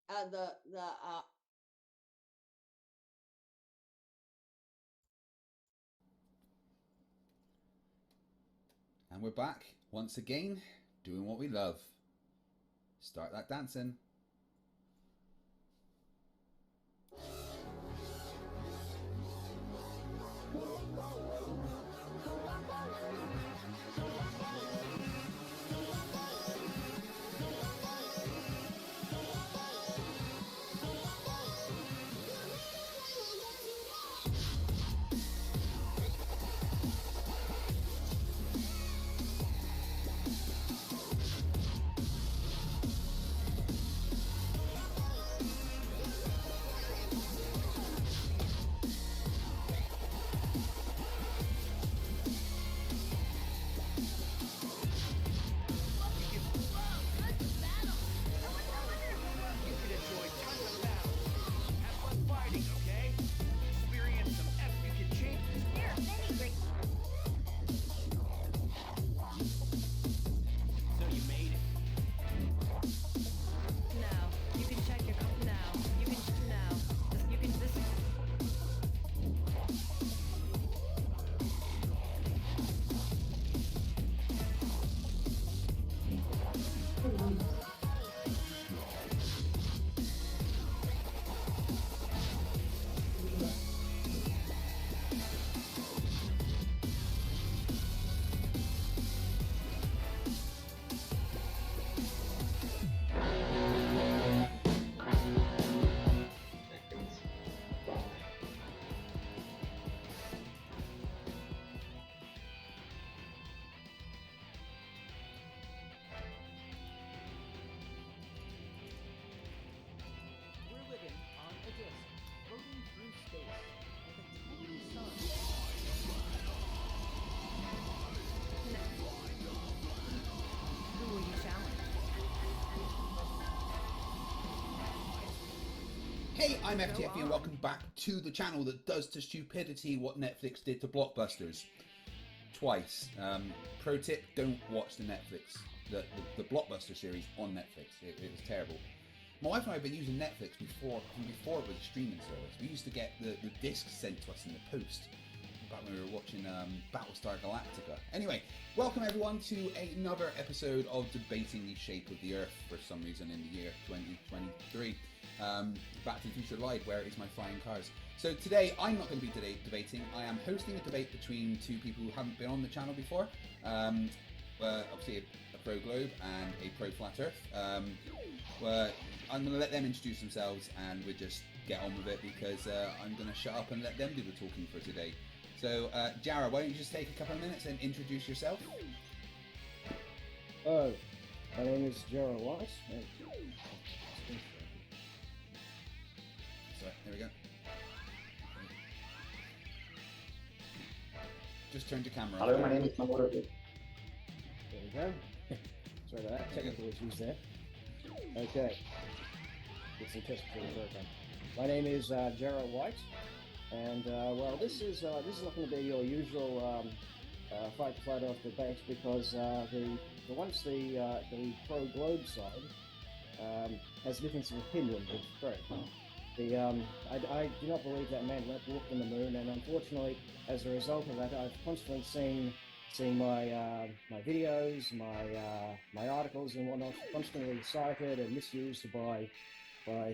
the And we're back once again, doing what we love. Start that dancing. Hey, I'm FTFE and welcome back to the channel that does to stupidity what Netflix did to blockbusters. Twice. Pro tip, don't watch the the Blockbuster series on Netflix. It was terrible. My wife and I have been using Netflix before it was a streaming service. We used to get the discs sent to us in the post back when we were watching Battlestar Galactica. Anyway, welcome everyone to another episode of Debating the Shape of the Earth for some reason in the year 2023. Back to the Future Live, where is my flying cars? So today, I'm not going to be debating. I am hosting a debate between two people who haven't been on the channel before. Obviously a pro globe and a pro flat earth. I'm going to let them introduce themselves and we'll just get on with it because I'm going to shut up and let them do the talking for today. So, Jara, why don't you just take a couple of minutes and introduce yourself? My name is Jara White. So, there we go. Just turned your camera off. Hello, my name is Mamoru. There we go. Sorry about that, technical issues there. Okay. Get some tests before we work on. My name is Jara White, and well, this is not going to be your usual fight to fight off debate because the pro globe side has a difference of opinion with Fred. I do not believe that man walked on the moon, and unfortunately, as a result of that, I've constantly seen my my videos, my articles and whatnot constantly cited and misused by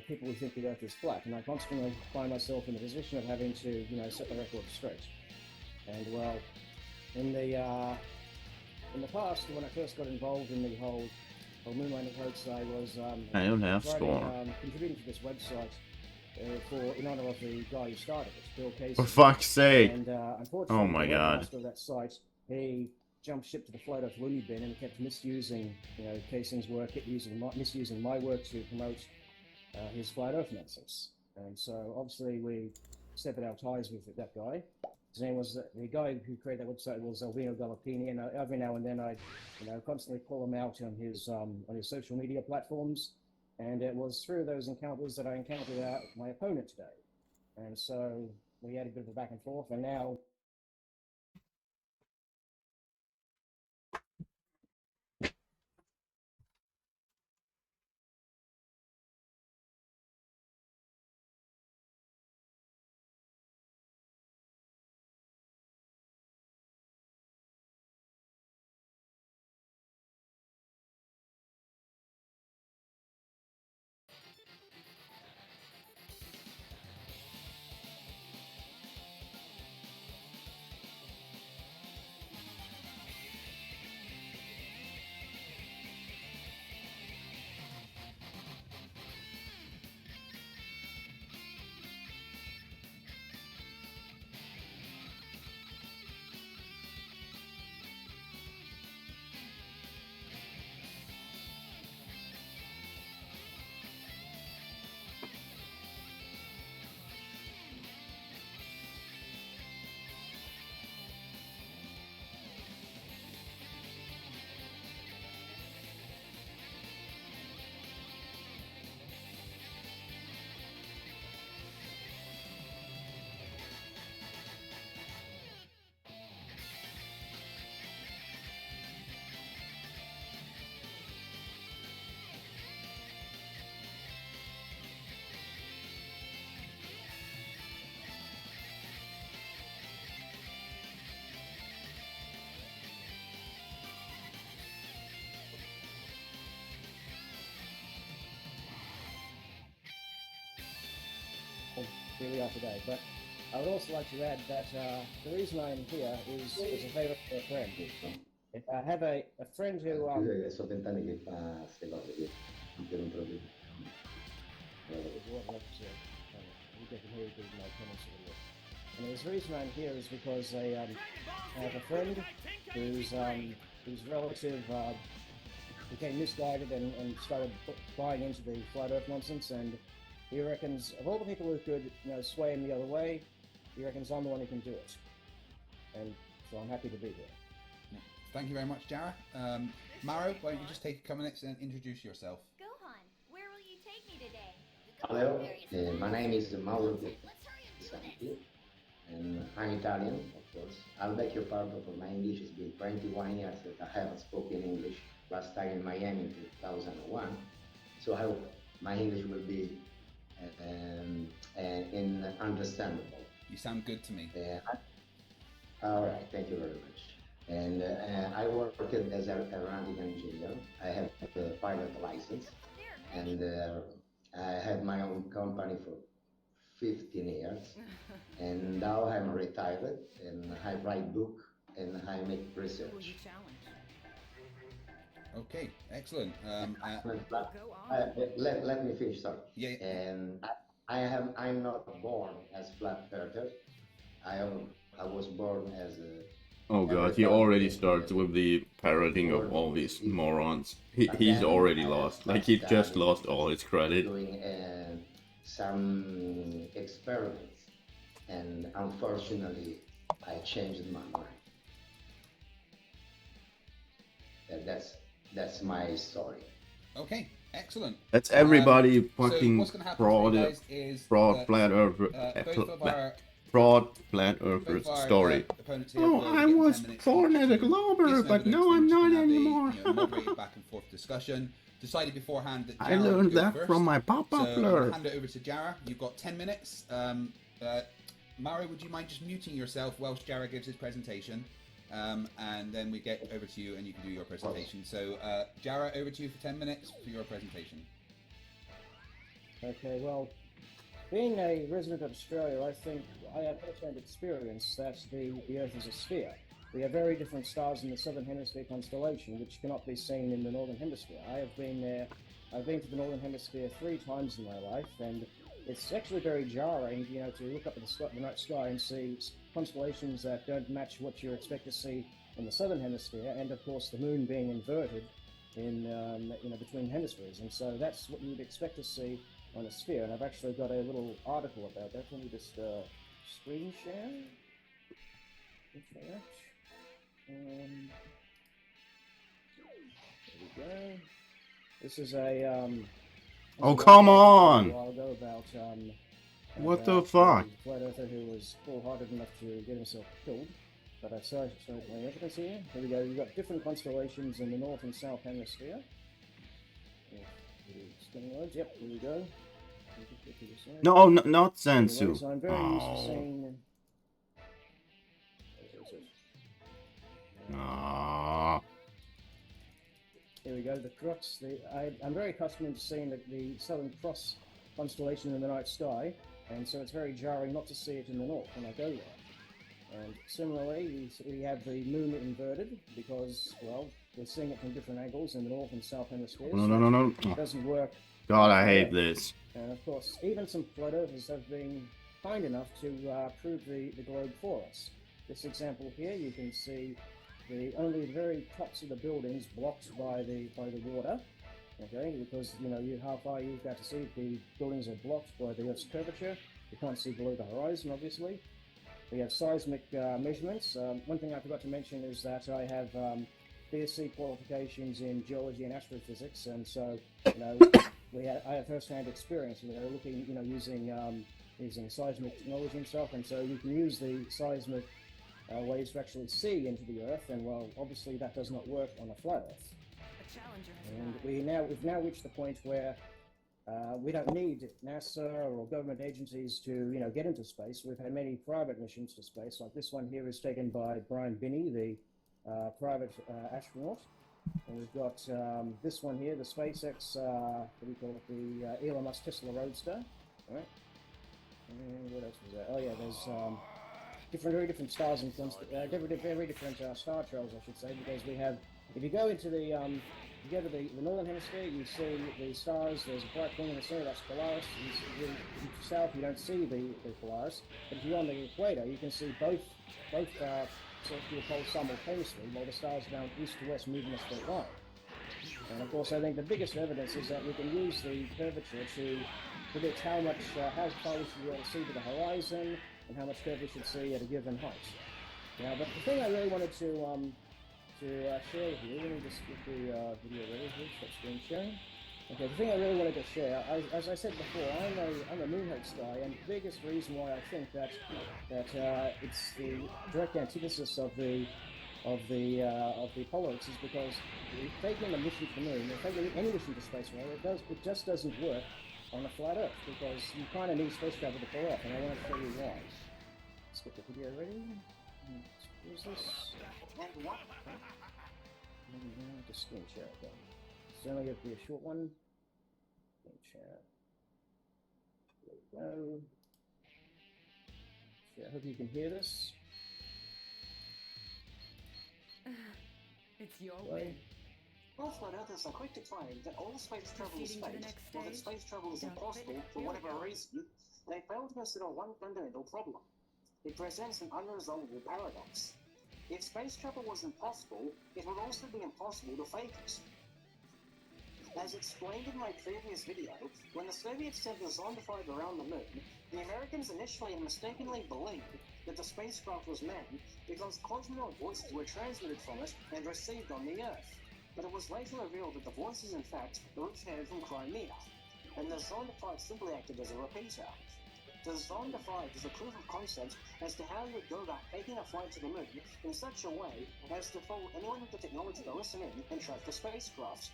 people who think the Earth is flat, and I constantly find myself in the position of having to set the record straight. And well, in the past, when I first got involved in the whole moon landing hoax, I was contributing to this website. In honor of the guy who started it, Bill Casey. For fuck's sake! And unfortunately, oh my god! The master of that site, he jumped ship to the float off loony bin and kept misusing, Casey's work, misusing my work to promote his flat Earth nonsense. And so obviously we severed our ties with that guy. His name was the guy who created that website was Alvino Gallopini, and every now and then I, constantly call him out on his social media platforms. And it was through those encounters that I encountered my opponent today. And so we had a bit of a back and forth, and now here we are today. But I would also like to add that the reason I'm here is as a favor for a friend. I have a friend who... So 20 anni che fa queste cose che interrompono più. And the reason I'm here is because I have a friend whose relative became misguided and started buying into the flat Earth nonsense, and he reckons of all the people who could sway him the other way, he reckons I'm the one who can do it. And so I'm happy to be here. Thank you very much, Jara. Maro, why don't you just take a couple minutes and introduce yourself? Gohan, where will you take me today? Hello, my name is Mauro Santi, and I'm Italian, of course. I'll beg your pardon for my English. It's been 21 years that I haven't spoken English, last time in Miami in 2001. So I hope my English will be understandable. You sound good to me. All right, thank you very much. And I worked as an aeronautic engineer. I have a pilot license, and I had my own company for 15 years. And now I'm retired, and I write book, and I make research. Okay, excellent. Let me finish, sorry. Yeah. And I'm not born as flat earther. I was born as a... Oh god, he already starts with the parroting of all these morons. He's already lost. Like, he just lost all his credit. Doing some experiments, and unfortunately, I changed my mind. That's my story. Okay, excellent. That's everybody fucking what's gonna happen for you guys is fraud, that, flat earther, both of our fraud, flat earther's story. opponents here Oh, will I get was 10 minutes born each as a to Glober, listen but over now those I'm things not and have a, anymore. moderated back and forth discussion. Decided beforehand that I Jara learned would go that first. from my Papa So I'm Fleur. gonna hand it over to Jara. You've got 10 minutes. Maro, would you mind just muting yourself whilst Jara gives his presentation? And then we get over to you and you can do your presentation. So, Jara, over to you for 10 minutes for your presentation. Okay, well, being a resident of Australia, I think I have first-hand experience that the Earth is a sphere. We have very different stars in the Southern Hemisphere constellation, which cannot be seen in the Northern Hemisphere. I've been to the Northern Hemisphere 3 times in my life, and it's actually very jarring, to look up at the night sky and see constellations that don't match what you expect to see in the Southern Hemisphere, and of course the Moon being inverted in between hemispheres, and so that's what you would expect to see on a sphere. And I've actually got a little article about that. Let me just screen share. There we go. This is a Oh, come on! A while ago about What the fuck? a flat earther who was foolhardy enough to get himself killed. But I saw my evidence here. Here we go. You've got different constellations in the North and South Hemisphere. Yep, here we go. No, not Sensu. So I'm very used to seeing. Ah. Here we go. The crux. I'm very accustomed to seeing the Southern Cross constellation in the night sky, and so it's very jarring not to see it in the north when I go there. And similarly, we have the Moon inverted because, well, we're seeing it from different angles in the North and South Hemispheres. No. It doesn't work. God, I hate this. And of course, even some flat earthers have been kind enough to prove the globe for us. This example here, you can see only the very tops of the buildings blocked by the water. Okay, because how far you've got to see the buildings are blocked by the Earth's curvature. You can't see below the horizon, obviously. We have seismic measurements. One thing I forgot to mention is that I have BSc qualifications in geology and astrophysics, and so I have first-hand experience. Looking, using seismic technology and stuff, and so you can use the seismic waves to actually see into the Earth. And well, obviously that does not work on a flat Earth. And we've now reached the point where we don't need NASA or government agencies to get into space. We've had many private missions to space, like this one here is taken by Brian Binney, the private astronaut. And we've got this one here, the SpaceX, what do you call it, the Elon Musk Tesla Roadster. All right. What else was there? Oh yeah, there's very different stars and very different star trails, I should say, because we have. If you go into you go to the northern hemisphere, you see the stars. There's a bright point in the center. That's Polaris. To the south, you don't see the Polaris. But if you're on the equator, you can see both celestial poles simultaneously, while the stars down east to west move in a straight line. And of course, I think the biggest evidence is that we can use the curvature to predict how far we should be able to see to the horizon and how much curve we should see at a given height. Now, but the thing I really wanted to share with you, let me just get the video ready here, stop screen sharing. Okay, the thing I really wanted to share, as I said before, I'm a moon hoax guy, and the biggest reason why I think that it's the direct antithesis of the polar hoax is because taking a mission to the moon, or taking any mission to space, it just doesn't work on a flat Earth because you kind of need space travel to pull off, and I want to show you why. Let's get the video ready. Where's this? Just screen share it then. It's only going to be a short one. Screen share. There we go. I hope you can hear this. It's your way. Both flat earthers are quick to claim that all space travel is fake, or that space travel is impossible for whatever reason. They fail to consider one fundamental problem. It presents an unresolvable paradox. If space travel was impossible, it would also be impossible to fake it. As explained in my previous video, when the Soviets sent the Zonda 5 around the moon, the Americans initially mistakenly believed that the spacecraft was manned because cosmonaut voices were transmitted from it and received on the Earth. But it was later revealed that the voices in fact originated from Crimea, and the Zonda 5 simply acted as a repeater. The Zonda 5 is a proof of concept as to how you would go about taking a flight to the moon in such a way as to fool anyone with the technology to listen in and track the spacecraft.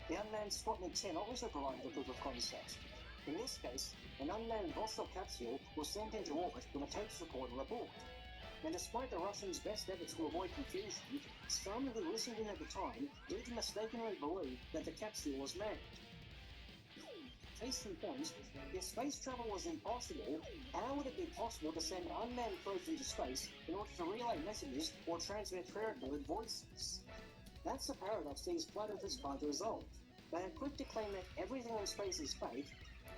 The unmanned Sputnik 10 also provided a proof of concept. In this case, an unmanned Vostok capsule was sent into orbit with a tape recorder aboard. And despite the Russians' best efforts to avoid confusion, some who listened in at the time did mistakenly believe that the capsule was manned. Case in point, if space travel was impossible, how would it be possible to send unmanned probes into space in order to relay messages or transmit pre-recorded voices? That's a paradox these flat earthers can't resolve. They are quick to claim that everything in space is fake,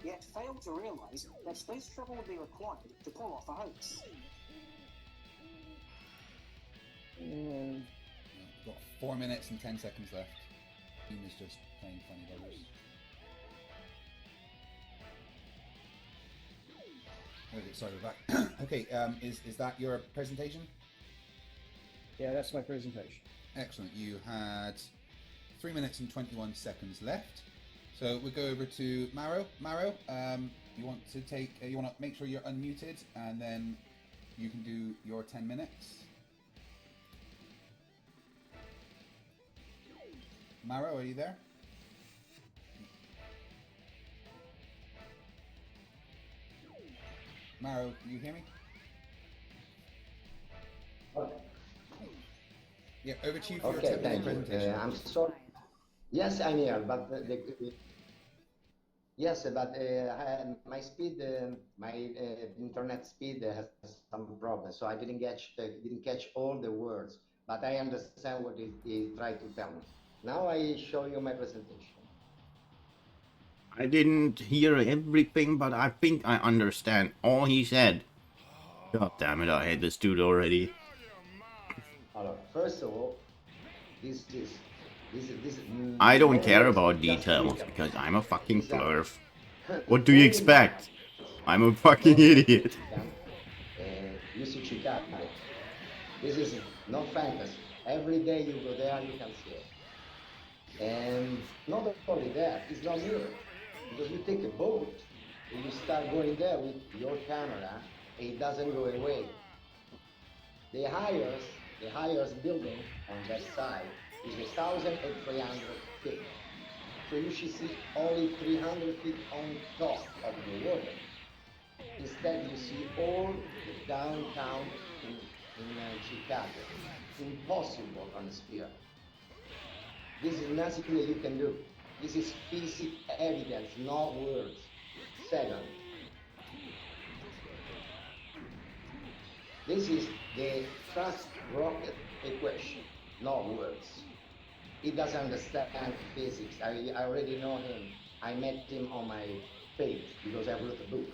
yet fail to realize that space travel would be required to pull off a hoax. We've got 4 minutes and 10 seconds left. Team is just playing funny buggers. Okay, sorry, we're back. Okay, is that your presentation? Yeah, that's my presentation. Excellent. You had 3 minutes and 21 seconds left. So we'll go over to Maro. Maro, you want to make sure you're unmuted, and then you can do your 10 minutes. Maro, are you there? Maro, can you hear me? Yeah, over to you for your 10-minute presentation. I'm sorry. Yes, I'm here, but my speed, my internet speed has some problems, so I didn't catch all the words, but I understand what he tried to tell me. Now I show you my presentation. I didn't hear everything, but I think I understand all he said. God damn it, I hate this dude already. First of all, this I don't care about details because I'm a fucking flurf. What do you expect? I'm a fucking idiot. You see Chicago. This is not fantasy. Every day you go there, you can see it. And not only that, it's not near. Because you take a boat and you start going there with your camera, and it doesn't go away. The highest building on that side is 1,300 feet. So you should see only 300 feet on top of the water. Instead, you see all the downtown in Chicago. Impossible on the sphere. This is nothing that you can do. This is physics evidence, not words. Second, This is the thrust rocket equation, no words. He doesn't understand physics. I already know him. I met him on my page because I wrote a book.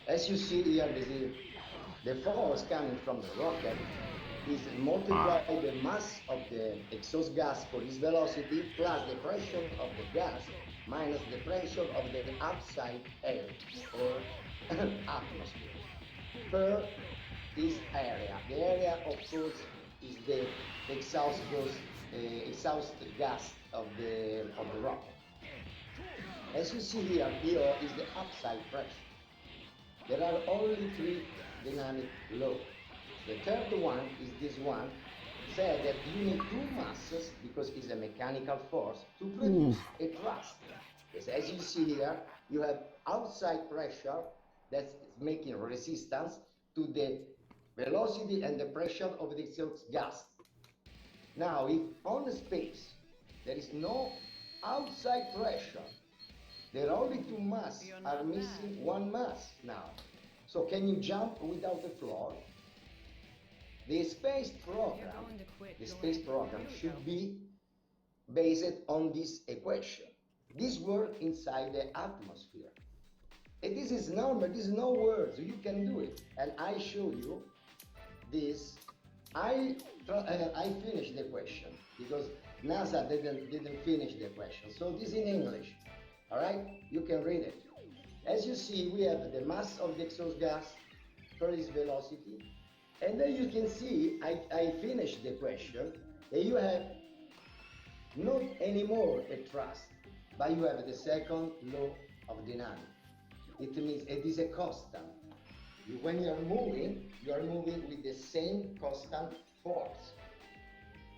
As you see here, the force coming from the rocket is multiplied by the mass of the exhaust gas for its velocity plus the pressure of the gas minus the pressure of the outside air or atmosphere per this area. The area, of course, is the exhaust gas of the rocket. As you see here, here is the outside pressure. There are only three dynamic laws. The third one is this one, said that you need two masses, because it's a mechanical force, to produce a thrust. Yes, as you see here, you have outside pressure that's making resistance to the velocity and the pressure of the exhaust gas. Now, if on the space there is no outside pressure, there are only two masses, are missing one mass now. So can you jump without a floor? The space program should be based on this equation. This works inside the atmosphere. And this is normal, this is no words, you can do it. And I show you this. I finished the question because NASA didn't finish the question. So this is in English, all right? You can read it. As you see, we have the mass of the exhaust gas per its velocity. And then you can see, I finished the question, and you have not anymore a thrust, but you have the second law of dynamics. It means it is a constant. When you are moving with the same constant force.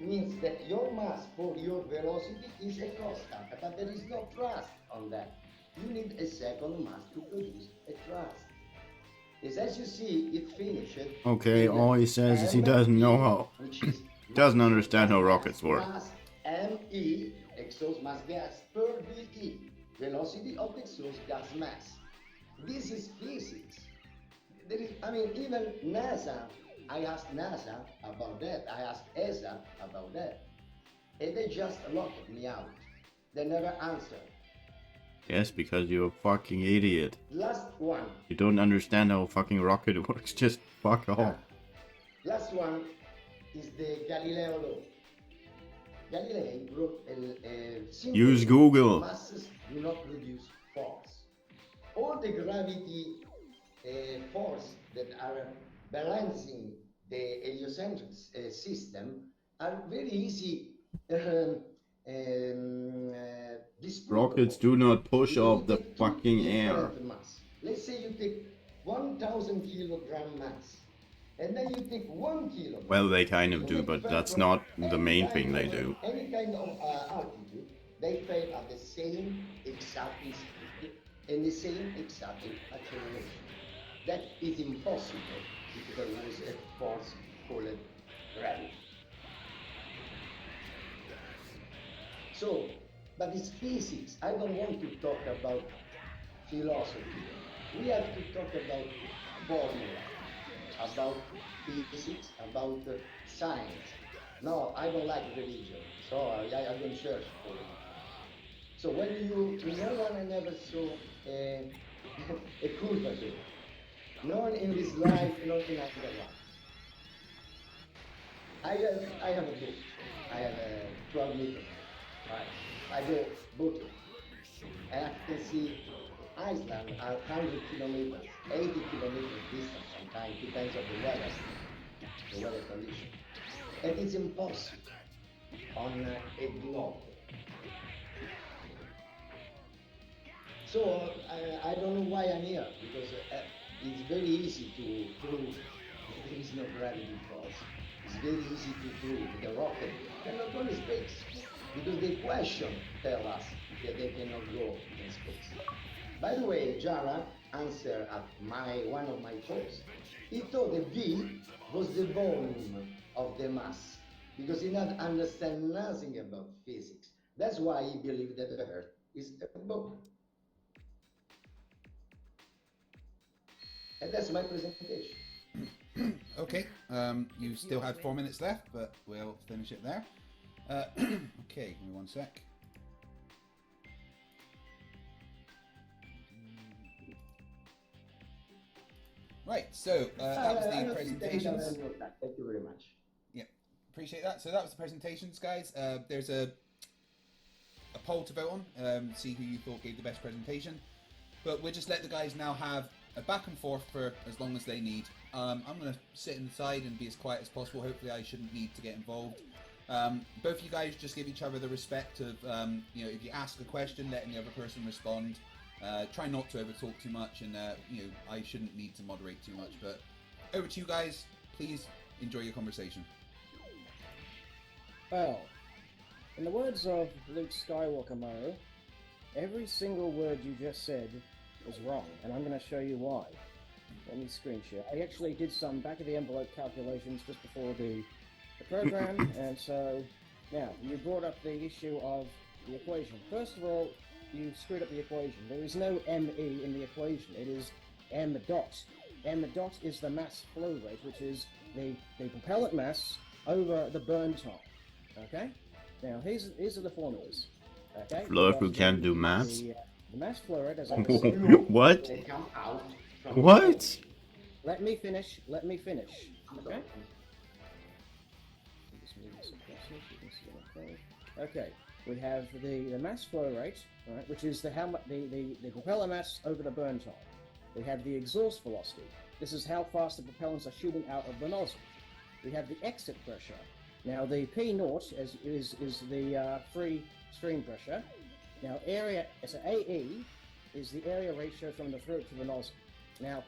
It means that your mass for your velocity is a constant, but there is no thrust on that. You need a second mass to produce a thrust. As you see, it finished. Okay, all he says is he doesn't know how. Doesn't understand how rockets work. Plus ME, exhaust mass gas, per VE, velocity of the exhaust gas mass. This is physics. Even NASA, I asked NASA about that, I asked ESA about that, and they just locked me out. They never answered. Yes, because you're a fucking idiot. Last one. You don't understand how a fucking rocket works, just fuck off. Last one is the Galileo law. Galileo wrote a simple Use Google. Masses do not produce force. All the gravity force that are balancing the heliocentric system are very easy Rockets do not push off the fucking air. Mass. Let's say you take 1,000 kilogram mass, and then you take 1 kilogram. Well, they kind of do, but that's not the main thing they do. Any kind of altitude, they fail at the same exact speed and the same exact acceleration. That is impossible if there was a force called gravity. So, but it's physics. I don't want to talk about philosophy. We have to talk about formula, about physics, about science. No, I don't like religion, so I don't church for it. So when no one I never saw a curvature. No one in this life, not in another life. I have a book. I have a 12 meters. Right. I go boating, and I can see Iceland at 100 kilometers, 80 kilometers distance sometimes, depends on the weather condition. And it's impossible on a globe. So I don't know why I'm here, because it's very easy to prove that there is no gravity force. It's very easy to prove the rocket cannot go in space, because the equation tell us that they cannot go in space. By the way, Jara answered at one of my posts. He thought the V was the volume of the mass, because he not understand nothing about physics. That's why he believed that the Earth is a ball. And that's my presentation. Okay, you still have 4 minutes left, but we'll finish it there. Okay, give me 1 sec. Right, so that was the presentations. Thank you very much. Yeah, appreciate that. So that was the presentations, guys. There's a poll to vote on, see who you thought gave the best presentation. But we'll just let the guys now have a back and forth for as long as they need. I'm going to sit inside and be as quiet as possible. Hopefully I shouldn't need to get involved. Both you guys just give each other the respect of, you know, if you ask a question, letting the other person respond. Try not to overtalk too much, and you know, I shouldn't need to moderate too much. But over to you guys. Please enjoy your conversation. Well, in the words of Luke Skywalker, Mario, every single word you just said was wrong, and I'm going to show you why. Let me screen share. I actually did some back-of-the-envelope calculations just before the program, and so now you brought up the issue of the equation. First of all, you screwed up the equation. There is no ME in the equation. It is M dot. M dot is the mass flow rate, which is the propellant mass over the burn time. Okay? Now, here's are the formulas. Okay? Look, we can't do maths. The mass flow rate, as I said. What? They come out from What? Let me finish. Okay? Okay, we have the mass flow rate, right, which is the propeller mass over the burn time. We have the exhaust velocity. This is how fast the propellants are shooting out of the nozzle. We have the exit pressure. Now the P0 is the free stream pressure. Now so AE is the area ratio from the throat to the nozzle. Now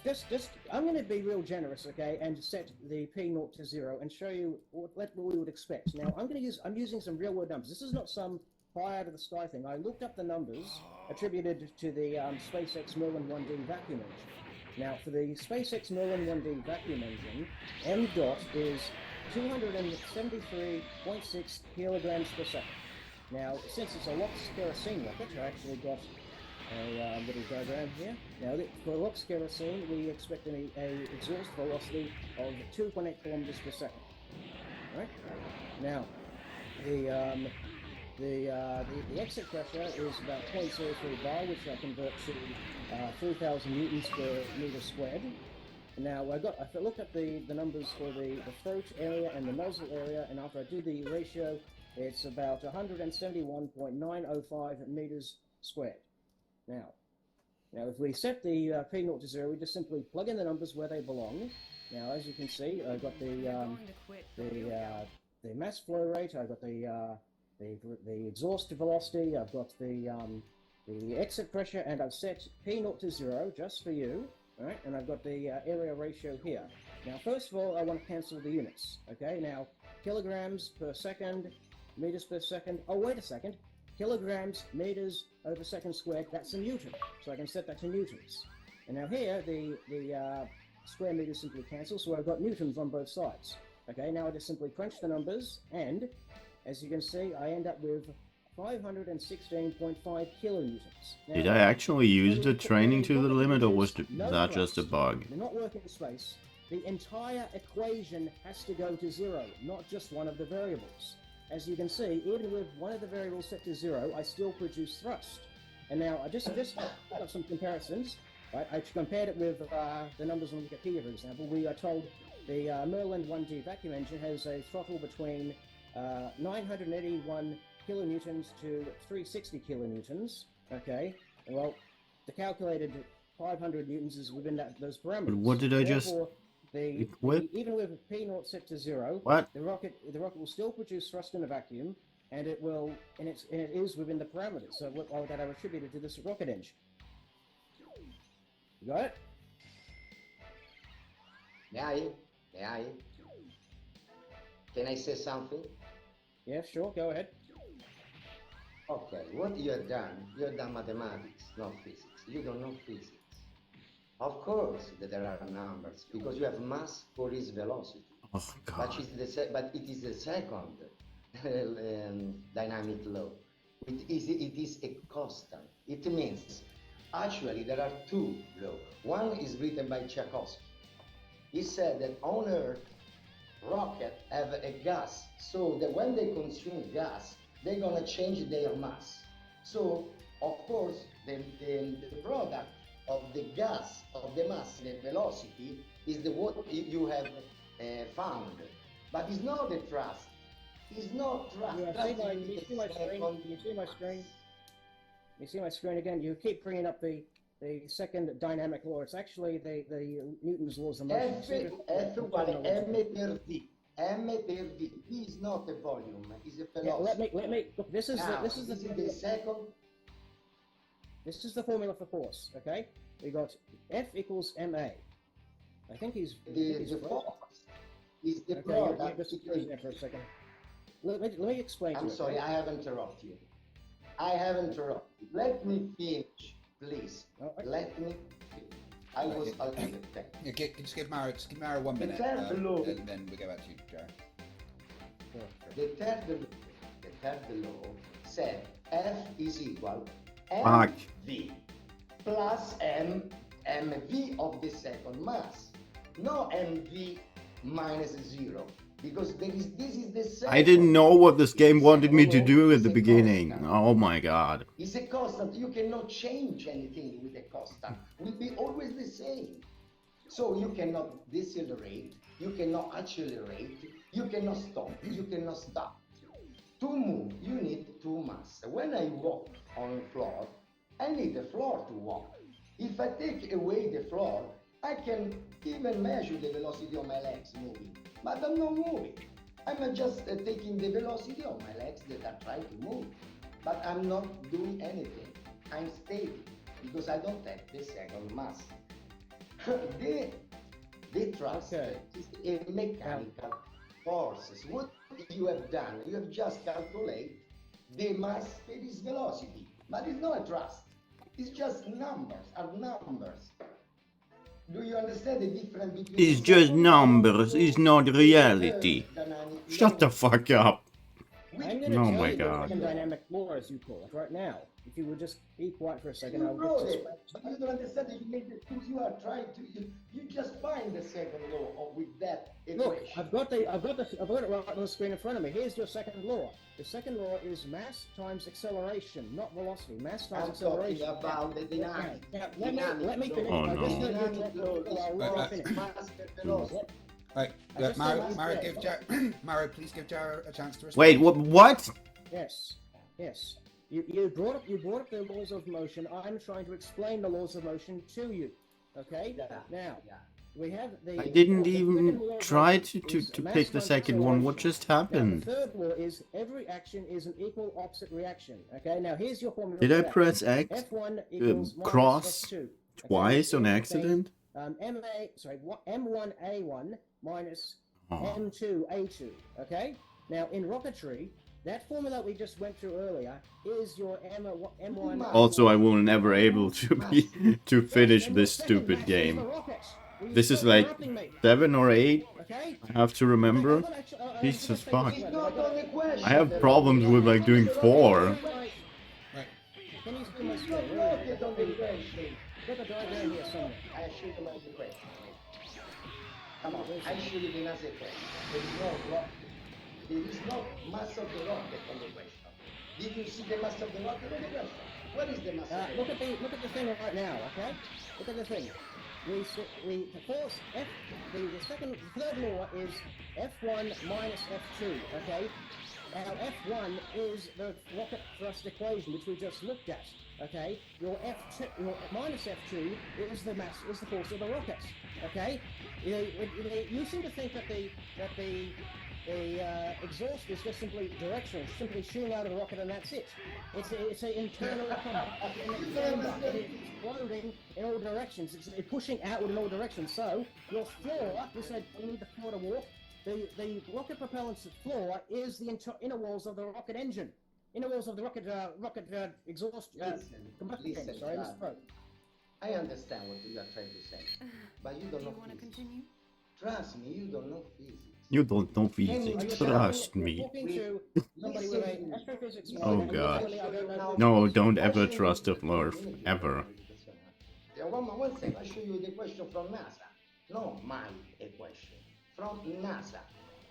just I'm going to be real generous, okay, and set the P0 to 0 and show you what we would expect. Now I'm using some real world numbers. This is not some pie out of the sky thing. I looked up the numbers attributed to the SpaceX Merlin 1D vacuum engine. Now for the SpaceX Merlin 1D vacuum engine, M dot is 273.6 kilograms per second. Now since it's a LOX kerosene rocket, I actually got a little diagram here. Now, for LOX kerosene, we expect a exhaust velocity of 2.8 kilometers per second. Right? Now, the exit pressure is about 0.03 bar, which I convert to 3,000 newtons per meter squared. Now, I looked up the numbers for the throat area and the nozzle area, and after I do the ratio, it's about 171.905 meters squared. Now, if we set the P0 to 0, we just simply plug in the numbers where they belong. Now, as you can see, I've got the mass flow rate, I've got the exhaust velocity, I've got the exit pressure, and I've set P0 to 0 just for you. All right, and I've got the area ratio here. Now, first of all, I want to cancel the units. Okay, now kilograms per second, meters per second. Oh, wait a second. Kilograms, meters over second squared, that's a newton. So I can set that to newtons. And now here, the square meters simply cancel, so I've got newtons on both sides. Okay, now I just simply crunch the numbers, and as you can see, I end up with 516.5 kilonewtons. Now, Did I actually use the training to the limit, or was that just a bug? They're not working in space. The entire equation has to go to 0, not just one of the variables. As you can see, even with one of the variables set to 0, I still produce thrust. And now I just got some comparisons. Right? I compared it with the numbers on Wikipedia, for example. We are told the Merlin 1D vacuum engine has a throttle between 981 kilonewtons to 360 kilonewtons. Okay, well, the calculated 500 newtons is within those parameters. But what did I just equip? Even with P0 set to 0, What? the rocket will still produce thrust in a vacuum, and it is within the parameters that are attributed to this rocket engine. You got it? May I? Can I say something? Yeah, sure. Go ahead. Okay, what you have done mathematics, not physics. You don't know physics. Of course that there are numbers, because you have mass for its velocity. Oh God. But it is the second dynamic law. It is a constant. It means, actually, there are two laws. One is written by Tchaikovsky, He said that on Earth, rocket have a gas, so that when they consume gas, they're gonna change their mass. So of course, the product of the gas, of the mass, the velocity, is the what you have found. But it's not the thrust. It's not thrust. Can you see my screen? Can you see my screen? Can you see my screen again? You keep bringing up the second dynamic law. It's actually the Newton's laws of motion. F uguale m per v. M per v. V is not a volume. It's a velocity. Yeah, let me. Look, this is Now, the second. This is the formula for force. Okay, we got F equals ma. I think he's The right. force is the Okay, product. just excuse me for a second. Let me explain to I'm you. sorry, okay? I have interrupted you. I have interrupted you. Let me finish, please. No, Let me finish. I was okay. Yeah, just give Mara 1 minute, third law. and then we go back to you, Jared. Sure. The third law said F is equal Fuck. mv plus mv of the second mass, no mv minus 0, because this is the second. I didn't know what this game wanted me to do at It's the a beginning. constant. Oh my god. It's a constant. You cannot change anything with a constant. It will be always the same. So you cannot decelerate, you cannot accelerate, you cannot stop, you cannot stop. To move, you need two mass. When I walk on the floor, I need the floor to walk. If I take away the floor, I can even measure the velocity of my legs moving. But I'm not moving. I'm just taking the velocity of my legs that are trying to move. But I'm not doing anything. I'm stable because I don't have the second mass. the thrust Okay. is a mechanical forces. What you have done, you have just calculated the mass per this velocity, but it's not a thrust. It's just numbers, are numbers. Do you understand the difference between? It's just numbers, it's not reality. Shut the fuck up. I'm going to Oh tell my you God. the second dynamic law, as you call it, right now. If you would just be quiet for a second, You I'll wrote just it, but you don't understand that you made the two. You are trying to. You just find the second law with that Look, equation. I've got it right on the screen in front of me. Here's your second law. The second law is mass times acceleration, not velocity. Mass times I'm acceleration. talking about the dynamic. Now, let me finish. Oh, I just no. heard you talk. I'll finish. Mass per velocity. Right, I just Mara, said Mara, he's give dead. Mara, please give Jared a chance to respond. Wait, what? Yes. You brought up the laws of motion. I'm trying to explain the laws of motion to you. Okay? Yeah. Now, Yeah. we have the. I didn't the even second law of try motion to is mass pick the times second one. What acceleration. just Now, the happened? third law is every action is an equal opposite reaction. Okay? Now, here's your formula. Did for I that. press X F1 equals minus cross F2. Okay? twice on Okay. accident? M1A1 minus Oh. M2A2. Okay? Now, in rocketry, that formula we just went through earlier is your M1. Also, I will never able to finish this stupid game. This is like 7 or 8. Okay? I have to remember. Okay, Jesus fuck. It's not on the question. I have problems with like doing 4. Right. Can you see my It's screen? not yet on the question. Got the diagram here somewhere. I show you the question. Come on, I show you the answer question. There is no rocket. There is no mass of the rocket on the question. Did you see the mass of the rocket on the question? What is the mass of the Look rocket? at the thing right now, okay? Look at the thing. The third law is F1 minus F2, okay? Now F1 is the rocket thrust equation which we just looked at, okay? Your minus F2 is the force of the rocket, okay? You seem to think that the exhaust is just simply directional, simply shooting out of the rocket and that's it. It's an internal it's exploding in all directions. It's pushing outward in all directions. So your floor, you said you need the floor to walk. The rocket propellant's floor is the inner walls of the rocket engine. Inner walls of the rocket exhaust combustion chamber. Sorry, I misspoke. I understand what you are trying to say, but you don't know physics. Trust me, you don't know physics. You don't know Are physics, you trust talking- me. you're talking to somebody with an astrophysics Oh, mind, and you're God. telling me I don't know No, physics? don't I'll ever show you trust a the Flurf, question. ever. Yeah, one second, I'll show you the question from NASA. no my equation, from NASA.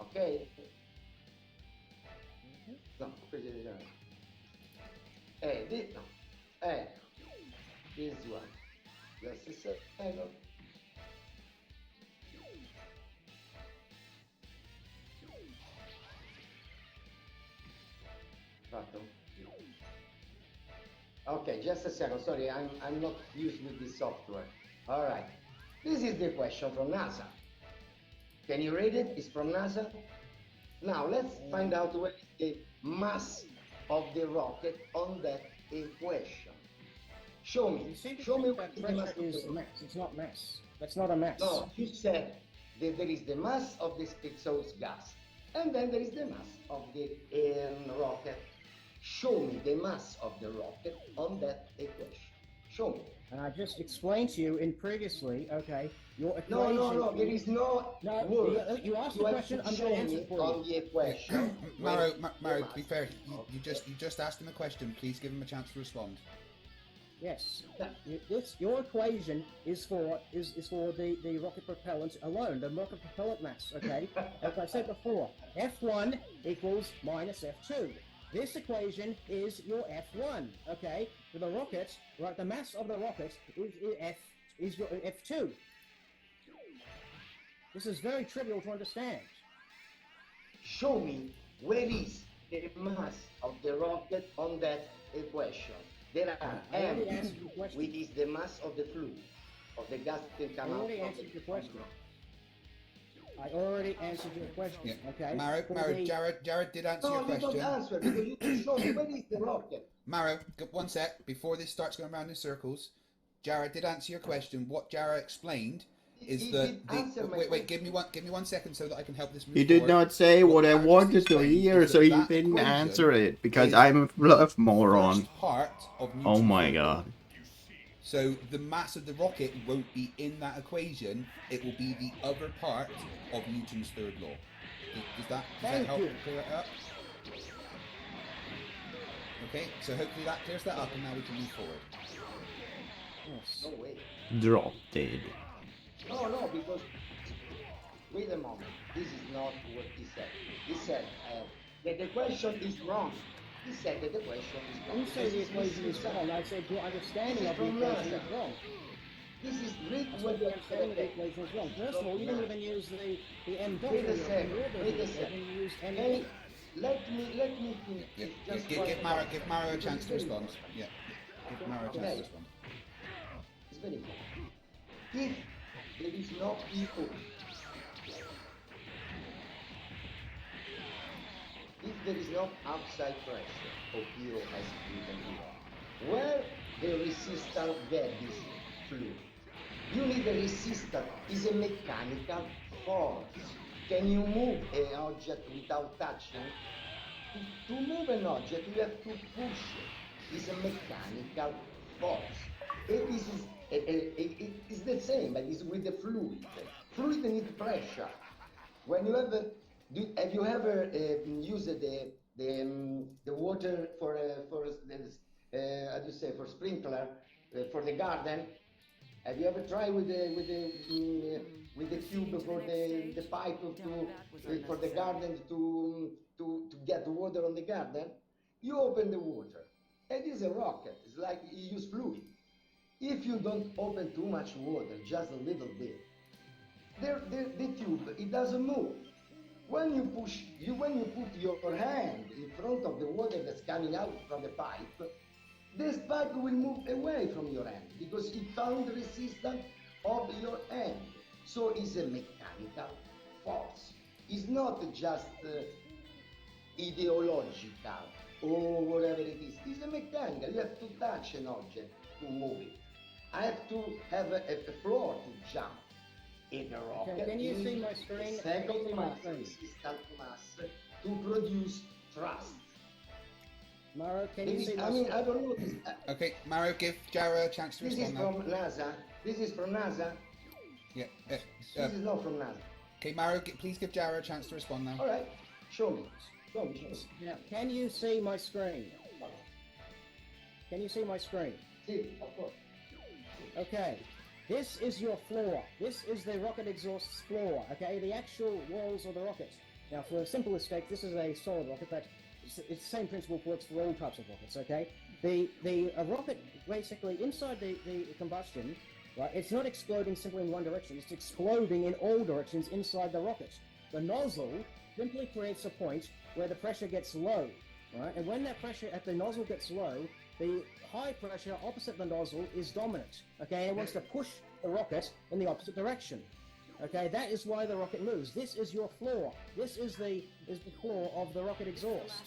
Okay? No, no. Eh, this one. Just a second. Fatto? Okay, just a second. Sorry, I'm not used with this software. All right. This is the question from NASA. Can you read it? It's from NASA. Now let's find out what is the mass of the rocket on that equation. Show me. You seem to Show me think what that is the mass pressure of is the rocket. mass. It's not mass. That's not a mass. No, you said that there is the mass of this exhaust gas, and then there is the mass of the rocket. Show me the mass of the rocket on that equation. Show me. And I just explained to you in previously, okay, your No, equation. no, no. There is no No, word. you asked You the have question, to I'm show going to answer me it for on you. the equation. Maro, where Maro, the to be mass fair, of you just asked him a question. Please give him a chance to respond. Yes. Your equation is for the rocket propellant alone, the rocket propellant mass, okay? As I said before, F1 equals minus F2. This equation is your F1, okay? For the rocket, right, the mass of the rocket is your F2. This is very trivial to understand. Show me where is the mass of the rocket on that equation. There are I already M, answered your question. which is the mass of the fluid, of the gas that can come I out already of answered the your question. I already answered your question, Yeah. okay? Maro, For Maro, the- Jared did answer No, your you don't question. answer because you didn't show me where is the rocket. Maro, one sec. Before this starts going around in circles, Jared did answer your question. What Jared explained is He that did answer my wait, question. give me 1 second so that I can help this move He did forward. not say what I Jared just wanted to explained hear, is so that he that didn't equation answer it because is I'm a bluff the moron. first part of Newton's Oh my third law. god. So the mass of the rocket won't be in that equation. It will be the other part of Newton's third law. Does that Thank help you. clear it up? Okay, so hopefully that clears that up, and now we can move forward. Yes. No way. Drop dead. No, because wait a moment. This is not what he said. He said that the question is wrong. He said that the question is wrong. You say the equation is wrong. I said your understanding of the equation is wrong. This is read I what said your understanding of the equation is wrong. First of all, you didn't even use the M dot Wait in a your second. Wait a equation. second. You used M. Hey, let me finish. Yeah, Just give one Maro second. a chance to Because it's respond. very Yeah, give Maro a chance Okay. to respond. It's very important. If there is no people, if there is no outside pressure or PO as you can do, where the resistance get this fluid? You need a resistance. It's a mechanical force. Can you move an object without touching? To move an object, you have to push it. It's a mechanical force. It is the same, but it's with the fluid. Fluid needs pressure. When you have you ever used the water for how do you say, for sprinkler for the garden? Have you ever tried with the tube for the pipe for the garden to get the water on the garden? You open the water. It is a rocket. It's like you use fluid. If you don't open too much water, just a little bit, the tube it doesn't move. When you put your hand in front of the water that's coming out from the pipe, this pipe will move away from your hand because it found resistance of your hand. So it's a mechanical force. It's not just ideological or whatever it is. It's a mechanical. You have to touch an object to move it. I have to have a floor to jump. In a rocket, Can you you see need my screen? a Can you second see my mass, screen? resistant mass, to produce thrust. Maro, can you This see is, my I mean, screen? I don't know. Okay, Maro, give Jared a chance to This is respond from now. NASA. This is from NASA. Yeah. This is not from NASA. Okay, Maro, please give Jared a chance to respond now. All right, show me. Show me. Now, can you see my screen? Can you see my screen? See, of course. Okay. This is your floor. This is the rocket exhaust's floor, okay? The actual walls of the rocket. Now, for a simple escape, this is a solid rocket, but it's the same principle works for all types of rockets, okay? The rocket, basically, inside the combustion, right, it's not exploding simply in one direction, it's exploding in all directions inside the rocket. The nozzle simply creates a point where the pressure gets low, right? And when that pressure at the nozzle gets low, the high pressure opposite the nozzle is dominant, okay? It wants to push the rocket in the opposite direction, okay? That is why the rocket moves. This is your floor. This is the floor of the rocket exhaust,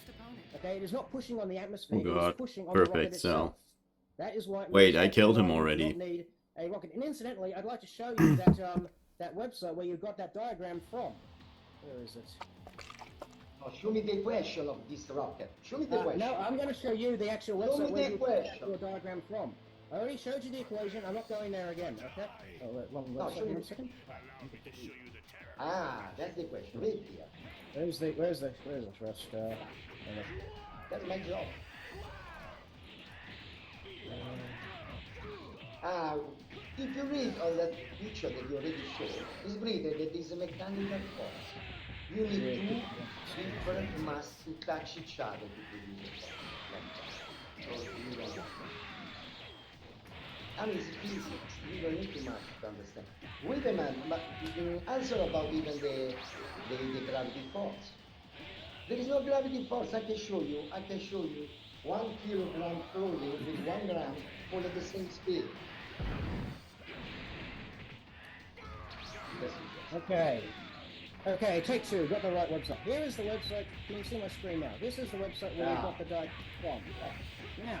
okay? It is not pushing on the atmosphere, Oh it god, is pushing on the rocket perfect, itself. so... That is why. Wait, I that's killed him why you do already. not need a rocket. And incidentally, I'd like to show you that that website where you got that diagram from. Where is it? Oh, show me the question of this rocket. Show me the question. No, I'm going to show you the actual Show me website where the you got question. your diagram from. I already showed you the equation. I'm not going there again. Okay. Oh, wait, wrong No, website. show me. One second. Ah, that's the question. Right here. Where's the rest? That's my job. Ah, if you read on that picture that you already showed, it's written that it's a mechanical force. You need two different masses to touch each other to produce a force. Like that. So you don't. I mean, it's physics. You don't need too much to understand. Wait a minute, but you can answer about even the gravity force. There is no gravity force. I can show you. 1 kilogram floating with 1 gram all at the same speed. Okay. Okay, take two. Got the right website. Here is the website. Can you see my screen now? This is the website where we got the diagram from. Now,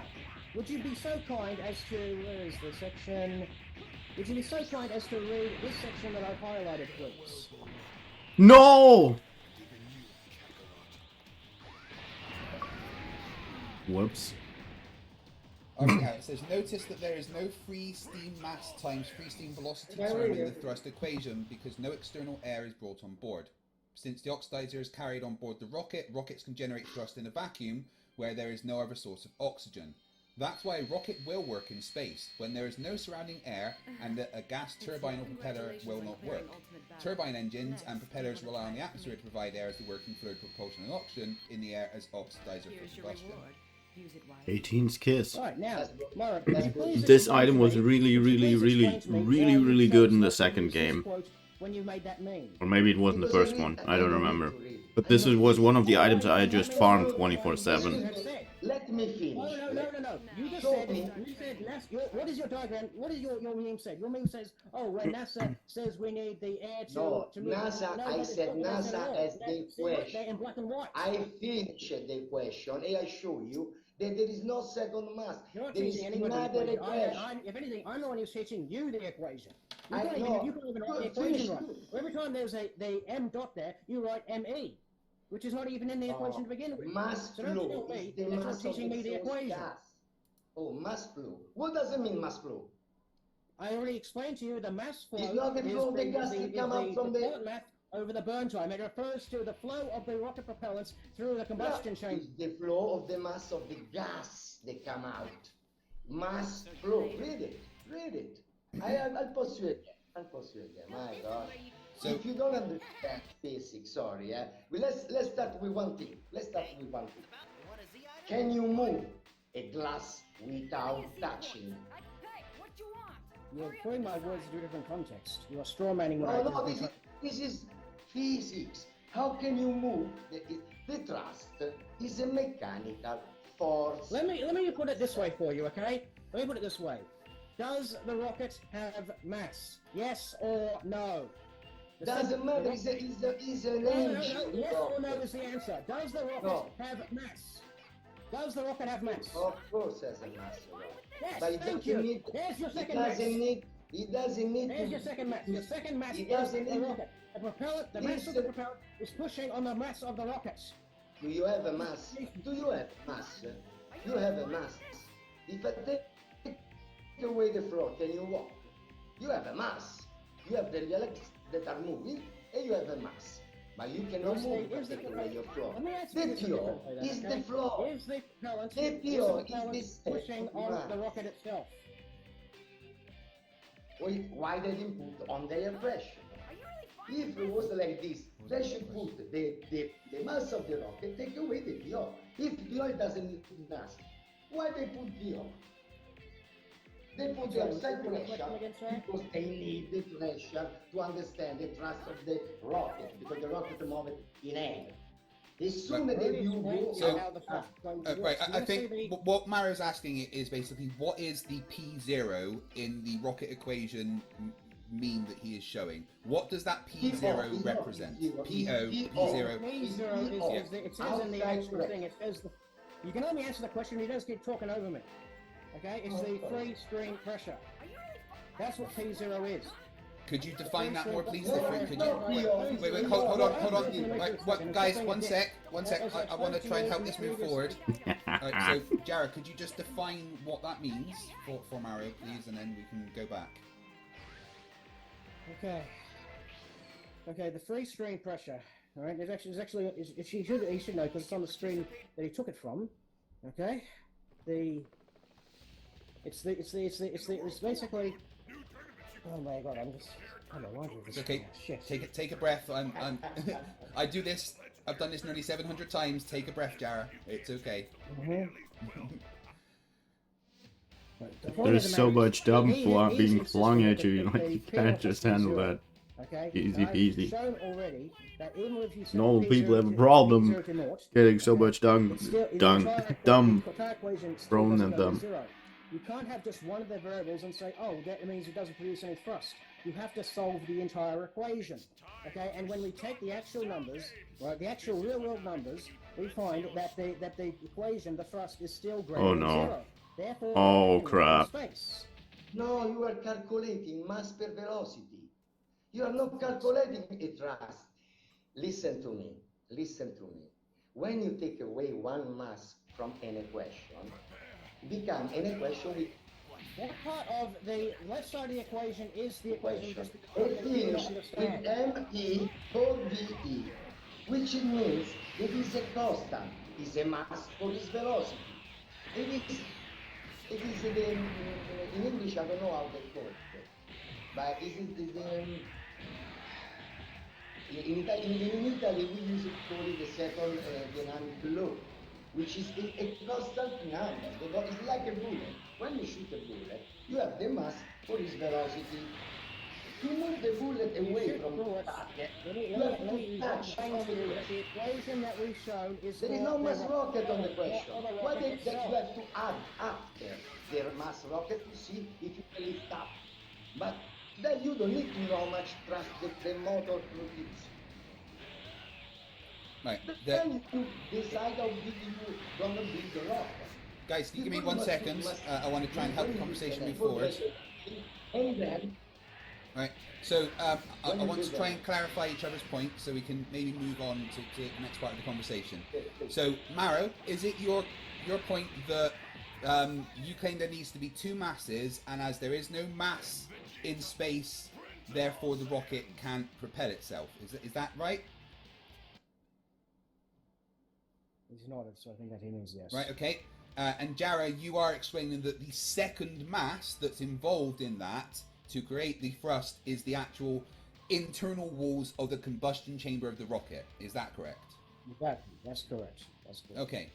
would you be so kind as to, where is the section? Would you be so kind as to read this section that I've highlighted, please? No! Whoops. Okay, it says, notice that there is no free steam mass times free steam velocity term in the thrust equation because no external air is brought on board. Since the oxidizer is carried on board the rocket, rockets can generate thrust in a vacuum where there is no other source of oxygen. That's why a rocket will work in space when there is no surrounding air and that a gas turbine or propeller will not work. Turbine engines and propellers rely on the atmosphere to provide air as the working fluid for propulsion and oxygen in the air as oxidizer for combustion. 18's kiss. Alright, now, Mara, could you please This explain item to was me- really, could you really, please really, explain to me really, why you really chose good in the not to second use this game. quote when you made that meme? Or maybe it wasn't the Because first I one. read- I don't I remember. need to read. But this was one of the items I Let just me- farmed let me- 24/7. Have said. Let me finish. No. You just Show said, me. what is your diagram? What is your meme said? Your meme says, oh, when NASA says we need the air to No, move. NASA, No, I but said it's not NASA at all. has the See, look, question. they're in black and white. I finished the question and I show you that there is no second mass. You're not There is teaching anyone the another equation. equation. If anything, I'm the one who's teaching you the equation. You I can't know. even write the Good, equation finish. right. Every time there's the M dot there, you write ME, which is not even in the equation to begin with. Mass So don't flow tell me is the that you're mass of teaching me the exhaust equation. gas. Oh, mass flow. What does it mean, mass flow? I already explained to you the mass flow It's not the flow of the gas that come out from the- propellant mass over the burn time. It refers to the flow of the rocket propellants through the combustion chamber. It's the flow of the mass of the gas that come out. Mass flow. Read it. I'll post you again. My God. So- If you don't understand physics, sorry, well, let's start with one thing. Can you move a glass without touching? Hey, what you want? You're putting my words into a different context. You are straw manning what No, I no, this is physics. How can you move? The thrust is a mechanical force. Let me put it this way for you, okay? Let me put it this way. Does the rocket have mass? Yes or no? The Doesn't simple- matter. It's an No, engine. yes or no is the answer. Does the rocket No. have mass? Does the rocket have mass? Of course, has a mass. Yes, But it thank doesn't you. need. There's your It second mass. doesn't need There's to. your second mass. Your second mass It is doesn't the need- rocket. The propellant, the mass of the propellant is pushing on the mass of the rocket. Do you have a mass? Do you have mass? You have a mass. If I take away the floor, can you walk? You have a mass. You have the electrons that are moving, and you have a mass. But you cannot move if I take away your floor. Let me ask The you this a pure different way then, is okay? the floor. Is the propellant, The is the pure is propellant the state pushing of on mass. the rocket itself? Why they didn't put on the air pressure? If it was like this, they should put the mass of the rocket, take away the PO. If PO doesn't need mass, why they put PO? They put the outside pressure because they need the pressure to understand the thrust of the rocket, because the rocket moves in air. As soon as you go right, I think what Mario's asking is basically what is the P0 in the rocket equation mean that he is showing? What does that P0 represent? P0. P0 is it says in the actual thing, it says you can only answer the question, you don't keep talking over me. Okay? It's the free stream pressure. That's what P0 is. Could you define that more, please? Could you? Wait, hold on. Right, guys, one sec. I want to try and help this move forward. Right, so, Jared, could you just define what that means for Mario, please, and then we can go back. Okay, the free stream pressure. All right, there's actually he should know because it's on the screen that he took it from. Okay, it's basically. Oh my god, I'm wondering this. It's okay. Shit. Take a breath. I do this. I've done this nearly 700 times. Take a breath, Jara. It's okay. There's so much dumb being flung at you, like you can't just handle that. Okay. Easy peasy. Shown already that even if you Normal people have a problem getting so much dumb thrown at them. You can't have just one of the variables and say, oh, that means it doesn't produce any thrust. You have to solve the entire equation. Okay, and when we take the actual numbers, right, the actual real-world numbers, we find that the equation, the thrust, is still greater than zero. Therefore, oh crap! Space. No, you are calculating mass per velocity. You are not calculating a thrust. Listen to me. When you take away one mass from an equation, become an equation with what part of the left side of the equation is the equation just it is with ME or VE, which means it is a constant, is a mass for its velocity. It is in English, I don't know how they call it, but in Italy we use it call it the second dynamic law, which is a constant number. It's like a bullet. When you shoot a bullet, you have the mass for its velocity. To move the bullet away from the target, you have to touch on the bullet. The equation that we've shown is there is no mass rocket on the question. What is that you have to add after the mass rocket to see if you can lift up. But then you don't need to know how much thrust the motor produces. Right. Then you decide how big you going to build the rocket. Guys, give me 1 second. I want to try and help the conversation move forward. And then. Right. So I want to try and clarify each other's points so we can maybe move on to the next part of the conversation. So, Maro, is it your point that you claim there needs to be two masses, and as there is no mass in space, therefore the rocket can't propel itself? Is that right? He's nodded, so I think that he means yes. Right, okay. And Jara, you are explaining that the second mass that's involved in that to create the thrust is the actual internal walls of the combustion chamber of the rocket. Is that correct? Exactly. That's correct. Okay.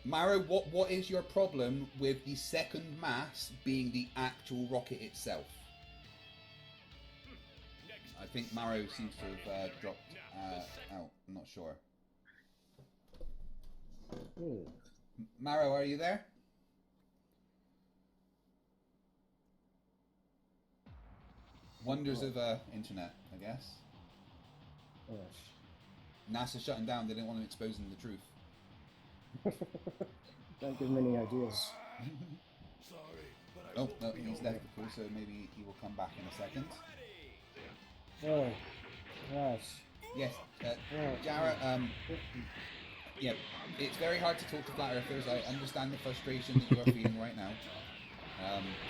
Maro, what is your problem with the second mass being the actual rocket itself? I think Maro seems to have dropped out. I'm not sure. Maro, are you there? Wonders of internet, I guess. Yes. NASA shutting down. They didn't want to expose the truth. Don't give him any ideas. Oh, no, he's left the call, so maybe he will come back in a second. Oh, yes. Yes, Jara, yeah, it's very hard to talk to flat earthers. I understand the frustration that you are feeling right now.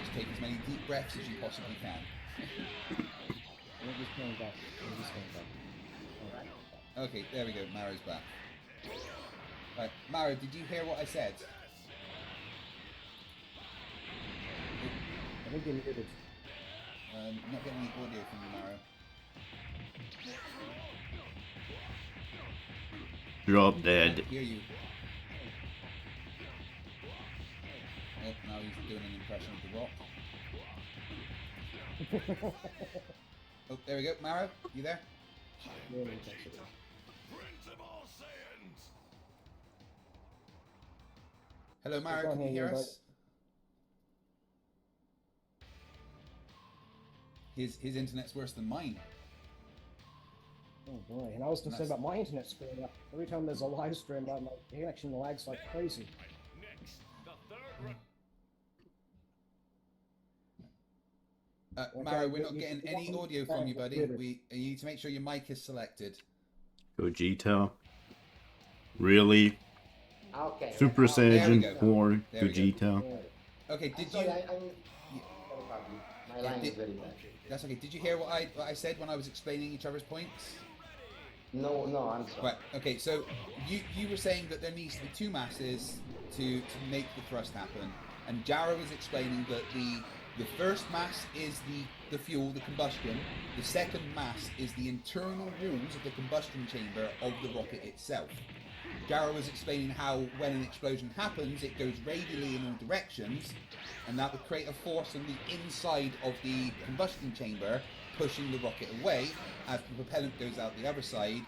Just take as many deep breaths as you possibly can. He's coming back. Okay, there we go. Maro's back. Right, Maro, did you hear what I said? I think you're muted. I'm not getting any audio from you, Mario. Drop I dead. can't hear you. Oh, now he's doing an impression of the Rock. Oh, there we go. Mario, you there? Yeah, that's it. Hello, Mario, can't can you hear hear you, us? His internet's worse than mine. Oh boy, and I was concerned about my internet screwing up. Every time there's a live stream, my connection lags like crazy. Mario, Okay, we're not you- getting you- any audio from you, buddy. You need to make sure your mic is selected. Gogeta. Really? Okay. Super okay. Saiyan go. 4 There we go. Gogeta. Yeah. Okay, I'm did sorry, you? I'm sorry, Pablo. My line is very bad. That's okay. Did you hear what I said when I was explaining each other's points? No, I'm sorry. Right. Okay. So you were saying that there needs to be two masses to make the thrust happen, and Jara was explaining that the first mass is the fuel, the combustion. The second mass is the internal walls of the combustion chamber of the rocket itself. Jara was explaining how when an explosion happens, it goes radially in all directions, and that would create a force on the inside of the combustion chamber, pushing the rocket away as the propellant goes out the other side,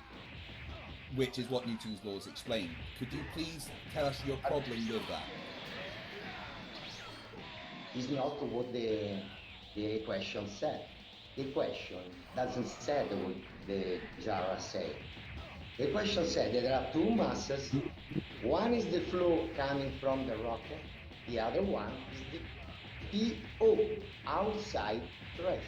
which is what Newton's laws explain. Could you please tell us your problem with that? It's not what the equation said. The equation doesn't say what the Jara said. The equation said that there are two masses. One is the flow coming from the rocket. The other one is the PO, outside pressure.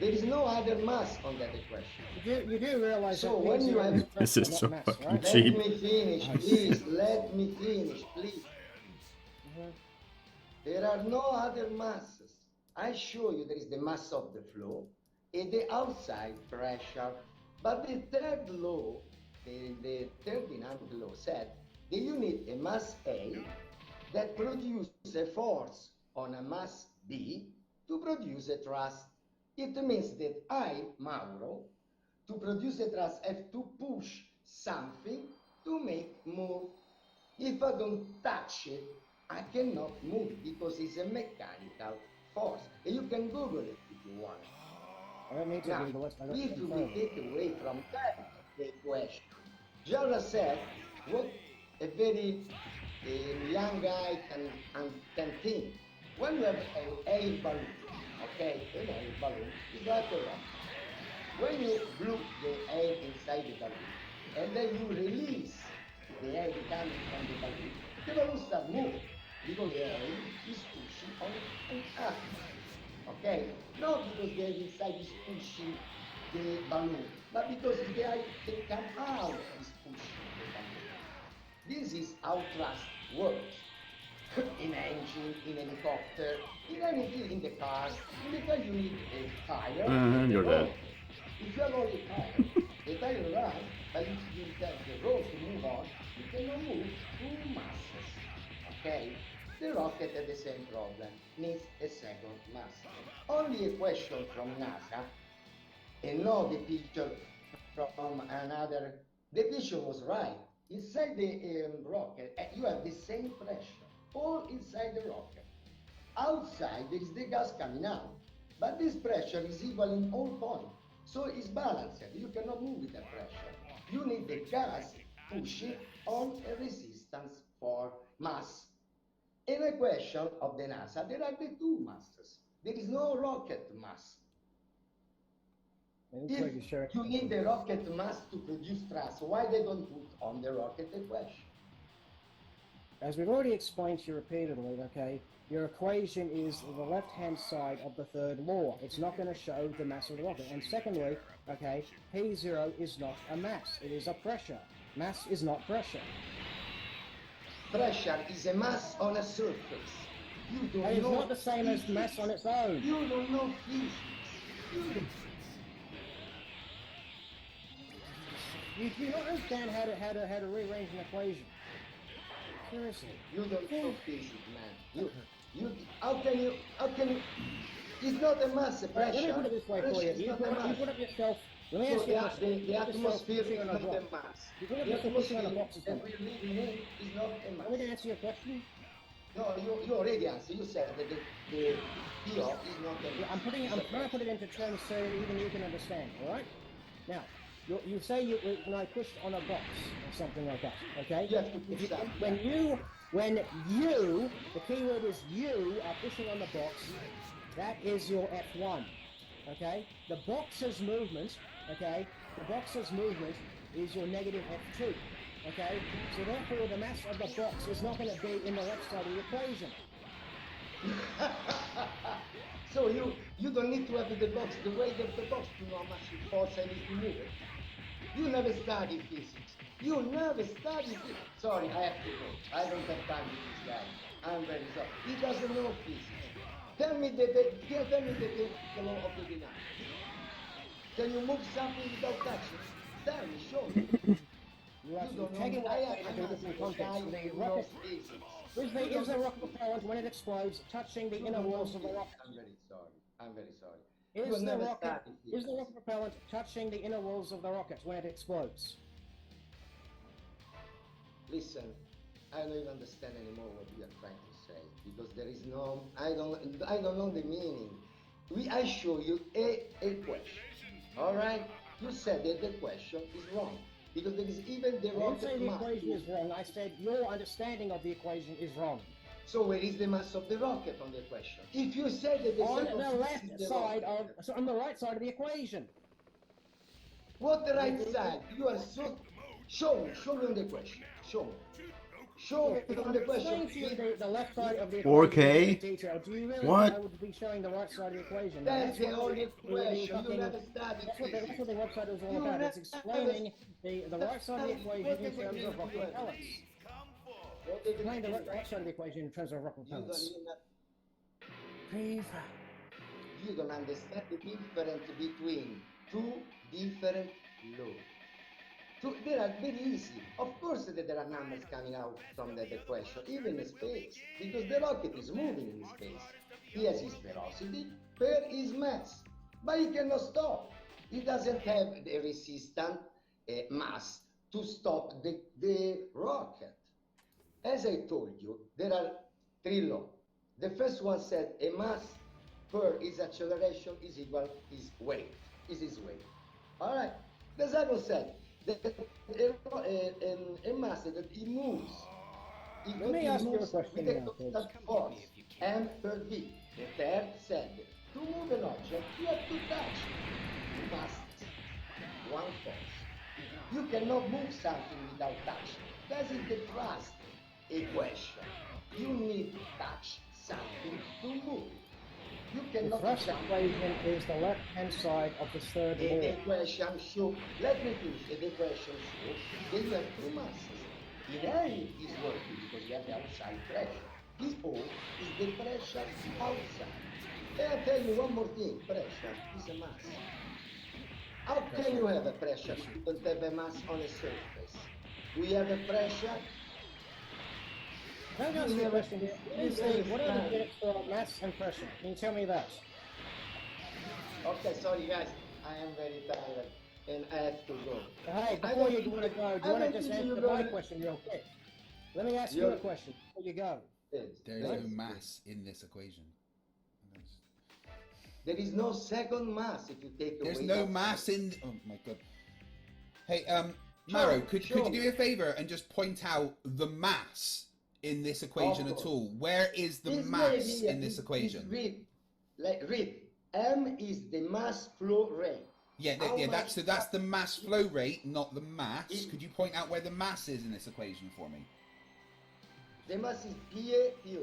There is no other mass on that equation. You do realize So that when you P0 have- This pressure, is not so mass, fucking right? cheap. Let me finish, please. Let me finish, please. Mhm. There are no other masses. I show you there is the mass of the flow and the outside pressure. But the third law, the thermodynamic law said that you need a mass A that produces a force on a mass B to produce a thrust. It means that I, Mauro, to produce a thrust, have to push something to make move. If I don't touch it, I cannot move because it's a mechanical force. And you can Google it if you want. I don't need to Now, Google it. I got if it in we front of me. take away from that the equation, Jara said what a very young guy can think. When you have an air balloon, okay, an air balloon is like a rocket. When you blow the air inside the balloon, and then you release the air coming from the balloon starts moving because the air is pushing on up. Okay? Not because the air inside is pushing the balloon, but because the air that come out is pushing the balloon. This is how thrust works. In engine, in helicopter, in anything, in the cars. In the car you need a tire and a You're road. dead. If you have only tire, the tire runs, but if you have the road to move on, you cannot move two masses. Okay? The rocket has the same problem, needs a second mass. Only a question from NASA, and not the picture from another. The picture was right. Inside the rocket, you have the same pressure, all inside the rocket. Outside, there is the gas coming out, but this pressure is equal in all points. So it's balanced. You cannot move with that pressure. You need the gas pushing on a resistance for mass. In the equation of the NASA, there are the two masses. There is no rocket mass. It looks like you're If sharing. you need the rocket mass to produce thrust, why they don't put on the rocket equation? As we've already explained to you repeatedly, okay, your equation is the left-hand side of the third law. It's not going to show the mass of the rocket. And secondly, okay, P0 is not a mass. It is a pressure. Mass is not pressure. Pressure is a mass on a surface. You don't And it's know not the same as mass physics. on its own. You don't know physics. You do not understand how to rearrange an equation. Seriously. You don't know physics, man. How can you, it's not a mass Let me pressure. put it this way for Pressure you. is You not a put, you mass. put up yourself. Let me So ask you a question. the You put yourself atmosphere pushing is on a not block. a mass. You put The yourself pushing on a atmosphere box or that something. we're living in is not a Want me mass. to answer your question? No, you already answered. You said that the PO is not a Yeah, mass. I'm trying to put it into terms so even you can understand. All right. Now, you say when I pushed on a box or something like that. Okay. You have to push that. When you, the keyword is you are pushing on the box. That is your F1. Okay. The box's movement. Okay. The box's movement is your negative F2. Okay. So therefore, the mass of the box is not going to be in the left side of the equation. So you don't need to have the box, the weight of the box to know how much force I need to move it. You never study physics. You never study physics. Sorry, I have to go. I don't have time with this guy. I'm very sorry. He doesn't know physics. Tell me the law of the dynamics. Can you move something without touching? Tell me, show me. You are You don't know. taking what I'm saying I'm into a different asking a guy context. The who rocket knows physics. is the rocket propellant when it explodes touching the inner walls of the rocket? I'm very sorry. I'm very sorry. Is You the never rocket studied is the physics. rocket propellant touching the inner walls of the rocket when it explodes? Listen, I don't even understand anymore what you are trying to say because there is no. I don't know the meaning. I show you a question. All right. You said that the question is wrong because there is even the I didn't rocket say the mass. equation is wrong. I said your understanding of the equation is wrong. So where is the mass of the rocket on the question? If you said that the On second the piece left is the side rocket, of on the right side of the equation. what the right side? You are so. Show me on the question. Show me. Show me If on I'm the question. explaining to you the left side of the equation 4K? in detail, do you really What? think I would be showing the right side of the equation? That's the what only the question. You fucking- never studied that's physics. what the website was all You about. It's never explaining the right side of the equation in What terms of rock degree do you have? propellants. What degree Explain the do you right side of the equation in terms of rock You don't propellants. even Please. you don't understand the difference between two different laws. They are very easy. Of course that there are numbers coming out from the equation, even in space, because the rocket is moving in space. He has his velocity per his mass, but he cannot stop. He doesn't have the resistant mass to stop the rocket. As I told you, there are three laws. The first one said a mass per his acceleration is equal his weight, is his weight. All right. The second said that a mass that he moves, Let me ask you a question with a now, constant force, m per v. The third said to move an object, you have to touch it. You must one force. You cannot move something without touching. That is the trust equation. You need to touch something to move. You The cannot thrust jump. equation is the left-hand side of the third The law. equation show, let me finish, the equation show that you have two masses. In air is working because you have the outside pressure. PO is the pressure outside. And I'll tell you one more thing, pressure is a mass. How can you have a pressure if you don't have a mass on a surface? We have a pressure. Can I ask you a question here? What are the units for mass and pressure? Can you tell me that? Okay, sorry guys, I am very tired and I have to go. Hey, before you want to go, do you want to just answer my question real quick? Let me ask you a question before you go. There's no mass in this equation. There is no second mass if you take away. There's no mass in. Oh my god. Hey, Maro, could you do me a favor and just point out the mass in this equation at all? Where is the mass in this equation? Read. M is the mass flow rate. Yeah, that's the mass flow rate, not the mass. Could you point out where the mass is in this equation for me? The mass is PA.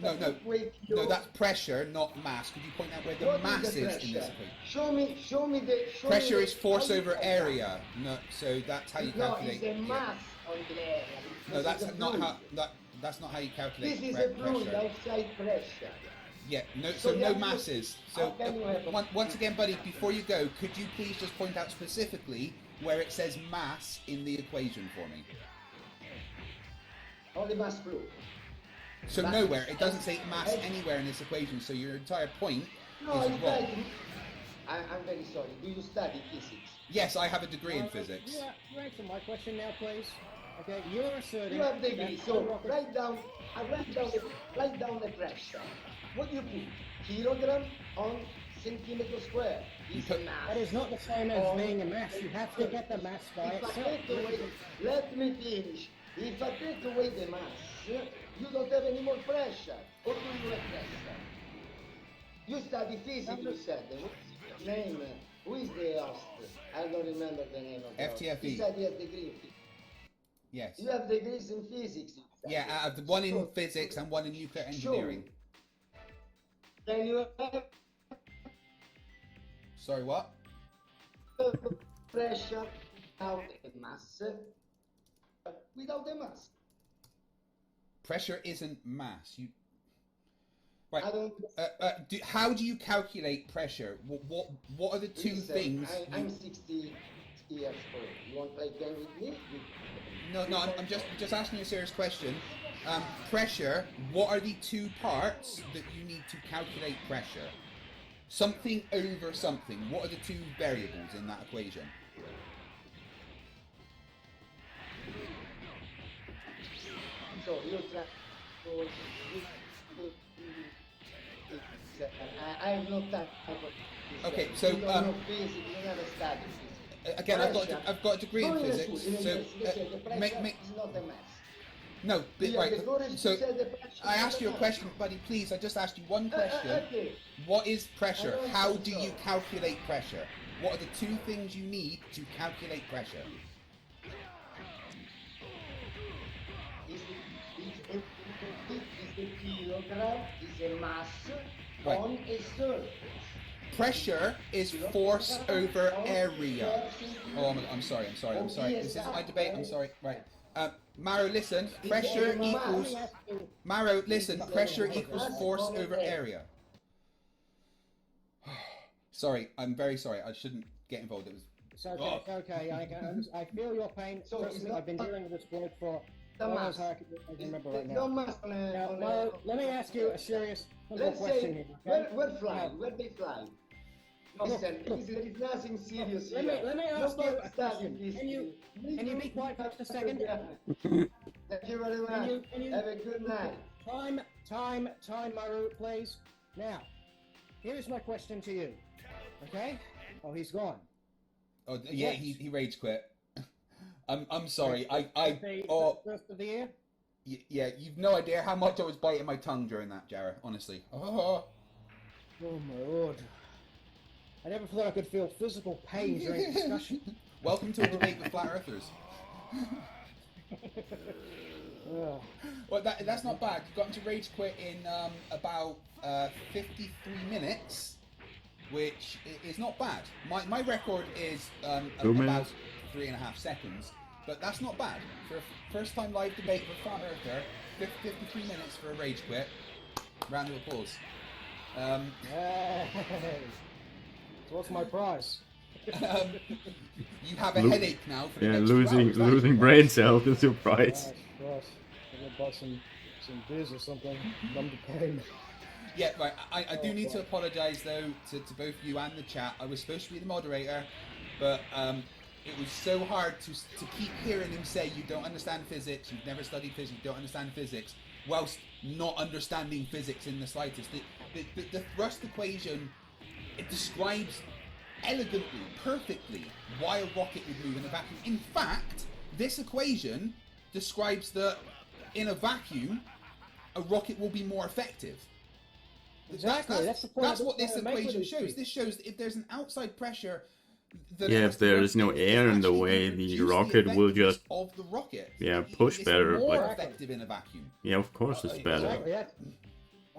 No, that's pressure, not mass. Could you point out where the mass is in this equation? Show me the pressure is force over area. No, so that's how you calculate. No, it's a mass on the area. No, that's not how you calculate. This is a fluid outside pressure. Yeah, so no masses. So once again, buddy, before you go, could you please just point out specifically where it says mass in the equation for me? Only mass flow. So But- nowhere. It doesn't say mass anywhere in this equation. So your entire point No, is in wrong. fact, I'm very sorry. Do you study physics? Yes, I have a degree in physics. You answer my question now, please. Okay, you're asserting. You have degree, that so the rocket- write down the pressure. What do you put? Kilogram on centimeter square. It's a mass. That is not the same as on- being a mass. You have to get the mass by If I itself. take away, let me finish. If I take away the mass, you don't have any more pressure. Or do you have pressure? You study physics, you said. What's your name? Who is the host? I don't remember the name of the host. FTFE. He said he has degree. Yes. You have degrees in physics. you said. Yeah, I have the one in So- physics and one in nuclear engineering. Can you have Sorry, what? pressure without a mass? Without a mass. Pressure isn't mass. You. Right. I don't. How do you calculate pressure? What are the two Listen, things? I'm 60 years old. You want to play game with me? No, I'm just asking you a serious question. Pressure. What are the two parts that you need to calculate pressure? Something over something. What are the two variables in that equation? So you try to. I have no time for this. Okay, so, you don't know physics. You never study physics. Again, Pressure. I've got a degree in Go in physics. school, in So investigation, the pressure make is not a mass. no, You have right. the courage to So say the pressure I is asked not you a mass. question, buddy. Please, I just asked you one question. Okay. What is pressure? I don't How think do so. you calculate pressure? What are the two things you need to calculate pressure? Is the kilogram is a mass Right. on a surface. Pressure is force over area. Oh, I'm sorry. This isn't my debate. I'm sorry. Right. Maro, listen. Pressure equals. Maro, listen. Pressure equals force over area. Sorry, I'm very sorry. I shouldn't get involved. It was. It's okay. It's okay. I feel your pain. So Trust it's me, not- I've been dealing with this bloke for The long mass. as I can remember right No now. mass on Now, a, Mo, let me ask you a serious, simple Let's question say, here. Okay? where fly? Now, Where they fly? Look, Listen, look. there is nothing serious Let here. me ask you Nobody a study question. this. Can you be quiet for just a second? Thank you very much. Can you Have a good night. time, Maru, please. Now, here's my question to you. Okay? Oh, he's gone. Oh yeah, Yes. he rage quit. I'm sorry. The Oh first of the year? yeah. You've no idea how much I was biting my tongue during that, Jarrah. Honestly. Oh. Oh my lord. I never thought I could feel physical pain during discussion. Welcome to a debate with flat earthers. Ugh. Well, that's not bad. You got into rage quit in about 53 minutes, which is not bad. My record is Two about minutes. 3.5 seconds, but that's not bad for a first time live debate with flat earther. 53 minutes for a rage quit. Round of applause. Hey. So what's my prize? You have a Lo- headache now for the Yeah, next 2 hours. losing That is brain right. cells is your price. Gosh, I'm gonna buy some beers or something. Numb the pain. Yeah, right. I do need to apologise though to both you and the chat. I was supposed to be the moderator, but it was so hard to keep hearing him say you don't understand physics, you've never studied physics, you don't understand physics, whilst not understanding physics in the slightest. The thrust equation, it describes elegantly, perfectly, why a rocket would move in a vacuum. In fact, this equation describes that in a vacuum, a rocket will be more effective. Exactly. That's the point. That's what this I'm making equation with shows. these This shows that if there's an outside pressure, that Yeah, has if there to is no work, air it's in the actually way, gonna the reduce rocket will effectiveness just- of the rocket. yeah, push It's better, more like- effective in a vacuum. Yeah, of course it's better. Exactly. Yeah.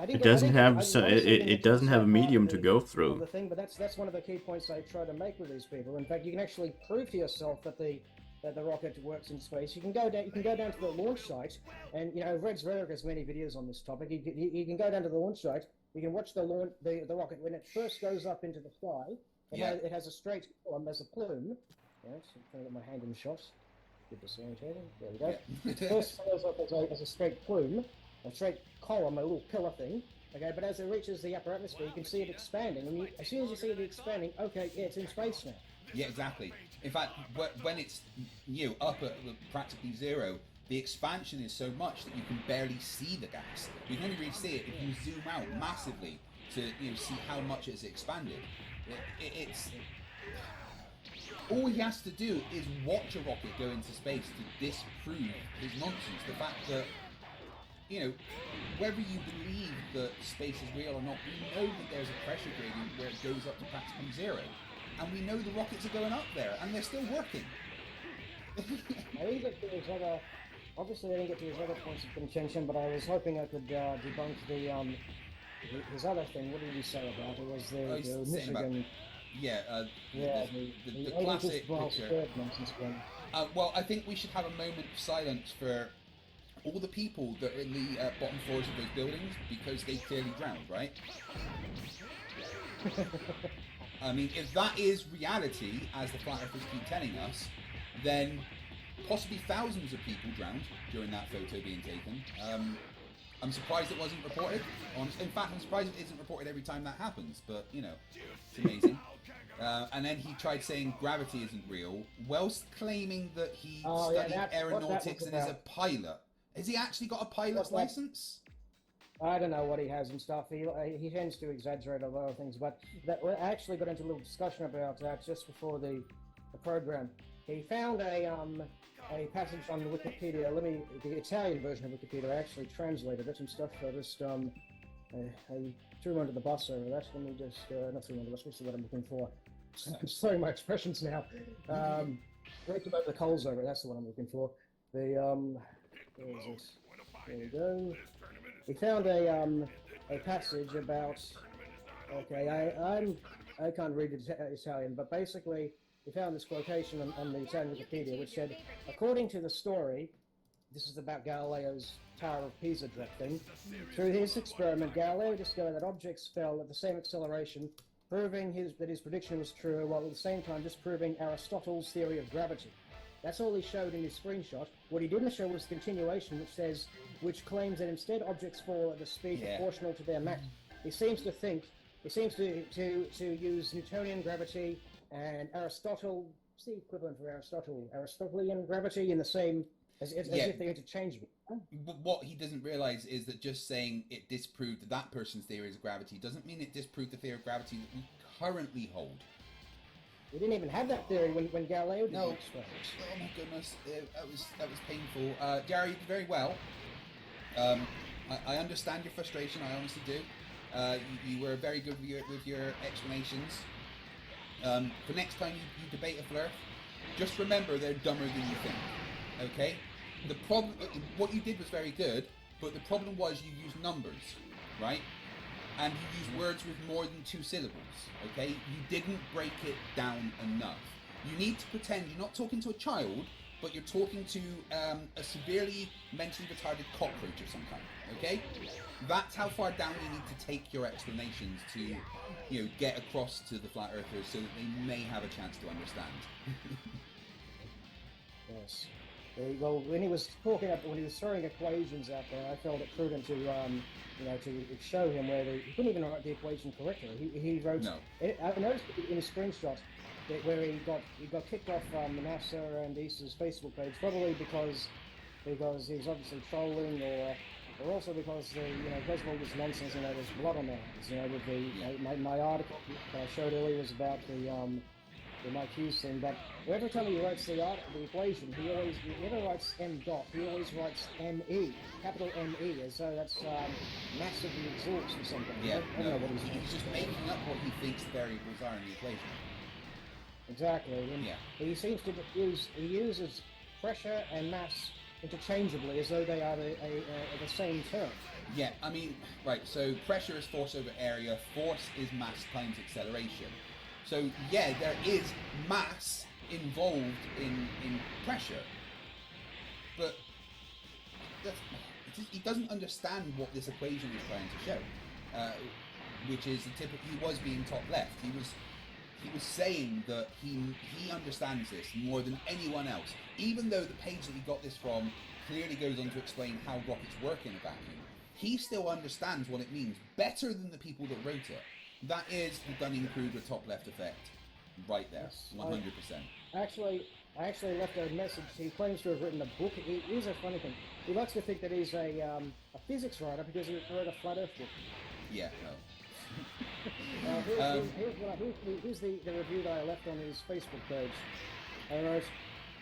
It doesn't have it doesn't have a medium to go The through. thing, but that's one of the key points I try to make with these people. In fact, you can actually prove to yourself that the rocket works in space. You can go down to the launch site, and Red's Rhetoric has many videos on this topic. You can go down to the launch site. You can watch the rocket when it first goes up into the sky. It has a straight column. There's a plume. Yes, I'm trying to get my hand in the shot. Get disorientated. There we go. It first goes up as a straight plume, a straight column, a little pillar thing. Okay, but as it reaches the upper atmosphere, you can see it expanding, and as soon as you see it expanding, okay, yeah, it's in space now. Yeah, exactly. In fact, when it's up at practically zero, the expansion is so much that you can barely see the gas. You can only really see it if you zoom out massively to see how much it's expanded. It's all he has to do is watch a rocket go into space to disprove his nonsense. The fact that whether you believe that space is real or not, we know that there's a pressure gradient where it goes up to practically zero. And we know the rockets are going up there, and they're still working. I didn't get to his other... Obviously, I didn't get to his other points of contention, but I was hoping I could debunk his other thing. What did he say about it? Was the Michigan... The classic picture. Well, I think we should have a moment of silence for all the people that are in the bottom floors of those buildings, because they clearly drowned, right? I mean, if that is reality, as the flat earthers keep telling us, then possibly thousands of people drowned during that photo being taken. I'm surprised it wasn't reported. In fact, I'm surprised it isn't reported every time that happens, but, it's amazing. And then he tried saying gravity isn't real, whilst claiming that he studied aeronautics and is a pilot. Has he actually got a pilot's license? I don't know what he has and stuff. He tends to exaggerate a lot of things, but we actually got into a little discussion about that just before the program. He found a passage on Wikipedia. The Italian version of Wikipedia. I actually translated it and stuff. I just I threw him under the bus over that. Let me just not throw him under the bus. What's the word I'm looking for? I'm just throwing my expressions now. Raked him over the coals over it. That's the one I'm looking for. Where is this? There we go. We found a passage about. Okay, I can't read Italian, but basically we found this quotation on the Italian Wikipedia, which said, according to the story, this is about Galileo's Tower of Pisa drop thing. Through his experiment, Galileo discovered that objects fell at the same acceleration, proving that his prediction was true, while at the same time disproving Aristotle's theory of gravity. That's all he showed in his screenshot. What he didn't show was the continuation, which claims that instead objects fall at a speed proportional to their mass. He seems to use Newtonian gravity and Aristotle. What's the equivalent for Aristotle? Aristotelian gravity in the same, as if they're interchangeable. But what he doesn't realise is that just saying it disproved that person's theories of gravity doesn't mean it disproved the theory of gravity that we currently hold. We didn't even have that theory when Galileo did the experiment. Oh my goodness, that was painful. Jerry, you did very well. I understand your frustration. I honestly do. You were very good with your explanations. For next time you debate a flirt, just remember they're dumber than you think. Okay? The problem, what you did was very good, but the problem was you used numbers, right? And you used words with more than 2 syllables, okay? You didn't break it down enough. You need to pretend you're not talking to a child, but you're talking to a severely mentally retarded cockroach of some kind, okay? That's how far down you need to take your explanations to, get across to the flat earthers so that they may have a chance to understand. Yes. Well, when he was throwing equations out there, I felt it prudent to show him where he couldn't even write the equation correctly. He wrote. No. I noticed in his screenshot where he got kicked off NASA and ESA's Facebook page, probably because he was obviously trolling, or also because because of all this nonsense. There's blood on their hands. With my article that I showed earlier was about the Mike Hughes thing, but every time he writes the equation, he never writes M dot, he always writes M-E, capital M-E, as though that's massively exhaust or something. Yeah, I don't know what he's just making up what he thinks variables are in the equation. Exactly, and he seems to he uses pressure and mass interchangeably as though they are the same term. Yeah, I mean, right, so pressure is force over area, force is mass times acceleration. So, yeah, there is mass involved in pressure, but he doesn't understand what this equation is trying to show, which is he was being top left. he was saying that he understands this more than anyone else. Even though the page that he got this from clearly goes on to explain how rockets work in a vacuum, he still understands what it means better than the people that wrote it. That is the Dunning-Kruger top left effect, right there, 100%. I actually left a message. He claims to have written a book. Here's a funny thing. He likes to think that he's a physics writer because he wrote a flat Earth book. Yeah, no. Here's the review that I left on his Facebook page. I wrote,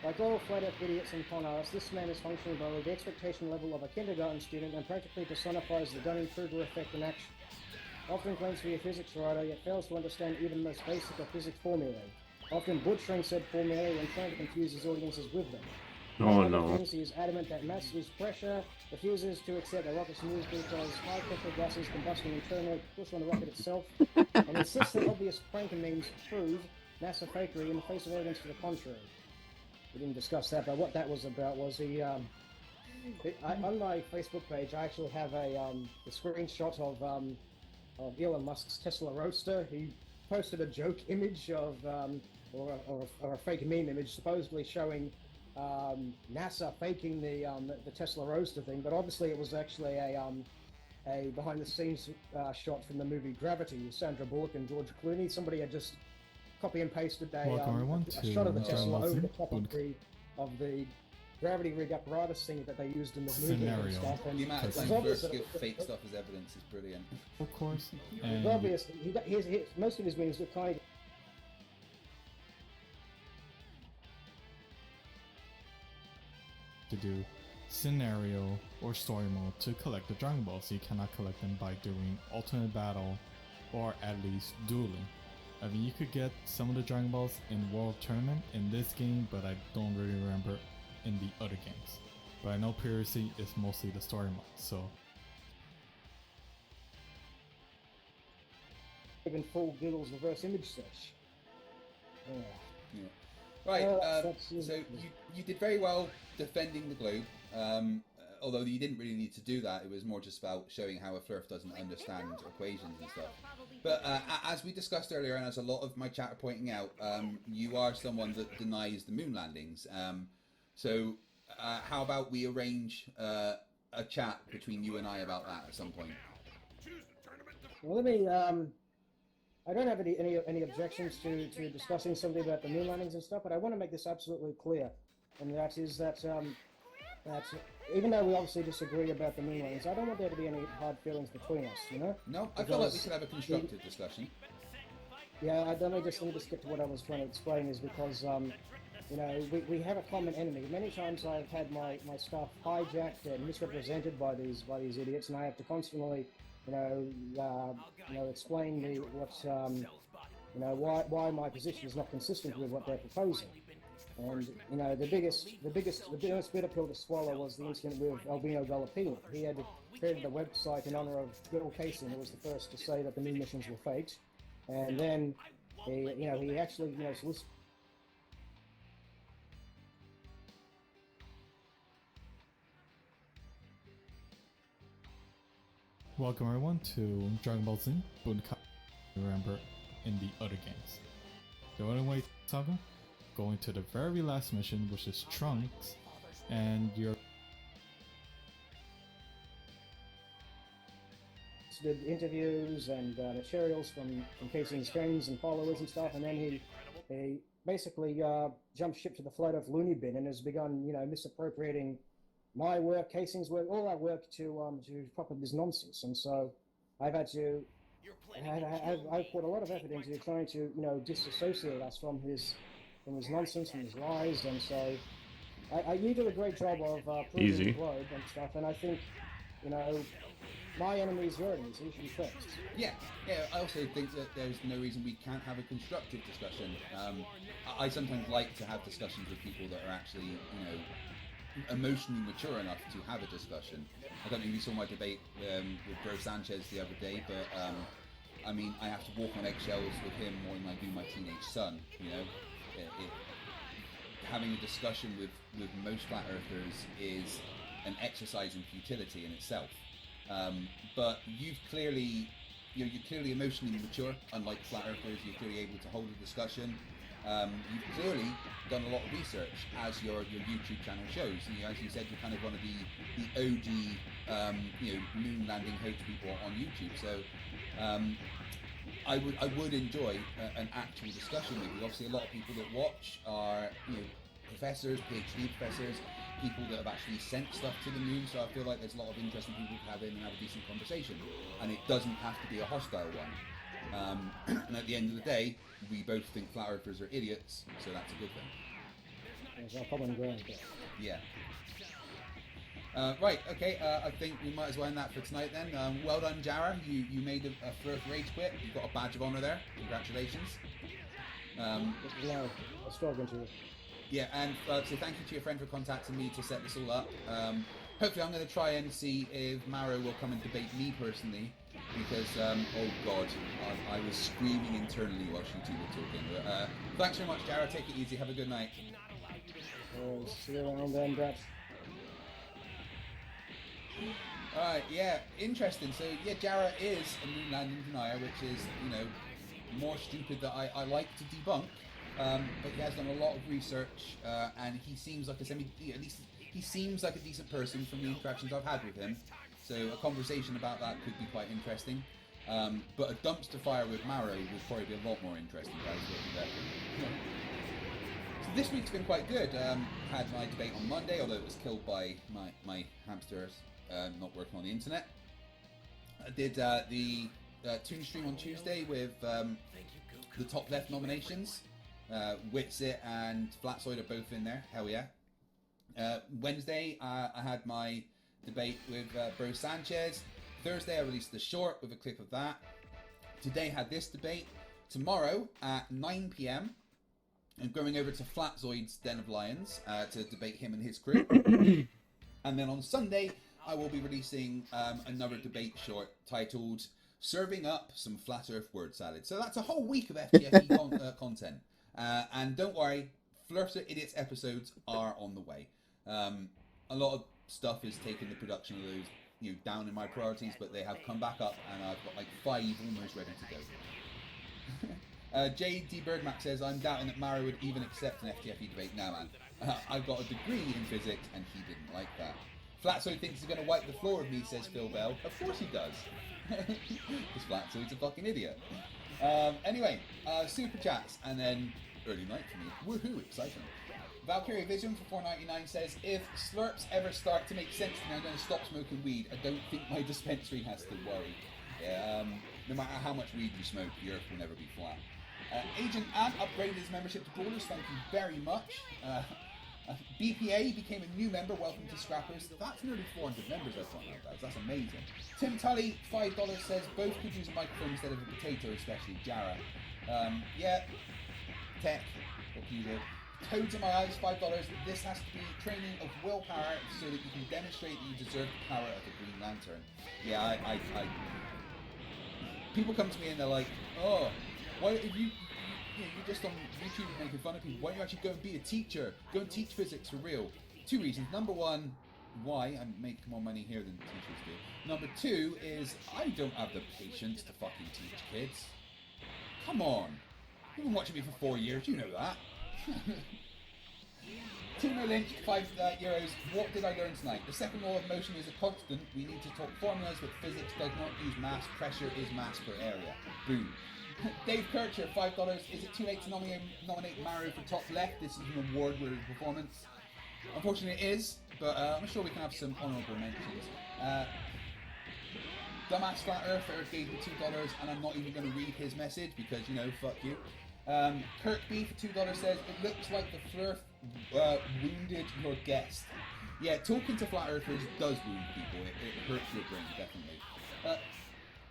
like all flat Earth idiots and con artists, this man is functioning below the expectation level of a kindergarten student and practically personifies the Dunning-Kruger effect in action. Often claims to be a physics writer, yet fails to understand even the most basic of physics formulae. Often butchering said formulae and trying to confuse his audiences with them. Oh no. He is adamant that mass use pressure, refuses to accept a rocket's news because high pressure gases combusting internally push on the rocket itself, and insists that obvious prank means prove NASA fakery in the face of evidence to the contrary. We didn't discuss that, but what that was about was on my Facebook page, I actually have a screenshot of Elon Musk's Tesla Roadster. He posted a joke image of, or a fake meme image, supposedly showing NASA faking the Tesla Roadster thing, but obviously it was actually a behind-the-scenes shot from the movie Gravity with Sandra Bullock and George Clooney. Somebody had just copy and pasted a shot of the Tesla over the top of the gravity rig apparatus thing that they used in the movie and stuff. And the amount of time Burke give fake stuff as evidence is brilliant. Of course. It's obvious. Most of his memes look kind of to do scenario or story mode to collect the Dragon Balls. You cannot collect them by doing alternate battle or at least dueling. I mean, you could get some of the Dragon Balls in World Tournament in this game, but I don't really remember in the other games. But I know previously it's mostly the story mode, so. even full Google's reverse image search. Yeah. Right, so you did very well defending the globe, although you didn't really need to do that. It was more just about showing how a Flurf doesn't understand equations and stuff. But as we discussed earlier, and as a lot of my chat are pointing out, you are someone that denies the moon landings. So how about we arrange a chat between you and I about that at some point? Well, let me. I don't have any objections to discussing something about the moon landings and stuff, but I want to make this absolutely clear, and that is that even though we obviously disagree about the moon landings, I don't want there to be any hard feelings between us, you know? No, I feel like we should have a constructive discussion. Yeah, let me just get to what I was trying to explain, is because, you know, we have a common enemy. Many times I've had my stuff hijacked and misrepresented by these idiots, and I have to constantly, explain why my position is not consistent with what they're proposing. And the biggest bitter pill to swallow was the incident with Albino Galapino. He had created a website in honor of Bill Casey, who was the first to say that the moon missions were faked. And then he actually solicited. Welcome everyone to Dragon Ball Z Budokai. Remember, in the other games. The only way saga, going to the very last mission, which is Trunks, and you're did interviews and materials from Casey's friends and followers and stuff, and then he basically jumped ship to the float of Looney Bin and has begun misappropriating my work, Casing's work, all our work to prop up this nonsense. And so I've had to I've put a lot of effort into trying to disassociate us from his nonsense, from his lies. And so you do a great job of proving the globe and stuff, and I think my enemy is your enemy, so you should be first. Yeah, I also think that there's no reason we can't have a constructive discussion. I sometimes like to have discussions with people that are actually emotionally mature enough to have a discussion. I don't know if you saw my debate with Bro Sanchez the other day, but I mean, I have to walk on eggshells with him more than I do my teenage son. Having a discussion with most flat earthers is an exercise in futility in itself. But you've clearly you're clearly emotionally mature, unlike flat earthers. You're clearly able to hold a discussion. You've clearly done a lot of research, as your YouTube channel shows. And as you said, you're kind of one of the OG moon landing hoax people on YouTube. So I would enjoy an actual discussion with you. Obviously, a lot of people that watch are professors, PhD professors, people that have actually sent stuff to the moon. So I feel like there's a lot of interesting people to have in and have a decent conversation, and it doesn't have to be a hostile one. And at the end of the day, we both think flat earthers are idiots, so that's a good thing. There's our common ground there. Yeah. Right, okay, I think we might as well end that for tonight then. Well done, Jara. You made a first rage quit. You've got a badge of honour there. Congratulations. I struggle to. Yeah, and so thank you to your friend for contacting me to set this all up. Hopefully I'm going to try and see if Maro will come and debate me personally, because, oh god, I was screaming internally while you two were talking. But, thanks very much, Jara. Take it easy. Have a good night. See you around then, Brett. Alright, yeah, interesting. So, yeah, Jara is a moon landing denier, which is, more stupid that I like to debunk. But he has done a lot of research, and he seems like at least he seems like a decent person from the interactions I've had with him. So a conversation about that could be quite interesting. But a dumpster fire with Maro would probably be a lot more interesting, guys. So this week's been quite good. Had my debate on Monday, although it was killed by my hamsters not working on the internet. I did the Toon stream on Tuesday with the top left nominations. Witsit and Flatsoid are both in there. Hell yeah. Wednesday, I had my debate with Bro Sanchez. Thursday, I released the short with a clip of that. Today, had this debate. Tomorrow at 9 p.m, I'm going over to Flatzoid's Den of Lions to debate him and his crew. And then on Sunday, I will be releasing another debate short titled Serving Up Some Flat Earth Word Salad. So that's a whole week of FTFE content. And don't worry, Flirter Idiots episodes are on the way. A lot of stuff is taking the production of those down in my priorities, but they have come back up, and I've got like 5 almost ready to go. JD Birdmac says, I'm doubting that Maro would even accept an FTFE debate. Nah, man. I've got a degree in physics, and he didn't like that. Flatsoid thinks he's going to wipe the floor with me, says Phil Bell. Of course he does. Because Flatsoid's a fucking idiot. Anyway, super chats, and then early night for me. Woohoo, exciting. Valkyrie Vision for $4.99 says, if slurps ever start to make sense to me, I'm going to stop smoking weed. I don't think my dispensary has to worry. Yeah, no matter how much weed you smoke, the earth will never be flat. Agent Ant upgraded his membership to Borders, thank you very much. BPA became a new member, welcome to Scrappers. That's nearly 400 members I found out, guys, that's amazing. Tim Tully, $5 says, both could use a microphone instead of a potato, especially Jara. Yeah, tech, what can you do? Toads in my eyes, $5. This has to be training of willpower so that you can demonstrate that you deserve the power of the Green Lantern. Yeah, I people come to me and they're like, oh, why if you're just on YouTube making fun of people, why don't you actually go and be a teacher? Go and teach physics for real. 2 reasons. Number one, why? I make more money here than teachers do. Number 2 is I don't have the patience to fucking teach kids. Come on. You've been watching me for 4 years, you know that. Timo Lynch, €5. What did I learn tonight? The second law of motion is a constant. We need to talk formulas, but physics does not use mass. Pressure is mass per area. Boom. Dave Kircher, $5. Is it too late to nominate Maro for top left? This is an award-winning performance. Unfortunately, it is, but I'm sure we can have some honourable mentions. Dumbass Flat Earther gave me $2, and I'm not even going to read his message because, fuck you. Kirkby for $2 says, it looks like the Flurf wounded your guest. Yeah, talking to Flat Earthers does wound people. It hurts your brain, definitely.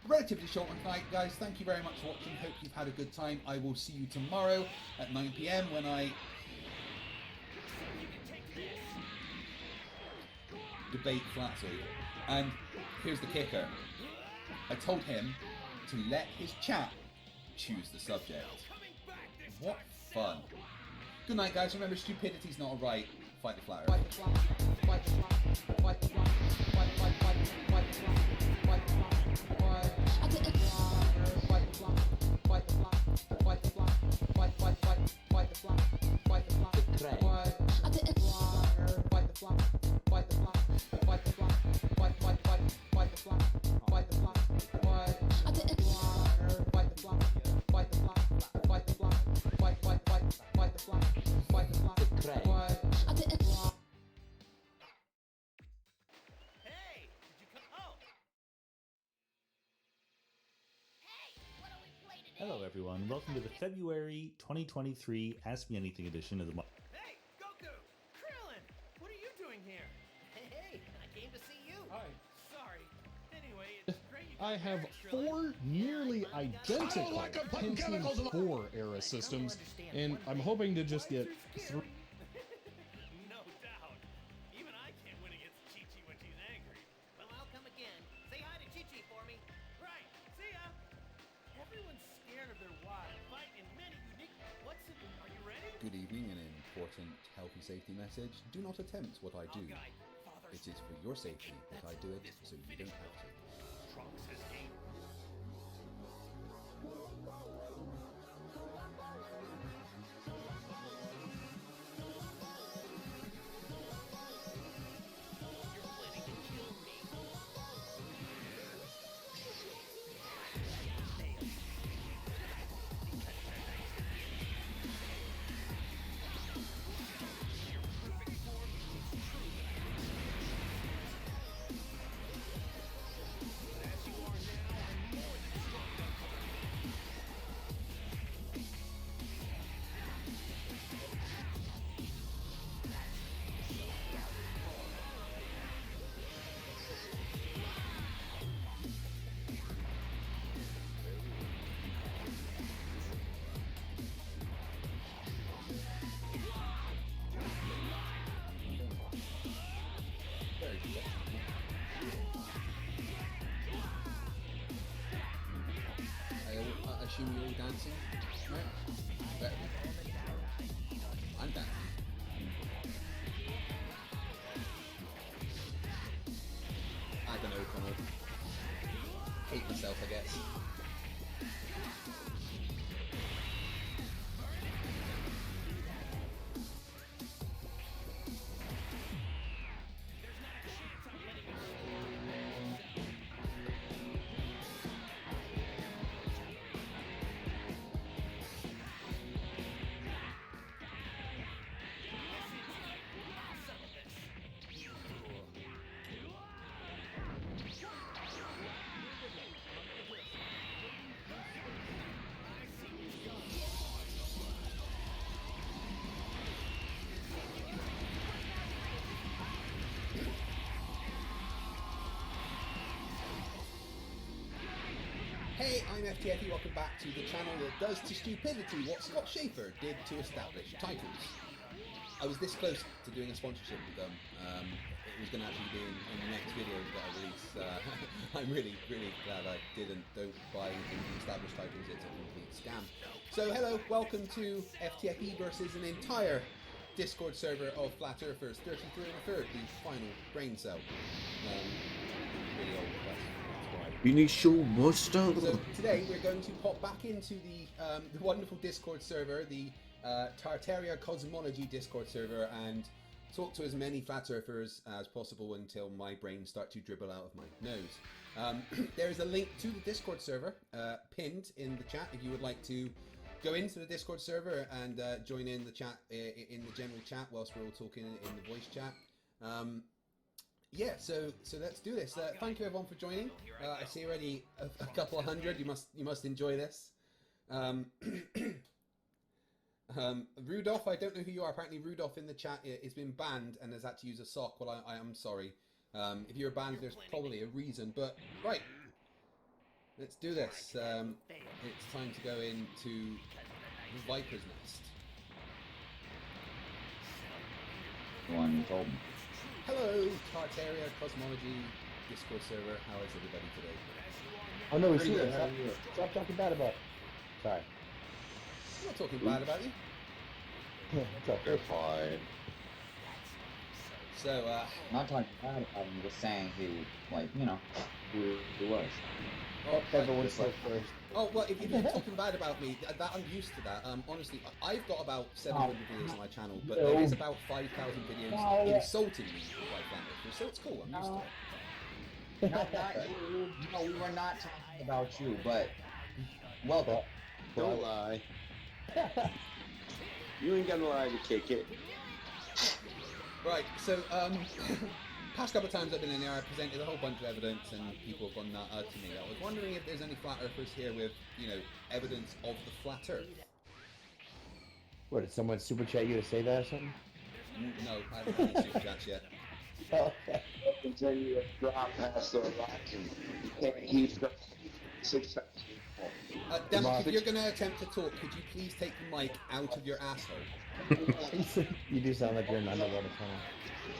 Relatively short one tonight, guys. Thank you very much for watching. Hope you've had a good time. I will see you tomorrow at 9 p.m. when I debate Flatsoid. And here's the kicker. I told him to let his chat choose the subject. What fun. Good night, guys. Remember, stupidity's not a right. Fight the Flat Earth. everyone. Welcome to the February 2023 Ask Me Anything edition of the... Hey, Goku! Krillin! What are you doing here? Hey, I came to see you. Hi. Sorry. Anyway, it's great you I came have back, Krillin. 4 nearly identical Pentium 4 era systems, and I'm hoping to just get 3. No doubt. Even I can't win against Chi-Chi when she's angry. Well, I'll come again. Say hi to Chi-Chi for me. Right. See ya. Everyone's scared of their wild fight in many unique... What's it? Are you ready? Good evening, an important health and safety message. Do not attempt what I do. Okay. Father, It is for your safety that I do it, so you don't have to. Trunks has gained... You're planning to kill me. Your perfect form is true. As you are now, I'm more than strong enough for me. Very good. I assume you're all dancing, right? Better be. I'm dancing. I don't know, Connor. Hate myself, I guess. Hey, I'm FTFE, welcome back to the channel that does to stupidity what Scott Schaefer did to establish titles. I was this close to doing a sponsorship with them. It was going to actually be in the next video that I release. I'm really glad I didn't. Don't buy anything from established titles, it's a complete scam. So hello, welcome to FTFE versus an entire Discord server of Flat Earthers, 33 and a third, the final brain cell. Really old, that's why. Initial monster. So today we're going to pop back into the wonderful Discord server, the Tartaria Cosmology Discord server, and talk to as many Flat Earthers as possible until my brains start to dribble out of my nose. There is a link to the Discord server pinned in the chat if you would like to go into the Discord server and join in the chat, in the general chat whilst we're all talking in the voice chat. Yeah, so let's do this. Thank you everyone for joining. I see already a couple of hundred. You must enjoy this. Rudolph, I don't know who you are. Apparently Rudolph in the chat has been banned and has had to use a sock. Well, I am sorry. If you're banned, there's probably a reason. But right, let's do this. It's time to go into the Viper's Nest. One told me. Hello, Tartaria Cosmology Discord server. How is everybody today? Oh no, it's Pretty here. good. Stop talking bad about it. Sorry. I'm not talking bad about you. What's up? You're fine. So, Not talking bad about him, just saying he, like, you know, who he was. Everyone's so first. oh well, if you're talking bad about me, that I'm used to that. Honestly, I've got about 700 videos on my channel, but there is about 5,000 videos insulting me by Flat Earthers, so it's cool. I'm used to it. Not you. No, we were not talking about you, but welcome. Don't lie. You ain't gonna lie to kick it. Right, so past couple of times I've been in there, I presented a whole bunch of evidence, and people have gone that to me. I was wondering if there's any flat earthers here with, you know, evidence of the flat Earth. What, did someone super chat you to say that or something? No, I haven't had any super chats yet. Okay. Continue to drop past the rock and you can't keep the 6,000. Democ, if you're going to attempt to talk, could you please take the mic out of your asshole? You do sound like you're in underwater tunnel.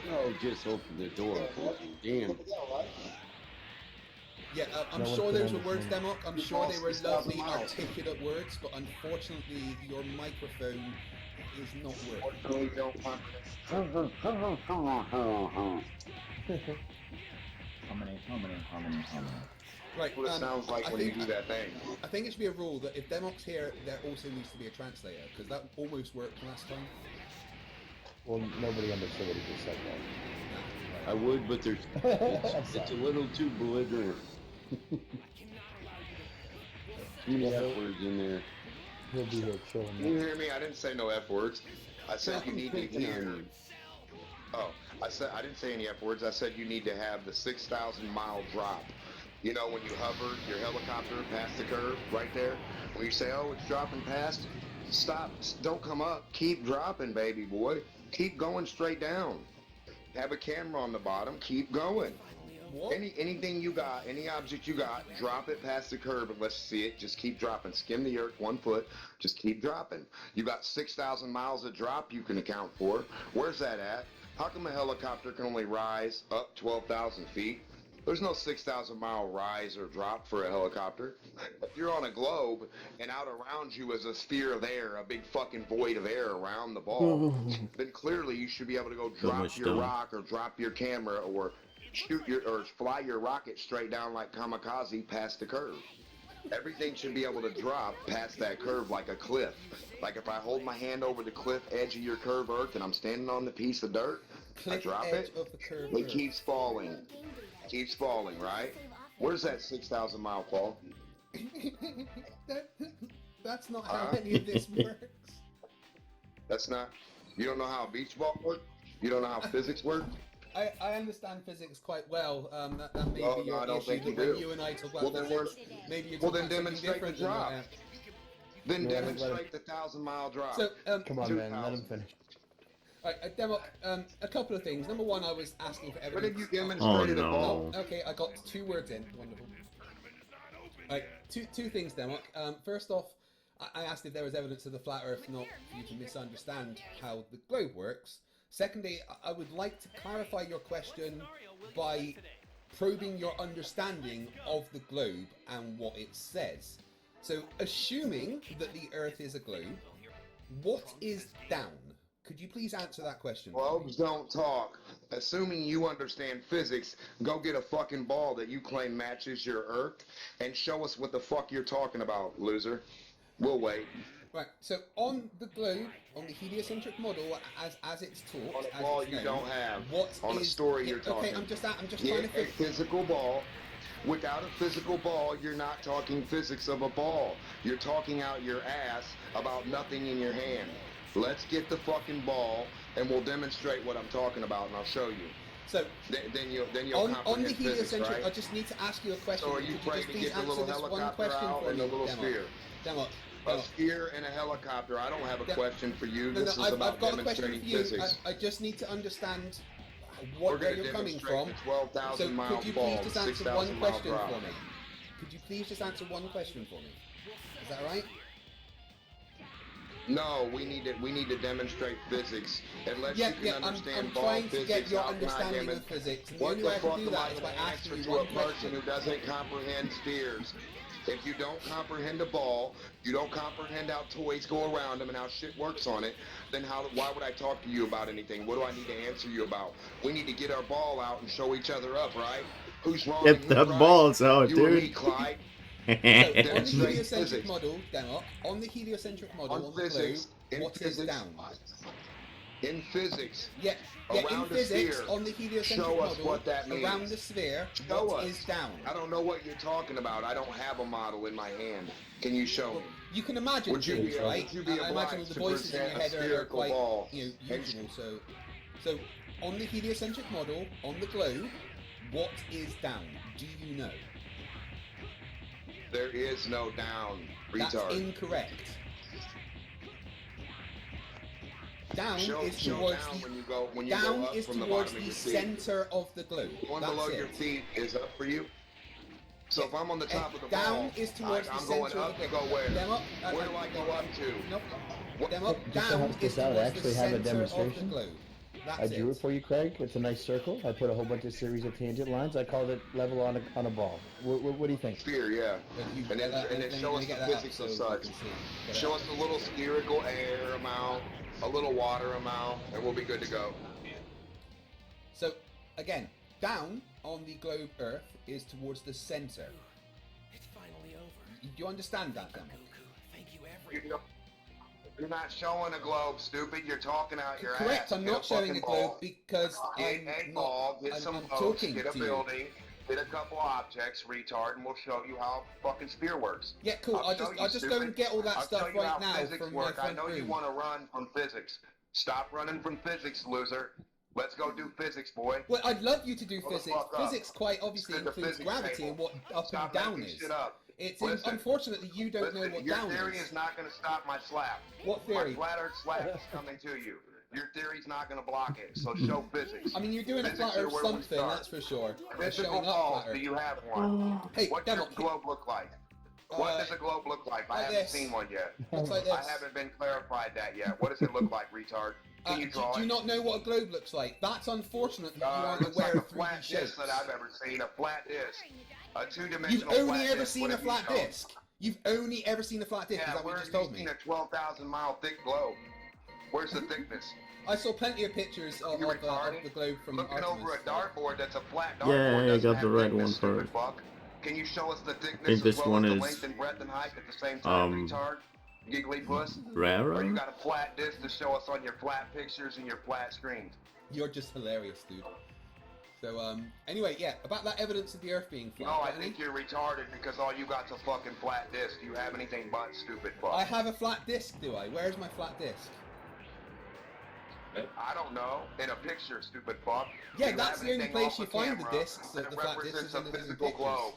No, just open the door. Damn. Yeah, I'm No one sure can those were words, understand. Democ. I'm sure they were lovely, articulate words, but unfortunately, your microphone is not working. Right, What it sounds like when you do that thing. I think it should be a rule that if Democ's here, there also needs to be a translator, because that almost worked last time. Well, nobody understood what he just said, though. I would, but there's it's a little too belligerent. You know F words in there. He'll be here chilling. Can you hear me? I didn't say no F words. I said you need to hear. Oh, I didn't say any F words. I said you need to have the 6,000-mile drop. You know, when you hover your helicopter past the curve right there, when you say, oh, it's dropping past, stop, don't come up, keep dropping, baby boy. Keep going straight down. Have a camera on the bottom, keep going. What? Anything you got, any object you got, drop it past the curb and let's see it. Just keep dropping. Skim the earth 1 foot. Just keep dropping. You got 6,000 miles of drop you can account for. Where's that at? How come a helicopter can only rise up 12,000 feet? There's no 6,000-mile rise or drop for a helicopter. If you're on a globe and out around you is a sphere of air, a big fucking void of air around the ball, then clearly you should be able to go drop your rock or drop your camera or fly your rocket straight down like kamikaze past the curve. Everything should be able to drop past that curve like a cliff. Like if I hold my hand over the cliff edge of your curved earth and I'm standing on the piece of dirt, I drop it, it keeps falling. Keeps falling, right? Where's that 6,000-mile fall? That's not how any of this works. That's not... You don't know how a beach ball works? You don't know how physics work? I understand physics quite well. That may be your issue. That when you and I talk about physics, maybe you're talking demonstrate the drop. Then demonstrate the 1,000-mile drop. So, come on, man, let him finish. Right, Demo, a couple of things. Number one, I was asking for evidence. What have you demonstrated? Oh, okay, I got 2 words in. Wonderful. Right, two things, Demo. First off, I asked if there was evidence of the flat Earth, not for you to misunderstand how the globe works. Secondly, I would like to clarify your question by probing your understanding of the globe and what it says. So, assuming that the Earth is a globe, what is down? Could you please answer that question? Globes don't talk. Assuming you understand physics, go get a fucking ball that you claim matches your Earth and show us what the fuck you're talking about, loser. We'll wait. Right, so on the globe, on the heliocentric model, as it's taught, on a ball you don't have, on a story you're talking. Okay, I'm just trying to get a physical ball. Without a physical ball, you're not talking physics of a ball. You're talking out your ass about nothing in your hand. Let's get the fucking ball, and we'll demonstrate what I'm talking about, and I'll show you. So then you'll on the comprehend physics, heliocentric, right? I just need to ask you a question. So are you Could afraid to get the little helicopter out and the little sphere? A sphere and a helicopter. I don't have a question for you. This is about demonstrating physics. I just need to understand where you're coming from. So could you please just answer one question for me? Could you please just answer one question for me? Is that right? No, we need to demonstrate physics. Unless you can understand I'm ball trying physics, to get your how can I understanding of physics. And the what only the way I can fuck do am that I is by going to asking answer you to a one person question. who doesn't comprehend spheres? If you don't comprehend a ball, you don't comprehend how toys go around them and how shit works on it, then why would I talk to you about anything? What do I need to answer you about? We need to get our ball out and show each other up, right? Who's wrong? Get the balls out, you dude. And me, Clyde. So on the heliocentric model, Denmark, on the heliocentric model, on the globe, what is down? In physics, in physics, on the heliocentric show us model, what that means. around the sphere, what is down? I don't know what you're talking about. I don't have a model in my hand. Can you show me? You can imagine things, right? I imagine the voices in your head are quite usual. So on the heliocentric model, on the globe, what is down? Do you know? There is no down, retard. That's incorrect. Down Show is down towards when you the go when you down go up is from the towards bottom of the your feet. center of the globe. One That's below it. your feet is up for you. So if I'm on the top of the down ball, is towards I'm the going center up of the to go globe. where? Them up. Where do I go up to? Nope. What? Them up. Just to Down help is this out, I towards the actually have a center of the demonstration. globe. That's I drew it for you, Craig. It's a nice circle. I put a whole bunch of series of tangent lines. I called it level on a ball. What do you think? Sphere, yeah. And then show us the physics of such. Show us a little spherical air amount, a little water amount, and we'll be good to go. So, again, down on the globe Earth is towards the center. It's finally over. Do you understand that, then? Thank you, everyone. You're not showing a globe, stupid. You're talking out your Correct, ass. I'm Get not showing a fucking globe ball. because Get I'm a ball, get I'm some not boats, talking get a to you. building, get a couple objects, retard, and we'll show you how a fucking sphere works. Yeah, cool. I'll just go and get all that I'll stuff tell you right how now physics from my work. I front know you room. want to run from physics. Stop running from physics, loser. Let's go do physics, boy. Well, I'd love you to do Grow the physics. fuck up. Physics quite obviously Stick to includes physics gravity table. and what up Stop and down making is. shit up. It's Listen. unfortunately you don't know what your down theory is. is not going to stop my slap. What theory? My flat Earth slap is coming to you. Your theory's not going to block it. So show physics. I mean, you're doing Physics a flat are Earth where we something, start. that's for sure. You're Physical showing up balls, flat do Earth. you have one? Hey, What's your Demo, globe look like? What does a globe look like? I like haven't this. seen one yet. Looks like this. I haven't been clarified that yet. What does it look like, retard? Can you draw do you it? not know what a globe looks like? That's unfortunate that you It aren't looks aware like a of 3D flat shapes. disc that I've ever seen. A flat disc. A You've two-dimensional only flat ever disc. seen What a have you flat shown? disc. You've only ever seen a flat disc. Yeah, Is that what where you have just you told me? seen a 12,000-mile thick globe? Where's the thickness? I saw plenty of pictures of You the retarded? globe from Looking Artemis. over a dartboard that's a flat Yeah, dartboard I doesn't got have the red thickness, one stupid first. fuck. Can you show us the thickness think this as well one as the is, length and breadth and height at the same time, retard? Giggly puss? rarer? Or you got a flat disc to show us on your flat pictures and your flat screens? You're just hilarious, dude. So, anyway, yeah, about that evidence of the Earth being flat. No, I got any? think you're retarded because all you got's a fucking flat disc. Do you have anything but stupid fuck? I have a flat disc, do I? Where's my flat disc? I don't know. In a picture, stupid fuck. Yeah, Do you that's have the only anything place off you the find the camera discs, that the flat discs represents in a the living physical pictures. globe?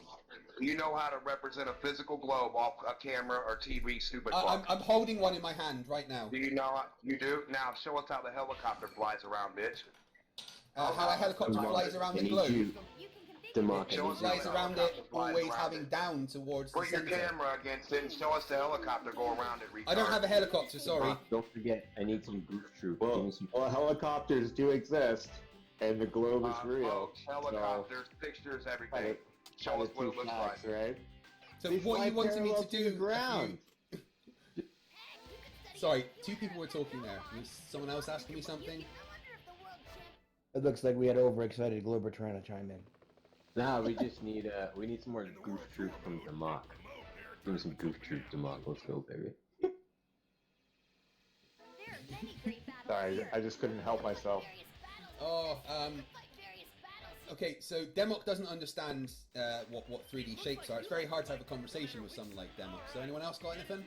You know how to represent a physical globe off a camera or TV, stupid fuck. I'm holding one in my hand right now. Do you know how you do? Now show us how the helicopter flies around, bitch. How a helicopter flies around the globe. It flies around it, always having down towards the Put your center. camera against it and show us the helicopter go around it, retard. I don't have a helicopter, sorry. Don't forget, I need some goof troop. Well, helicopters do exist, and the globe is real. Boats, helicopters, pictures, everything. Show us what it looks like. Right? So They what fly you wanted me parallel to to do? the ground. Sorry, two people were talking there. Was someone else asking me something? It looks like we had overexcited Glober trying to chime in. Nah, we just need some more goof troop from Demok. Give me some goof troop, Demok. Let's go, baby. Sorry, I just couldn't help myself. Oh, okay, so Demok doesn't understand what 3D shapes are. It's very hard to have a conversation with someone like Demok. So anyone else got anything?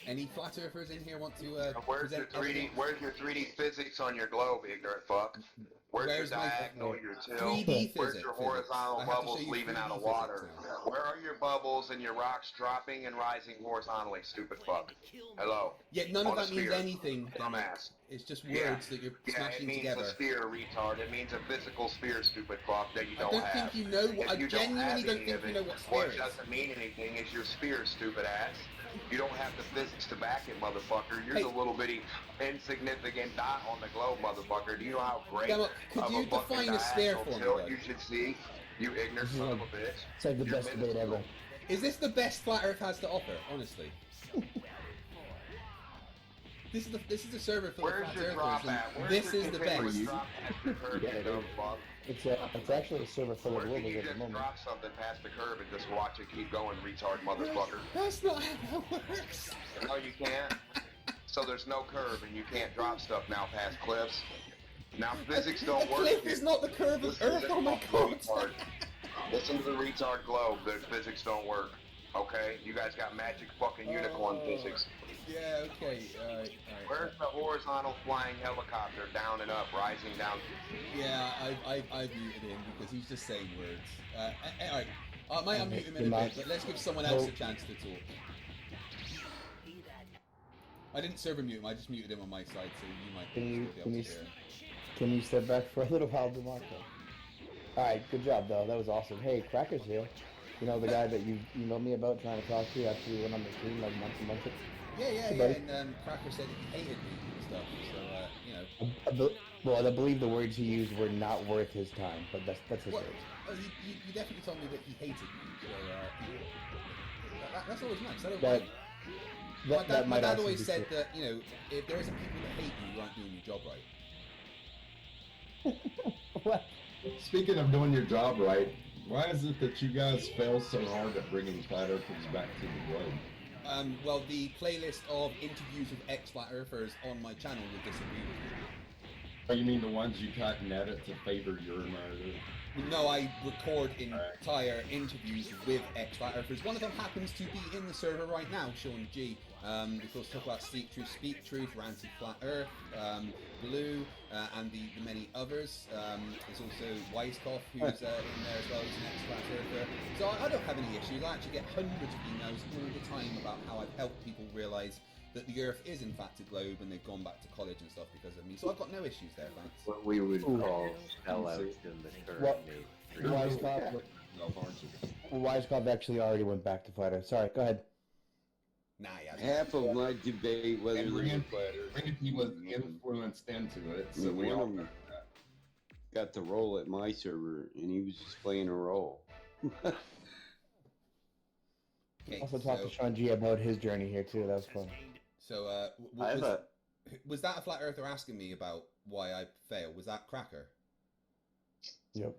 Any flat earthers in here want to Where's your present 3D? evidence? Where's your 3D physics on your globe, ignorant fuck? Where's Where's your my diagonal, your tilt? 3D Where's physics? your I horizontal have to bubbles show you leaving out 3D of water? physics Where are your bubbles and your rocks dropping and rising horizontally, stupid fuck? Hello. Yeah, none of On a that means sphere. anything. Dumbass. It's just words Yeah. that you're Yeah, it smashing means together. a sphere, retard. It means a physical sphere, stupid fuck, that you I don't, don't have. think you know what- If I you genuinely have don't any think of you it, know what sphere What is. doesn't mean anything is your sphere, stupid ass. You don't have the physics to back it, motherfucker. You're Hey. the little bitty insignificant dot on the globe, motherfucker. Do you know how great Demok, could of you a fucking define a sphere diagonal for me, tilt bud? you should see? You ignorant son of a bitch. It's like the You're best debate minuscule. ever. Is this the best Flat Earth has to offer? Honestly, this is a server for Where's the your Flat drop Earthers, at? and Where's this your is the continuous best. drop at the curb, you dumb fuck? It's actually a server full of Where can globals you at the just moment. drop something past the curb and just watch it keep going, retard motherfucker? That's not how that works. No, you can't. So there's no curve, and you can't drop stuff now past cliffs. Now physics don't A work. cliff is not the curve of Listen to Earth. this Oh my fucking god. retard. Listen to the retard globe. The physics don't work. Okay, you guys got magic fucking unicorn physics. Yeah, okay. Alright. Where's the horizontal flying helicopter? Down and up, rising down. Yeah, I've muted him because he's just saying words. Alright. I might unmute him in a bit, but let's give someone else a chance to talk. I didn't server mute him, I just muted him on my side, so you might be able to hear him. Can you step back for a little while, DeMarco? Alright, good job, though. That was awesome. Hey, Cracker's here. You know, the guy that you emailed me about trying to talk to after we went on the team like months and months ago? Yeah, and Cracker said he hated me and stuff, so, you know. Well, I believe the words he used were not worth his time, but that's his words. Well, you definitely told me that he hated me, so, that's always nice. I don't mind. My dad always said that, you know, if there isn't people that hate you, you aren't doing your job right. What? Speaking of doing your job right, why is it that you guys fail so hard at bringing Flat Earthers back to the globe? Well, the playlist of interviews with ex-Flat Earthers on my channel would disagree with you. Oh, you mean the ones you cut and edit to favor your narrative? No, I record entire interviews with ex-Flat Earthers. One of them happens to be in the server right now, Sean G. Because talk about Speak Truth, Ranty Flat Earth, Blue, and the many others. There's also Wisecoff, who's in there as well, who's an ex-Flat Earther. So I don't have any issues. I actually get hundreds of emails all the time about how I've helped people realise that the Earth is in fact a globe and they've gone back to college and stuff because of me. So I've got no issues there, thanks. What we would call sellouts in the current day. Wisecoff actually already went back to Flat Earth. Sorry, go ahead. Nah, yeah. Half of my debate whether there's a Flat Earth. He was influenced into it, so we one all of them got the role at my server, and he was just playing a role. Okay, also talked to Sean G about his journey here too. That was fun. So, was that a Flat Earther asking me about why I failed? Was that Cracker? Yep.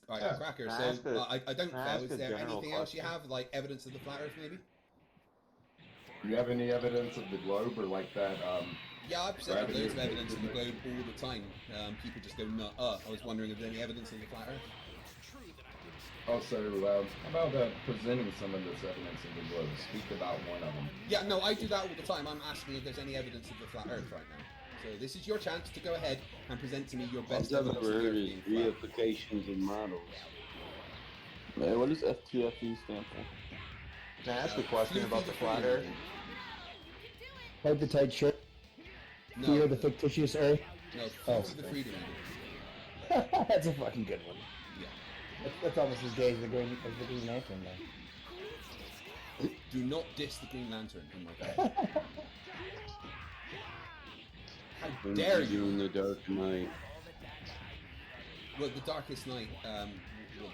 Right, Cracker. So I don't fail. Is there anything else you have, like evidence of the Flat Earth, maybe? Do you have any evidence of the globe or like that? Yeah, I've presented loads of evidence of the globe all the time. People just go, "No." I was wondering if there's any evidence of the Flat Earth. Also, how about presenting some of this evidence of the globe? Speak about one of them. Yeah, no, I do that all the time. I'm asking if there's any evidence of the Flat Earth right now. So this is your chance to go ahead and present to me your best evidence of the Earth being flat. Reifications and models. Man, what does FTFE stand for? Can I ask a question about the Flat Earth? Like the tight shirt? No. Fear the fictitious Earth? No, the Freedom Eater. That's a fucking good one. Yeah. That's almost as gay as the Green Lantern, though. Do not diss the Green Lantern, oh my god. How dare you? In the Dark Knight. Well, the Darkest Night,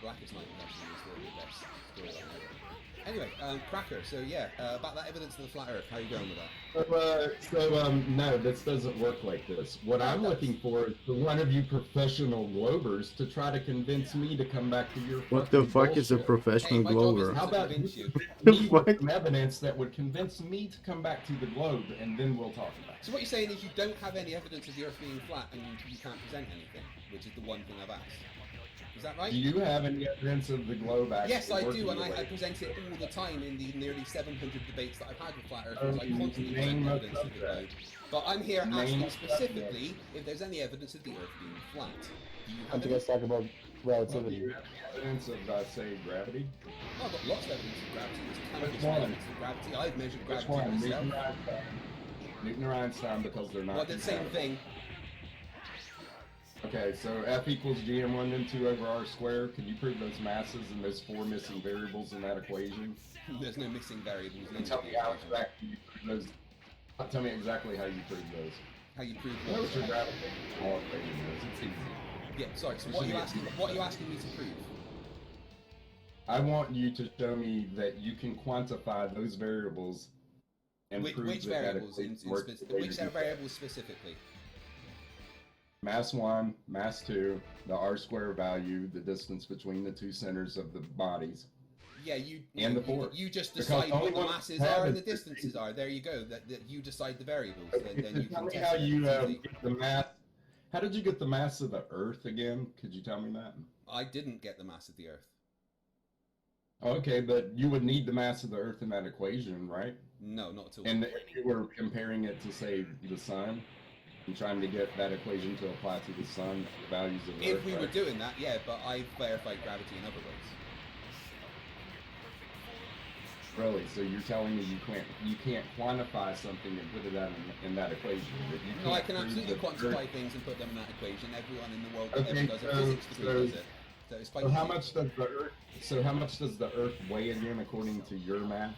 Blackest Night actually is the best storyline ever. Anyway, Cracker, so yeah, about that evidence of the Flat Earth, how are you going with that? No, this doesn't work like this. What I'm looking for is for one of you professional globers to try to convince me to come back to your What the fuck is a professional glober? How about you some evidence that would convince me to come back to the globe, and then we'll talk about it. So what you're saying is you don't have any evidence of the Earth being flat, and you can't present anything, which is the one thing I've asked. Is that right? Do you have any evidence of the globe actually? Yes, I do, and I present it all the time in the nearly 700 debates that I've had with Flat Earthers. I constantly present evidence of the globe. But I'm here asking specifically if there's any evidence of the Earth being flat. Do you have you guys talk about relativity? Do you have evidence of, say, gravity? Oh, I've got lots of evidence of gravity. There's countless evidence of gravity. I've measured gravity myself. Newton or Einstein, because they're not. Well, the same thing. Okay, so F equals GM1 and 2 over R squared. Can you prove those masses and those 4 missing variables in that equation? There's no missing variables. Tell me how exactly you prove those. Tell me exactly how you prove those. How you prove what? those? Your gravitational equation is. It's easy. Yeah, sorry. So what are you asking me to prove? I want you to show me that you can quantify those variables and prove which that variables which variables specifically? Mass 1, mass 2, the R square value, the distance between the two centers of the bodies. Yeah, you just Because decide what the masses are and the distances are. There you go. That you decide the variables. Then you tell can me test how it. you get the mass. How did you get the mass of the Earth again? Could you tell me that? I didn't get the mass of the Earth. Okay, but you would need the mass of the Earth in that equation, right? No, not at all. And if you were comparing it to, say, the sun, and trying to get that equation to apply to the sun, the values of If Earth, we were right? doing that, yeah, but I verified gravity in other ways. Really? So you're telling me you can't quantify something and put it out in that equation? That you No, I can't can prove absolutely that quantify Earth- things and put them in that equation. Everyone in the world that Okay, ever does a physics degree does it. So it's quite so how easy. much does the Earth? So how much does the Earth weigh again, according to your math?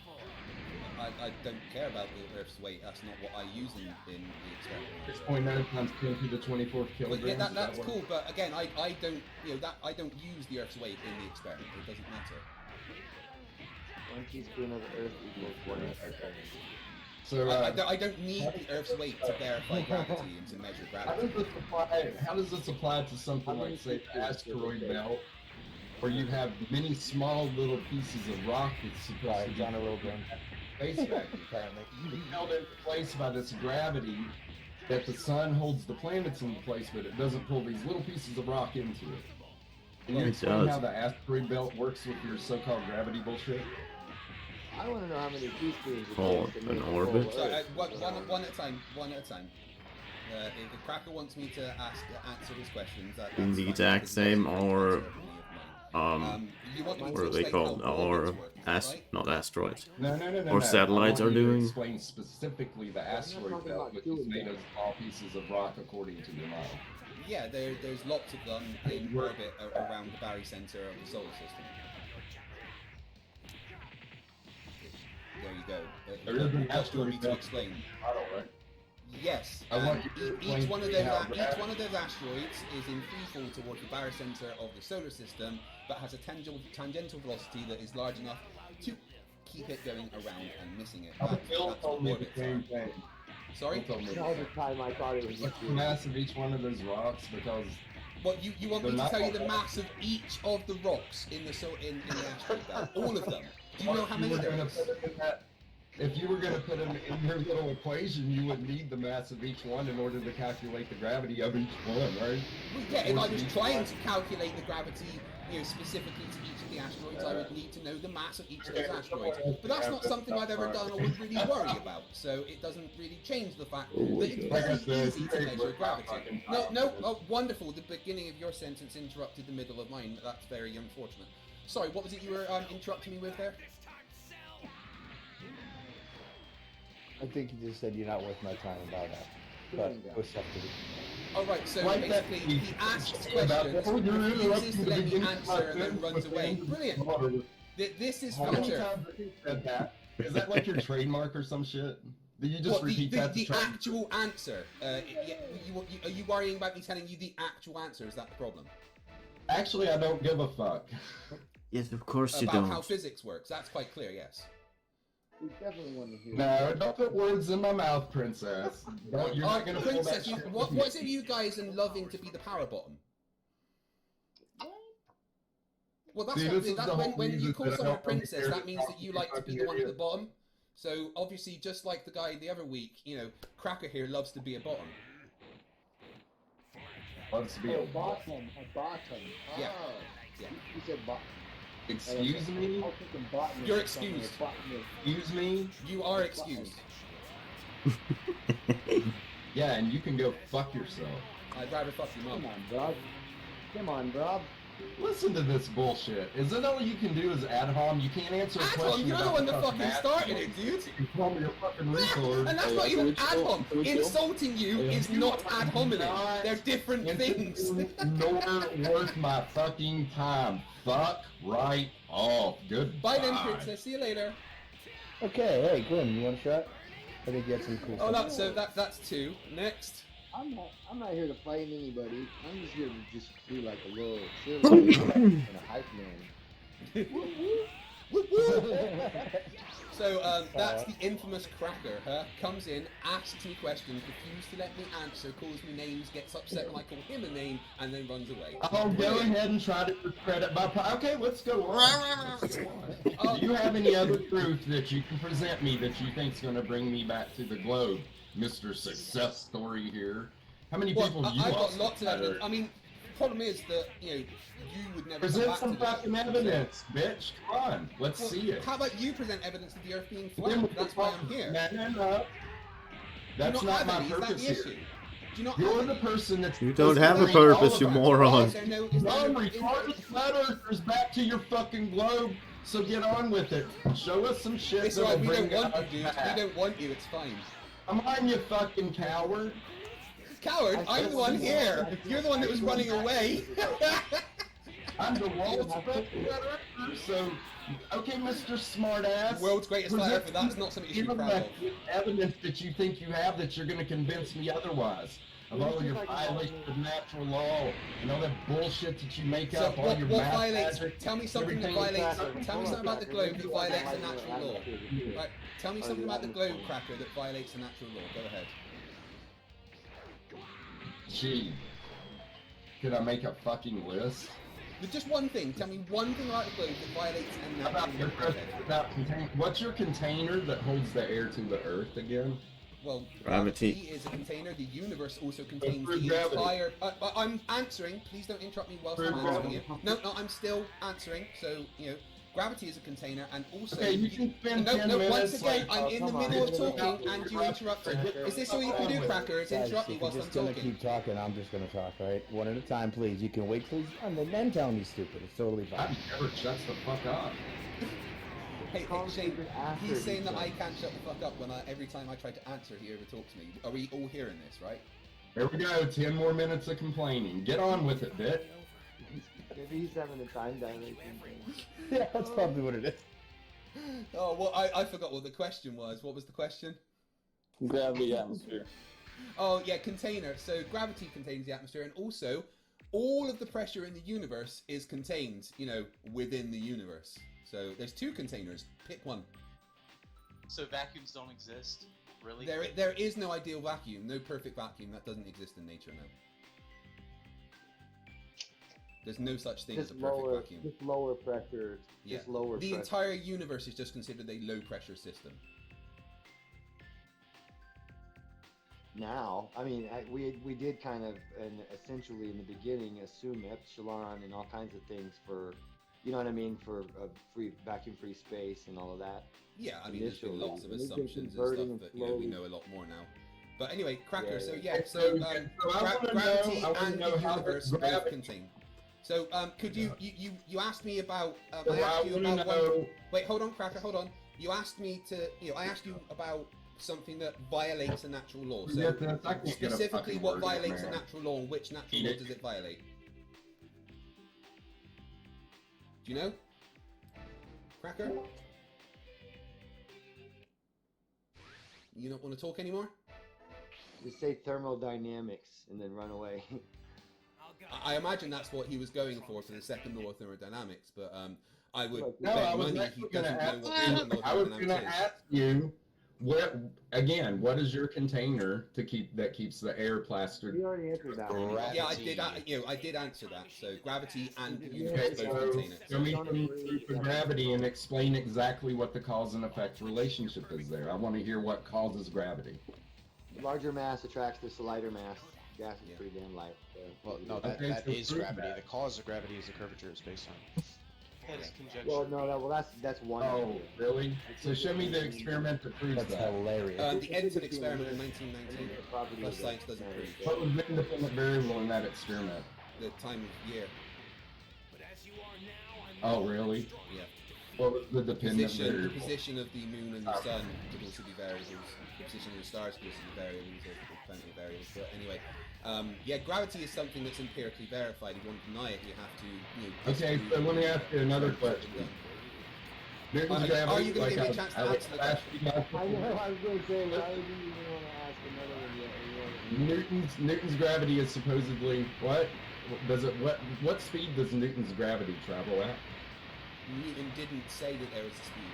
I don't care about the Earth's weight. That's not what I use in the experiment. 6.9 times 10 to the 24th kilograms. But yeah, is that's what- cool. But again, I don't I don't use the Earth's weight in the experiment. It doesn't matter. 1 teaspoon of Earth equals 1 okay. So I don't need the Earth's weight to verify gravity and to measure gravity. How does this apply to something like, say, the asteroid belt, where you have many small little pieces of rock that's supposed to be on a little gun. Space vacuum, apparently. Held into place by this gravity that the sun holds the planets into place, but it doesn't pull these little pieces of rock into it. Can you It explain does. how the asteroid belt works with your so-called gravity bullshit? I want to know how many teaspoons it Oh, takes to an make a full orbit? So, Earth. one at a time. One at a time. If Cracker wants me to answer his questions, that's In the fine, exact because same, he doesn't or answer any of mine. You want me what to are they explain called? how Or orbits work, is that right? not asteroids. No. Or satellites I are want you to doing. explain specifically the asteroid belt, which is made of small pieces of rock, according to your model. Yeah, there's lots of them in orbit around the barycenter of the solar system. There you go. There is an What do you want me asteroid to belt explain? model, right? Yes. I want you to explain each one of to those me how each one of those asteroids is in free fall towards the barycenter of the solar system, but has a tangential velocity that is large enough to keep it going around and missing it. Bill That's told what me the orbits same are. thing. Sorry? Bill told me the All same the time I thought it was What's the mass of each one of those rocks? Because What you want me they're to not tell you all the mass of each of the rocks in the in the asteroid belt? All of them. Do you know how many there is? If you were going to put them in your little equation, you would need the mass of each one in order to calculate the gravity of each one, right? Well, yeah, if I was trying to calculate the gravity, specifically to each of the asteroids, I would need to know the mass of each of those asteroids. But that's not something I've ever done or would really worry about, so it doesn't really change the fact that it's very easy to measure gravity. No, oh, wonderful. The beginning of your sentence interrupted the middle of mine. That's very unfortunate. Sorry, what was it you were interrupting me with there? I think you just said you're not worth my time about that. But it was tough to do. Oh right, so Like that basically he asks about questions, that. refuses to let me Beginning of answer, my and then runs away. Brilliant. This is How many future. times have you said that? Is that like your trademark or some shit? Do you just What, repeat that to the try? actual answer? Are you worrying about me telling you the actual answer? Is that the problem? Actually, I don't give a fuck. Yes, of course you About don't. how physics works. That's quite clear. Yes. We definitely want to hear No, don't put words in my mouth, princess. Don't, you're not gonna pull that Princess, shit what with is me. it you guys and loving to be the power bottom? Well, that's, See, what, this is that's the whole when you reason call that I someone a don't want to princess, hear that the means that you like to be the one at the fucking bottom. So obviously, just like the guy the other week, Cracker here loves to be a bottom. Loves to be a bottom. Yeah. Oh. Yeah. You said bottom. Excuse me? You're excused. Excuse me? You are excused. Yeah, and you can go fuck yourself. I'd rather fuck your mom. Come on, Rob. Come on, Rob. Listen to this bullshit. Is that all you can do is ad hom? You can't answer a Ad question hom, you're the about one that fucking fucking math. started it, dude. You call me a fucking retard. And that's not even ad hom. Insulting you is not ad hominem. They're different things. Nor worth my fucking time. Fuck right off. Goodbye. Bye then, princess. See you later. Okay, hey, Grim, you want a shot? I think you had some cool Oh, stuff. that's two. Next. I'm not here to fight anybody. I'm just here to just be like a little cheerleader and a hype man. So that's the infamous Cracker, huh? Comes in, asks me questions, refuses to let me answer, calls me names, gets upset when I call him a name, and then runs away. I'll go ahead and try to discredit my okay, let's go on. Do you have any other proof that you can present me that you think's going to bring me back to the globe, Mr. Success Story here? How many people do you I've got lost lots of that evidence. are- I mean, problem is that you would never come Present back some to this. fucking evidence, bitch. Come on, let's see it. How about you present evidence of the Earth being flat? That's why I'm here. No. That's not my purpose here. Do you not You're have the any? person that's. You don't have a purpose, you moron. Is there no retarded flat earthers back to your fucking globe. So get on with it. Show us some shit. It's alright, we don't want you, dude. We don't want you, it's fine. Come on, you fucking coward. Coward? I'm the one here. You're the one that was running away. I'm the world's fucking flat earther, so... Okay, Mr. Smartass. World's greatest flat earther, that's not something you should be proud of. Evidence that you think you have that you're going to convince me otherwise. Of all your violations of natural law and all that bullshit that you make up, all your what math violates? magic, Tell me something that violates. Tell me something about the globe that violates the natural law. Right? Tell me something about the globe, Cracker, that violates the natural law. Go ahead. Gee, could I make a fucking list? With just one thing. Tell me one thing about the globe that violates the natural law. What's your container that holds the air to the earth again? Well, gravity is a container. The universe also contains through the gravity. entire. I'm answering. Please don't interrupt me whilst I'm answering you. No, I'm still answering. So gravity is a container, and also. Okay, you can spend 10 once minutes, again, like, I'm in the middle of talking, and you interrupted. Is this all you can do, Cracker? Is interrupt me If you're whilst I'm just gonna talking? keep talking, I'm just gonna talk, right? One at a time, please. You can wait till he's done, then tell me he's stupid. It's totally fine. I've never shuts the fuck up. Hey, Shane, he's saying that I can't shut the fuck up when every time I try to answer, he overtalks me. Are we all hearing this, right? There we go, 10 more minutes of complaining. Get on with it, bitch. Maybe he's having a time dilation thing. Yeah, that's probably what it is. Oh, well, I forgot what the question was. What was the question? Gravity, atmosphere. Oh, yeah, container. So gravity contains the atmosphere, and also all of the pressure in the universe is contained, within the universe. So there's two containers. Pick one. So vacuums don't exist, really? There is no ideal vacuum, no perfect vacuum. That doesn't exist in nature, no. There's no such thing as a perfect vacuum. Just lower pressure. Yeah. Just lower the pressure. entire universe is just considered a low pressure system. Now, I mean, we did kind of, and essentially in the beginning, assume epsilon and all kinds of things for, you know what I mean, for free vacuum-free space and all of that. Yeah, I mean, there's been Initially, lots of and we've been assumptions and converting stuff that slowly. we know a lot more now. But anyway, Cracker. Yeah, So yeah. gravity I wanna and know the how universe the both gravity- contain. So could you asked me about So I asked you I wanna about know- one. Wait, hold on, Cracker, hold on. You asked me to I asked you about something that violates a natural law. So Yes, yes, I can't get a specifically, fucking what word in, violates a man. natural law and which natural Eat law it. does it violate? Do you know? Cracker? You don't want to talk anymore? Just say thermodynamics and then run away. I imagine that's what he was going for the second law of thermodynamics, but I would No, bet I was money he actually going doesn't to know ask what the second law you. of I was going thermodynamics to is. ask you, what is your container that keeps the air plastered? You already answered that one. Yeah, I did. I did answer that. So gravity and the Okay, universe both so contain it. show me some proof of gravity and explain exactly what the cause and effect relationship is there. I want to hear what causes gravity. Larger mass attracts this lighter mass. Gas is pretty damn light. So. Well, no, Okay, that so is prove gravity. that. The cause of gravity is the curvature of space-time. Hence conjunction. Well, no, that's one. Oh, idea. really? So show me the experiment that proves That's that. hilarious. The Edison experiment in 1919. Plus science doesn't prove What was the independent variable in that experiment? the time of year. Oh, really? Yeah. What was the dependent The variable? position of the moon and the sun could also be variables. The position of the stars could also be variables. There's plenty of variables. But anyway, yeah, gravity is something that's empirically verified. If you want to deny it, you have to. Okay, disprove so let me it. ask you another question. Newton's Are gravity, you going to like give me a chance to answer the question? I know. I was going to say, why do you even want to ask another one yet? Newton's gravity is supposedly what? What speed does Newton's gravity travel at? Newton didn't say that there was a speed.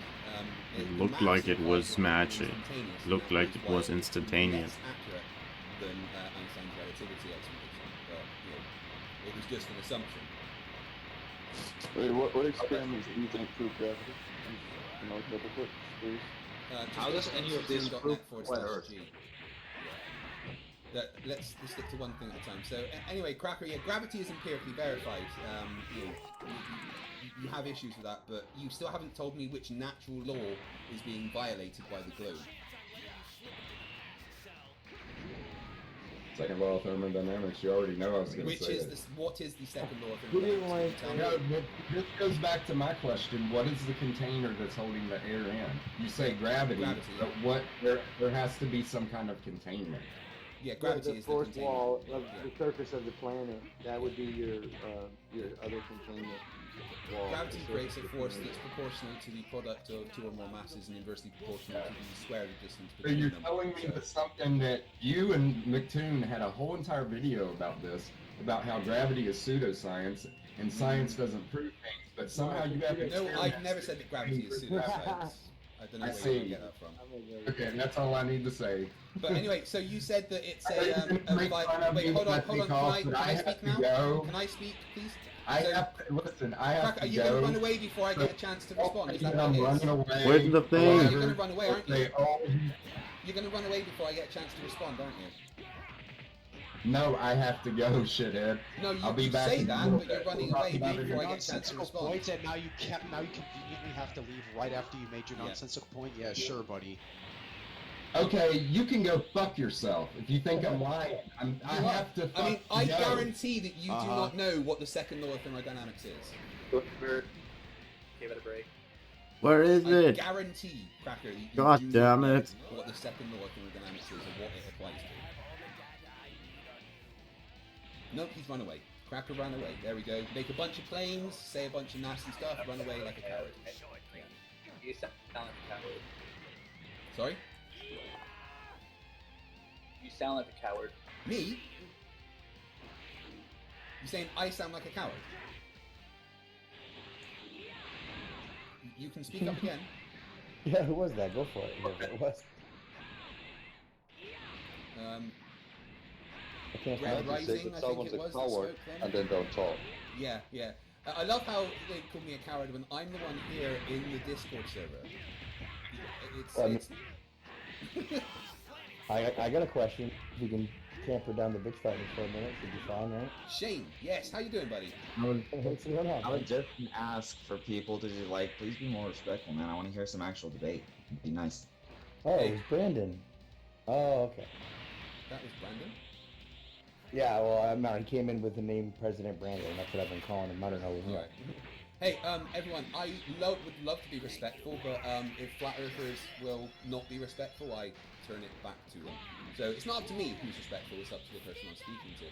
It the looked mass like it implies was that it magic. instantaneous, Looked and like that it is was why instantaneous. Less accurate than Einstein's relativity explanation, but it was just an assumption. Wait, what experiments do you think prove gravity? You know, double click, please. Just How go does to any of this mtm.net prove forward flat slash Earth? G. let's stick to one thing at a time. So anyway, Cracker, yeah, gravity is empirically verified. You have issues with that, but you still haven't told me which natural law is being violated by the globe. Second law of thermodynamics, you already know I was going to say What is the second law of Who do you thermodynamics? want? No, but this goes back to my question. What is the container that's holding the air in? You say gravity, but what? There has to be some kind of containment. Yeah, gravity the is fourth the container. wall of the surface of the planet. That would be your other containment wall. Gravity creates a force that's proportional to the product of two or more masses and inversely proportional to the square of the distance So between you're them. telling me that something that you and McToon had a whole entire video about this, about how gravity is pseudoscience and science doesn't prove things, but somehow you have No, I've never said that gravity is pseudoscience. I don't know where you get that from. Okay, that's all I need to say. But anyway, so you said that it's Wait, hold on. Can I speak now? Can I speak, please? I have to Are you going to run away before I get a chance to respond? Is that what it is? Where's the Oh, you're thing? going to run away, aren't you? You're going to run away before I get a chance to respond, aren't you? No, I have to go, shithead. No, I'll be back say in a that, little but you're bit. running We'll away talk about it before I again. get a chance to Nonsensical respond. point, and now you conveniently have to leave right after you made your nonsensical point. Yeah, sure, buddy. Okay, you can go fuck yourself if you think I'm lying. I have to. I mean, I go. guarantee that you do not know what the second law of thermodynamics is. Give it a break. Where is I it? guarantee, Cracker, you God do damn not know it. what the second law of thermodynamics is or what it applies to. Nope, he's run away. Cracker ran away. There we go. Make a bunch of claims, say a bunch of nasty stuff, run away like a coward. You sound like a coward. Sorry? You sound like a coward. Me? You saying I sound like a coward? You can speak up again. Yeah, who was that? Go for it. Whoever it was. I can't Red find it. Rising, I think someone's it a was. coward that spoke then. and then don't talk. Yeah, yeah. I love how they call me a coward when I'm the one here in the Discord server. I got a question. If you can camper down the bitch fighting for a minute, should be fine, right? Shane, yes, how you doing, buddy? I would just ask for people to just, like, please be more respectful, man. I want to hear some actual debate. Be nice. Oh, it was Brandon. Oh, okay. That was Brandon? Yeah, well, he came in with the name President Brandon. That's what I've been calling him. I don't know who he is. Hey, everyone, I would love to be respectful, but if flat earthers will not be respectful, I turn it back to them. So it's not up to me who's respectful, it's up to the person I'm speaking to.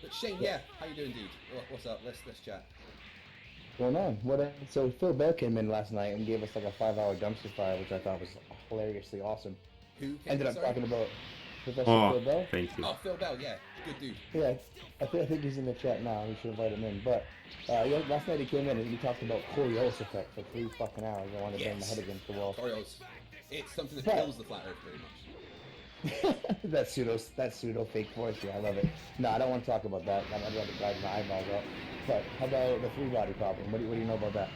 But Shane, yeah, how you doing, dude? What's up? Let's chat. What's going on? So Phil Bell came in last night and gave us like a 5-hour dumpster fire, which I thought was hilariously awesome. Who ended up talking about Professor Phil Bell? Thank you. Oh, Phil Bell, yeah, good dude. Yeah, I think he's in the chat now. We should invite him in. But last night he came in and he talked about Coriolis effect for 3 fucking hours. I wanted to bang my head against the wall. Coriolis. It's something that kills the flat earth pretty much. that pseudo fake voice, yeah, I love it. No, I don't want to talk about that. I'd rather drive my eyeballs out. But how about the 3-body problem? What do you know about that?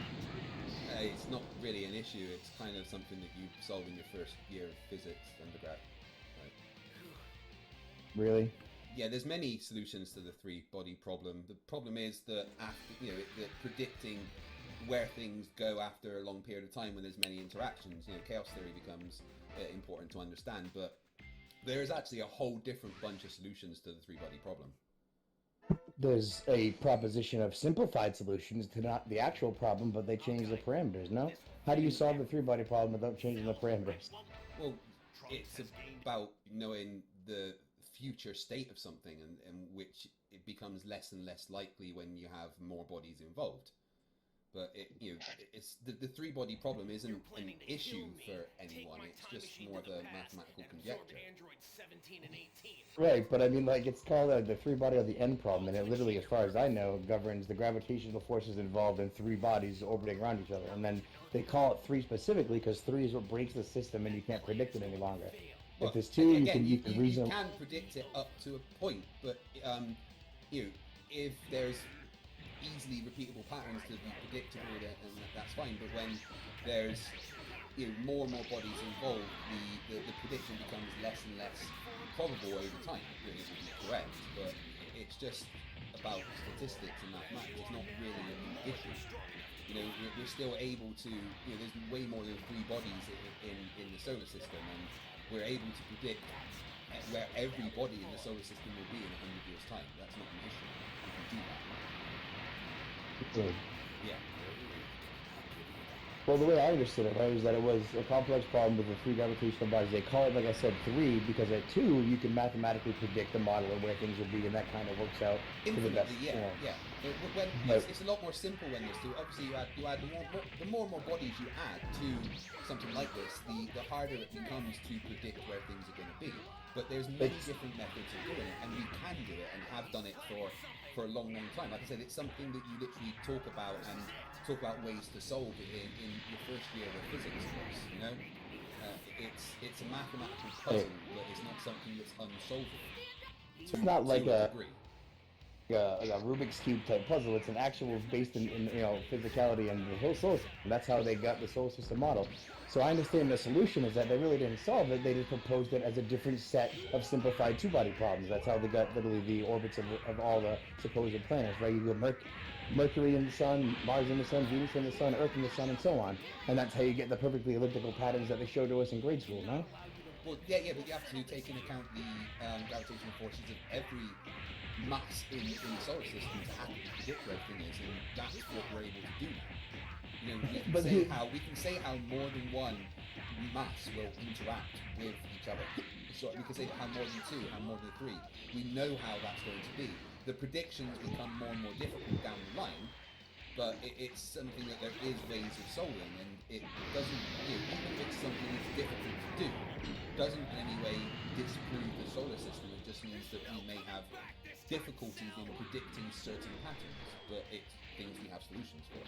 It's not really an issue. It's kind of something that you solve in your first year of physics undergrad. Right? Really? Yeah, there's many solutions to the 3-body problem. The problem is that after, that predicting where things go after a long period of time when there's many interactions, chaos theory becomes important to understand. But there is actually a whole different bunch of solutions to the 3-body problem. There's a proposition of simplified solutions to not the actual problem, but they change the parameters, no? How do you solve the 3-body problem without changing the parameters? Well, it's about knowing the future state of something and which it becomes less and less likely when you have more bodies involved. But it's the 3-body problem isn't an issue for anyone. It's just more of a mathematical conjecture. Right, but I mean, like, it's called the 3-body or the end problem, and it literally, as far as I know, governs the gravitational forces involved in 3 bodies orbiting around each other. And then they call it 3 specifically because 3 is what breaks the system, and you can't predict it any longer. Well, if there's 2, again, you can reason. You can predict it up to a point, but if there's easily repeatable patterns to be predictable, then that's fine. But when there's more and more bodies involved, the prediction becomes less and less probable over time. It will be correct, but it's just about statistics and mathematics. It's not really an issue. We're still able to, there's way more than 3 bodies in the solar system, and we're able to predict where every body in the solar system will be in 100 years' time. That's not an issue. We can do that. Good. Yeah. Well, the way I understood it, right, was that it was a complex problem with the 3 gravitational bodies. They call it, like I said, 3 because at 2 you can mathematically predict the model and where things will be, and that kind of works out to the best. Yeah. It's a lot more simple when there's 2. Obviously, you add the more and more bodies you add to something like this, the harder it becomes to predict where things are going to be. But there's many different methods of doing it, and we can do it and have done it for a long, long time. Like I said, it's something that you literally talk about ways to solve it in your first year of physics course. It's a mathematical puzzle, but it's not something that's unsolvable. It's not like a Rubik's Cube type puzzle. It's an actual based in physicality and the whole solar system. That's how they got the solar system model. So I understand the solution is that they really didn't solve it. They just proposed it as a different set of simplified 2-body problems. That's how they got literally the orbits of all the supposed planets, right? You go Mercury in the sun, Mars in the sun, Venus in the sun, Earth in the sun, and so on. And that's how you get the perfectly elliptical patterns that they showed to us in grade school, no? Well, yeah, but you have to take into account the gravitational forces of every mass in the solar system to accurately predict where everything is, and that's what we're able to do now. We can say how more than one mass will interact with each other. So we can say how more than 2, how more than 3. We know how that's going to be. The predictions become more and more difficult down the line, but it's something that there is ways of solving, and it doesn't, even if it's something that's difficult to do, doesn't in any way disprove the solar system. It just means that we may have difficulties in predicting certain patterns, but it's things we have solutions for.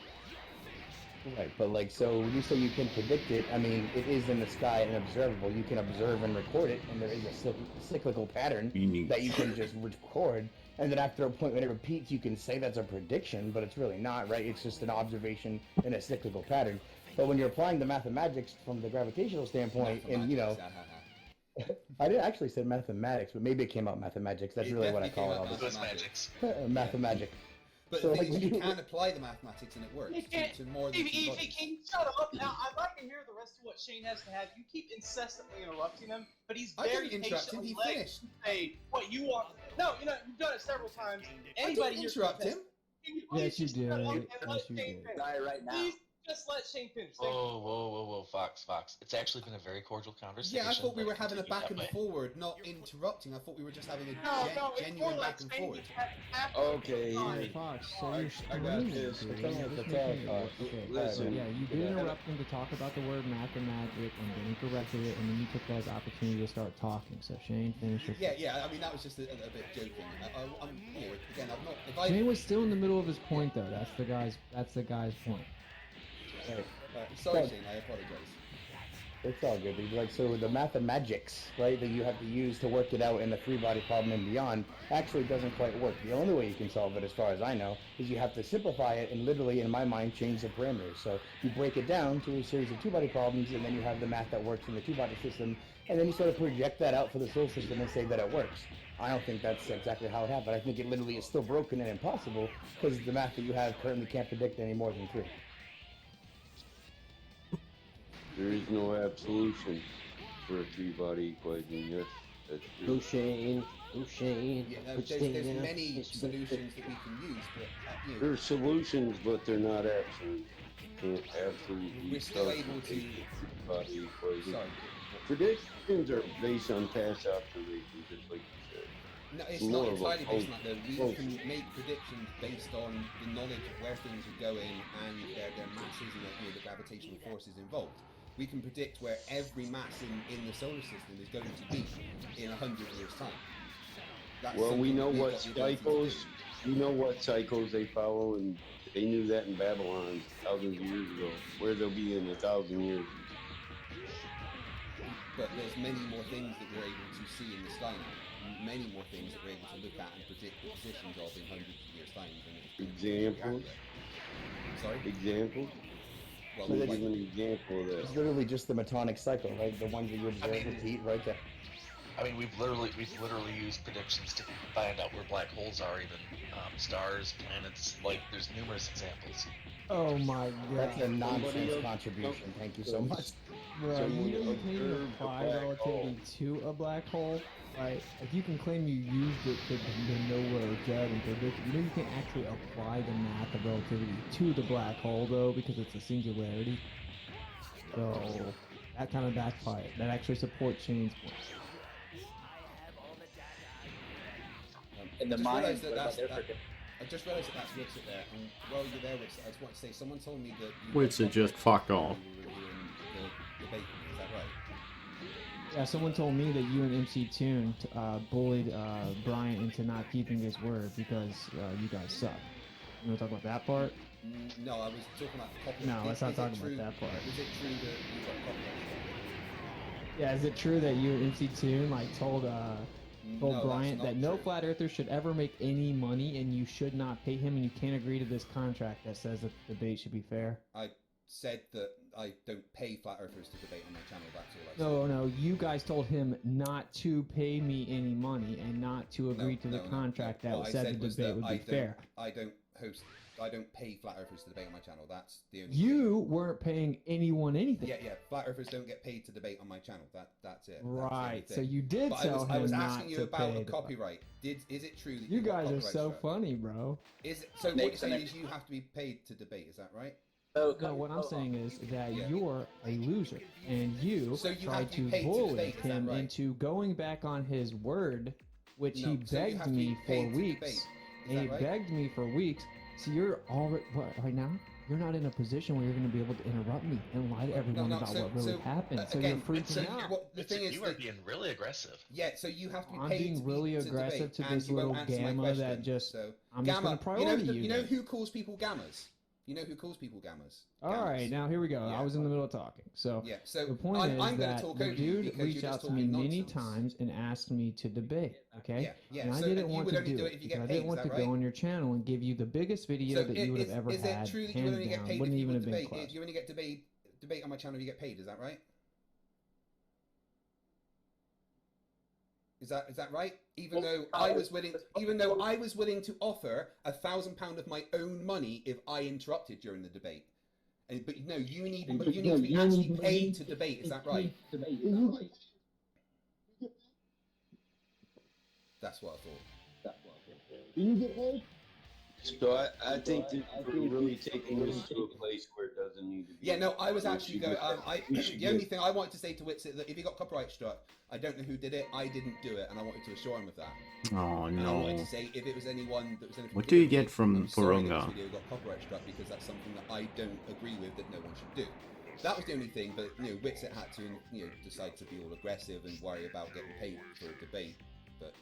Right, but so when you say you can predict it, I mean, it is in the sky and observable. You can observe and record it, and there is a cyclical pattern that you can just record, and then after a point when it repeats, you can say that's a prediction, but it's really not, right? It's just an observation in a cyclical pattern. But when you're applying the mathematics from the gravitational standpoint, and I didn't actually say mathematics, but maybe it came out mathematics. That's really what I call it all the time. Mathemagic. But So, the thing is, you can apply the mathematics and it works to more than 2 Evie, bodies. can you shut up? Now, I'd like to hear the rest of what Shane has to have. You keep incessantly interrupting him, but he's very patient. He finished. Say what you want. No, you've done it several times. Anybody interrupt him? Yes, you did. Yes, you did. Right now. Please just let Shane finish. Whoa, Fox. It's actually been a very cordial conversation. Yeah, I thought we were having a back and forward, not interrupting. I thought we were just having a genuine back and forward. Okay, Fox, so I got this. Listen. Yeah, you did interrupt him to talk about the word mathematic, and then he corrected it, and then you took that as an opportunity to start talking. So Shane, finish your. Yeah. I mean, that was just a bit joking. Again, I've not. Shane was still in the middle of his point, though. That's the guy's point. Sorry, Shane, I apologize. It's all good. So the mathemagics, right, that you have to use to work it out in a 3-body problem and beyond actually doesn't quite work. The only way you can solve it, as far as I know, is you have to simplify it and literally, in my mind, change the parameters. So you break it down to a series of 2-body problems, and then you have the math that works in the 2-body system, and then you sort of project that out for the solar system and say that it works. I don't think that's exactly how it happened. I think it literally is still broken and impossible because the math that you have currently can't predict any more than 3. There is no absolution for a 3-body equation. Yes, that's true. Go Shane. Yeah, there's many solutions that we can use, but There are solutions, but they're not absolute. You can't absolutely. We're still able to. 3-body equation. Sorry. Predictions are based on past observations, just like you said. No, it's not entirely based on that though. We can make predictions based on the knowledge of where things are going and their masses and the gravitational forces involved. We can predict where every mass in the solar system is going to be in 100 years' time. Well, we know what cycles they follow, and they knew that in Babylon thousands of years ago, where they'll be in 1,000 years. But there's many more things that we're able to see in the sky now. Many more things that we're able to look at and predict the positions of in hundreds of years' time. Examples? Sorry? Examples? well, So like, that's- Give an example of that. It's literally just the Metonic cycle, right? The ones that you observe repeat right there. I mean, we've literally used predictions to find out where black holes are, even stars, planets. Like, there's numerous examples. Oh my god. That's a nonsense else- contribution. Thank you so much. Bro, Someone you know you can't even observed a apply black relativity to a black hole. Right? Like you can claim you used it to know where it's at and predict it. You know you can't actually apply the math of relativity to the black hole though because it's a singularity. So that kind of backfired. That actually supports Shane's point. In the I just mind, realised what about their that- frickin'? I just realised that that's Witsit there. And while you're there, Witsit, I just want to say, someone told me that you Witsit, just fuck off. you were reviewing the debate. Is that right? Yeah, someone told me that you and MC Toon bullied Bryant into not keeping his word because you guys suck. You want to talk about that part? No, I was talking about copyright. No, let's not Is it talk true- about that part. Is it true that you got copyright? Yeah, is it true that you and MC Toon told No, Bryant that's that not no true. flat earther should ever make any money and you should not pay him and you can't agree to this contract that says that the debate should be fair? I said that I don't pay flat earthers to debate on my channel. That's all I said. No, you guys told him not to pay me any money and not to agree to the contract that What I said the said was debate that would be fair. I don't pay flat earthers to debate on my channel. That's the only. You weren't paying anyone anything. Yeah. Flat earthers don't get paid to debate on my channel. That's it. That's the only Right. So thing. you did But tell I was him asking not you to about pay a the- copyright. Is it true that You got guys are copyright so struck? funny, bro. Is it, so what you're saying is you have to be paid to debate? Is that right? No, what I'm saying is that you're a loser, and you So you tried have to to be paid to bully debate, is that him right? into going back on his word, which No, he so you begged have to be me for paid to weeks. debate, is And he that right? begged me for weeks. So you're already right now. You're not in a position where you're going to be able to interrupt me and lie to everyone about what really happened. So again, you're freaking out. The thing is you are that being really aggressive. yeah, so you have to be I'm paid being to be, really to aggressive debate, to and this you won't little answer my gamma question, that just so I'm just going to priority you. You know then. who calls people gammas? You know who calls people gammas? All right, now here we go. Yeah. I was in the middle of talking. So, Yeah, so the point I'm is gonna that talk the over you dude because you're reached just out to me talking many nonsense. times and asked me to debate. Okay, Yeah, and I so didn't you want would to only do do it it if you because get I paid, didn't is want to that go right? on your channel and give you the biggest video So that you would have ever is had. it true that you would hands only get down. paid Wouldn't if you even would have been debate? close. You only get debate on my channel if you get paid. Is that right? Is that right? Even though I was willing to offer £1,000 of my own money if I interrupted during the debate. But no, you need to be actually paid to debate. Is that right? That's what I thought. Can you get paid? So I think that we're really taking this to a place where it doesn't need to be. Yeah, no, I was We actually should going. get- we should The only get- thing I wanted to say to Witsit that if he got copyright struck, I don't know who did it. I didn't do it, and I wanted to assure him of that. Oh And I wanted no. to say if it was anyone that was anything What to do you with me, get from I'm sorry that Porunga? this video got copyright struck because that's something that I don't agree with that no one should do. That was the only thing, but Witsit had to decide to be all aggressive and worry about getting paid for a debate. But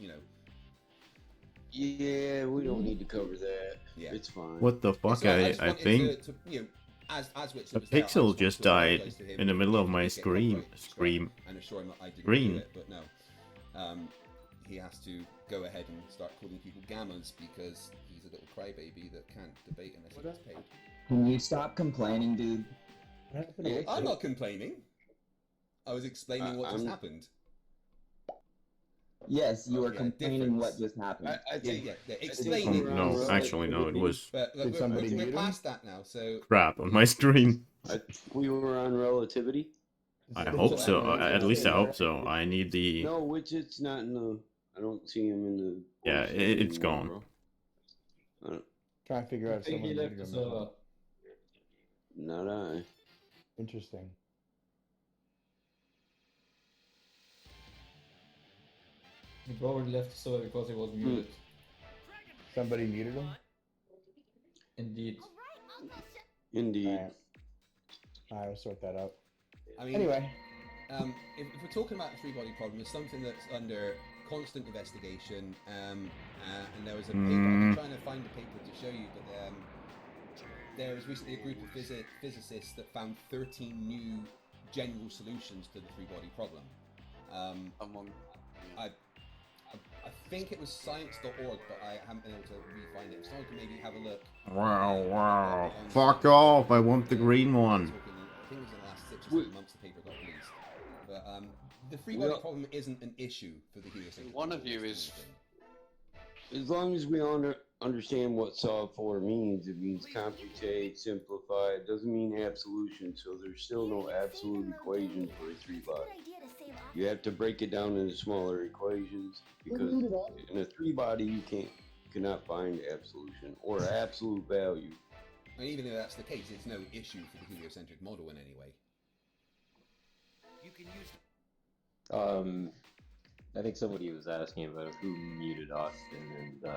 Yeah, we don't need to cover that. Yeah. It's fine. What the fuck? So I just wanted think to, as Witsit a was there, I just pixel wanted just to apologise died to him in the middle of if my he did get copyright screen. and assure him that I didn't do Screen. it, but no. He has to go ahead and start calling people gammas because he's a little crybaby that can't debate unless he gets paid. Can you stop complaining, dude? I'm not complaining. I was explaining what just happened. Yes, you are yeah, complaining difference. what just happened. Yeah, explaining. No, actually no, it was But look, we're past that now, so crap on my screen. We were on relativity. I hope so. At least I hope so. I need the. No, which it's not in the. I don't see him in the. Yeah, it's gone. Bro. I don't, Trying to figure out if think he someone left muted us him. not I. Interesting. He probably left so because he was muted. Somebody muted him? Indeed. Indeed. Alright, we'll sort that out. I mean, Anyway. If we're talking about the three-body problem, it's something that's under constant investigation, and there was a paper, I'm trying to find the paper to show you, but there was recently a group of physicists that found 13 new general solutions to the three-body problem. I think it was science.org, but I haven't been able to re-find it. Someone can maybe have a look. Wow. Fuck off. I want the green one. I think it was in the last 6 or 7 months the paper got released. But the free body problem isn't an issue for the heliocentric. One of you is... As long as we understand what solve for means, it means computate, simplify. It doesn't mean absolution, so there's still no absolute equation for a 3-body. You have to break it down into smaller equations, because in a 3-body you cannot find absolution or absolute value. And even if that's the case, it's no issue for the heliocentric model in any way. You can use... I think somebody was asking about who muted Austin, and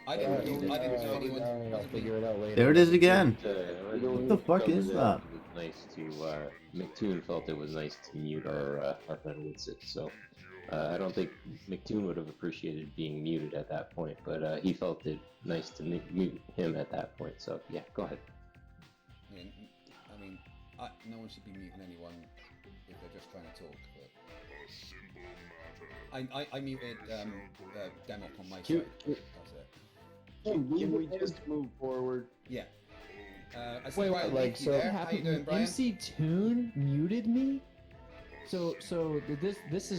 I didn't know anyone. I'll figure it out later. There it is again. What the fuck is that? It was nice to, McToon felt it was nice to mute our friend Woodsit, so I don't think McToon would have appreciated being muted at that point, but he felt it nice to mute him at that point, so yeah, go ahead. Yeah, I mean, no one should be muting anyone if they're just trying to talk, but... I muted Demok on my side. That's it. Can we just move forward? Yeah. Wait, like, so there. How you doing, Brian? MC Toon muted me. So this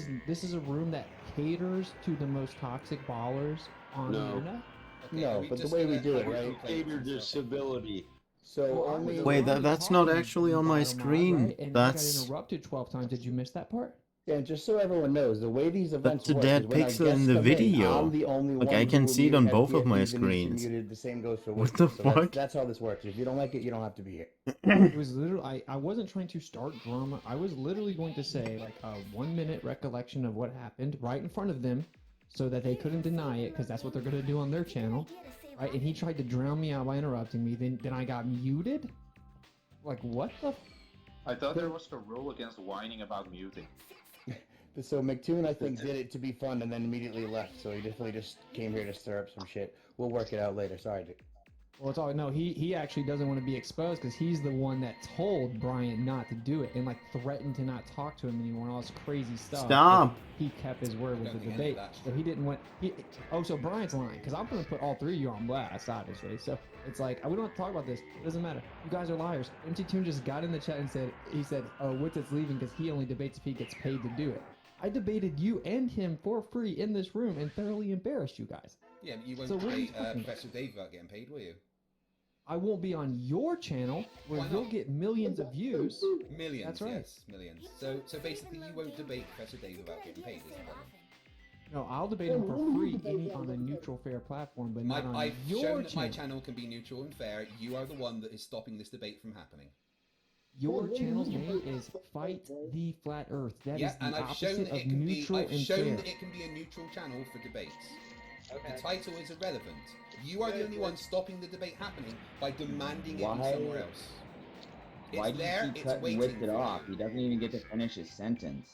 is a room that caters to the most toxic ballers on the internet. Okay, no, but the way we do it, right? Cater to civility. So only. Wait, that's not actually on my screen. And That's. you got interrupted 12 times. Did you miss that part? Yeah, just so everyone knows, the way these events That's a work dead is when our pixel guests in the come video. I'm the only Like, one I can who see it on muted both of my Denise and screens. Muted. The same goes for What the Winston. fuck? That's how this works. If you don't like it, you don't have to be here. It was literally, I wasn't trying to start drama. I was literally going to say like a 1-minute recollection of what happened right in front of them so that they couldn't deny it, because that's what they're going to do on their channel. Right? And he tried to drown me out by interrupting me. Then I got muted? Like, what the? I thought there was a rule against whining about muting. So McToon, I think, did it to be fun and then immediately left. So he definitely just came here to stir up some shit. We'll work it out later. Sorry, dude. Well, it's all no. He actually doesn't want to be exposed because he's the one that told Bryant not to do it and like threatened to not talk to him anymore and all this crazy stuff. Stop. He kept his word with the debate, so he didn't want. So Bryant's lying because I'm going to put all three of you on blast, obviously. So it's like we don't have to talk about this. It doesn't matter. You guys are liars. MC Toon just got in the chat and said oh, Wittit's leaving because he only debates if he gets paid to do it. I debated you and him for free in this room and thoroughly embarrassed you guys. Yeah, but you won't So what are you pay talking Professor Dave about getting paid, will you? I won't be on your channel where Why you'll not? get millions of views. Millions, That's right. yes, millions. So basically you won't debate Professor Dave about getting paid, is the problem. No, I'll debate him for free on a neutral, fair platform, but not on I've your shown that channel. my channel can be neutral and fair. You are the one that is stopping this debate from happening. Your channel's name is Fight the Flat Earth. That is Yeah, the and I've shown opposite that of it can be. neutral I've and shown fair. that it can be a neutral channel for debates. The title is irrelevant. You are the only one stopping the debate happening by demanding it from somewhere else. Why It's do you there. keep It's cutting waiting. Wicked off? He doesn't even get to finish his sentence.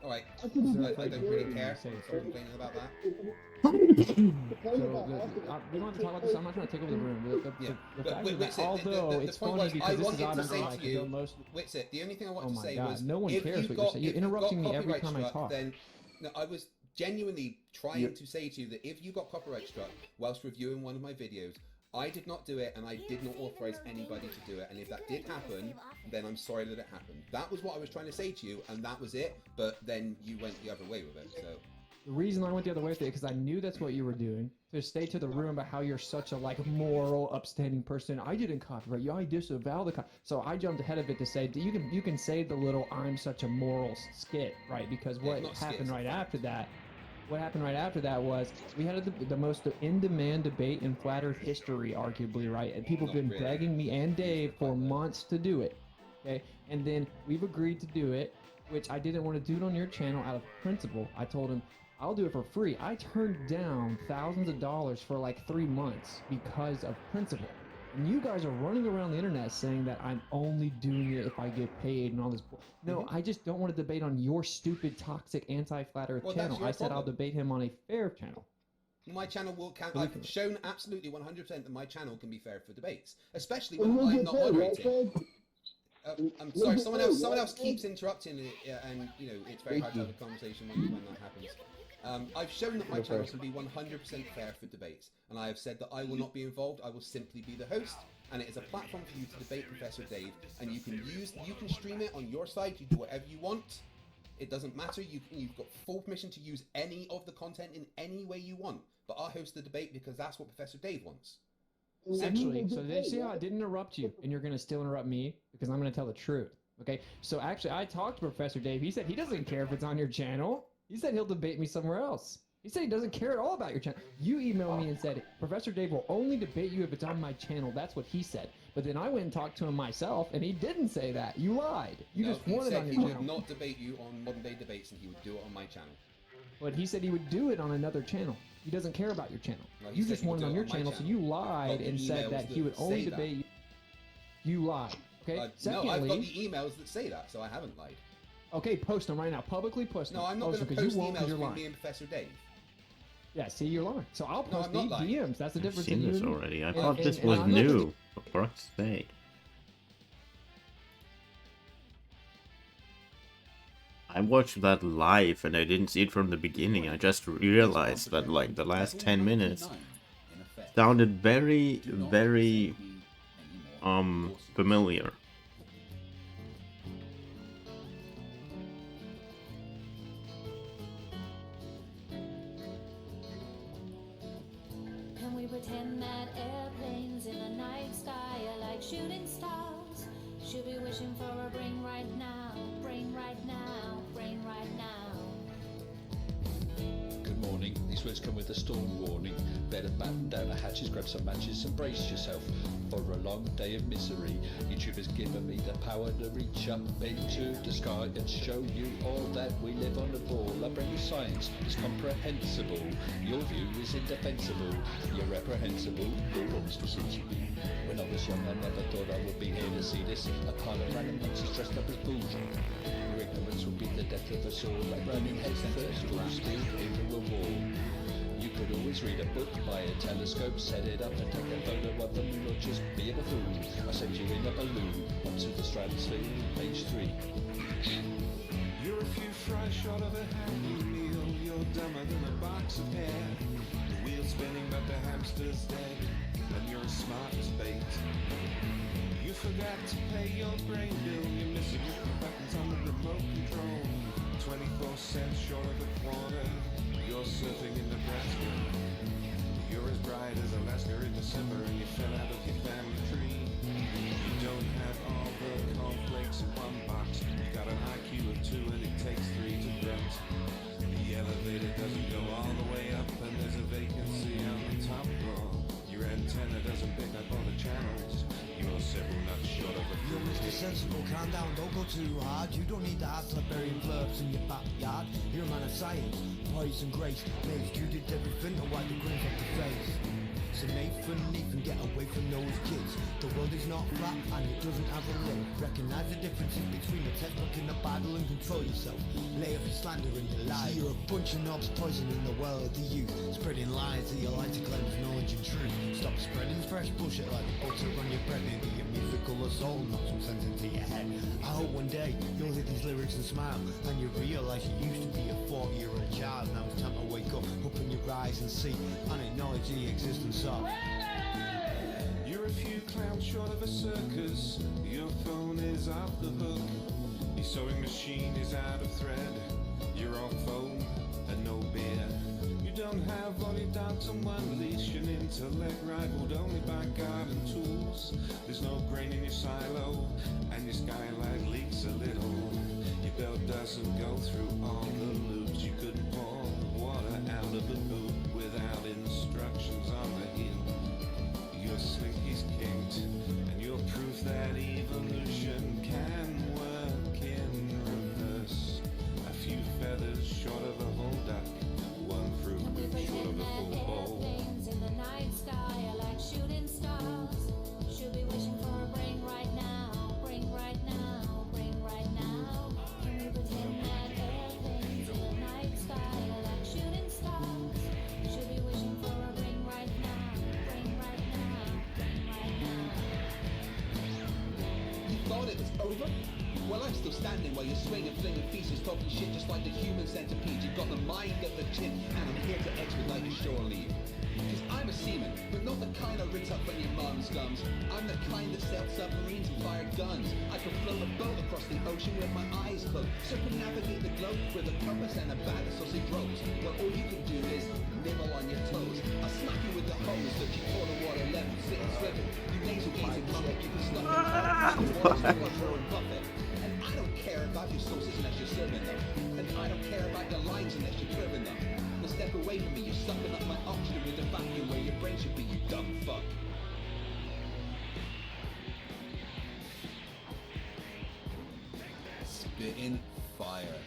All right. I don't really care. Stop complaining about that. So, we don't have to talk about this. I'm not trying to take over the room. The fact is that although it's funny because this is obviously like the most... Witsit, the only thing I Oh wanted to my say God, was... no one if cares you've what you're got- saying. You're if you've interrupting got me every copyright time I struck, talk. Then, no, I was genuinely trying to say to you that if you got copyright struck whilst reviewing one of my videos, I did not do it and I did not authorize anybody to do it, and if that did happen, then I'm sorry that it happened. That was what I was trying to say to you, and that was it, but then you went the other way with it, so... The reason I went the other way with it because I knew that's what you were doing. To stay to the room about how you're such a like moral, upstanding person. I didn't copyright you. I disavow the So I jumped ahead of it to say you can say the little I'm such a moral skit, right? Because what happened right after that? What happened right after that was we had the most in-demand debate in flat Earth history, arguably, right? And people have been begging me and Dave for months to do it. Okay, and then we've agreed to do it, which I didn't want to do it on your channel out of principle. I told him I'll do it for free. I turned down thousands of dollars for like 3 months because of principle. And you guys are running around the internet saying that I'm only doing it if I get paid and all this. No, I just don't want to debate on your stupid, toxic, anti-flat Earth Well, that's channel. your I said I'll problem. debate him on a fair channel. My channel will count. Believe I've me. shown absolutely 100% that my channel can be fair for debates, especially when I'm not moderating. I'm sorry, someone else keeps interrupting it, and you know it's very hard to have a conversation when that happens. I've shown that my Go channel first. can be 100% fair for debates, and I have said that I will not be involved. I will simply be the host, and it is a platform for you to debate Professor Dave. And you can stream it on your side. You do whatever you want. It doesn't matter. You've got full permission to use any of the content in any way you want. But I'll host the debate because that's what Professor Dave wants. Actually, so did you see how I didn't interrupt you, and you're going to still interrupt me because I'm going to tell the truth. Okay, so actually, I talked to Professor Dave. He said he doesn't care if it's on your channel. He said he'll debate me somewhere else. He said he doesn't care at all about your channel. You emailed me and said, Professor Dave will only debate you if it's on my channel. That's what he said. But then I went and talked to him myself, and he didn't say that. You lied. You just he wanted said on your he channel. would not debate you on modern day debates, and he would do it on my channel. But he said he would do it on another channel. He doesn't care about your channel. Well, he You said just he would wanted do on it your on my channel, so channel. you I've lied got and the said emails that he would that only say that. debate you. You lied. Okay. No, Secondly, I've got the emails that say that, so I haven't lied. okay, post them right now. Publicly post them. No, I'm not going to because post you won't, 'cause emails you're between lying. me and Professor Dave. Yeah, see, you're lying. So I'll No, post I'm not the lying. DMs. That's the I've difference seen in you this and me. already. I And- thought and- this and was I'm not gonna- new. For Christ's sake. I watched that live and I didn't see it from the beginning. I just realized that like the last 10 minutes sounded very, very familiar. Can we pretend that airplanes in the night sky are like shooting stars? Should be wishing for a bring right now, bring right now, bring right now. Good morning. These words come with a storm warning. Better batten down the hatches, grab some matches and brace yourself for a long day of misery. YouTube has given me the power to reach up into the sky and show you all that we live on a ball. I bring you science, it's comprehensible. Your view is indefensible. You're reprehensible. You're honest essentially. When I was young, I never thought I would be here to see this. A pile of random monsters dressed up as bulls. Your ignorance will be the death of us all. Like running heads first, full speed into a wall. You could always read a book, buy a telescope, set it up and take a photo of the moon, or just be a buffoon. I sent you in a balloon up to the stratosphere, page 3. You're a few fries short of a happy meal. You're dumber than a box of hair. The wheel's spinning but the hamster's dead, and you're as smart as bait. You forgot to pay your brain bill. You're missing your buttons on the remote control. 24 cents short of a quarter. You're surfing in Nebraska. You're as bright as Alaska in December, and you fell out of your family tree. You don't have all the cornflakes in one box. You got an IQ of 2 and it takes 3 to grunt. The elevator doesn't go all the way up, and there's a vacancy on the top floor. Your antenna doesn't pick up all the channels. You're several nuts short of a You're Mr. Sensible, calm down, don't go too hard. You don't need to have Siberian blurbs in your backyard. You're a man of science, poise and grace. Mate, you did everything to wipe the grins off the face. So Nathan, get away from those kids. The world is not flat and it doesn't have a lid. Recognize the differences between the textbook and the Bible and control yourself. Lay off your slander and your lies. You're a bunch of knobs poisoning the world of the youth. Spreading lies that you like to claim as knowledge and truth. Stop spreading fresh bullshit like the butter on your bread. Maybe your musical assault knock some sense into your head. I hope one day you'll hear these lyrics and smile, and you realize you used to be a 40-year-old child. Now it's time to wake up, open your eyes and see, and acknowledge the existence of. You're a few clowns short of a circus. Your phone is off the hook. Your sewing machine is out of thread. You're off foam and no beer. You don't have all your dogs on one leash. An intellect rivaled only by garden tools. There's no grain in your silo, and your skylight leaks a little. Your belt doesn't go through all the loops. You couldn't pour water out of a boot without instructions on the heel. Your slinky's kinked, and you're proof that evolution can work in reverse. A few feathers short of a whole duck, one fruit short of a full bowl. Airplanes in the night sky are like shooting stars. Should be wishing for a bring right now, bring right now, bring right now. Can we pretend that airplanes in the night sky are like shooting stars? Should be wishing for a bring right now, bring right now, bring right now. You thought it was over? Well, Well, I'm still standing while you're swinging, flinging feces, talking shit just like the human centipede. You've got the mind of the chin, and I'm here to expedite your shore leave. Because I'm a seaman, but not the kind that rips up on your mom's gums. I'm the kind that sailed submarines and fired guns. I can float a boat across the ocean with my eyes closed. Circumnavigate the globe with a compass and a bag of sausage rolls. Where all you can do is nibble on your toes. I'll smack you with the hose that you pour the water level, sit and swivel. You nasal gazing muppet, you can stuff your buffet. And I don't care about your sauces unless you're serving them. And I don't care about your lines unless you're curving them. Now step away from me, you're sucking up my oxygen with the vacuum where your brain should be, you dumb fuck. Spitting fire.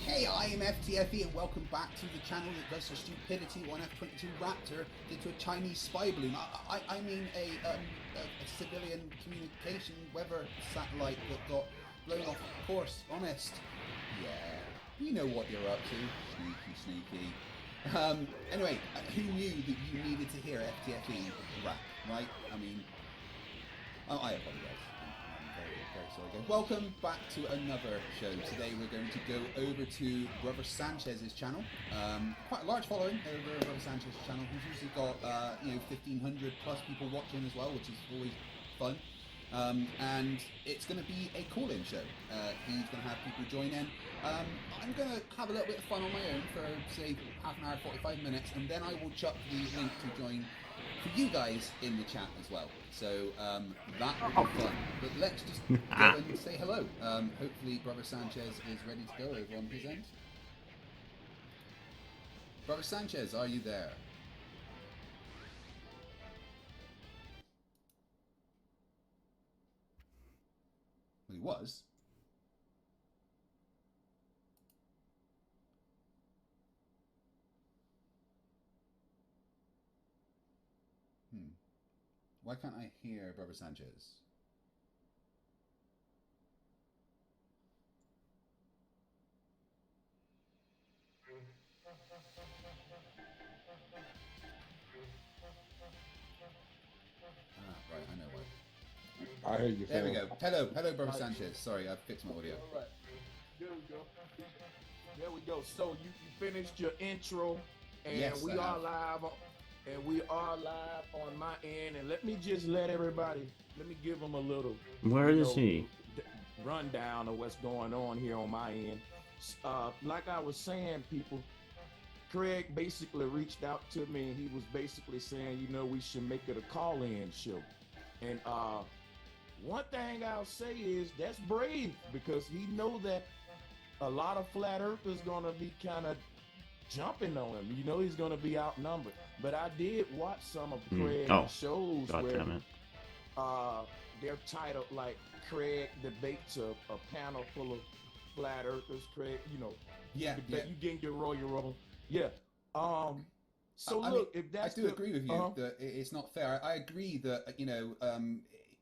Hey, I am FTFE and welcome back to the channel that does the stupidity one F-22 Raptor did to a Chinese spy balloon. I mean a civilian communication weather satellite that got blown off course, honest. Yeah, you know what you're up to, sneaky. Anyway, who knew that you needed to hear FTFE rap, right? I mean, I apologize. Very sorry again. Welcome back to another show. Today we're going to go over to Brother Sanchez's channel. Quite a large following over Brother Sanchez's channel. He's usually got 1,500 plus people watching as well, which is always fun. And it's going to be a call-in show. He's going to have people join in. I'm going to have a little bit of fun on my own for say half an hour, 45 minutes, and then I will chuck the link to join for you guys in the chat as well. So that will be fun. But let's just go and say hello. Hopefully Brother Sanchez is ready to go over on his end. Brother Sanchez, are you there? Well, he was. Why can't I hear Brother Sanchez? Right, I know why. I hear you. There we go. Hello, Brother Sanchez. Sorry, I fixed my audio. All right. There we go. There we go. So you finished your intro, and yes, we are live. And we are live on my end, and let me give them a little Where is he? rundown of what's going on here on my end. Like I was saying, people, Craig basically reached out to me, and he was basically saying, we should make it a call-in show. And one thing I'll say is that's brave, because he know that a lot of flat earthers gonna be kind of jumping on him. He's gonna be outnumbered. But I did watch some of Craig's shows where they're titled like Craig debates a panel full of flat earthers. Craig, you getting your Royal Rumble. Yeah. So look, if that's I do agree with you that it's not fair. I agree that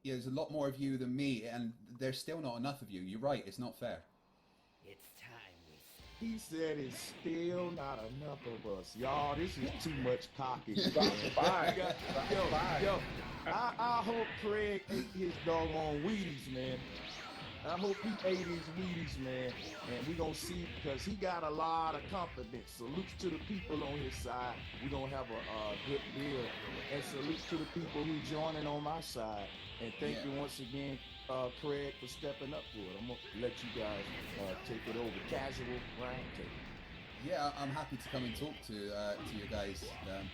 there's a lot more of you than me, and there's still not enough of you. You're right. It's not fair. It's time we. He said it's still not enough of us. Y'all, this is too much cocky. I hope Craig ate his doggone Wheaties, man. I hope he ate his Wheaties, man. And we gonna see, because he got a lot of confidence. Salutes to the people on his side. We gonna have a good deal. And salutes to the people who joining on my side. And thank you once again, Craig, for stepping up for it. I'm gonna let you guys take it over. Casual roundtable. Yeah, I'm happy to come and talk to you guys,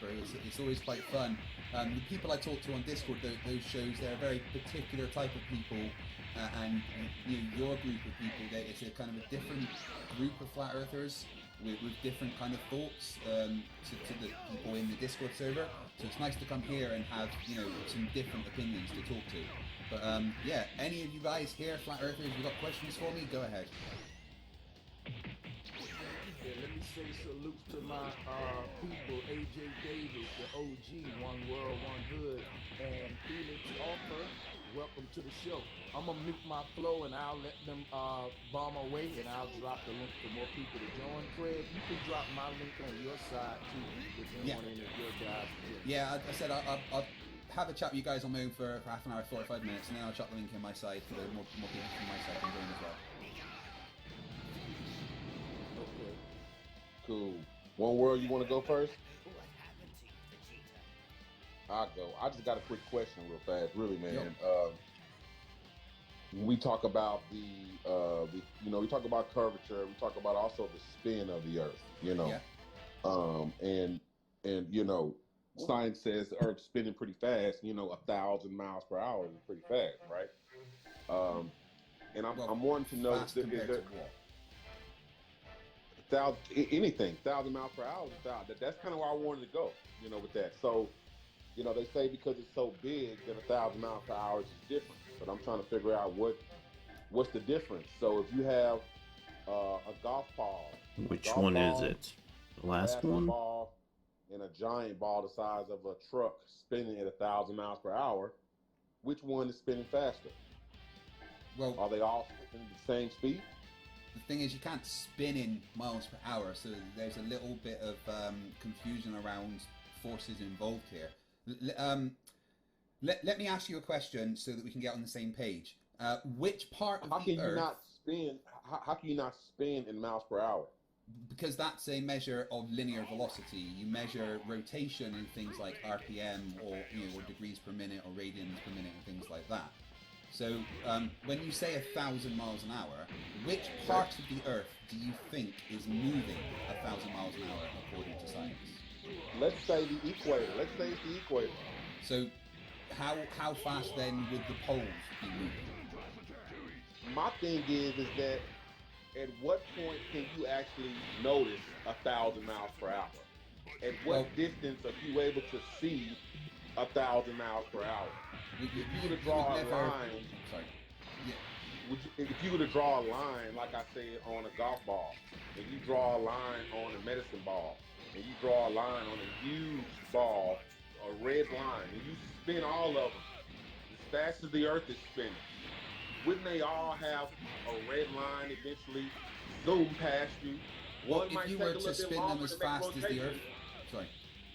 bro. It's always quite fun. The people I talk to on Discord, those shows, they're a very particular type of people, and your group of people, it's a kind of a different group of flat earthers with different kind of thoughts to the people in the Discord server. So it's nice to come here and have some different opinions to talk to. But any of you guys here, flat earthers, you got questions for me? Go ahead. Yeah, let me say salutes to my people, AJ Davis, the OG, One World, One Hood, and Felix Offer. Welcome to the show. I'm gonna mute my flow and I'll let them bomb away, and I'll drop the link for more people to join. Craig, you can drop my link on your side too if anyone in your guys. Yeah, I said I'll have a chat with you guys on my own for half an hour, 45 minutes, and then I'll drop the link in my side for the more people from my side can join as well. Okay. Cool. One World, you want to go first? I'll go. I just got a quick question real fast, really, man. When we talk about the we talk about curvature, we talk about also the spin of the Earth, and science says the Earth's spinning pretty fast, 1,000 miles per hour is pretty fast, right? And I'm wanting to know fast compared to what? 1,000 miles per hour. That's kind of where I wanted to go, with that. So, they say because it's so big that 1,000 miles per hour is different. But I'm trying to figure out what's the difference. So if you have a golf ball, which one is it? The last one? Ball and a giant ball the size of a truck spinning at 1,000 miles per hour, which one is spinning faster? Well, are they all spinning at the same speed? The thing is, you can't spin in miles per hour, so there's a little bit of confusion around forces involved here. Let me ask you a question so that we can get on the same page. Which part of the Earth... How can you not spin in miles per hour? Because that's a measure of linear velocity. You measure rotation in things like RPM or degrees per minute or radians per minute and things like that. So when you say 1,000 miles an hour, which part of the Earth do you think is moving 1,000 miles an hour according to science? Let's say the equator. Let's say it's the equator. So how fast then would the poles be moving? My thing is that at what point can you actually notice 1,000 miles per hour? At what distance are you able to see 1,000 miles per hour? If you were to draw a line, if you were to draw a line, like I said, on a golf ball, and you draw a line on a medicine ball, and you draw a line on a huge ball, a red line, and you spin all of them as fast as the Earth is spinning, wouldn't they all have a red line eventually zoom past you? Well, if you were to spin them as fast as the Earth,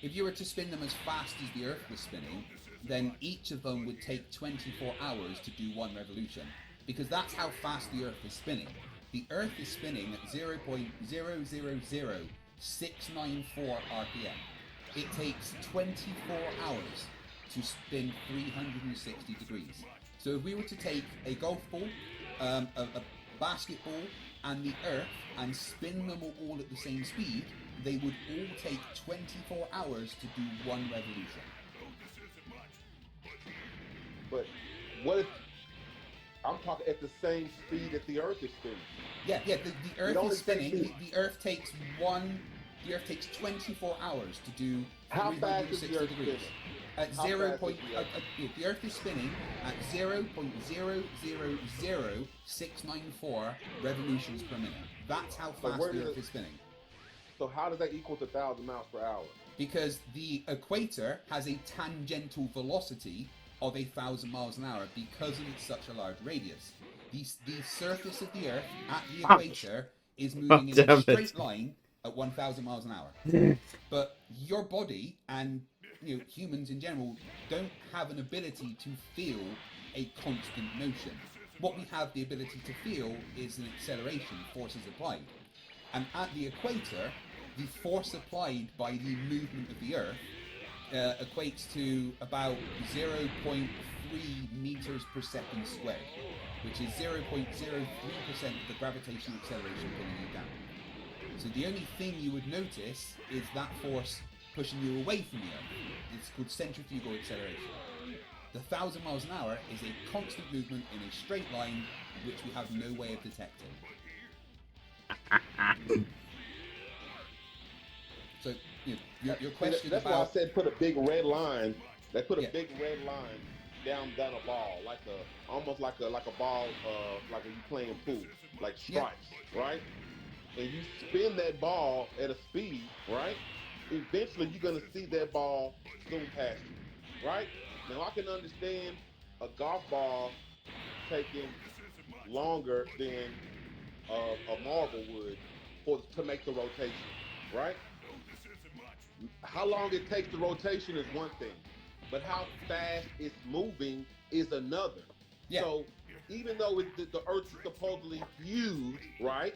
if you were to spin them as fast as the Earth was spinning, then each of them would take 24 hours to do one revolution, because that's how fast the Earth is spinning. The Earth is spinning at 0.000694 RPM. It takes 24 hours to spin 360 degrees. So if we were to take a golf ball, a basketball, and the Earth and spin them all at the same speed, they would all take 24 hours to do one revolution. But what if I'm talking at the same speed that the Earth is spinning? Yeah. The Earth is spinning. The Earth takes 24 hours to do 360 degrees. At the Earth is spinning at 0.0000694 revolutions per minute. That's how fast the Earth is spinning. So how does that equal to 1,000 miles per hour? Because the equator has a tangential velocity of 1,000 miles an hour because of its such a large radius. The surface of the Earth at the equator is moving in a straight line at 1,000 miles an hour. But your body and humans in general don't have an ability to feel a constant motion. What we have the ability to feel is an acceleration, forces applied. And at the equator, the force applied by the movement of the Earth equates to about 0.3 meters per second squared, which is 0.03% of the gravitational acceleration pulling you down. So the only thing you would notice is that force pushing you away from the Earth. It's called centrifugal acceleration. The 1,000 miles an hour is a constant movement in a straight line which we have no way of detecting. So your question that's about... why I said put a big red line. They put a big red line down a ball, almost like a ball, like when you playing pool, like stripes, right? and you spin that ball at a speed, right? Eventually, you're gonna see that ball zoom past you, right? Now, I can understand a golf ball taking longer than a marble would to make the rotation, right? How long it takes the rotation is one thing, but how fast it's moving is another. Yeah. So even though the Earth is supposedly huge, right?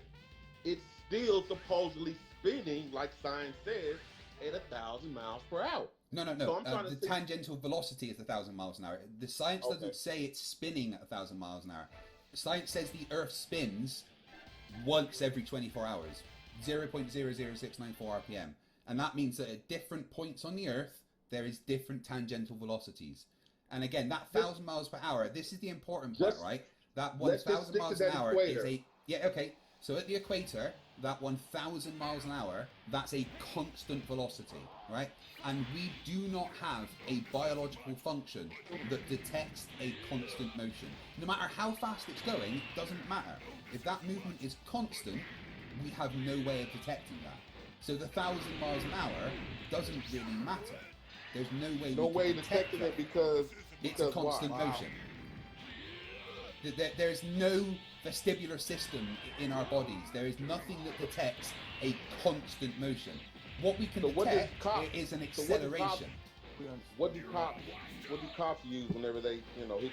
It's still supposedly spinning, like science says, at 1,000 miles per hour. No. So I'm trying to The tangential velocity is 1,000 miles an hour. The science doesn't say it's spinning at 1,000 miles an hour. Science says the Earth spins once every 24 hours, 0.00694 RPM. And that means that at different points on the Earth, there is different tangential velocities. And again, that 1,000 miles per hour, this is the important part, right? That 1,000 miles an hour is a... Yeah, okay. So at the equator, that 1,000 miles an hour, that's a constant velocity, right? And we do not have a biological function that detects a constant motion. No matter how fast it's going, it doesn't matter. If that movement is constant, we have no way of detecting that. So the 1,000 miles an hour doesn't really matter. There's no way we can detect it because it's a constant motion. There's no vestibular system in our bodies. There is nothing that detects a constant motion. What we can detect is an acceleration. What do cops use whenever they hit you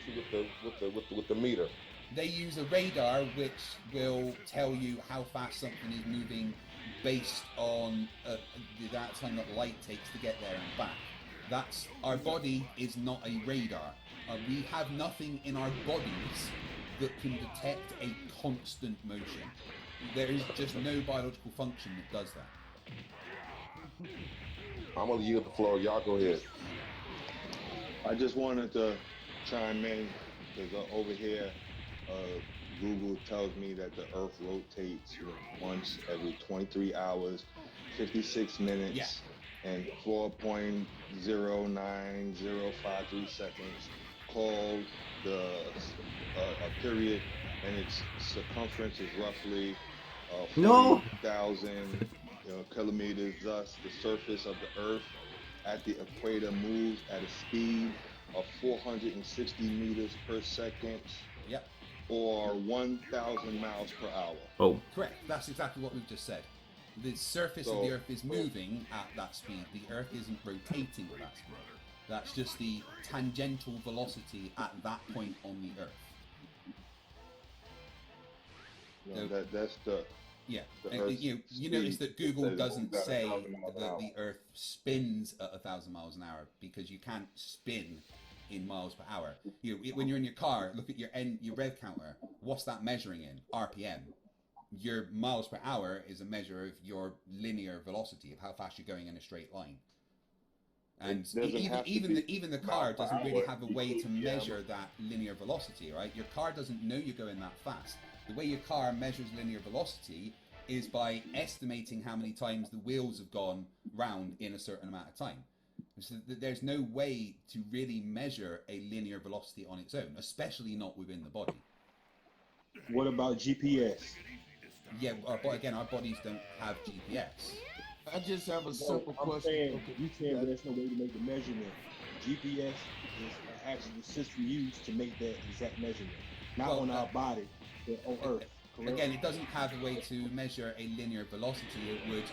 with the meter? They use a radar which will tell you how fast something is moving based on the amount of time that light takes to get there and back. Our body is not a radar. We have nothing in our bodies that can detect a constant motion. There is just no biological function that does that. I'm gonna yield the floor. Y'all go ahead. I just wanted to chime in because over here, Google tells me that the Earth rotates once every 23 hours, 56 minutes, and 4.09053 seconds, called a period, and its circumference is roughly 40,000 kilometers. Thus, the surface of the Earth at the equator moves at a speed of 460 meters per second. Yep. Or 1,000 miles per hour. Oh. Correct. That's exactly what we've just said. The surface of the Earth is moving at that speed. The Earth isn't rotating at that speed. That's just the tangential velocity at that point on the Earth. That's the... Yeah, you notice that Google doesn't say that the Earth spins at 1,000 miles an hour because you can't spin in miles per hour. When you're in your car, look at your rev counter. What's that measuring in? RPM. Your miles per hour is a measure of your linear velocity, of how fast you're going in a straight line. And even the car doesn't really have a way to measure that linear velocity, right? Your car doesn't know you're going that fast. The way your car measures linear velocity is by estimating how many times the wheels have gone round in a certain amount of time. So there's no way to really measure a linear velocity on its own, especially not within the body. What about GPS? Yeah, our bodies don't have GPS. I just have a simple question. You said there's no way to make the measurement. GPS is an actual system used to make that exact measurement, not on our body, but on Earth. Correct? Again, it doesn't have a way to measure a linear velocity. It would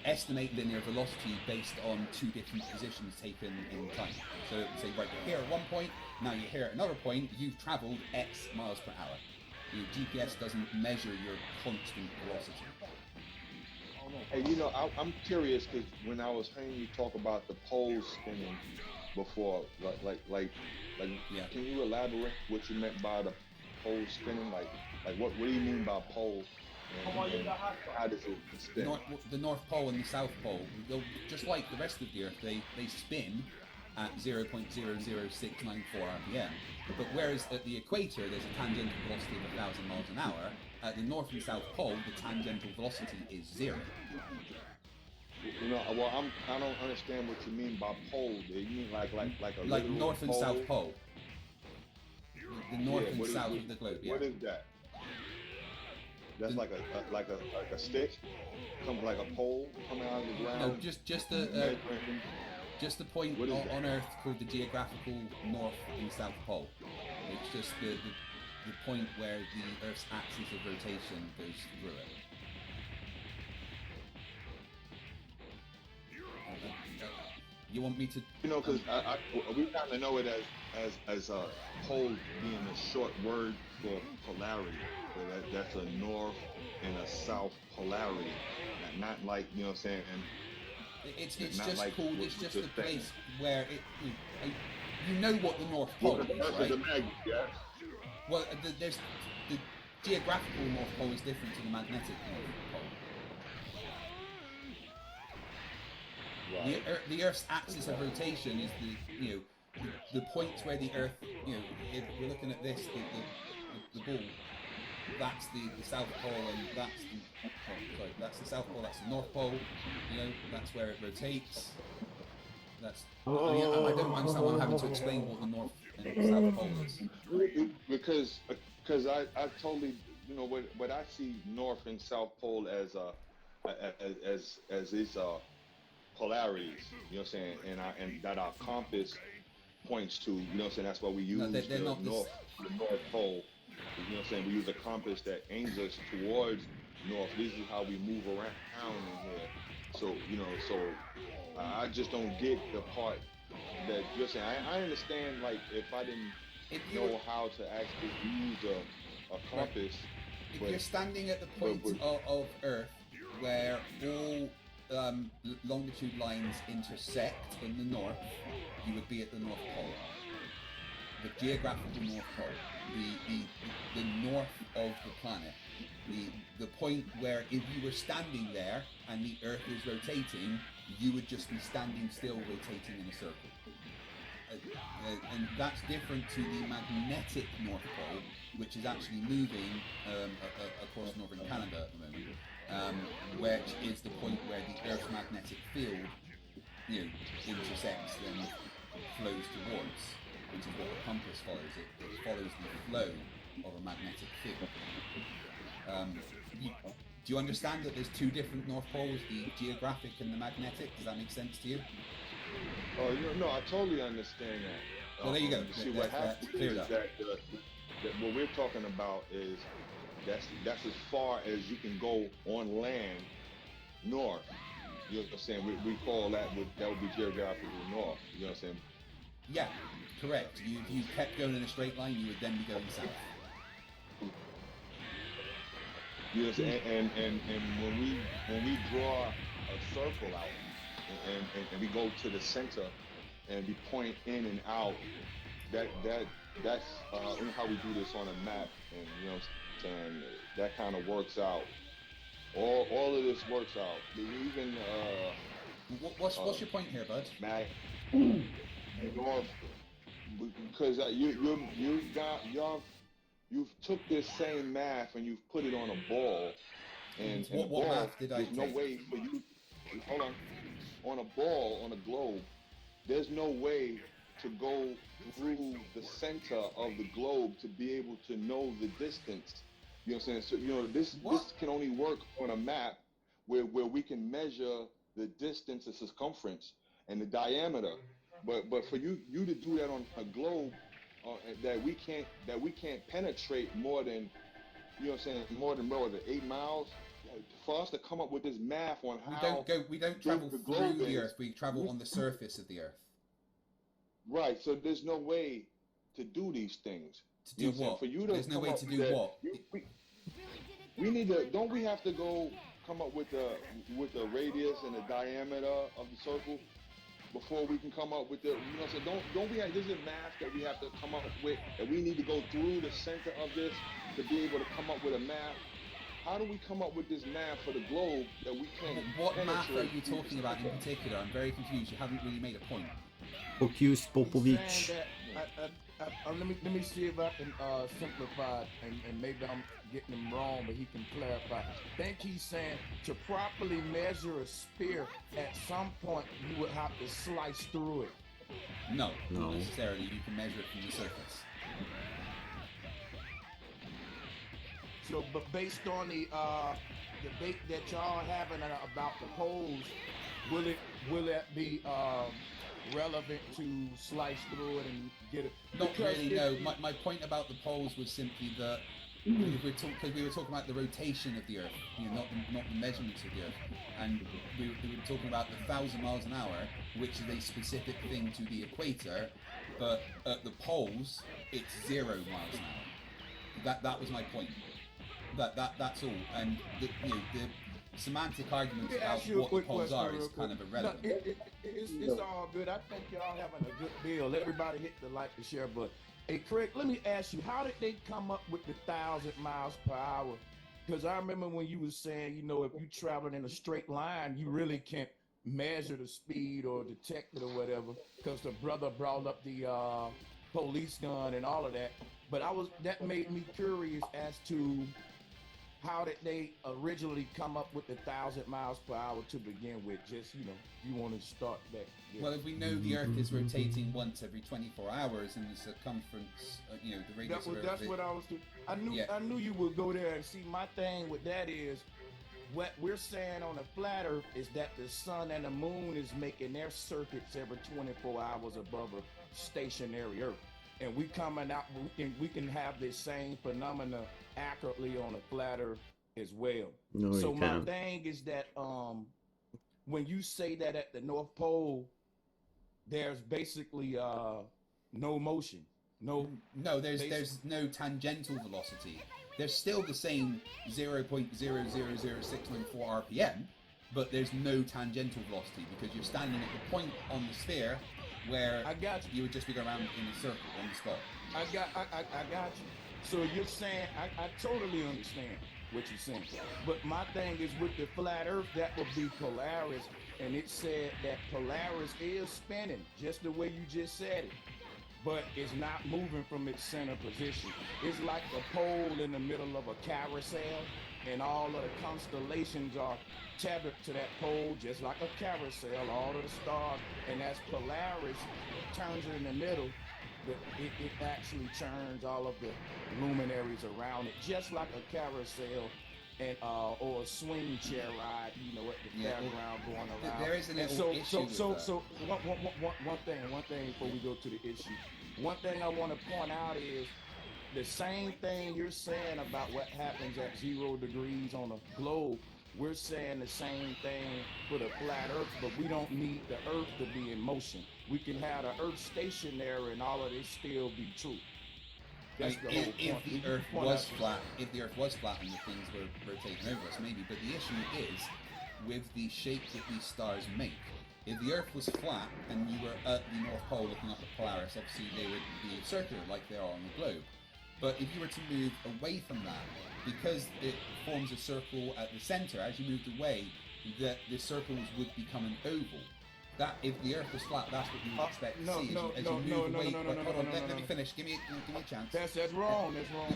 estimate linear velocity based on two different positions taken in time. So it would say, right, you're here at one point, now you're here at another point, you've traveled X miles per hour. Your GPS doesn't measure your constant velocity. Hey, I'm curious because when I was hearing you talk about the poles spinning before, can you elaborate what you meant by the pole spinning? Like what do you mean by pole? And how does it spin? The North Pole and the South Pole, just like the rest of the Earth, they spin at 0.00694 RPM. But whereas at the equator there's a tangential velocity of 1,000 miles an hour, at the North and South Pole the tangential velocity is 0. I don't understand what you mean by pole. You mean like a North and pole? South Pole. The North and South of the globe. Yeah. What is that? That's like a stick, something like a pole coming out of the ground. No, just the point on Earth called the geographical North and South Pole. It's just the point where the Earth's axis of rotation goes through it. You want me to? You know, because we kind of know it as a pole being a short word for polarity. So that's a north and a south polarity, not like, you know what I'm saying. It's just like called. It's just the place where you know what the North Pole is, right? Well, there's the geographical North Pole is different to the magnetic North Pole. Right. The Earth's axis of rotation is the points where the Earth, if we're looking at this, the ball, that's the South Pole, and that's the South Pole, that's the North Pole. That's where it rotates. That's. I don't understand why I'm having to explain what the North and South Pole is. Because I totally, what I see North and South Pole as these polarities, you know what I'm saying, and that our compass points to, you know what I'm saying. That's why we use the North Pole. You know what I'm saying? We use a compass that aims us towards north. This is how we move around in here. So, I just don't get the part that you're saying. I understand, like, if I didn't know how to actually use a compass. If you're standing at the point of Earth where all longitude lines intersect in the north, you would be at the North Pole. The geographical North Pole. The north of the planet, the point where if you were standing there and the Earth is rotating, you would just be standing still, rotating in a circle. And that's different to the magnetic North Pole, which is actually moving across northern Canada at the moment, which is the point where the Earth's magnetic field, intersects and flows towards. Which is what a compass follows. It follows the flow of a magnetic field. Do you understand that there's two different North Poles, the geographic and the magnetic? Does that make sense to you? Oh, no, I totally understand that. Well, there you go. See, what happens is that what we're talking about is that's as far as you can go on land north. You know what I'm saying? We call that would be geographically north. You know what I'm saying? Yeah, correct. If you kept going in a straight line, you would then be going south. Yes, and when we draw a circle out and we go to the center and we point in and out, that's how we do this on a map, and you know what I'm saying, that kind of works out. All of this works out. Even what's your point here, bud? Mac, because you've took this same math and you've put it on a ball, and what math did I take? There's no way for you. Hold on a ball, on a globe. There's no way to go through the center of the globe to be able to know the distance. You know what I'm saying? So this can only work on a map where we can measure the distance, the circumference, and the diameter. But for you to do that on a globe that we can't penetrate more than, you know what I'm saying, more than 8 miles. For us to come up with this math on how we don't travel through the Earth. We travel on the surface of the Earth. Right. So there's no way to do these things. To do what? For you to there's no way to do what? We need to. Don't we have to come up with the radius and the diameter of the circle before we can come up with the, so don't we have, this is math that we have to come up with, that we need to go through the center of this to be able to come up with a map. How do we come up with this map for the globe that we can't? What map are you talking about in particular? I'm very confused. You haven't really made a point. Focus, Popovich. Let me see if I can simplify it, and maybe I'm getting him wrong, but he can clarify. I think he's saying to properly measure a sphere, at some point you would have to slice through it. No, not necessarily. You can measure it from the surface. So, but based on the debate that y'all having about the polls, will that be relevant to slice through it and get it? Not really, no. My point about the poles was simply that because we were talking about the rotation of the Earth, not the measurements of the Earth, and we were talking about the 1,000 miles an hour, which is a specific thing to the equator, but at the poles it's 0 miles an hour. That was my point. That's all, and the semantic arguments about what the poles are is kind of irrelevant. No, it's all good. I think y'all having a good deal. Everybody hit the like and share button. Hey, Craig, let me ask you, how did they come up with the 1,000 miles per hour? Because I remember when you was saying, if you traveling in a straight line, you really can't measure the speed or detect it or whatever. Because the brother brought up the police gun and all of that. But that made me curious as to how did they originally come up with the 1,000 miles per hour to begin with? Just, you want to start that. Yeah. Well, if we know the Earth is rotating once every 24 hours and the circumference, the radius of Earth... That's what I was doing. I knew you would go there and see. My thing with that is, what we're saying on a flat Earth is that the sun and the moon is making their circuits every 24 hours above a stationary Earth. And we coming out, we can have this same phenomena accurately on a flat Earth as well. No, so you my can't. thing is that when you say that at the North Pole, there's basically no motion. No, there's no tangential velocity. There's still the same 0.000694 RPM, but there's no tangential velocity because you're standing at the point on the sphere where you would just be going around in a circle on the spot. I got you. So you're saying, I totally understand what you're saying. But my thing is with the flat Earth, that would be Polaris. And it said that Polaris is spinning, just the way you just said it. But it's not moving from its center position. It's like a pole in the middle of a carousel, and all of the constellations are tethered to that pole, just like a carousel, all of the stars. And as Polaris turns in the middle, it actually turns all of the luminaries around it, just like a carousel and or a swing chair ride, at the fairground going around. There is an issue. So one thing before we go to the issue. One thing I want to point out is the same thing you're saying about what happens at 0 degrees on a globe. We're saying the same thing for the flat Earth, but we don't need the Earth to be in motion. We can have the Earth stationary and all of this still be true. That's the whole point. If the Earth was flat and the things were rotating over us, maybe. But the issue is with the shape that these stars make. If the Earth was flat and you were at the North Pole looking up at Polaris, obviously they would be circular like they are on the globe. But if you were to move away from that, because it forms a circle at the center, as you moved away, the circles would become an oval. That if the Earth was flat, that's what you would expect to see as you move away. Hold on, let me finish. Give me a chance. That's wrong. That's wrong.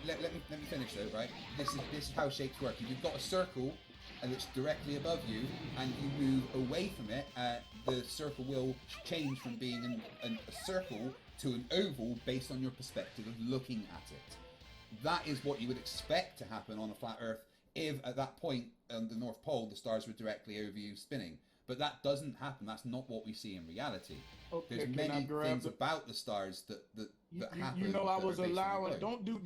Let me finish though, right? This is how shapes work. If you've got a circle and it's directly above you, and you move away from it, the circle will change from being a circle to an oval based on your perspective of looking at it. That is what you would expect to happen on a flat Earth if at that point on the North Pole the stars were directly over you spinning. But that doesn't happen. That's not what we see in reality. Okay, there's many things about the stars that happen. I was allowing. Don't do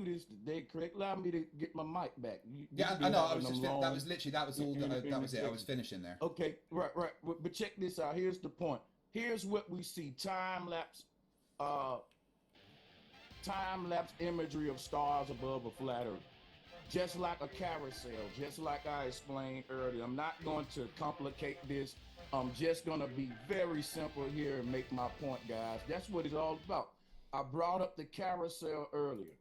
this today, Craig. Allow me to get my mic back. I know. That was it. I was finishing there. Okay, right. But check this out. Here's the point. Here's what we see: time lapse imagery of stars above a flat Earth. Just like a carousel, just like I explained earlier. I'm not going to complicate this. I'm just going to be very simple here and make my point, guys. That's what it's all about. I brought up the carousel earlier.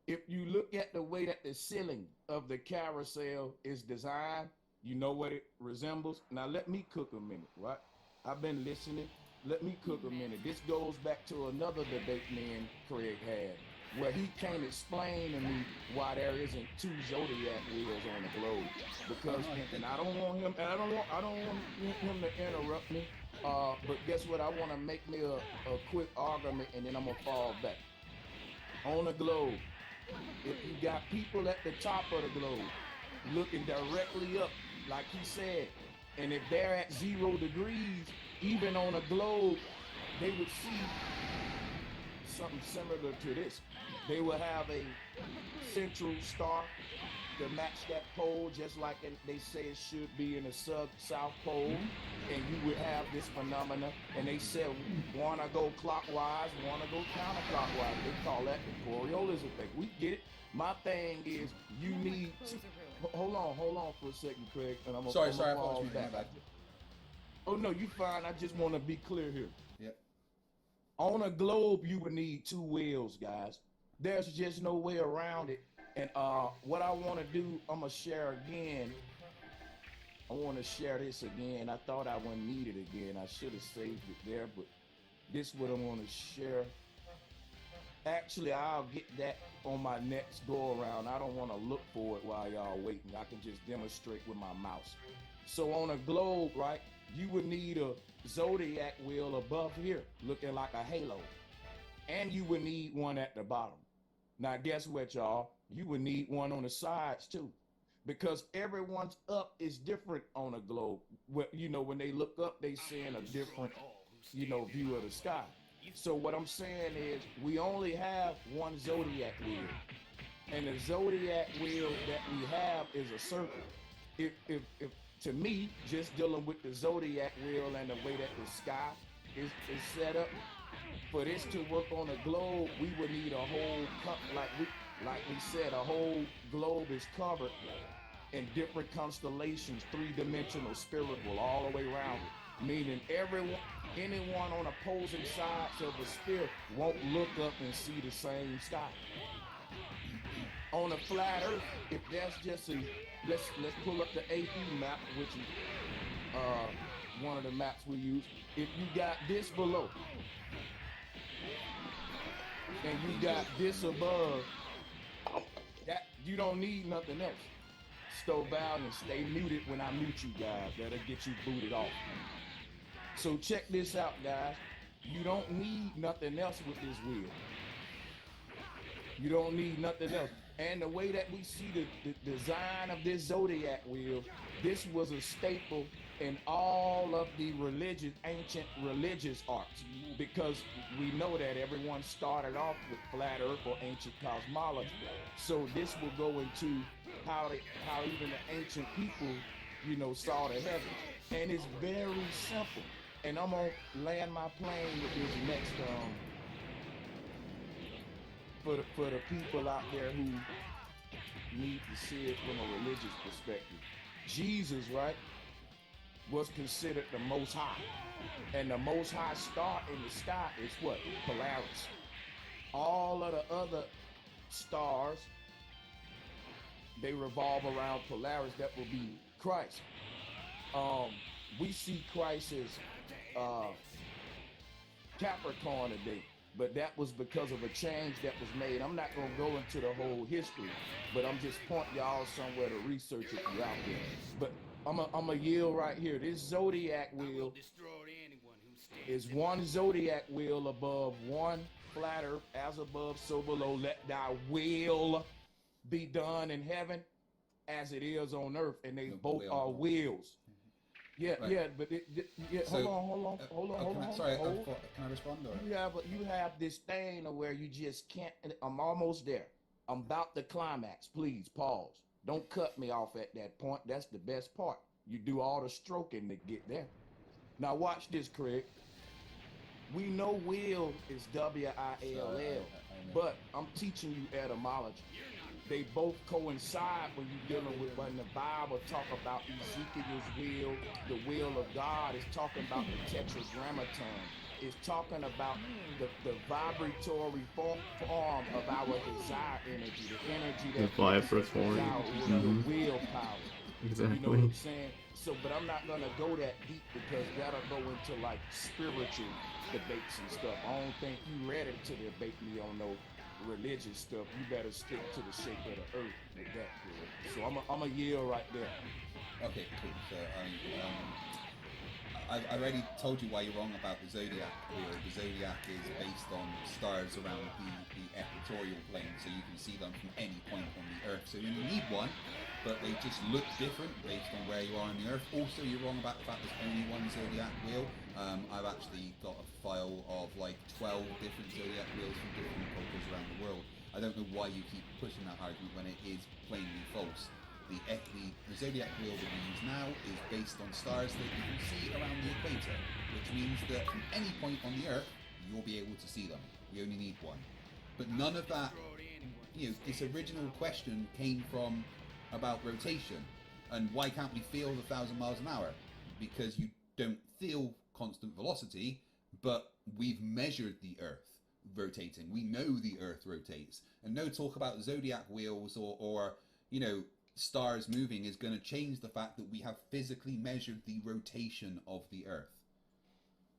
If you look at the way that the ceiling of the carousel is designed, you know what it resembles? Now, let me cook a minute, right? I've been listening. Let me cook a minute. This goes back to another debate me and Craig had, where he can't explain to me why there isn't 2 zodiac wheels on the globe. Because, and I don't want him to interrupt me. But guess what? I want to make me a quick argument, and then I'm gonna fall back. On the globe, if you got people at the top of the globe looking directly up, like he said, and if they're at 0 degrees, even on a globe, they would see something similar to this. They will have a central star to match that pole, just like they say it should be in the south pole, and you would have this phenomena. And they said, wanna go clockwise, wanna go counterclockwise. They call that the Coriolis effect. We get it. My thing is, you need. Hold on for a second, Craig, and I'm gonna pause back. Oh no, you fine. I just want to be clear here. Yep. On a globe, you would need 2 wheels, guys. There's just no way around it. And what I want to do, I'm gonna share again. I want to share this again. I thought I wouldn't need it again. I should have saved it there, but this is what I want to share. Actually, I'll get that on my next go around. I don't want to look for it while y'all waiting. I can just demonstrate with my mouse. So on a globe, right, you would need a zodiac wheel above here, looking like a halo. And you would need one at the bottom. Now, guess what, y'all? You would need one on the sides, too. Because everyone's up is different on a globe. You know, when they look up, they seeing a different, view of the sky. So what I'm saying is, we only have one zodiac wheel. And the zodiac wheel that we have is a circle. If to me, just dealing with the zodiac wheel and the way that the sky is set up, for this to work on a globe, we would need a whole, like we said, a whole globe is covered in different constellations, 3-dimensional, spiritual, all the way around it. Meaning anyone on opposing sides of the sphere won't look up and see the same sky. On a flat Earth, if that's just let's pull up the AP map, which is one of the maps we use. If you got this below, and you got this above, that you don't need nothing else. Stove out and stay muted when I mute you guys. That'll get you booted off. So check this out, guys. You don't need nothing else with this wheel. You don't need nothing else. And the way that we see the design of this zodiac wheel, this was a staple in all of the ancient religious arts, because we know that everyone started off with flat earth or ancient cosmology. So this will go into how even the ancient people, saw the heavens. And it's very simple. And I'm gonna land my plane with this next for the people out there who need to see it from a religious perspective. Jesus, right, was considered the Most High. And the Most High star in the sky is what? Polaris. All of the other stars, they revolve around Polaris. That will be Christ. We see Christ as Capricorn today, but that was because of a change that was made. I'm not going to go into the whole history, but I'm just pointing y'all somewhere to research if you're out there. But I'm a yield right here. This zodiac wheel is one zodiac wheel above one flat earth, as above, so below. Let thy will be done in heaven as it is on earth, and they both are wheels. Yeah, Right. yeah, but So- hold on. Sorry, hold. can I respond? Or? You have this thing where you just can't. I'm almost there. I'm about the climax. Please pause. Don't cut me off at that point. That's the best part. You do all the stroking to get there. Now watch this, Craig. We know will is W-I-L-L, but I'm teaching you etymology. They both coincide when you're dealing with when the Bible talk about Ezekiel's will, the will of God is talking about the tetragrammaton. It's talking about the vibratory form of our desire energy, the energy that The vibratory. the willpower. Exactly. You know what I'm saying? So, but I'm not gonna go that deep because that'll go into like spiritual debates and stuff. I don't think you ready to debate me on no religious stuff. You better stick to the shape of the earth with that. Kid. So I'm a yield right there. Okay, cool. So I already told you why you're wrong about the zodiac wheel. The zodiac is based on stars around the equatorial plane, so you can see them from any point on the Earth. So you need one, but they just look different based on where you are on the Earth. Also, you're wrong about the fact there's only one zodiac wheel. I've actually got a file of like 12 different zodiac wheels from different cultures around the world. I don't know why you keep pushing that argument when it is plainly false. The zodiac wheel that we use now is based on stars that you can see around the equator, which means that from any point on the Earth, you'll be able to see them. We only need one. But none of that, this original question came from about rotation. And why can't we feel 1,000 miles an hour? Because you don't feel constant velocity, but we've measured the Earth rotating. We know the Earth rotates. And no talk about zodiac wheels or stars moving is going to change the fact that we have physically measured the rotation of the Earth.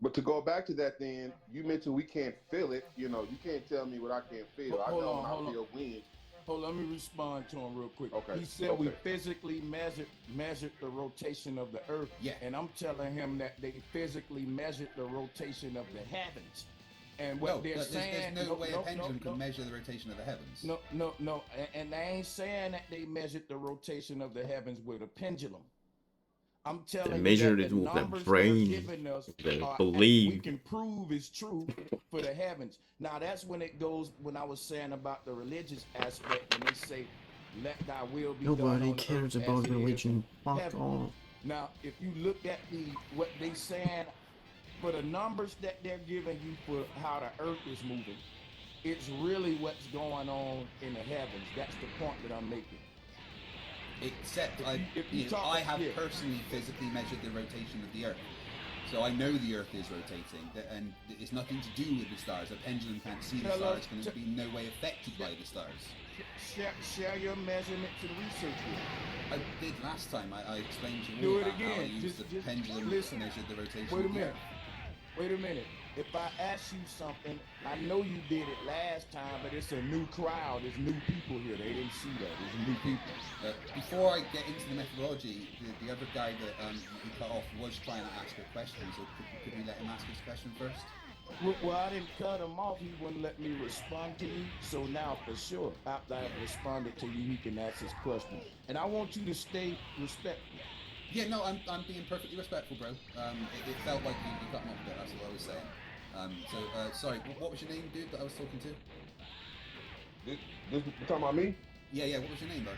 But to go back to that, then you mentioned we can't feel it. You can't tell me what I can't feel. I know when I feel wind. Hold on, let me respond to him real quick. Okay. He said we physically measured the rotation of the Earth. Yeah. And I'm telling him that they physically measured the rotation of the heavens. And what they're saying, there's no way a pendulum can measure the rotation of the heavens. No, and they ain't saying that they measured the rotation of the heavens with a pendulum. I'm telling They you measured that it the with their numbers brain. they're giving us They we believe. can prove is true for the heavens. Now that's when it goes. When I was saying about the religious aspect, when they say, "Let thy will be done." Nobody cares about religion. Fuck off. Now, if you look at what they saying. For the numbers that they're giving you for how the Earth is moving, it's really what's going on in the heavens. That's the point that I'm making. Except I have personally physically measured the rotation of the Earth. So I know the Earth is rotating, and it's nothing to do with the stars. A pendulum can't see the stars, it's going to be in no way affected by the stars. Share your measurements and research with me. I did last time. I explained to you Do all it about how I again. used the pendulum to measure the rotation Wait a of the minute. Earth. Wait a minute. If I ask you something, I know you did it last time, but it's a new crowd. There's new people here. They didn't see that. There's new people. Before I get into the methodology, the other guy that he cut off was trying to ask a question, so could we let him ask his question first? Well, I didn't cut him off. He wouldn't let me respond to you. So now, for sure, after I've responded to you, he can ask his question. And I want you to stay respectful. Yeah, no, I'm being perfectly respectful, bro. It felt like you cut me off a bit. That's what I was saying. Sorry, what was your name, dude, that I was talking to? This you talking about me? Yeah. What was your name, bro?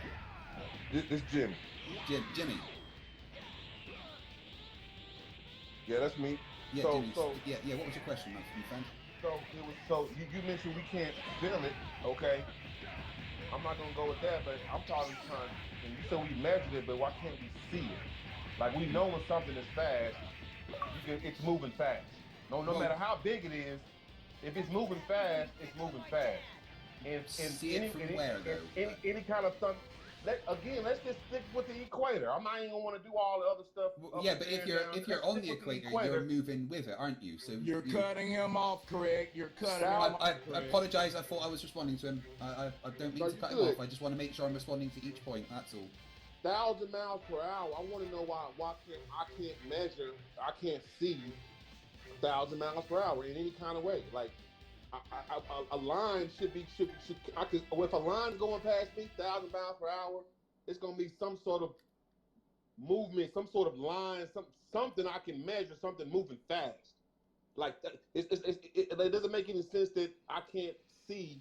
This Jimmy. Jimmy. Yeah, that's me. Yeah, so, Jimmy. Yeah. What was your question, my friend? So you mentioned we can't feel it, okay? I'm not gonna go with that, but I'm probably trying. And you said we measured it, but why can't we see it? Like we know when something is fast, it's moving fast. No matter how big it is, if it's moving fast, it's moving fast. And see it from where though? Any kind of stuff. Let's just stick with the equator. I'm not even gonna want to do all the other stuff. Yeah, but if you're on the equator, you're moving with it, aren't you? So you're cutting him off, Craig. You're cutting him off. I apologize. I thought I was responding to him. I don't mean to cut him off. I just want to make sure I'm responding to each point. That's all. 1,000 miles per hour. I want to know why I can't measure. I can't see 1,000 miles per hour in any kind of way. Like a line should. If a line's going past me 1,000 miles per hour, it's gonna be some sort of movement, some sort of line, something I can measure, something moving fast. Like it doesn't make any sense that I can't see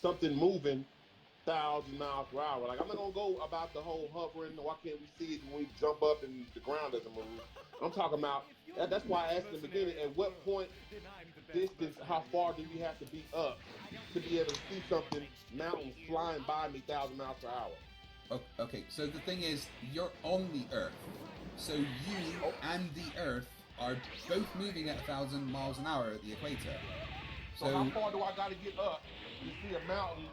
something moving 1,000 miles per hour. Like I'm not gonna go about the whole hovering. Why can't we see it when we jump up and the ground doesn't move? I'm talking about. That's why I asked in the beginning. At what point, distance, how far do we have to be up to be able to see something, mountains flying by me 1,000 miles per hour? Okay. So the thing is, you're on the Earth. So you and the Earth are both moving at 1,000 miles an hour at the equator. So how far do I got to get up to see a mountain?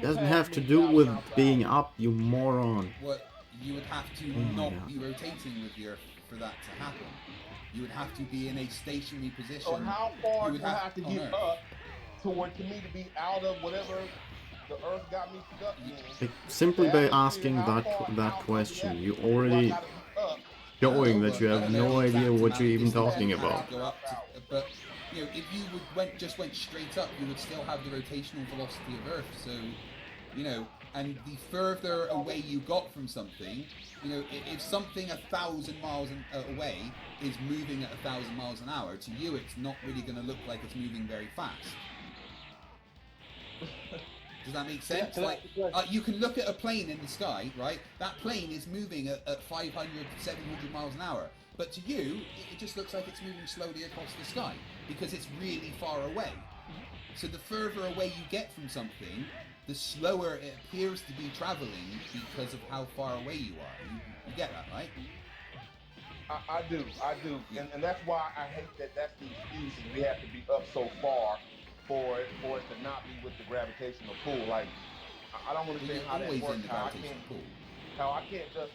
Doesn't have to do with being up, you moron. Well, you would have to not be rotating with the Earth for that to happen. You would have to be in a stationary position. So how far do I have to get up for me to be out of whatever the Earth got me stuck in? Simply by asking that question, you already showing that you have no idea what you're even talking about. But you know, if you just went straight up, you would still have the rotational velocity of Earth. So, you know, and the further away you got from something, you know, if something 1,000 miles away is moving at 1,000 miles an hour, to you it's not really going to look like it's moving very fast. Does that make sense? Like, you can look at a plane in the sky, right? That plane is moving at 500 to 700 miles an hour. But to you, it just looks like it's moving slowly across the sky because it's really far away. So the further away you get from something, the slower it appears to be traveling because of how far away you are. You get that, right? I do. And that's why I hate that's the excuse. We have to be up so far for it to not be with the gravitational pull. Like, I don't understand how that works. How I can't just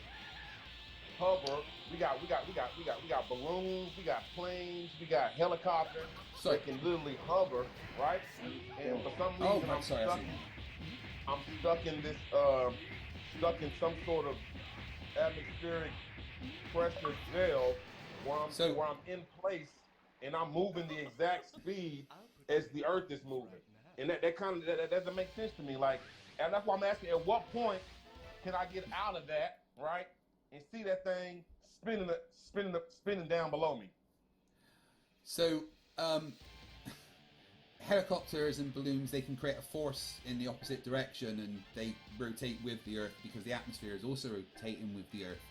hover. We got balloons, we got planes, we got helicopters that can literally hover, right? And for some reason, I'm stuck in this, stuck in some sort of atmospheric pressure gel where I'm in place and I'm moving the exact speed as the Earth is moving, and that doesn't make sense to me. Like, and that's why I'm asking: at what point can I get out of that, right, and see that thing spinning down below me? So, helicopters and balloons, they can create a force in the opposite direction, and they rotate with the Earth because the atmosphere is also rotating with the Earth.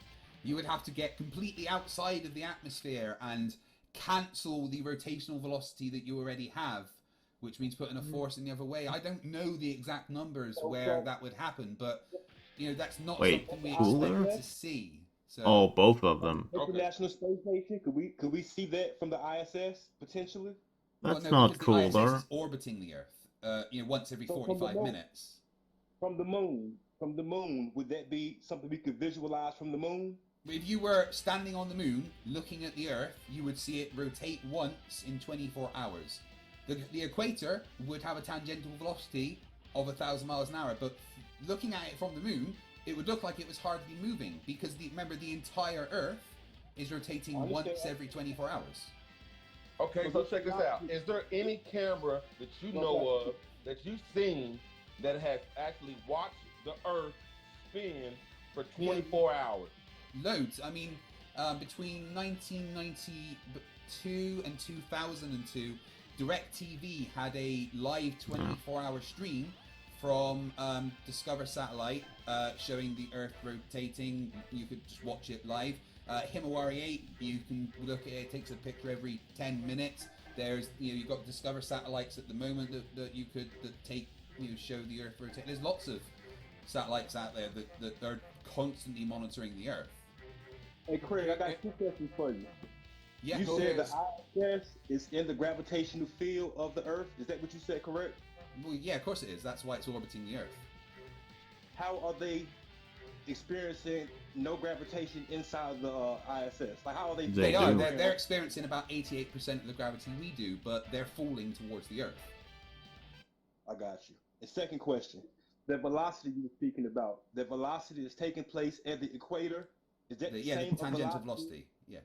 You would have to get completely outside of the atmosphere and cancel the rotational velocity that you already have, which means putting a force in the other way. I don't know the exact numbers where that would happen, but you know, that's not something we expect to see. So, oh, both of them. International Space Station. Could we see that from the ISS potentially? That's not cooler. The ISS is orbiting the Earth, you know, once every 45 minutes. From the moon, would that be something we could visualize from the moon? If you were standing on the moon, looking at the Earth, you would see it rotate once in 24 hours. The equator would have a tangential velocity of 1,000 miles an hour, but looking at it from the moon, it would look like it was hardly moving because remember, the entire Earth is rotating once every 24 hours. Okay, so check this out. Is there any camera that you know of, that you've seen, that has actually watched the Earth spin for 24 hours? Loads. I mean, between 1992 and 2002, DirecTV had a live 24-hour stream from Discover Satellite showing the Earth rotating. You could just watch it live. Himawari 8, you can look at it. It takes a picture every 10 minutes. There's, you know, you've got Discover satellites at the moment that you could take, you know, show the Earth rotate. There's lots of satellites out there that are constantly monitoring the Earth. Hey Craig, I got two questions for you. Yeah, you said the ISS is in the gravitational field of the Earth. Is that what you said, correct? Well, yeah, of course it is. That's why it's orbiting the Earth. How are they experiencing no gravitation inside the ISS? Like, how are they? They're experiencing about 88% of the gravity we do, but they're falling towards the Earth. I got you. The second question: the velocity you were speaking about. The velocity is taking place at the equator. Is that the same the tangential velocity? Yeah.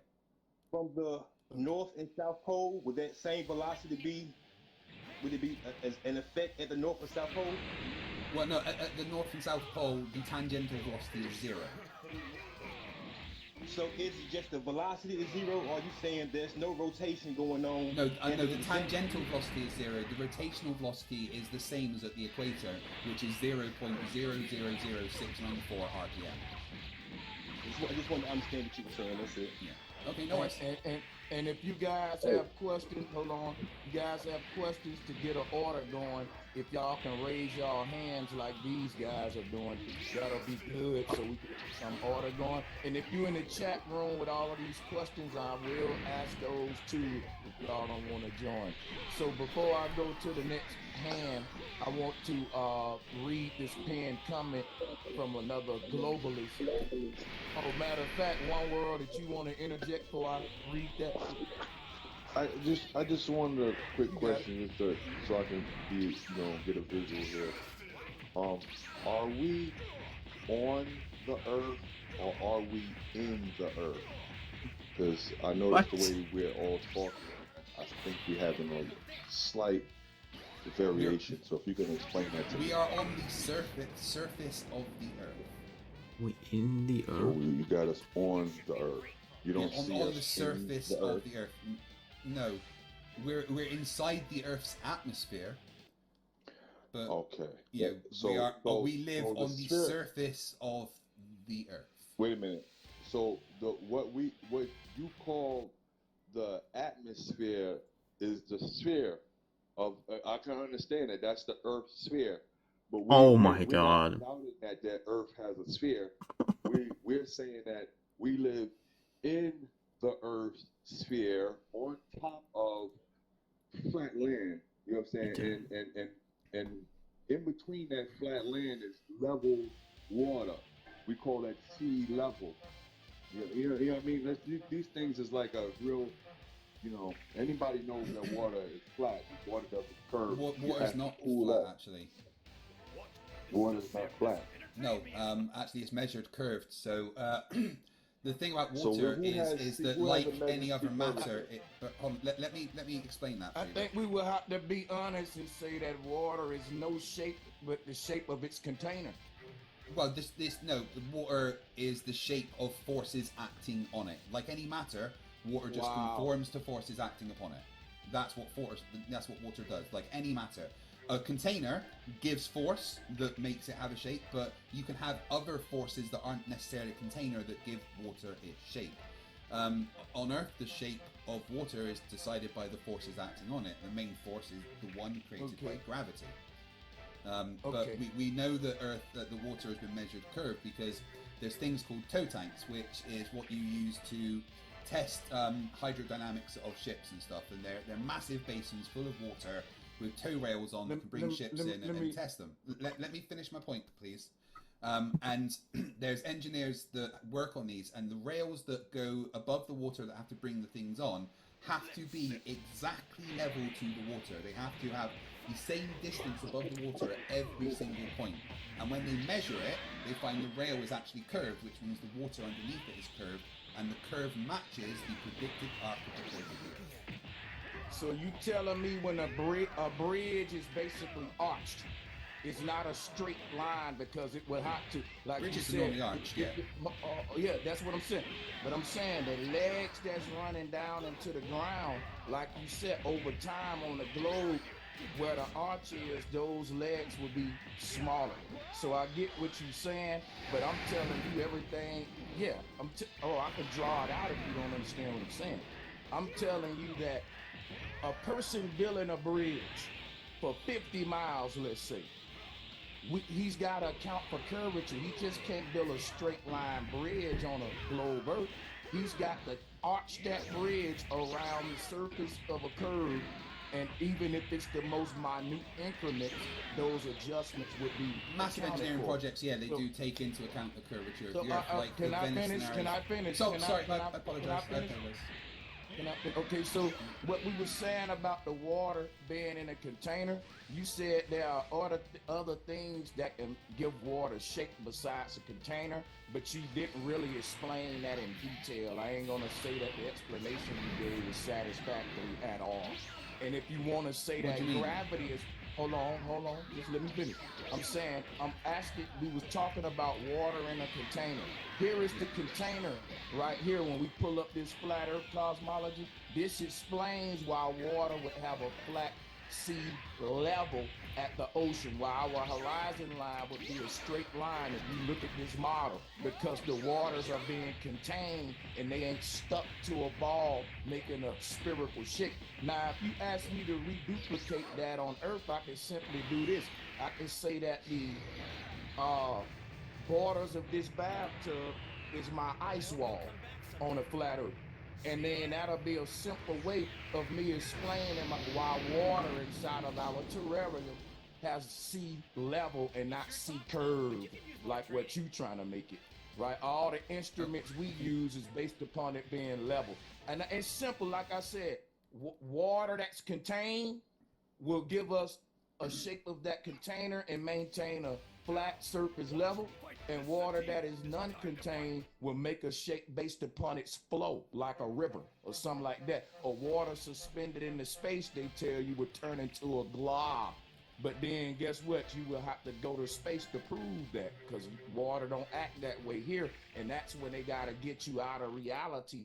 From the North and South Pole, would that same velocity be? Would it be as an effect at the North and South Pole? Well, no. At the North and South Pole, the tangential velocity is 0. So is it just the velocity is 0, or are you saying there's no rotation going on? No, I know the tangential velocity is 0. The rotational velocity is the same as at the equator, which is 0.000694 RPM. I just want to understand what you were saying. That's it. Yeah. Okay, no worries. And if you guys have questions, hold on. You guys have questions to get an order going. If y'all can raise y'all hands like these guys are doing, that'll be good so we can get some order going. And if you're in the chat room with all of these questions, I will ask those too if y'all don't want to join. So before I go to the next hand, I want to read this pinned comment from another globalist. Oh, matter of fact, one word that you want to interject before I read that. I just wanted a quick question, just so I can get a visual here. Are we on the Earth or are we in the Earth? Because I noticed the way we're all talking, I think we're having a slight variation. So if you can explain that to me. We are on the surface of the Earth. We in the So Earth. you got us on the Earth. You don't see on us the surface in the of Earth. the Earth. No, we're inside the Earth's atmosphere. But Okay. yeah, So we live so the on the sphere- surface of the Earth. Wait a minute. So what you call the atmosphere is the sphere of. I can understand that that's the Earth's sphere, but Oh we're my not God. doubting that Earth has a sphere. We're saying that we live in the Earth's sphere on top of flat land. You know what I'm saying? Okay. And in between that flat land is level water. We call that sea level. You know what I mean? These things is like a real, anybody knows that water is flat. Water doesn't curve. You Water's have to not cool flat, off. actually. Water's not flat. No, actually it's measured curved. So the thing about So water who has- is that, who has like the measure any other curve? matter, let me explain that. I for you. think we will have to be honest and say that water is no shape but the shape of its container. Well, the water is the shape of forces acting on it. Like any matter, water just Wow. conforms to forces acting upon it. That's what water does. Like any matter, a container gives force that makes it have a shape, but you can have other forces that aren't necessarily a container that give water its shape. On Earth, the shape of water is decided by the forces acting on it. The main force is the one created by gravity. But we know that the water has been measured curved because there's things called tow tanks, which is what you use to test hydrodynamics of ships and stuff. And they're massive basins full of water with tow rails on that can bring ships in and test them. Let me finish my point, please. And there's engineers that work on these, and the rails that go above the water that have to bring the things on have to be exactly level to the water. They have to have the same distance above the water at every single point. And when they measure it, they find the rail is actually curved, which means the water underneath it is curved, and the curve matches the predicted arc of the curve. So you telling me when a bridge is basically arched, it's not a straight line because it will have to, like Bridges you are said. normally arched, yeah. Yeah, that's what I'm saying. But I'm saying the legs that's running down into the ground, like you said, over time on the globe, where the arch is, those legs will be smaller. So I get what you're saying, but I'm telling you everything. Yeah, I could draw it out if you don't understand what I'm saying. I'm telling you that a person building a bridge for 50 miles, let's say, he's got to account for curvature. He just can't build a straight line bridge on a globe Earth. He's got to arch that bridge around the surface of a curve, and even if it's the most minute increments, those adjustments would be Massive accounted engineering for. projects, yeah, they do take into account the curvature of So, the Earth. Like can the I Venice finish? scenario. Can I finish? So, Can I- sorry, can I I- apologize. can I finish? Okay, so what we were saying about the water being in a container, you said there are other things that can give water shape besides a container, but you didn't really explain that in detail. I ain't gonna say that the explanation you gave was satisfactory at all. And if you want to say What that do you mean? gravity is, hold on, just let me finish. I'm saying, I'm asking, we was talking about water in a container. Here is the container right here. When we pull up this flat earth cosmology, this explains why water would have a flat sea level at the ocean, while our horizon line would be a straight line if you look at this model, because the waters are being contained and they ain't stuck to a ball making a spherical shape. Now, if you ask me to reduplicate that on Earth, I can simply do this. I can say that the borders of this bathtub is my ice wall on a flat Earth. And then that'll be a simple way of me explaining why water inside of our terrarium has sea level and not sea curve, like what you trying to make it, right? All the instruments we use is based upon it being level. And it's simple, like I said, water that's contained will give us a shape of that container and maintain a flat surface level. And water that is non-contained will make a shape based upon its flow, like a river or something like that. Or water suspended in the space, they tell you, would turn into a glob. But then guess what? You will have to go to space to prove that, because water don't act that way here. And that's when they got to get you out of reality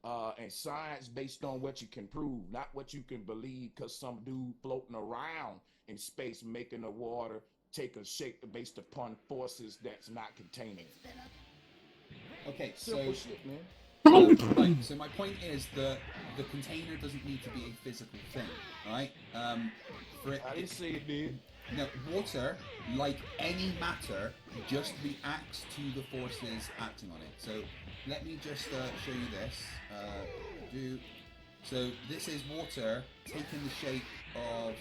and science based on what you can prove, not what you can believe, because some dude floating around in space making the water take a shape based upon forces that's not containing it. Okay, Simple so shit, man. right. So my point is that the container doesn't need to be a physical thing, right? For it, I didn't say it did. No, water, like any matter, just reacts to the forces acting on it. So let me just show you this. So this is water taking the shape of.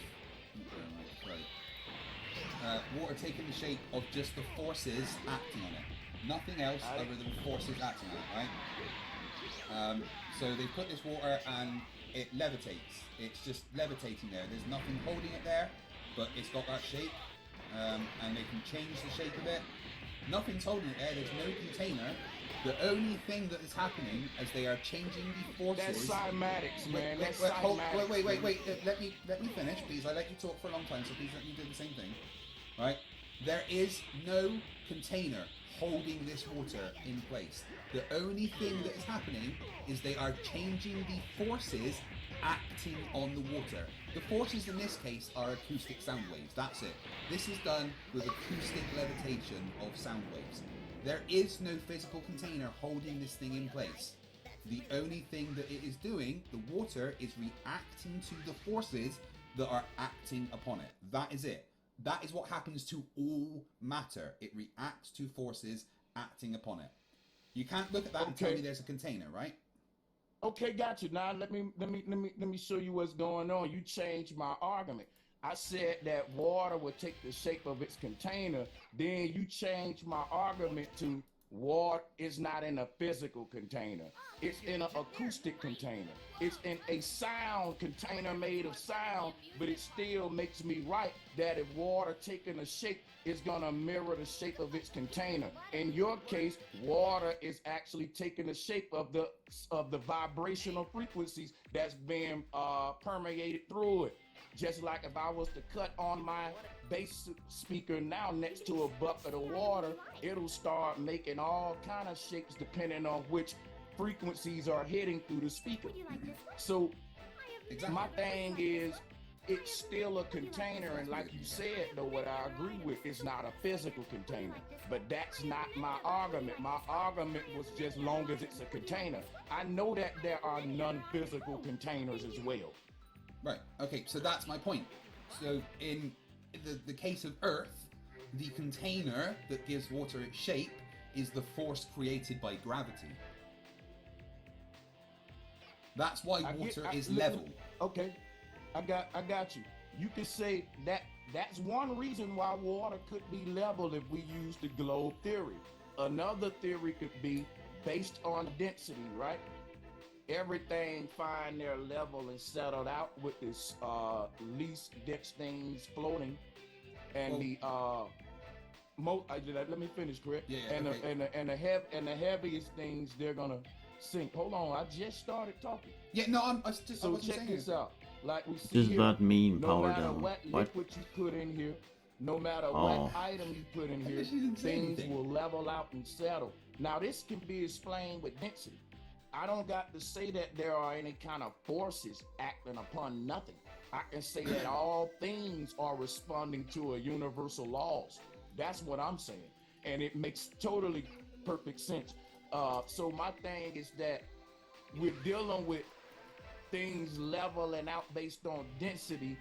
Water taking the shape of just the forces acting on it. Nothing else other than forces acting on it, right? So they put this water and it levitates. It's just levitating there. There's nothing holding it there, but it's got that shape. And they can change the shape of it. Nothing's holding it there. There's no container. The only thing that is happening as they are changing the forces. That's cymatics, man. That's Wait. Let me finish, please. I let you talk for a long time, so please let me do the same thing. Right? There is no container holding this water in place. The only thing that is happening is they are changing the forces acting on the water. The forces in this case are acoustic sound waves. That's it. This is done with acoustic levitation of sound waves. There is no physical container holding this thing in place. The only thing that it is doing, the water, is reacting to the forces that are acting upon it. That is it. That is what happens to all matter. It reacts to forces acting upon it. You can't look at that and tell me there's a container, right? Okay, got you. Now let me show you what's going on. You changed my argument. I said that water would take the shape of its container. Then you changed my argument to water is not in a physical container. It's in an acoustic container. It's in a sound container made of sound, but it still makes me right that if water taking a shape, it's gonna mirror the shape of its container. In your case, water is actually taking the shape of the vibrational frequencies that's being permeated through it. Just like if I was to cut on my bass speaker now next to a bucket of water, it'll start making all kind of shapes depending on which frequencies are hitting through the speaker. So my thing is, it's still a container, and like you said, though, what I agree with, it's not a physical container. But that's not my argument. My argument was just long as it's a container. I know that there are non-physical containers as well. Right, okay, so that's my point. So in the case of Earth, the container that gives water its shape is the force created by gravity. That's why water is level. Okay, I got you. You could say that's one reason why water could be level if we use the globe theory. Another theory could be based on density, right? Everything find their level and settled out with this least dense things floating, and let me finish, correct? Yeah. And the heaviest things they're gonna sink. Hold on, I just started talking. Yeah, no, I wasn't check saying this it. out. Like we see Does here, that mean no power matter down? what liquid you put in here, no matter Oh. what item you put in here, she didn't say things anything. will level out and settle. Now this can be explained with density. I don't got to say that there are any kind of forces acting upon nothing. I can say that all things are responding to a universal laws. That's what I'm saying. And it makes totally perfect sense. So my thing is that we're dealing with things leveling out based on density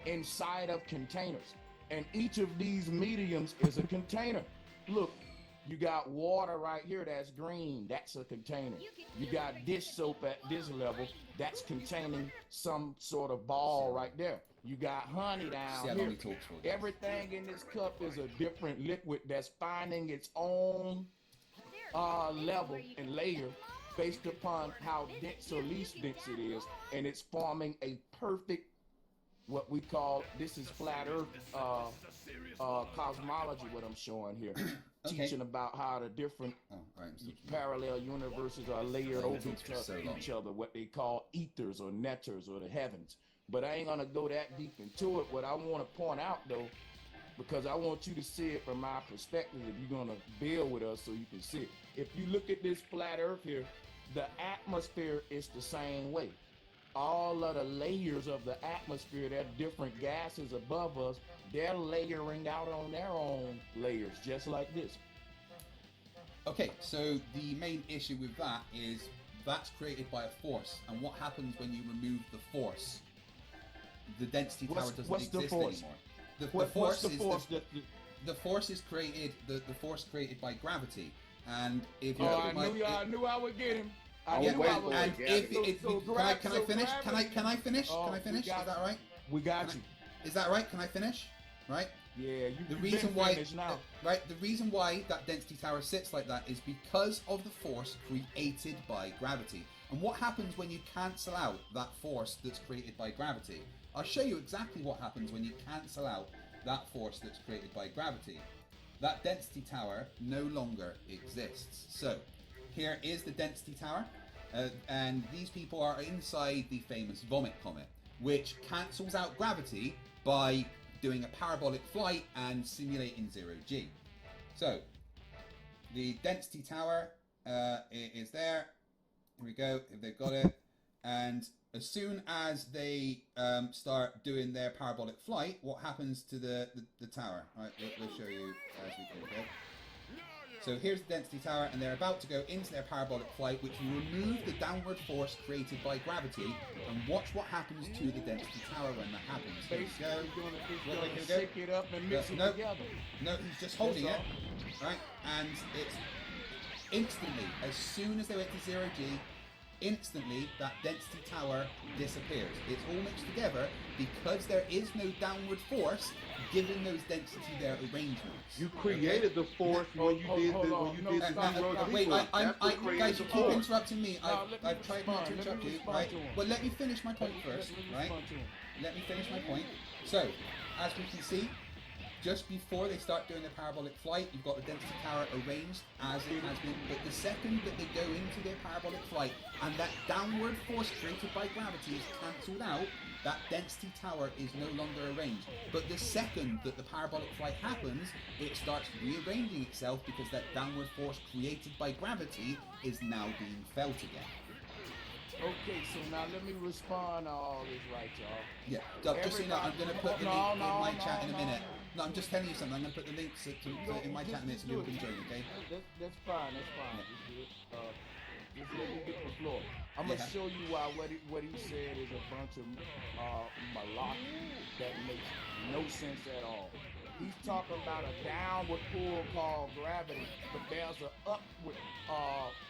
inside of containers. And each of these mediums is a container. Look, you got water right here that's green, that's a container. You got dish soap at this level, that's containing some sort of ball right there. You got honey down here. Everything in this cup is a different liquid that's finding its own level and layer based upon how dense or least dense it is, and it's forming a perfect, what we call, this is flat earth cosmology, what I'm showing here. teaching about how the different parallel universes are layered over each other, what they call ethers or nethers or the heavens. But I ain't gonna go that deep into it. What I want to point out though, because I want you to see it from my perspective, if you're gonna build with us so you can see it. If you look at this flat earth here, the atmosphere is the same way. All of the layers of the atmosphere, there are different gases above us, they're layering out on their own layers, just like this. Okay, so the main issue with that is that's created by a force, and what happens when you remove the force? The density tower doesn't exist anymore. The force is created. The force created by gravity, and if you I knew I would get him. Can I finish? Can I finish? Is that right? We got you. Is that right? Can I finish? Right? Yeah. The reason why that density tower sits like that is because of the force created by gravity. And what happens when you cancel out that force that's created by gravity? I'll show you exactly what happens when you cancel out that force that's created by gravity. That density tower no longer exists. So, here is the density tower, and these people are inside the famous Vomit Comet, which cancels out gravity by doing a parabolic flight and simulating 0G. So, the density tower is there. Here we go, they've got it. And as soon as they start doing their parabolic flight, what happens to the tower? All right, we'll show you as we go. Okay? So here's the density tower, and they're about to go into their parabolic flight, which will remove the downward force created by gravity. And watch what happens to the density tower when that happens. Here we go. Shake it up and mix it together. No, he's just holding it, right? And it's instantly, as soon as they went to 0G, instantly that density tower disappears. It's all mixed together because there is no downward force given those density their arrangements. You created the force when you did the wait, guys, you keep interrupting me. I've tried not to interrupt you, right? Well, let me finish my point first, right? Let me finish my point. So, as we can see, just before they start doing their parabolic flight, you've got the density tower arranged as it has been. But the second that they go into their parabolic flight and that downward force created by gravity is cancelled out, that density tower is no longer arranged. But the second that the parabolic flight happens, it starts rearranging itself because that downward force created by gravity is now being felt again. Okay, so now let me respond to all this, right, y'all? Yeah, just so you know, I'm going to put the link in my chat in a minute. No, I'm just telling you something. I'm going to put the links in my chat in a minute so people can join, okay? That's fine, that's fine. Just let me get the floor. I'm going to show you why what he said is a bunch of malarkey that makes no sense at all. He's talking about a downward pull called gravity, but there's an upward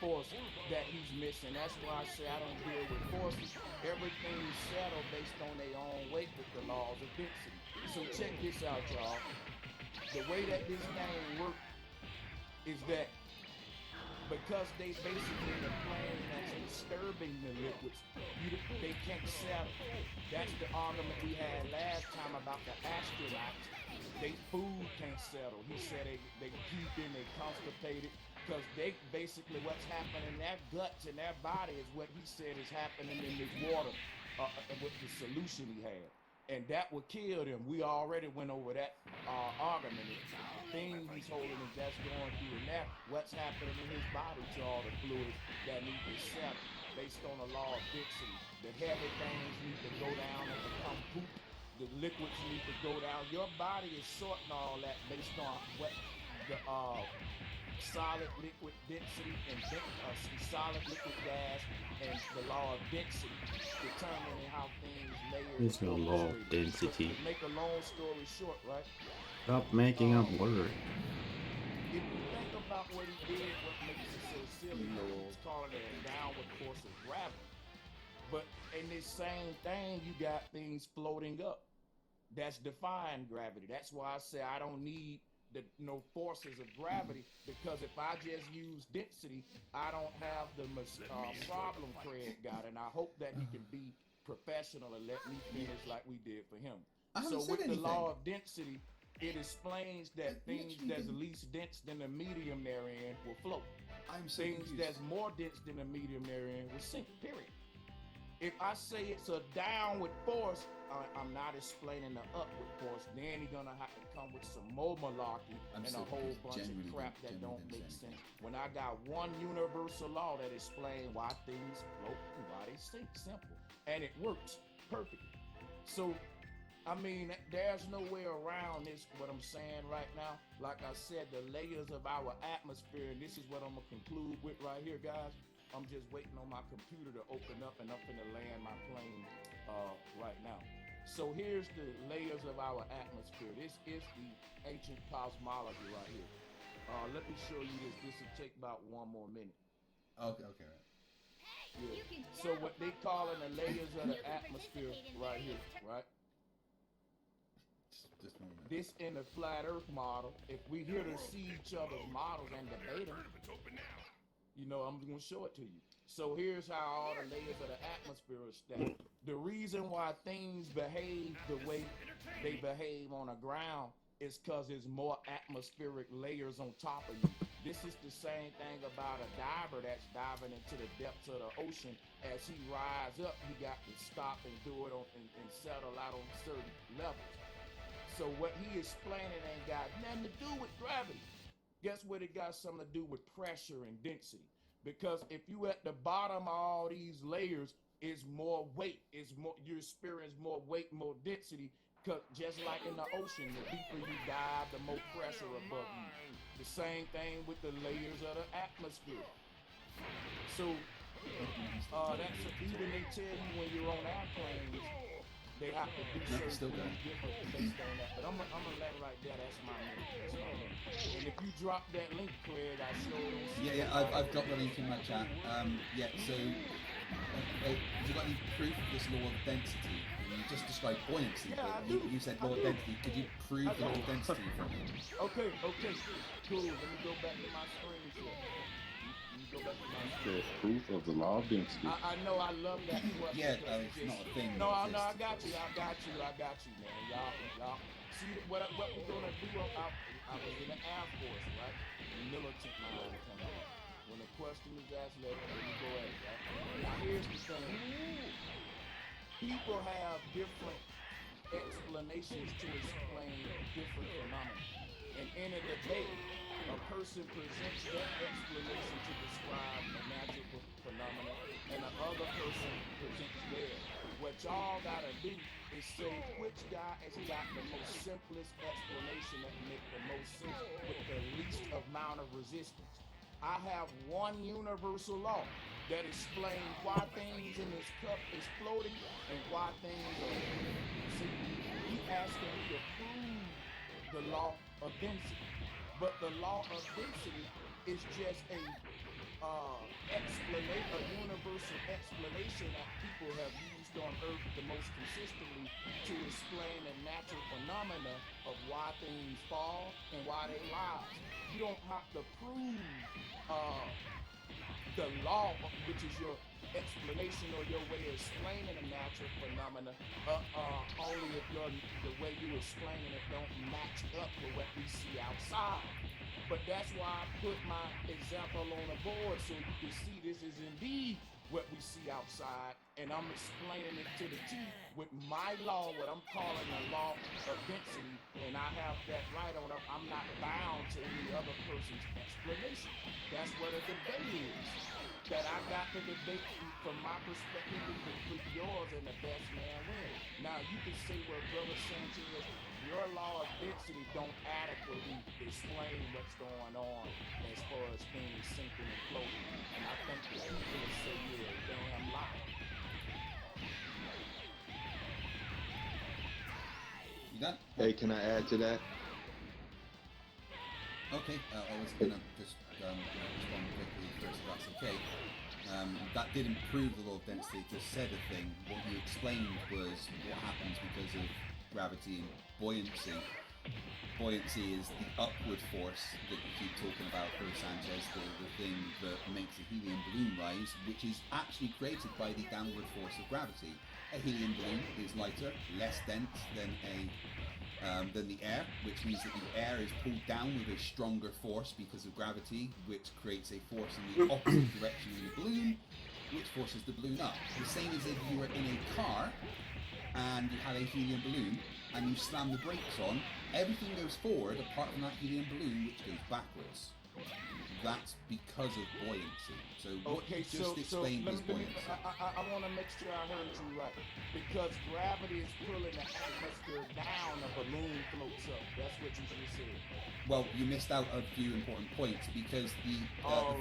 force that he's missing. That's why I say I don't deal with forces. Everything's settled based on their own weight with the laws of density. So check this out, y'all. The way that this thing works is that because they basically the plane that's disturbing the liquids, they can't settle. That's the argument we had last time about the astronauts. They food can't settle. He said they puking, they constipated, because they basically what's happening in their guts and their body is what he said is happening in this water with the solution he had. And that would kill them. We already went over that argument. The thing he's holding is that's going through in there. What's happening in his body to all the fluids that need to settle based on the law of density. The heavy things need to go down and become poop. The liquids need to go down. Your body is sorting all that based on what the solid liquid density and solid liquid gas and the law of density determining how things layer. There's no law of density. To make a long story short, right? Stop making up words. If you think about what he did, what makes it so silly, he's calling it a downward force of gravity. But in this same thing, you got things floating up. That's defying gravity. That's why I say I don't need no forces of gravity, because if I just use density, I don't have the problem Craig got, and I hope that he can be professional and let me finish like we did for him. So with the law of density, it explains that things that's least dense than the medium they're in will float. I'm so Things confused. that's more dense than the medium they're in will sink, period. If I say it's a downward force, I'm not explaining the upward force. Then you're gonna have to come with some more malarkey I'm and so a whole confused. bunch Genuinely of crap don't- that genuinely don't don't make say sense. When I got one universal law that explains why things float and why they sink, simple, and it works perfectly. So, I mean, there's no way around this. What I'm saying right now, like I said, the layers of our atmosphere, and this is what I'm gonna conclude with right here, guys. I'm just waiting on my computer to open up, and I'm finna land my plane right now. So here's the layers of our atmosphere. This is the ancient cosmology right here. Let me show you this. This will take about 1 more minute. Okay, right. Yeah. So what they calling the layers of the atmosphere right here, right? Just a moment. This in the flat Earth model. If we here to see each other's models and debate them, you know, I'm gonna show it to you. So here's how all the layers of the atmosphere are stacked. The reason why things behave the way they behave on the ground is because there's more atmospheric layers on top of you. This is the same thing about a diver that's diving into the depths of the ocean. As he rise up, he got to stop and do it on and settle out on certain levels. So what he explaining ain't got nothing to do with gravity. Guess what? It got something to do with pressure and density. Because if you at the bottom of all these layers, it's more weight. It's more, you experience more weight, more density. Cause just like in the ocean, the deeper you dive, the more pressure above you. The same thing with the layers of the atmosphere. So that's even they tell you when you're on airplanes, they have to do certain things different based on that. But I'm gonna let it right there. That's my name. And if you drop that link, Craig, I sure don't see it. Yeah, I've got the link in my chat. Yeah, so have you got any proof of this law of density? You just described buoyancy, but you said law of density. Could you prove the law of density for me? Okay, cool. Let me go back to my screen share. Go back to my The proof of the law of density. I know I love that question. Yeah, it's not a thing. No, I got you, man. Y'all. See what we're gonna do? I was in the Air Force, right? The militant mind come on. When the question is asked, let me go at it, right? Now here's the thing. People have different explanations to explain different phenomena. And in a debate, a person presents their explanation to describe a natural phenomenon, and the other person presents theirs. What y'all gotta do is say which guy has got the most simplest explanation that make the most sense with the least amount of resistance. I have one universal law that explains why things in this cup is floating and why things are. See, he asking me to prove the law of density. But the law of density is just a universal explanation that people have used on Earth the most consistently to explain the natural phenomena of why things fall and why they rise. You don't have to prove the law, which is your explanation or your way of explaining a natural phenomena, only if the way you explaining it don't match up with what we see outside. But that's why I put my example on the board so you can see this is indeed what we see outside, and I'm explaining it to the T with my law, what I'm calling the law of density, and I have that right on up. I'm not bound to any other person's explanation. That's what a debate is. That I got the debate from my perspective with yours, and the best man wins. Now you can say, well, Brother Sanchez, your law of density don't adequately explain what's going on as far as things sinking and floating. And I think the people will say you're a damn lie. You done? Hey, can I add to that? Okay, I was gonna just respond quickly first, if that's okay. That didn't prove the law of density, it just said a thing. What you explained was what happens because of gravity and buoyancy. Buoyancy is the upward force that you keep talking about, Pro Sanchez, the thing that makes a helium balloon rise, which is actually created by the downward force of gravity. A helium balloon is lighter, less dense than a than the air, which means that the air is pulled down with a stronger force because of gravity, which creates a force in the opposite direction in the balloon, which forces the balloon up. The same as if you were in a car and you had a helium balloon and you slam the brakes on, everything goes forward apart from that helium balloon, which goes backwards. That's because of buoyancy. So what you just explained was buoyancy. I want to make sure I heard you right. Because gravity is pulling the atmosphere down, a balloon floats up. That's what you just said. Well, you missed out a few important points because the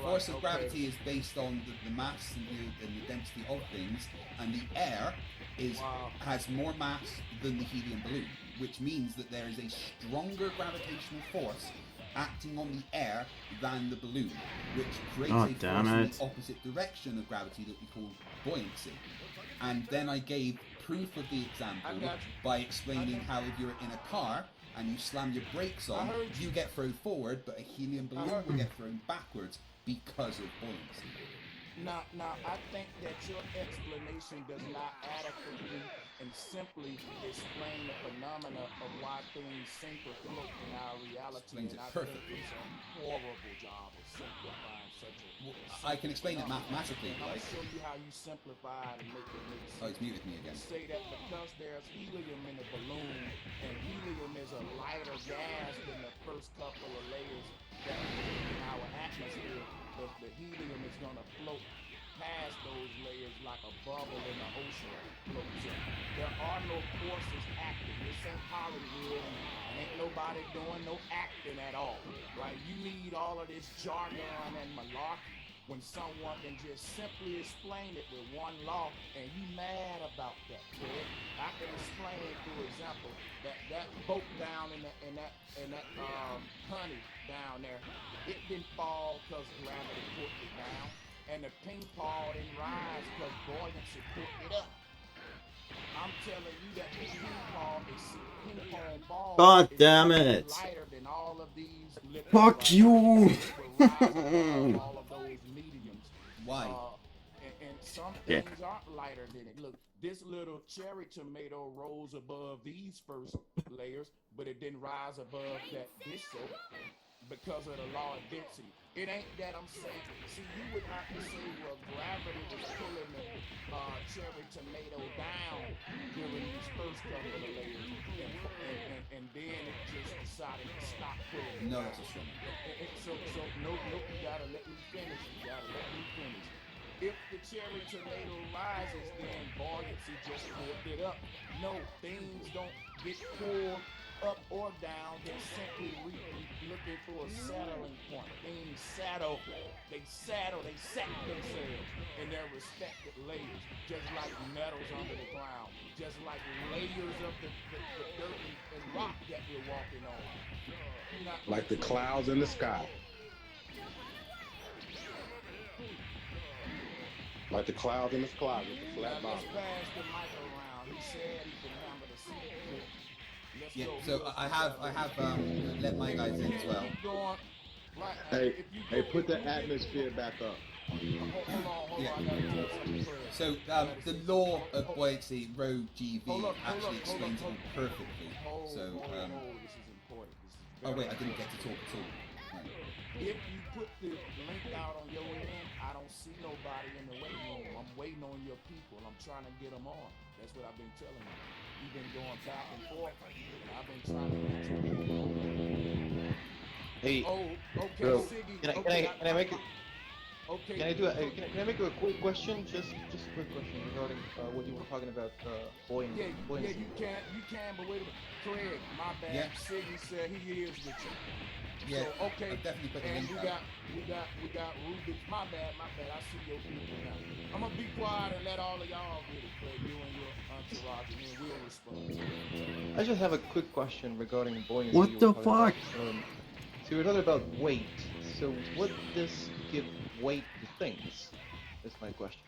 force of gravity is based on the mass and the density of things, and the air has more mass than the helium balloon, which means that there is a stronger gravitational force acting on the air than the balloon, which creates a force in the opposite direction of gravity that we call buoyancy. And then I gave proof of the example by explaining how if you're in a car and you slam your brakes on, you get thrown forward, but a helium balloon will get thrown backwards because of buoyancy. Now, I think that your explanation does not adequately and simply explain the phenomena of why things seem to float in our reality. Explains it I perfectly. think it's a horrible job of simplifying such a... I can explain it mathematically. I'll show you how you simplify it and make it make sense. Oh, he's muted me again. You say that because there's helium in the balloon, and helium is a lighter gas than the first couple of layers that in our atmosphere, the helium is going to float past those layers like a bubble in the ocean floats in. There are no forces acting. This ain't Hollywood, and ain't nobody doing no acting at all, right? You need all of this jargon and malarkey when someone can just simply explain it with one law, and you mad about that, kid. I can explain, for example, that boat down in that honey down there, it didn't fall because gravity put it down. And the ping pong didn't rise because buoyancy put it up. I'm telling you that the ping pong ball God is damn it. lighter than all of these liquids. Fuck you. All of those mediums. Why? And some things aren't lighter than it. Look, this little cherry tomato rose above these first layers, but it didn't rise above this because of the law of density. It ain't that I'm saying. See, you would have to say, well, gravity was pulling the cherry tomato down during these first couple of layers, and then it just decided to stop pulling. No, that's a strong. So no, you gotta let me finish. If the cherry tomato rises, then buoyancy just pulled it up. No, things don't get pulled up or down. They're simply looking for a settling point. Things settle. They set themselves in their respective layers, just like metals under the ground, just like layers of the dirt and rock that we're walking on. Like the clouds in the sky. Like the clouds in the sky with the flat bottom. Let's pass the mic around. He said he can handle the secret. Yeah, so I have let my guys in as well. Hey, put the atmosphere back up. So the law of buoyancy, rho GV, actually explains it all perfectly. So oh wait, I didn't get to talk at all. Right. If you put the link out on your end, I don't see nobody in the waiting room. I'm waiting on your people. I'm trying to get them on. That's what I've been telling you. You've been going back and forth, and I've been trying to get you. Hey, okay, bro, Siggy. can I make it? Okay. Can I make a quick question? Just a quick question regarding what you were talking about buoyancy. Yeah, you can, but wait a minute. Craig, my bad. Yeah. Siggy said he is with you. Yeah, So, okay. I've definitely put the And link we out. got Rubik's. My bad. I see your people now. I'm gonna be quiet and let all of y'all get it, Craig. You and your entourage, and then we'll respond. I just have a quick question regarding buoyancy. What you the were talking fuck? about. So we're talking about weight. So what does give weight to things? That's my question.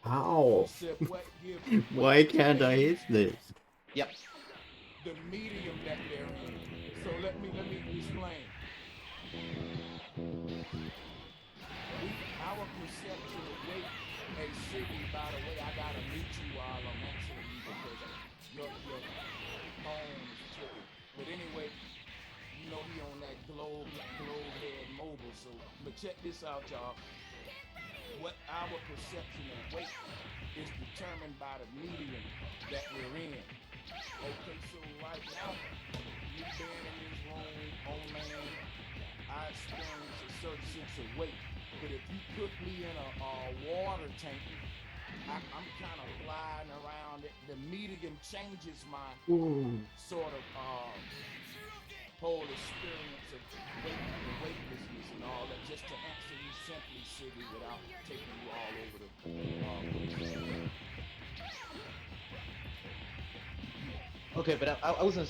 How? Why can't I hit this? Yep. The medium that they're in. So let me explain. Our perception of weight, hey Siggy, by the way, I gotta meet you while I'm answering you because your phone is tripping. closed head mobile. So, but check this out, y'all. What our perception of weight is determined by the medium that we're in. Okay, so right now, you being in this room on land, I experience a certain sense of weight. But if you put me in a water tank, I'm kind of flying around. The medium changes my sort of whole experience of weight and weightlessness and all that. Just to answer you simply, Siggy, without taking you all over the Okay, but I wasn't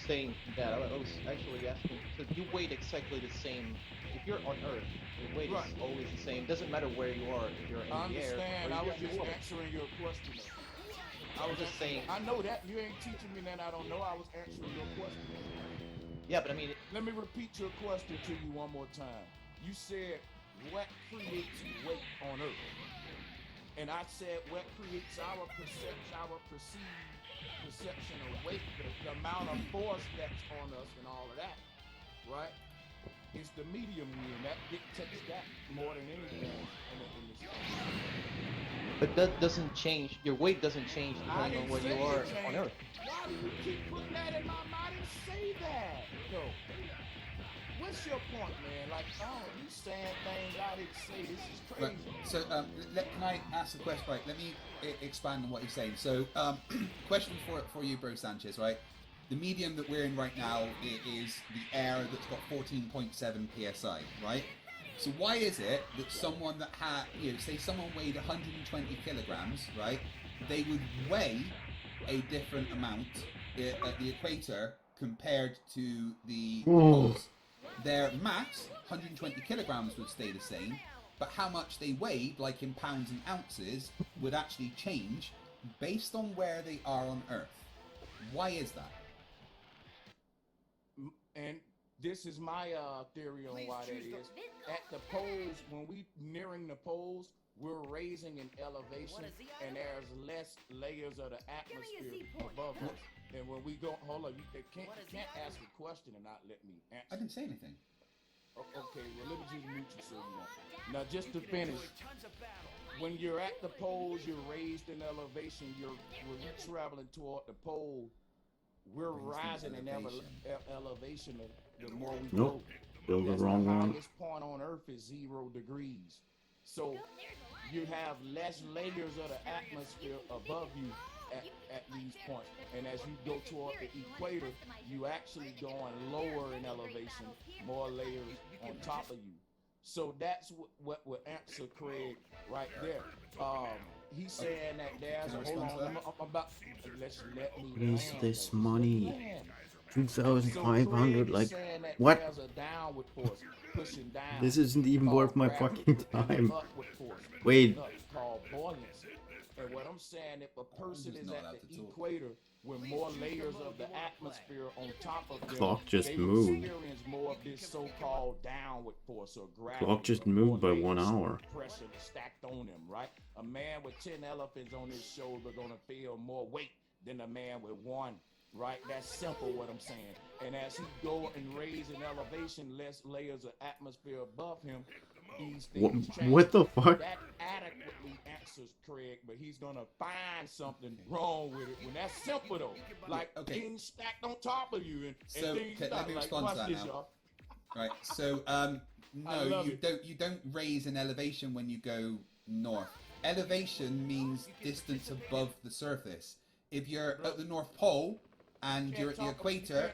saying that. I was actually asking. So you weight exactly the same. If you're on Earth, your weight is always the same. Doesn't matter where you are. If you're in I the air. understand. I was just answering your question. I was just saying. I know that you ain't teaching me that. I don't know. I was answering your question. Yeah, but I mean. Let me repeat your question to you one more time. You said what creates weight on Earth, and I said what creates our perception of weight, the amount of force that's on us and all of that, right? It's the medium here, and that dictates that more than anything in this. But that doesn't change. Your weight doesn't change depending on where you are on Earth. Why do you keep putting that in my mind? I didn't say that. Yo, what's your point, man? Like, oh, you saying things I didn't say. This is crazy. Right. So, can I ask the question? Right, let me expand on what you're saying. So, question for you, Bro Sanchez. Right, the medium that we're in right now is the air that's got 14.7 psi. Right. So why is it that someone that had, say someone weighed 120 kilograms, right? They would weigh a different amount at the equator compared to the poles. Their mass, 120 kilograms, would stay the same, but how much they weighed, like in pounds and ounces, would actually change based on where they are on Earth. Why is that? And this is my theory on why that is. At the poles, when we nearing the poles, we're raising in elevation, and there's less layers of the atmosphere above us. And when we go, hold on, you can't ask a question and not let me answer. I didn't say anything. Okay, well, let me just mute you so you know. Now, just to finish, when you're at the poles, you're raised in elevation. When you're traveling toward the pole, we're rising in elevation the more we go. That's the highest point on Earth is 0 degrees. So you have less layers of the atmosphere above you at these points. And as you go toward the equator, you actually going lower in elevation, more layers on top of you. So that's what would answer Craig right there. He's saying that there's a hold on. I'm about let me. What is this money? 2,500. Like that what? There's a downward force pushing down. This isn't even worth my fucking time. Wait. Called buoyancy. And what I'm saying, if a person is at the equator with more layers of the atmosphere on top of them, Clock just they moved. experience more of this so-called downward force or gravity. Clock just moved by 1 hour. Pressure stacked on them, right? A man with 10 elephants on his shoulder gonna feel more weight than a man with one, right? That's simple what I'm saying. And as he go and raise in elevation, less layers of atmosphere above him, these things change. What the fuck? That adequately answers Craig, but he's gonna find something wrong with it when that's simple though. Like things stacked on top of you and things let me respond to that now. Right. So no, you don't raise in elevation when you go north. Elevation means distance above the surface. If you're at the North Pole and you're at the equator,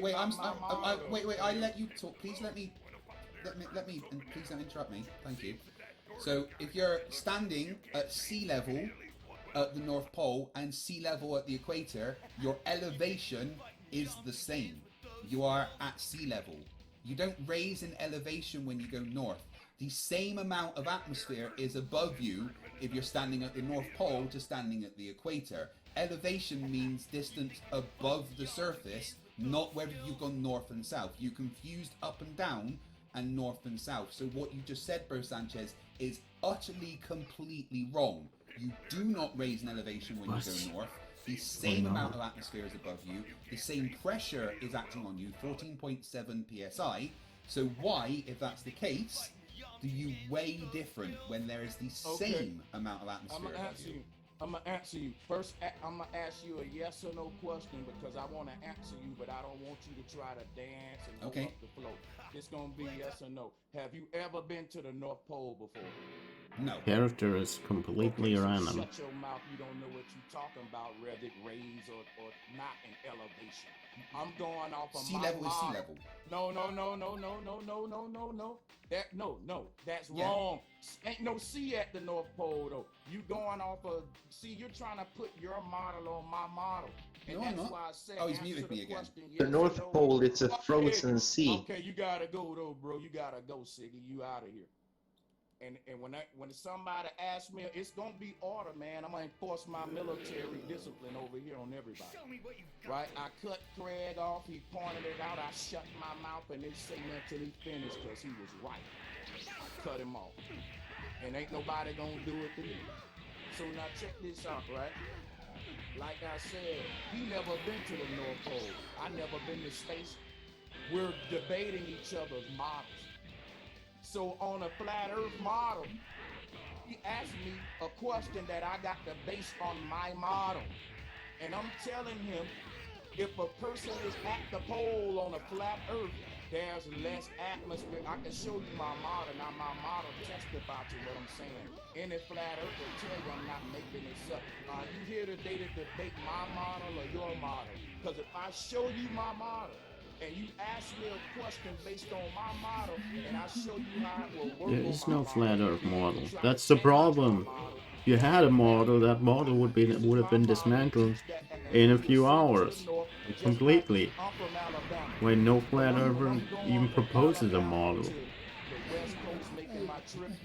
wait, I let you talk. Please let me, and please don't interrupt me. Thank you. So if you're standing at sea level at the North Pole and sea level at the equator, your elevation is the same. You are at sea level. You don't raise in elevation when you go north. The same amount of atmosphere is above you if you're standing at the North Pole to standing at the equator. Elevation means distance above the surface, not whether you've gone north and south. You confused up and down and north and south. So what you just said, Bro Sanchez, is utterly, completely wrong. You do not raise in elevation when you go north. The same amount of atmosphere is above you. The same pressure is acting on you, 14.7 psi. So why, if that's the case, do you weigh different when there is the same amount of atmosphere above you? I'm gonna answer you. First, I'm gonna ask you a yes or no question because I want to answer you, but I don't want you to try to dance and go up the float. It's gonna be yes or no. Have you ever been to the North Pole before? No. Character is completely random. Shut your mouth. You don't know what you're talking about, whether it raise or not in elevation. I'm going off of sea level is sea level. No. That's wrong. Ain't no sea at the North Pole though. You going off of you're trying to put your model on my model. And that's why I said he's muted me again. The North Pole, it's a frozen sea. Okay, you gotta go though, bro. You gotta go, Siggy. You out of here. And when somebody asks me, it's gonna be order, man. I'm gonna enforce my military discipline over here on everybody. Show me what you've got. Right? I cut Craig off. He pointed it out. I shut my mouth and didn't say nothing till he finished because he was right. I cut him off. And ain't nobody gonna do it to me. So now check this out, right? Like I said, he never been to the North Pole. I never been to space. We're debating each other's models. So on a flat earth model, he asked me a question that I got to base on my model. And I'm telling him, if a person is at the pole on a flat earth, there's less atmosphere. I can show you my model. Now my model testify to what I'm saying. Any flat earth will tell you I'm not making this up. Are you here today to debate my model or your model? Because if I show you my model, and you ask me a question based on my model, and I show you how it will work. There is no flat Earth model. That's the problem. If you had a model, that model would have been dismantled in a few hours, completely. When no flat earther even proposes a model,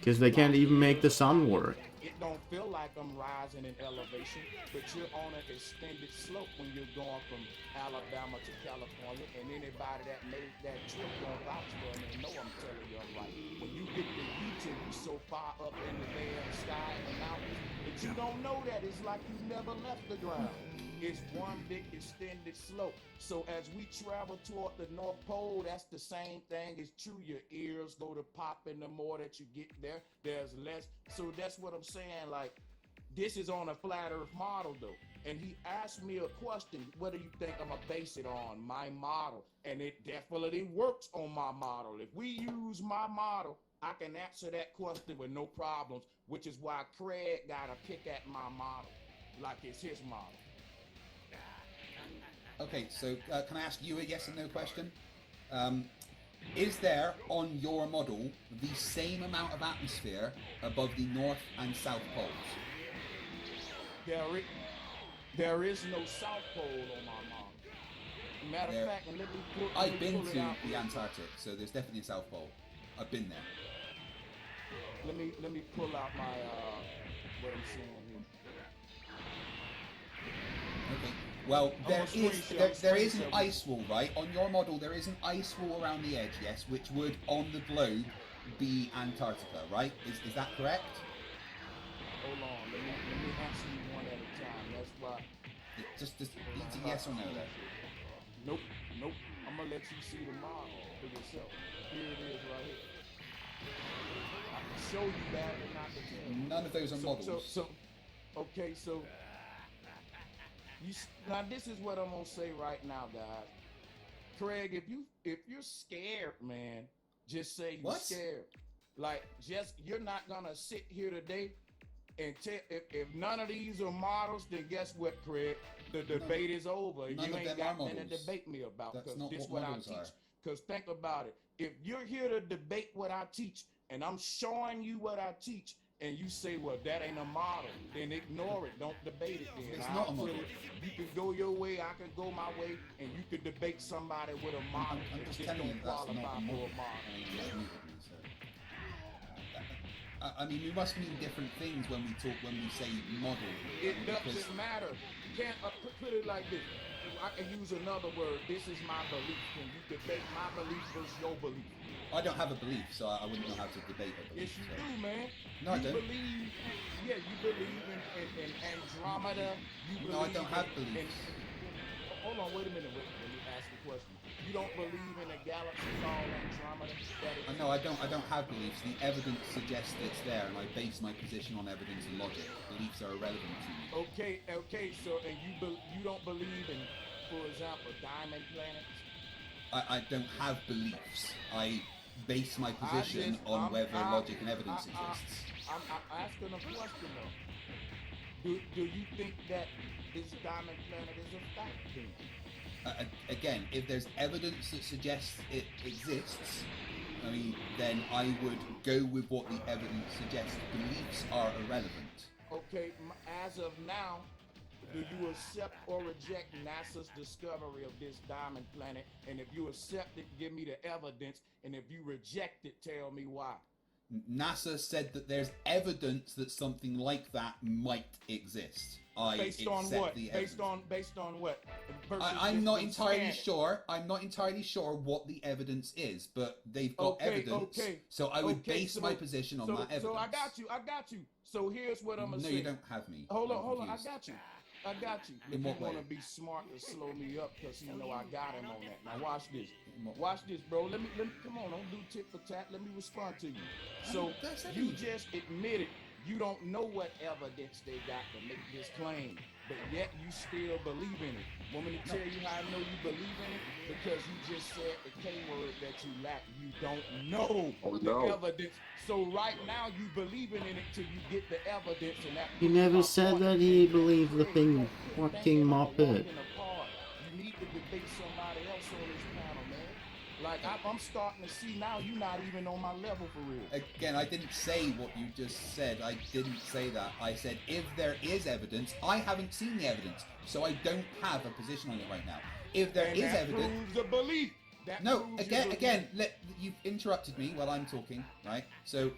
because they can't even make the sun work. It don't feel like I'm rising in elevation, but you're on an extended slope when you're going from Alabama to California, and anybody that made that trip gonna vouch for me and know I'm telling you I'm right. When you get to YouTube, you're so far up in the air, the sky, and the mountains, but you don't know that. It's like you never left the ground. It's one big extended slope. So as we travel toward the North Pole, that's the same thing. It's true. Your ears go to popping the more that you get there. There's less. So that's what I'm saying. Like, this is on a flat earth model though. And he asked me a question. What do you think I'm gonna base it on? My model. And it definitely works on my model. If we use my model, I can answer that question with no problems, which is why Craig gotta pick at my model like it's his model. Okay, so can I ask you a yes and no question? Is there, on your model, the same amount of atmosphere above the North and South Poles? There is no South Pole on my model. Matter of fact, and let me pull I've been it to out. the Antarctic, so there's definitely a South Pole. I've been there. Let me pull out my what I'm seeing here. Okay. Well, there is an ice wall, right? On your model, there is an ice wall around the edge, yes, which would, on the globe, be Antarctica, right? Is that correct? Hold on, let me answer you one at a time. That's why. Just it's a yes or no there. Nope. I'm gonna let you see the model for yourself. Here it is right here. I can show you that, but not the tell. None of those are models. Okay, so now this is what I'm gonna say right now, guys. Craig, if you're scared, man, just say you're scared. Like, you're not gonna sit here today and tell if none of these are models, then guess what, Craig? The debate is over. You ain't got nothing to debate me about, because this is what I teach. Because think about it. If you're here to debate what I teach, and I'm showing you what I teach, and you say, well, that ain't a model, then ignore it. Don't debate it then. It's not a model. You can go your way, I can go my way, and you can debate somebody with a model. I'm just telling you that's not a model. I mean, we must mean different things when we say model. It doesn't matter. You can't put it like this. I can use another word. This is my belief. Can you debate my belief versus your belief? I don't have a belief, so I wouldn't know how to debate a belief. Yes, you do, man. No, I don't. You believe in Andromeda. No, I don't have beliefs. hold on, wait a minute. Let me ask you a question. You don't believe in a galaxy called Andromeda? No, I don't have beliefs. The evidence suggests it's there, and I base my position on evidence and logic. Beliefs are irrelevant to me. Okay. So, and you don't believe in, for example, diamond planets? I don't have beliefs. I base my position on whether logic and evidence exists. I'm asking a question though. Do you think that this diamond planet is a fact then? Again, if there's evidence that suggests it exists, I mean, then I would go with what the evidence suggests. Beliefs are irrelevant. Okay, as of now, do you accept or reject NASA's discovery of this diamond planet? And if you accept it, give me the evidence. And if you reject it, tell me why. NASA said that there's evidence that something like that might exist. Based on what? Based on what? I'm not entirely sure. I'm not entirely sure what the evidence is, but they've got evidence. So I would base my position on that evidence. So I got you. So here's what I'm gonna say. No, you don't have me. Hold on. I got you. In what way? You want to be smart and slow me up because you know I got him on that. Now watch this. Watch this, bro. Let me come on. Don't do tit for tat. Let me respond to you. So you just admitted you don't know what evidence they got to make this claim, but yet you still believe in it. Want me to tell you how I know you believe in it? Because you just said the K word that you lack. You don't know the evidence. So right now you believing in it till you get the evidence, and that. He never said that he believed the thing fucking Muppet. You need to debate somebody else on this panel, man. Like I'm starting to see now you're not even on my level for real. Again, I didn't say what you just said. I didn't say that. I said if there is evidence, I haven't seen the evidence, so I don't have a position on it right now. If there is evidence, proves a belief. Again, you've interrupted me while I'm talking, right? So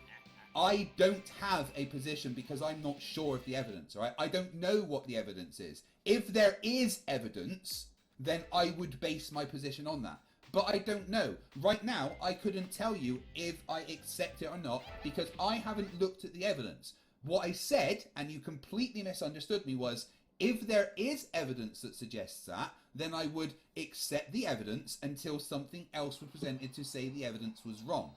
I don't have a position because I'm not sure of the evidence, right? I don't know what the evidence is. If there is evidence, then I would base my position on that. But I don't know. Right now, I couldn't tell you if I accept it or not because I haven't looked at the evidence. What I said, and you completely misunderstood me, was if there is evidence that suggests that, then I would accept the evidence until something else was presented to say the evidence was wrong.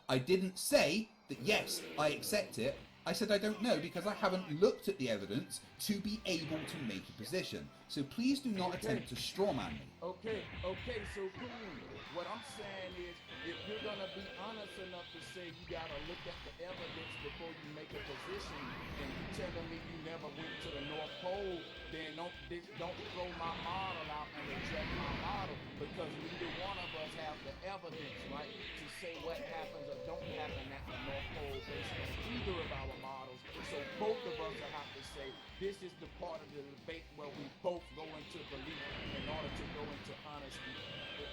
I didn't say that yes, I accept it. I said I don't know because I haven't looked at the evidence to be able to make a position. So please do not attempt to strawman me. Okay, so cool. What I'm saying is, if you're gonna be honest enough to say you gotta look at the evidence before you make a position, and you telling me you never went to the North Pole, then don't throw my model out and reject my model because neither one of us have the evidence, right, to say what happens or don't happen at the North Pole based on either of our models. So both of us will have to say this is the part of the debate where we both go into belief in order to go into honesty.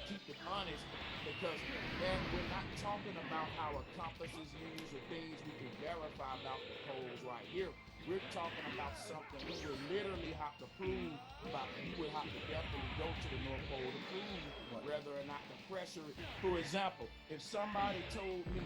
Keep it honest because man, we're not talking about how a compass is used or things we can verify about the poles right here. We're talking about something we would literally have to prove about. You would have to definitely go to the North Pole to prove whether or not the pressure. For example, if somebody told me,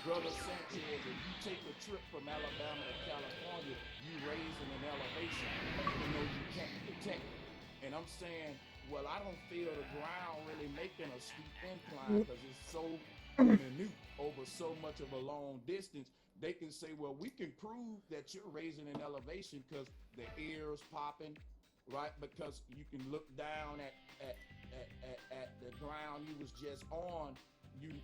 Brother Sanchez, if you take a trip from Alabama to California, you raising an elevation, even though you can't detect it. And I'm saying, well, I don't feel the ground really making a steep incline because it's so minute over so much of a long distance. They can say, well, we can prove that you're raising an elevation because the air's popping, right? Because you can look down at the ground you was just on. You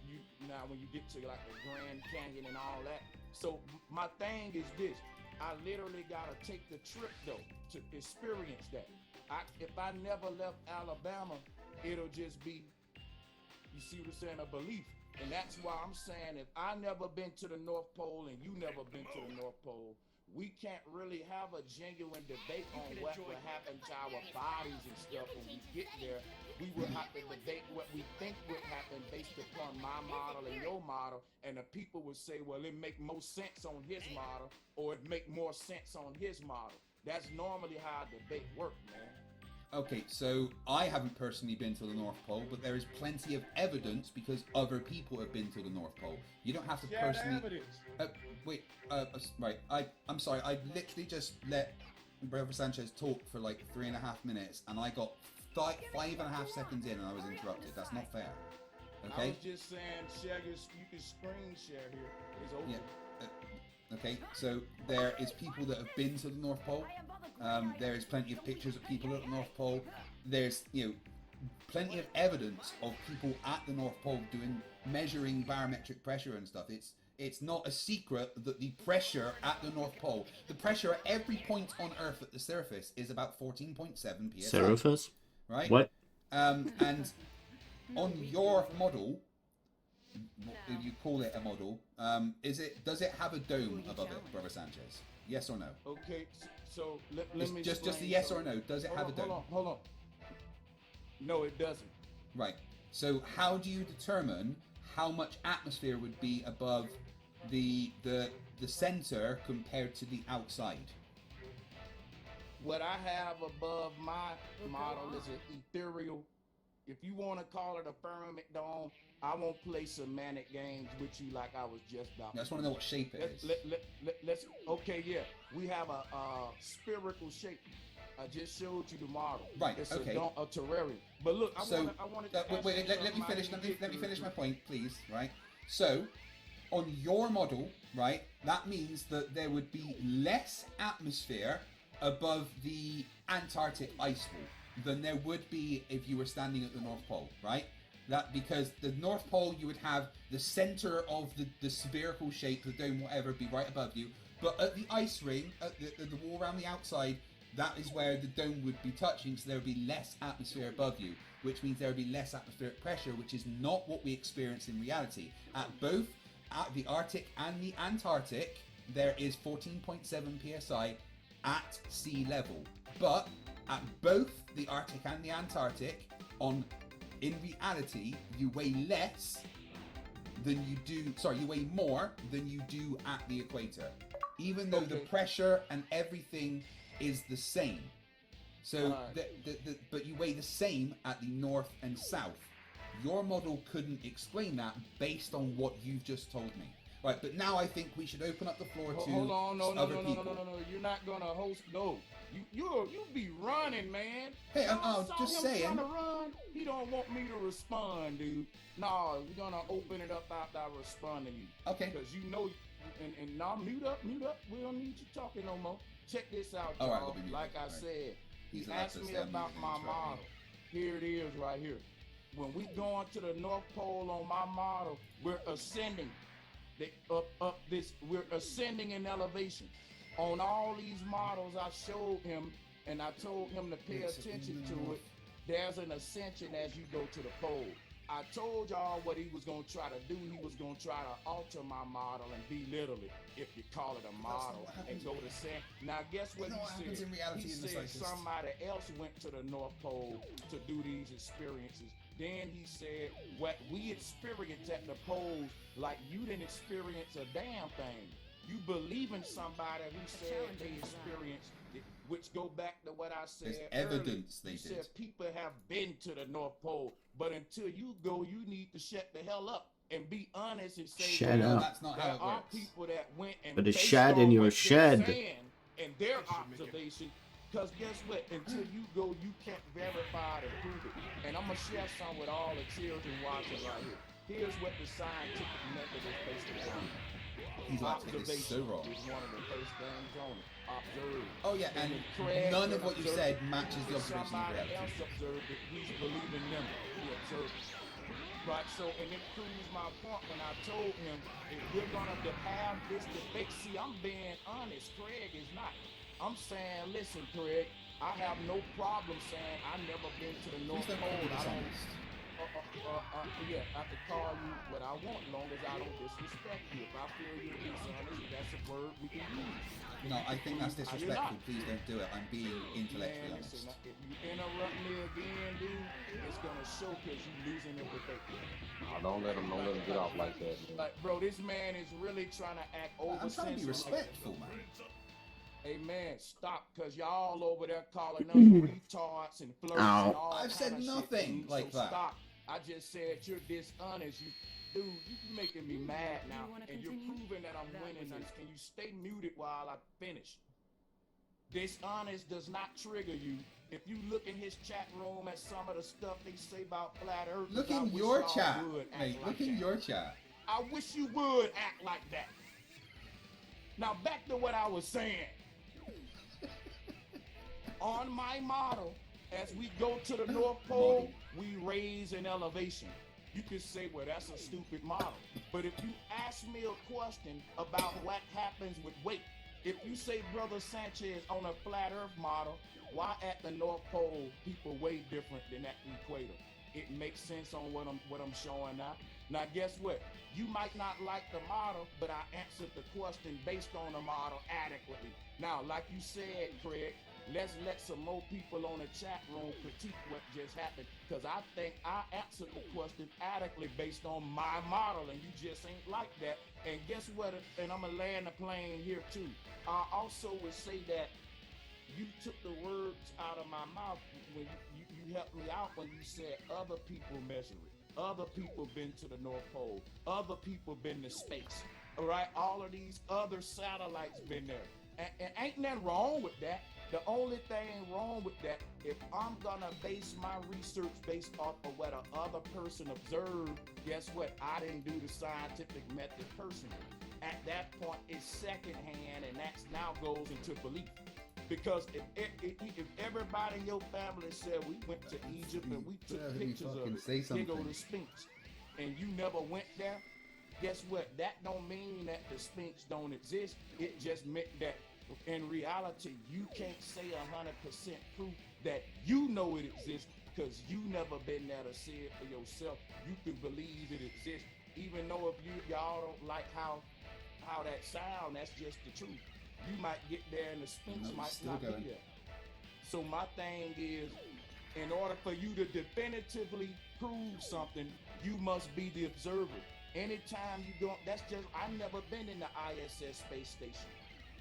now when you get to like the Grand Canyon and all that. So my thing is this: I literally gotta take the trip though to experience that. If I never left Alabama, it'll just be, you see what I'm saying, a belief. And that's why I'm saying if I never been to the North Pole and you never been to the North Pole, we can't really have a genuine debate on what will happen to our bodies and stuff when we get there. We will have to debate what we think would happen based upon my model and your model. And the people would say, well, it make more sense on his model or it make more sense on his model. That's normally how a debate works, man. Okay, so I haven't personally been to the North Pole, but there is plenty of evidence because other people have been to the North Pole. You don't have to personally... I'm sorry, I literally just let Brother Sanchez talk for like 3.5 minutes and I got 5.5 seconds in and I was interrupted. That's not fair. Okay. I was just saying, share you can screen share here. It's open. Yeah. Okay. So there is people that have been to the North Pole. There is plenty of pictures of people at the North Pole. There's plenty of evidence of people at the North Pole measuring barometric pressure and stuff. It's not a secret that the pressure at the North Pole, the pressure at every point on Earth at the surface is about 14.7 psi. Surface? Right? What? And on your model, if you call it a model, does it have a dome above it, Brother Sanchez? Yes or no? Okay, so let me just a yes or no. Does it have a dome? Hold on. No, it doesn't. Right. So how do you determine how much atmosphere would be above the center compared to the outside? What I have above my model is an ethereal. If you want to call it a firmament dome, I won't play semantic games with you like I was just about. I just want to know what shape it is. Let's. Okay, yeah, we have a spherical shape. I just showed you the model. Right. It's okay. a terrarium. But look, I wanted to wait. Let me finish. Let me finish my point, please. Right. So, on your model, right, that means that there would be less atmosphere above the Antarctic ice wall than there would be if you were standing at the North Pole, right? That because the North Pole, you would have the center of the spherical shape, the dome, whatever, be right above you. But at the ice ring, at the wall around the outside, that is where the dome would be touching, so there would be less atmosphere above you, which means there would be less atmospheric pressure, which is not what we experience in reality. At both the Arctic and the Antarctic, there is 14.7 psi at sea level. But at both the Arctic and the Antarctic, in reality, you weigh less than you do. Sorry, you weigh more than you do at the equator, even though the pressure and everything is the same. So, but you weigh the same at the north and south. Your model couldn't explain that based on what you've just told me. Right, but now I think we should open up the floor to hold on, other people. No. You're not gonna host. No, you be running, man. Hey, I'm just saying. Trying to run. He don't want me to respond, dude. No, we're gonna open it up after I respond to you. Okay. Because you know, and now mute up. We don't need you talking no more. Check this out, y'all. All right, like I said, he allowed asked to me say I'm about muted, my that's right. model. Here it is, right here. When we going to the North Pole on my model, we're ascending. We're ascending in elevation. On all these models I showed him, and I told him to pay attention to it. There's an ascension as you go to the pole. I told y'all what he was going to try to do. He was going to try to alter my model and belittle it, if you call it a model, and go to San. Now, guess what he said? He said somebody else went to the North Pole to do these experiences. Then he said, what we experienced at the poles, like you didn't experience a damn thing. You believe in somebody who said they experienced it, which go back to what I said There's earlier. evidence they You did. said people have been to the North Pole, but until you go, you need to shut the hell up and be honest and say, Shut up. That's not how there it are works. people that went and But it's based shat on in your what they're shed. saying and their observation. Because guess what? Until you go, you can't verify it and prove it. And I'm going to share some with all the children watching right here. Here's what the scientific method is based upon. He's like, this is so wrong. Is one of the first things on it. Observe. Oh yeah, and then Craig none of what you observed said matches the it. observation of Somebody reality. else observed it. He's believing them. He observed it. Right, so, and it proves my point when I told him, if we're going to have this debate, see, I'm being honest. Craig is not. I'm saying, listen, Craig, I have no problem saying I've never been to the North Pole. I don't. Yeah, I can call you what I want, long as I don't disrespect you. If I feel you're dishonest, that's a word we can use. No, I think that's disrespectful. Please don't do it. I'm being intellectually Man, honest. listen, if you interrupt me again, dude, it's gonna show because you're losing the debate. Don't let him get off like that, man. Like, bro, this man is really trying to act over. I'm trying to be respectful, man. Hey man, stop, cause y'all over there calling us retards and flirts and all I've said kind of nothing shit, like so that. Stop. I just said you're dishonest. Dude, you're making me mad now, and you're proving that I'm winning this. Can you stay muted while I finish? Dishonest does not trigger you. If you look in his chat room at some of the stuff they say about flat Earth, Look in your chat, mate. Look in your chat. I wish you would act like that. Now back to what I was saying. On my model, as we go to the North Pole, we raise in elevation. You could say, well, that's a stupid model. But if you ask me a question about what happens with weight, if you say, Brother Sanchez, on a flat Earth model, why at the North Pole people weigh different than at the equator? It makes sense on what I'm showing now. Now, guess what? You might not like the model, but I answered the question based on the model adequately. Now, like you said, Craig, let's let some more people on the chat room critique what just happened, because I think I answered the question adequately based on my model, and you just ain't like that. And guess what? And I'm going to land the plane here, too. I also would say that you took the words out of my mouth when you helped me out when you said other people measure it. Other people been to the North Pole. Other people been to space. All right? All of these other satellites been there. And ain't nothing wrong with that. The only thing wrong with that, if I'm gonna base my research based off of what a other person observed, guess what? I didn't do the scientific method personally. At that point, it's secondhand, and that now goes into belief. Because if everybody in your family said we went to Egypt and we took pictures of it, here go the Sphinx, and you never went there, guess what? That don't mean that the Sphinx don't exist. It just meant that in reality, you can't say 100% proof that you know it exists because you never been there to see it for yourself. You can believe it exists, even though if y'all don't like how that sound, that's just the truth. You might get there and the Sphinx might not be there. So my thing is, in order for you to definitively prove something, you must be the observer. Anytime you don't, that's just, I've never been in the ISS space station.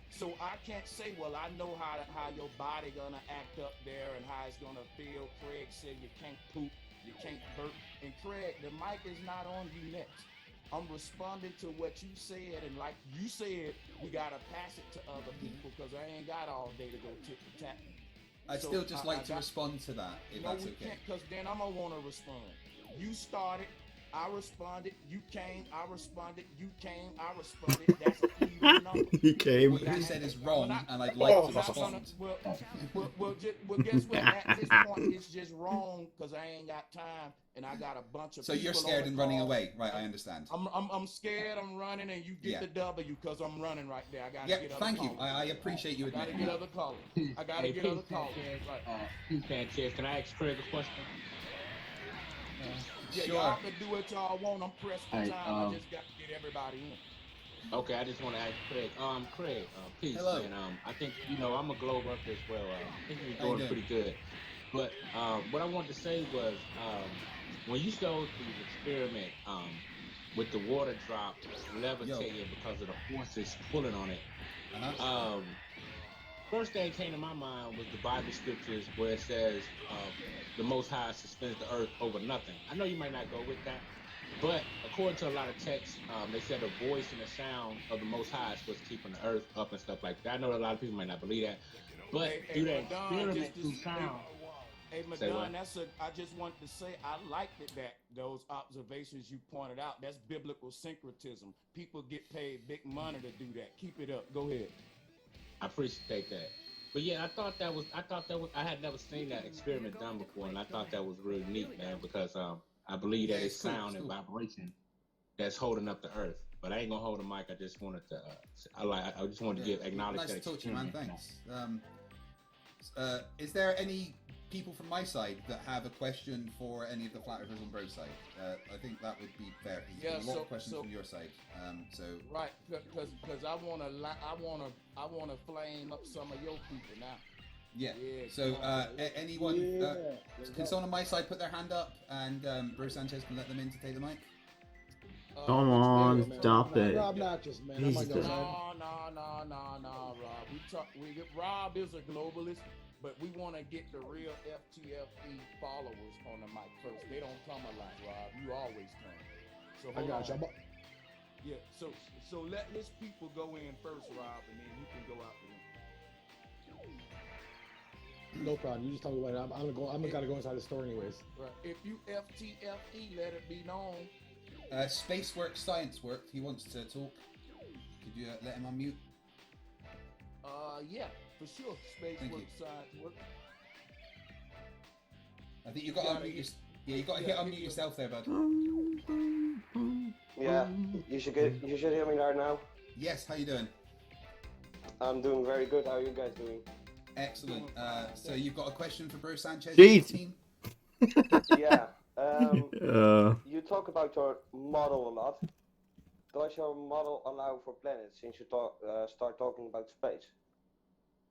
So I can't say, well, I know how your body gonna act up there and how it's gonna feel. Craig said you can't poop, you can't burp. And Craig, the mic is not on you next. I'm responding to what you said, and like you said, we gotta pass it to other people because I ain't got all day to go tit for tat. I'd still just like to respond to that, if that's okay. No, we can't, because then I'm gonna want to respond. You started, I responded. You came, I responded. You came, I responded. That's an even number. He came. What you said is wrong, and I'd like to respond. Well, guess what? At this point, it's just wrong because I ain't got time, and I got a bunch of. So you're scared and running away, right? I understand. I'm scared. I'm running, and you get the W because I'm running right there. I gotta get other thank you. callers. I appreciate you admitting. I gotta get other callers. I gotta get other callers. Right. Sanchez, can I ask Craig a question? Yeah, sure. Y'all can do what y'all want. I'm pressed for time. I just got to get everybody in. Okay, I just want to ask Craig. Craig, peace, hello. man. I think I'm a globe up as well. I think you're doing pretty good. But what I wanted to say was, when you showed the experiment with the water drop levitating because of the forces pulling on it, first thing that came to my mind was the Bible scriptures where it says the Most High suspends the earth over nothing. I know you might not go with that, but according to a lot of texts, they said the voice and the sound of the Most High is what's keeping the earth up and stuff like that. I know a lot of people might not believe that, but through that experiment through sound. Hey, Madonna, I just wanted to say I liked it that those observations you pointed out. That's biblical syncretism. People get paid big money to do that. Keep it up. Go ahead. I appreciate that. But yeah, I had never seen that experiment done before, and I thought that was really neat, man, because I believe that it's sound and vibration that's holding up the earth. But I ain't gonna hold the mic. I just wanted to, I just wanted to acknowledge that. Nice to talk to you, man. Thanks. Is there any people from my side that have a question for any of the flat earthers on Bro's side? I think that would be fair. There's a lot of questions from your side. Right, because I wanna flame up some of your people now. Yeah. So anyone, can someone on my side put their hand up, and Bro Sanchez can let them in to take the mic? Come on, stop it. Rob not just man. No, Rob. Rob is a globalist, but we want to get the real FTFE followers on the mic first. They don't come a lot, Rob. You always come. So hold on. Yeah. So let his people go in first, Rob, and then you can go out No problem. You just tell me when. I'm gonna go. Gotta go inside the store anyways. Right. If you FTFE, let it be known. Space work, science work. He wants to talk. Could you let him unmute? Yeah, for sure. Space Thank work, you. science work. I think you got to unmute. You got to hit unmute yourself there, bud. Yeah, you should hear me right now. Yes. How you doing? I'm doing very good. How are you guys doing? Excellent. So you've got a question for Bro Sanchez? Jeez. Team? Yeah. Uh. You talk about your model a lot. Does your model allow for planets since you start talking about space?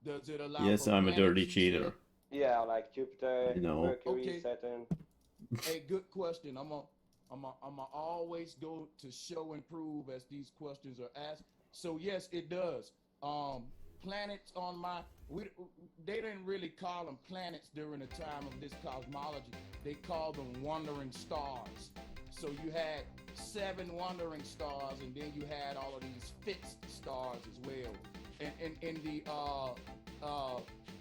Does it allow Yes, for I'm a planets, dirty you cheater. said? Yeah, like Jupiter, No. Mercury, Saturn. Hey, good question. I'm always go to show and prove as these questions are asked. So yes, it does. Planets on they didn't really call them planets during the time of this cosmology. They called them wandering stars. So you had 7 wandering stars, and then you had all of these fixed stars as well. And in the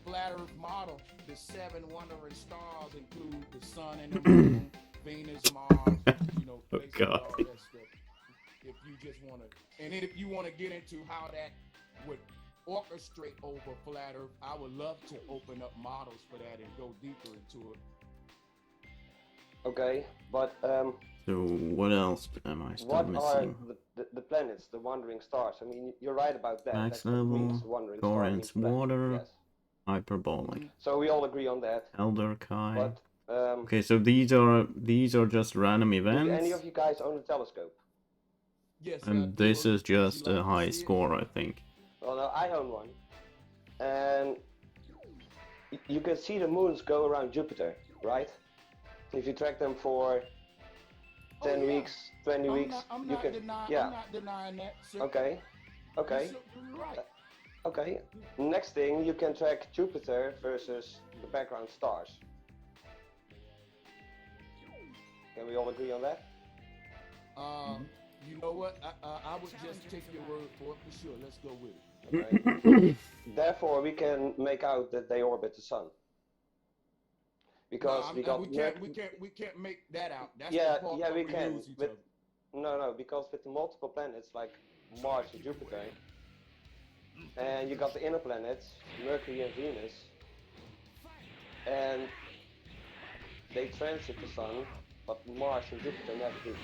flat Earth model, the 7 wandering stars include the sun and the moon, Venus, Mars, Oh, basically God. all that stuff. If you just want to, and then if you want to get into how that would orchestrate over flat Earth, I would love to open up models for that and go deeper into it. Okay, but So what else am I still what are missing? the planets, the wandering stars? I mean, you're right about that. Max That's what it means, level, wandering star Goran's means planet. water, Yes. hyperbolic, So we all agree on that. Elder Kai. But Okay, so these are just random do any events, of you guys own a telescope? Yes. and this is just a high score, I think. Well, no, I own one, and you can see the moons go around Jupiter, right? If you track them for 10 weeks, 20 weeks, I'm you not can. denying, Yeah. I'm not denying that. Sir. Okay. Okay. You're right. Okay. Next thing, you can track Jupiter versus the background stars. Can we all agree on that? You know what? I would just take your word for it for sure. Let's go with it. Okay. Therefore, we can make out that they orbit the sun. Because we can't make that out. That's the part we we can. use each With, other. no, because with the multiple planets like Mars and Jupiter, and you got the inner planets, Mercury and Venus, and they transit the sun, but Mars and Jupiter never do.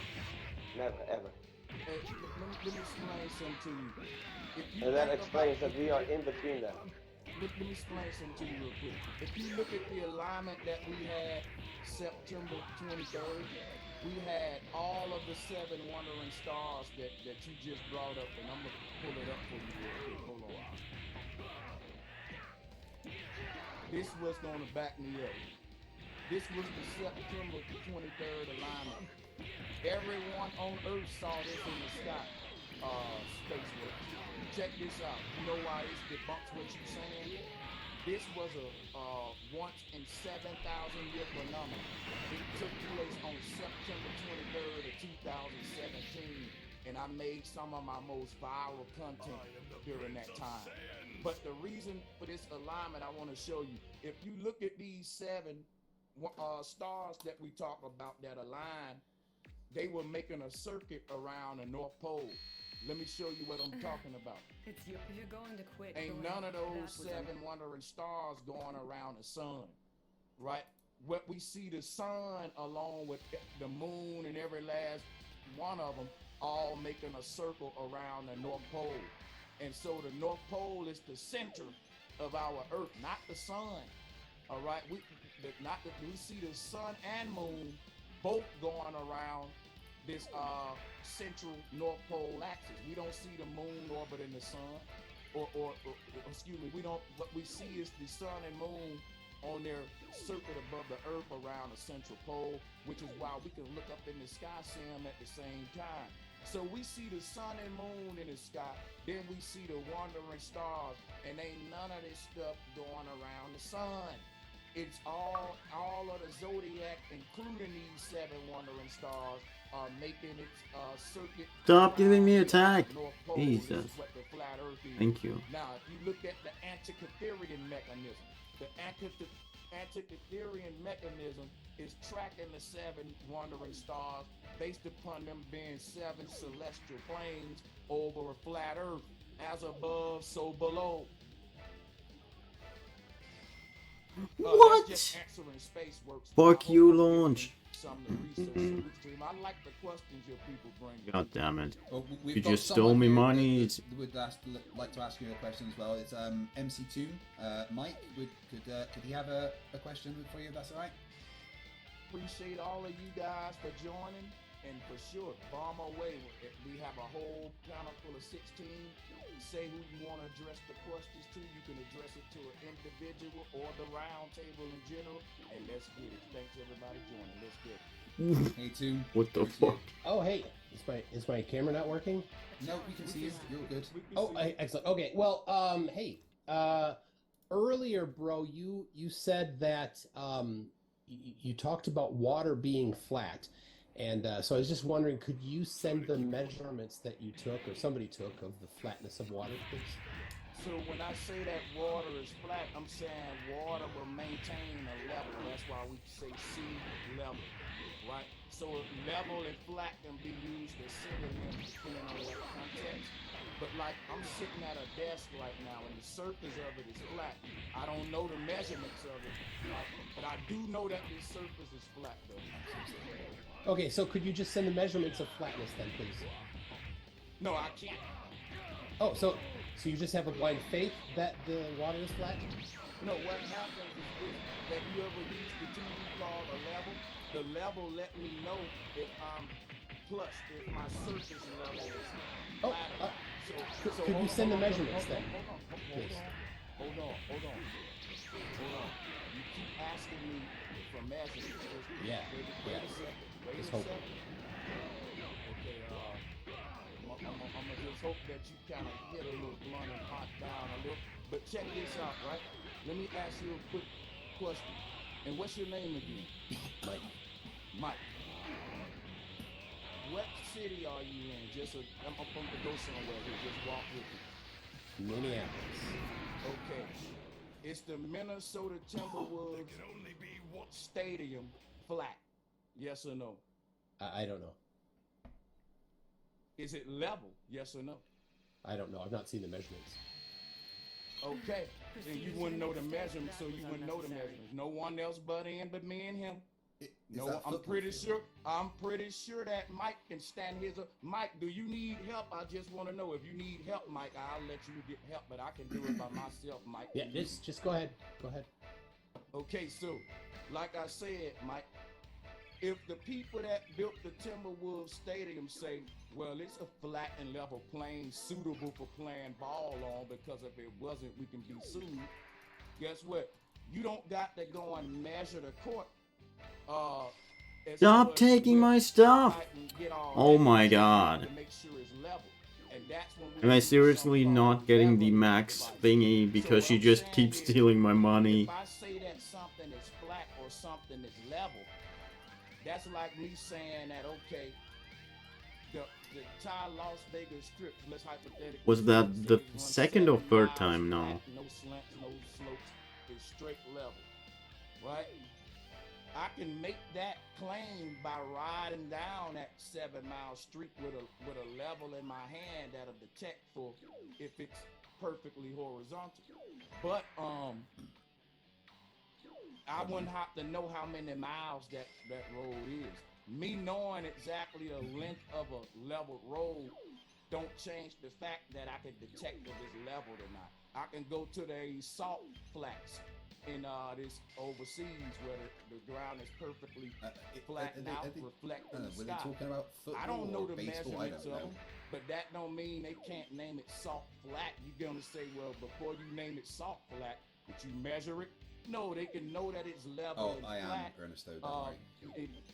Never, ever. Hey, let me explain something to you. If you And that think explains about- that we are in between them. Let me explain something to you real quick. If you look at the alignment that we had September 23rd, we had all of the 7 wandering stars that you just brought up, and I'm going to pull it up for you real quick. Hold on. This was going to back me up. This was the September 23rd alignment. Everyone on Earth saw this in the sky. Space work. Check this out. You know why this debunks what you're saying? This was a once in 7,000 year phenomenon. It took place on September 23rd of 2017, and I made some of my most viral content during that time. But the reason for this alignment, I want to show you. If you look at these 7 stars that we talk about that align, they were making a circuit around the North Pole. Let me show you what I'm talking about. You're going to quit. Ain't none of those 7 wandering stars going around the sun, right? What we see the sun along with the moon and every last one of them all making a circle around the North Pole. And so the North Pole is the center of our Earth, not the sun. All right, we see the sun and moon both going around this central North Pole axis. We don't see the moon orbiting the sun, or excuse me, what we see is the sun and moon on their circuit above the Earth around the central pole, which is why we can look up in the sky, see them at the same time. So we see the sun and moon in the sky, then we see the wandering stars, and ain't none of this stuff going around the sun. it's all of the zodiac, including these 7 wandering stars, making its circuit. Stop giving me around attack. the North Pole. Jesus. This is what the flat Earth is. Thank you. Now, if you look at the Antikytherian mechanism, the Antikytherian mechanism is tracking the 7 wandering stars based upon them being 7 celestial planes over a flat Earth. As above, so below. What? That's just answering space works. Fuck you, launch. Some of the research stream. I like the questions your people bring. God damn it. Well, we've You got just someone stole me here money. that would like to ask you a question as well. It's MC Toon. Mike, could he have a question for you? If that's all right. Appreciate all of you guys for joining, and for sure, bomb away. We have a whole panel full of 16. Say who you want to address the questions to. You can address it to an individual or the round table in general, and let's get it. Thanks everybody joining. Let's get it. Hey Toon. What the fuck? Oh, hey, is my camera not working? No, we can see you. You're good. Oh, excellent. Okay, well, hey, earlier, bro, you said that you talked about water being flat, and so I was just wondering, could you send the measurements that you took or somebody took of the flatness of water, please? So when I say that water is flat, I'm saying water will maintain a level. That's why we say sea level, right? So level and flat can be used as synonyms depending on what context. But like I'm sitting at a desk right now and the surface of it is flat. I don't know the measurements of it, right? But I do know that the surface is flat though. Okay, so could you just send the measurements of flatness then, please? No, I can't. Oh, so you just have a blind faith that the water is flat? No, what happens is that you ever use the tool called a level? The level let me know if I'm plus, if my surface level is flat. Could you send the measurements then? Please. Hold on. You keep asking me for measurements. Yeah. Wait a second. Just hope. Okay, I'm gonna just hope that you kind of hit a little blunt and hot down a little. But check this out, right? Let me ask you a quick question. And what's your name again? Mike. What city are you in? I'm going to go somewhere here. Just walk with me. Minneapolis. Okay. It's the Minnesota Timberwolves Stadium flat. Yes or no? I don't know. Is it level? Yes or no? I don't know. I've not seen the measurements. Okay. Then you wouldn't know the measurements, so you wouldn't know the measurements. No one else but me and him. No, I'm pretty sure that Mike can stand his. Mike, do you need help? I just want to know if you need help, Mike. I'll let you get help, but I can do it by myself, Mike. Yeah, just go ahead. Go ahead. Okay, so like I said, Mike, if the people that built the Timberwolves Stadium say, well, it's a flat and level plane suitable for playing ball on, because if it wasn't, we can be sued. Guess what? You don't got to go and measure the court. Stop taking my stuff! Oh my god. Am I seriously not getting the max thingy because she just keeps stealing my money? If I say that something is flat or something is level, that's like me saying that, okay, the entire Las Vegas Strip, let's hypothetically... Was that the second or third time now? No slants, no slopes, it's straight level, right? I can make that claim by riding down that 7-mile street with a level in my hand that'll detect for if it's perfectly horizontal. But I wouldn't have to know how many miles that road is. Me knowing exactly the length of a level road don't change the fact that I can detect if it's leveled or not. I can go to the salt flats in this overseas where the ground is perfectly flattened out, reflecting the sky. Talking about I don't know the baseball, measurements of them, but that don't mean they can't name it salt flat. You're gonna say, well, before you name it salt flat, did you measure it? No, they can know that it's level and flat. Ernesto,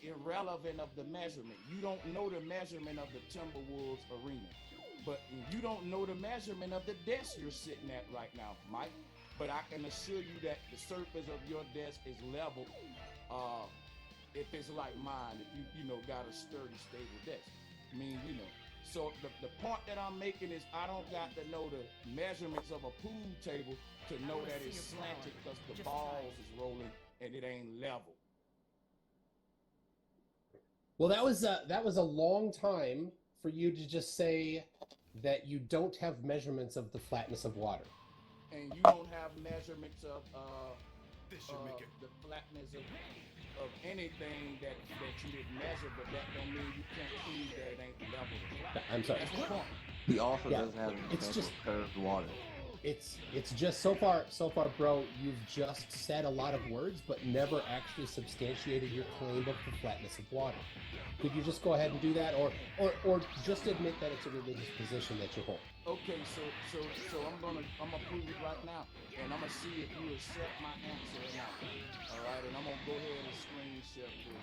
irrelevant of the measurement. You don't know the measurement of the Timberwolves arena, but you don't know the measurement of the desk you're sitting at right now, Mike. but I can assure you that the surface of your desk is level. If it's like mine, if you know got a sturdy, stable desk. I mean, you know. So the point that I'm making is I don't got to know the measurements of a pool table to know that it's slanted because the balls is rolling and it ain't level. Well, that was a long time for you to just say that you don't have measurements of the flatness of water. And you don't have measurements of the flatness of anything that you didn't measure, but that don't mean you can't prove that it ain't level to flat. I'm sorry. That's the point. He also Yeah, doesn't have any it's special just- curved water. It's just so far, bro. You've just said a lot of words, but never actually substantiated your claim of the flatness of water. Could you just go ahead and do that, or just admit that it's a religious position that you hold? Okay, so I'm gonna prove it right now, and I'm gonna see if you accept my answer or not. All right, and I'm gonna go ahead and screen share for you.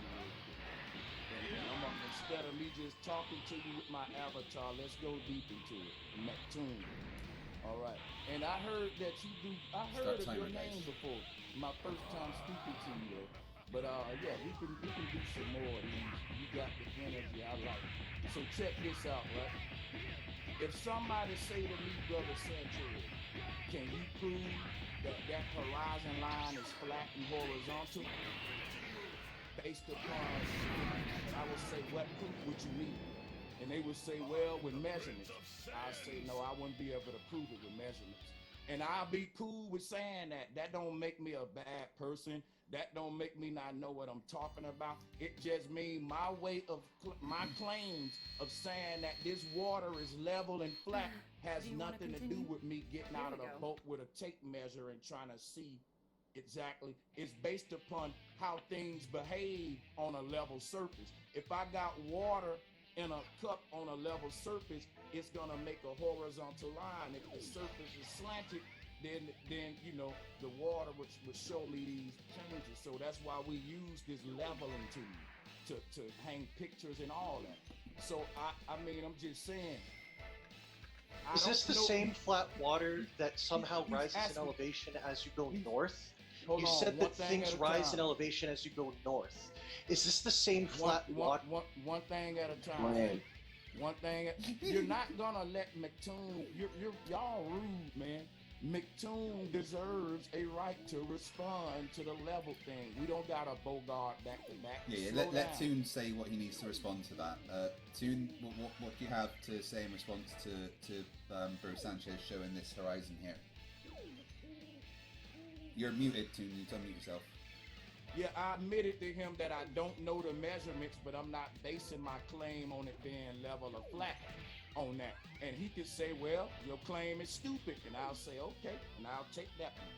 And I'm gonna, instead of me just talking to you with my avatar, let's go deep into it. Neptune. All right, and I heard that you do. I heard of your name before. My first time speaking to you, though. But yeah, we can do some more of these. You got the energy I like. So check this out, right? If somebody say to me, Brother Sanchez, can you prove that horizon line is flat and horizontal? Based upon, I would say, what proof would you need? And they would say, well, with measurements. I say, no, I wouldn't be able to prove it with measurements. And I'll be cool with saying that. That don't make me a bad person. That don't make me not know what I'm talking about. It just means my way of my claims of saying that this water is level and flat has nothing to do with me getting out of the boat with a tape measure and trying to see exactly. It's based upon how things behave on a level surface. If I got water in a cup on a level surface, it's gonna make a horizontal line. If the surface is slanted, then you know the water would show me these changes. So that's why we use this leveling tool to hang pictures and all that. So I mean, I'm just saying. Is this the same flat water that somehow rises in elevation as you go north? You said that things rise in elevation as you go north. Is this the same flat water? One thing at a time. Man. One thing. You're not gonna let McToon. Y'all rude, man. McToon deserves a right to respond to the level thing. We don't got a Bogart back to back. Yeah, let Toon say what he needs to respond to that. Toon, what do you have to say in response to Bro Sanchez showing this horizon here? You're muted, Toon. You need to unmute yourself. Yeah, I admitted to him that I don't know the measurements, but I'm not basing my claim on it being level or flat on that. And he could say, well, your claim is stupid. And I'll say, okay, and I'll take that one.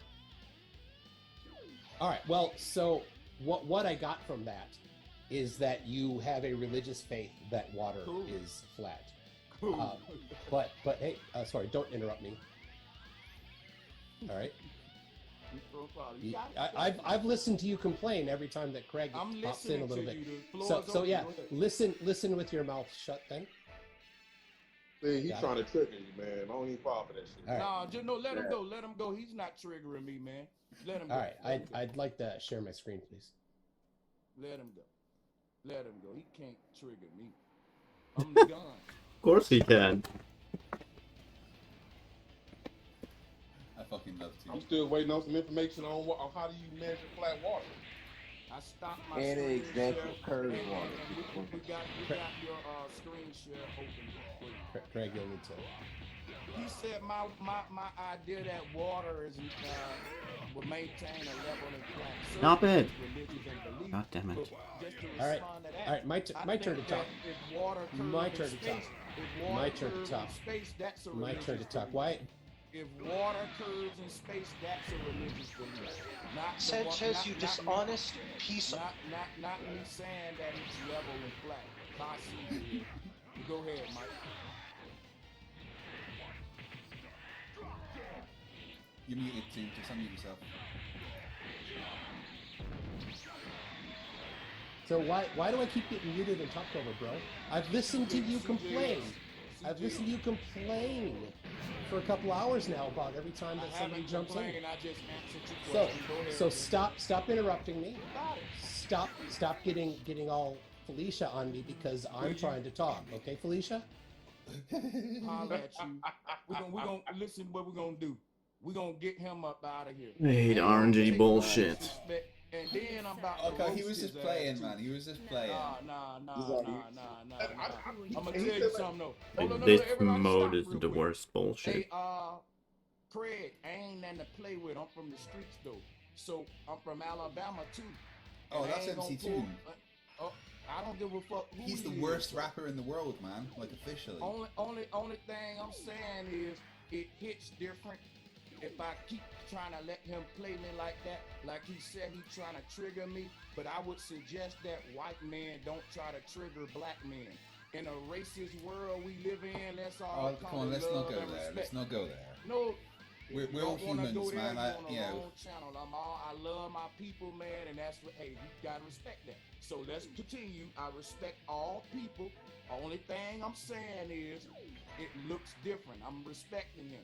All right. Well, so what I got from that is that you have a religious faith that water is flat. Cool. But hey, sorry, don't interrupt me. All right. I've listened to you complain every time that Craig pops in a little bit. So yeah, listen with your mouth shut then. See, he's trying to trigger you, man. I don't even fall for that shit. Right. No, just no, let him go. Let him go. He's not triggering me, man. Let him go. All right, I'd like to share my screen, please. Let him go. Let him go. He can't trigger me. I'm the gun. Of course he can. I fucking love to. I'm still waiting on some information on how do you measure flat water. I stopped my And an screen example share. of curved water. We got your screen share open. Craig, you'll need to. He said my idea that water is will maintain a level and flat surface. Stop it. Religions and beliefs. God damn it. But just to All right, respond to that, all right, my turn to think talk. that if water My curves turn in to talk. space- if water My turn to curves talk. in space, that's a My turn to religious talk. belief. Why? If water curves in space, that's a religious belief. Not the Sanchez, not- you not dishonest me, piece of... Not me saying that it's level and flat. I see you. Go ahead, Mike. You're muted, Toon. Just unmute yourself. So why do I keep getting muted and talked over, bro? I've listened to you complain. I've listened to you complain for a couple hours now about every time that somebody jumps in. I just answered your question. Go ahead. So stop interrupting me. Stop getting all Felicia on me because I'm trying to talk. Okay, Felicia? Holler at you. We're gonna listen. What we're gonna do? We're gonna get him up out of here. I hate RNG bullshit. And then I'm about to Okay, he was just playing, man. He was just playing. Nah. I'm gonna tell you something though. Like, this mode is the worst bullshit. Hey, Craig, I ain't nothing to play with. I'm from the streets though. So I'm from Alabama too. Oh, that's MC Toon. I don't give a fuck who He's the he worst is. rapper in the world, man. Like, officially. Only thing I'm saying is it hits different if I keep trying to let him play me like that. Like he said, he trying to trigger me. But I would suggest that white men don't try to trigger black men. In a racist world we live in, let's all Come on, let's not go there. Let's not go there. No. We're all humans, man. I love my people, man, and that's what, hey, you gotta respect that. So let's continue. I respect all people. Only thing I'm saying is it looks different. I'm respecting him.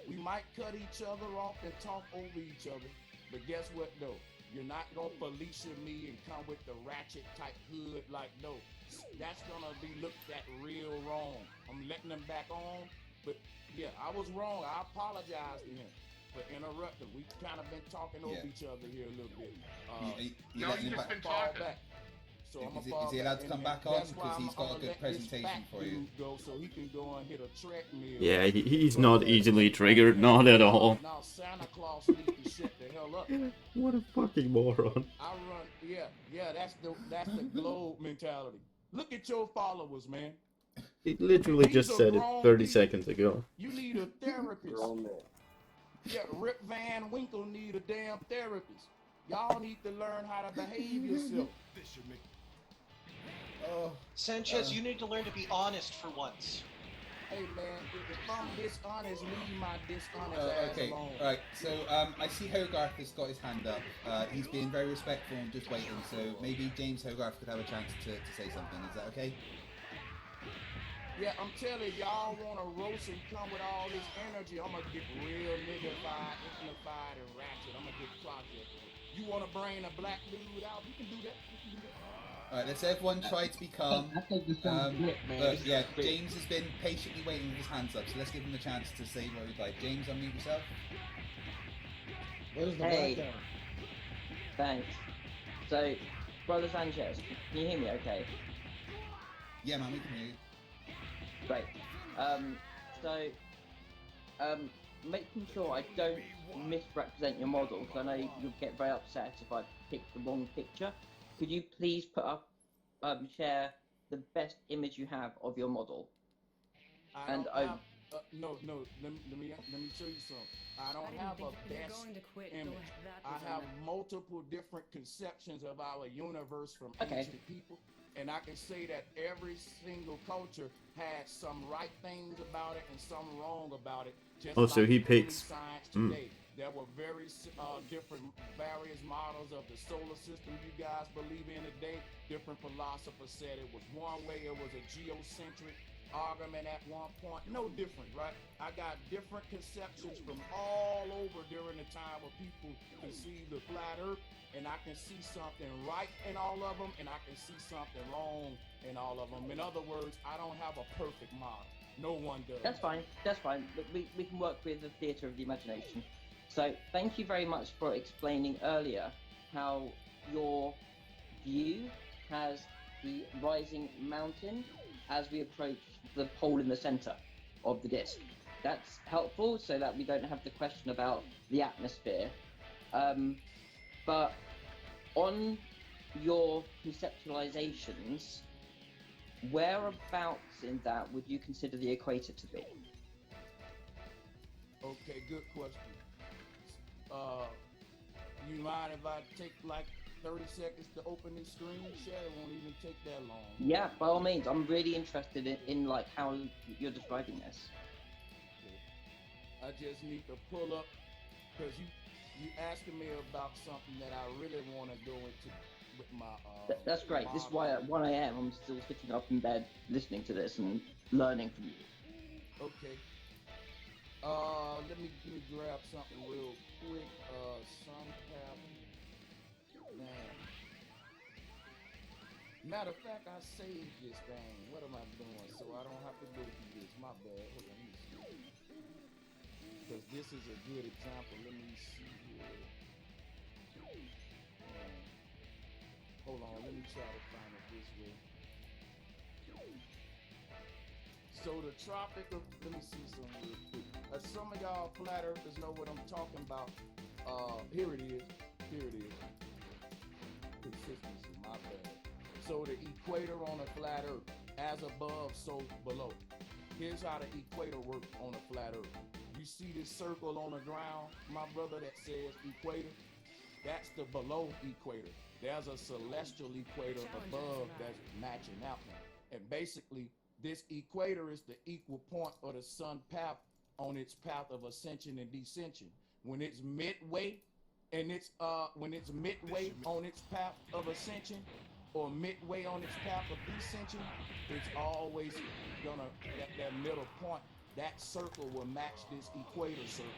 We might cut each other off and talk over each other, but guess what though? You're not gonna Felicia me and come with the ratchet type hood like no. That's gonna be looked at real wrong. I'm letting them back on, but yeah, I was wrong. I apologize to him for interrupting. We kind of been talking over each other here a little bit. You letting him back? Back. So Is he allowed to come back on? Because he's got a good presentation for you. Go so he can go and hit a treadmill. Yeah, he's not easily triggered, not at all. Now Santa Claus needs to shut the hell up. What a fucking moron. I run, yeah, that's the globe mentality. Look at your followers, man. He literally just said it 30 seconds ago. You need a therapist. Yeah, Rip Van Winkle need a damn therapist. Y'all need to learn how to behave yourself. Sanchez, you need to learn to be honest for once. Hey man, if I'm dishonest, leave my dishonest ass Okay, alone. right. So I see Hogarth has got his hand up. He's being very respectful and just waiting. So maybe James Hogarth could have a chance to say something. Is that okay? Yeah, I'm telling y'all wanna roast and come with all this energy. I'm gonna get real niggified, ignified, and ratchet. I'm gonna get project. You wanna bring a black dude out? You can do that. Alright, let's everyone try to be calm. But yeah, James has been patiently waiting with his hands up, so let's give him a chance to say what he'd like. James, unmute yourself. Where's the Hey. black guy? Thanks. So, Brother Sanchez, can you hear me okay? Yeah, man, we can hear you. Great. Making sure I don't misrepresent your model, because I know you'll get very upset if I pick the wrong picture. Could you please put up, share the best image you have of your model? No. Let me show you something. I don't have a best image. I have multiple different conceptions of our universe from ancient people, and I can say that every single culture had some right things about it and some wrong about it. Just Oh, so like he in picks- science today. There were various models of the solar system you guys believe in today. Different philosophers said it was one way, it was a geocentric argument at one point. No different, right? I got different conceptions from all over during the time where people conceived the flat earth, and I can see something right in all of them, and I can see something wrong in all of them. In other words, I don't have a perfect model. No one does. That's fine. But we can work with the theatre of the imagination. So thank you very much for explaining earlier how your view has the rising mountain as we approach the pole in the center of the disc. That's helpful so that we don't have the question about the atmosphere. But on your conceptualizations, whereabouts in that would you consider the equator to be? Okay, good question. You mind if I take like 30 seconds to open this screen share? It won't even take that long. Yeah, by all means. I'm really interested in like how you're describing this. I just need to pull up because you asking me about something that I really want to go into with my That's great. This is why at 1 a.m. I'm still sitting up in bed listening to this and learning from you. Okay. Let me grab something real quick. Sun cap. Damn. Matter of fact, I saved this thing. What am I doing? So I don't have to go through this. My bad. Hold on, let me see. Because this is a good example. Let me see here. Hold on, let me try to find it this way. So the tropical, let me see something real quick. Some of y'all flat earthers know what I'm talking about. Here it is. Consistency, my bad. So the equator on a flat earth, as above, so below. Here's how the equator works on a flat earth. You see this circle on the ground, my brother, that says equator? That's the below equator. There's a celestial equator above that's matching out now. And basically, this equator is the equal point of the sun path on its path of ascension and descension. When it's midway, on its path of ascension, or midway on its path of descension, it's always gonna, that middle point, that circle will match this equator circle.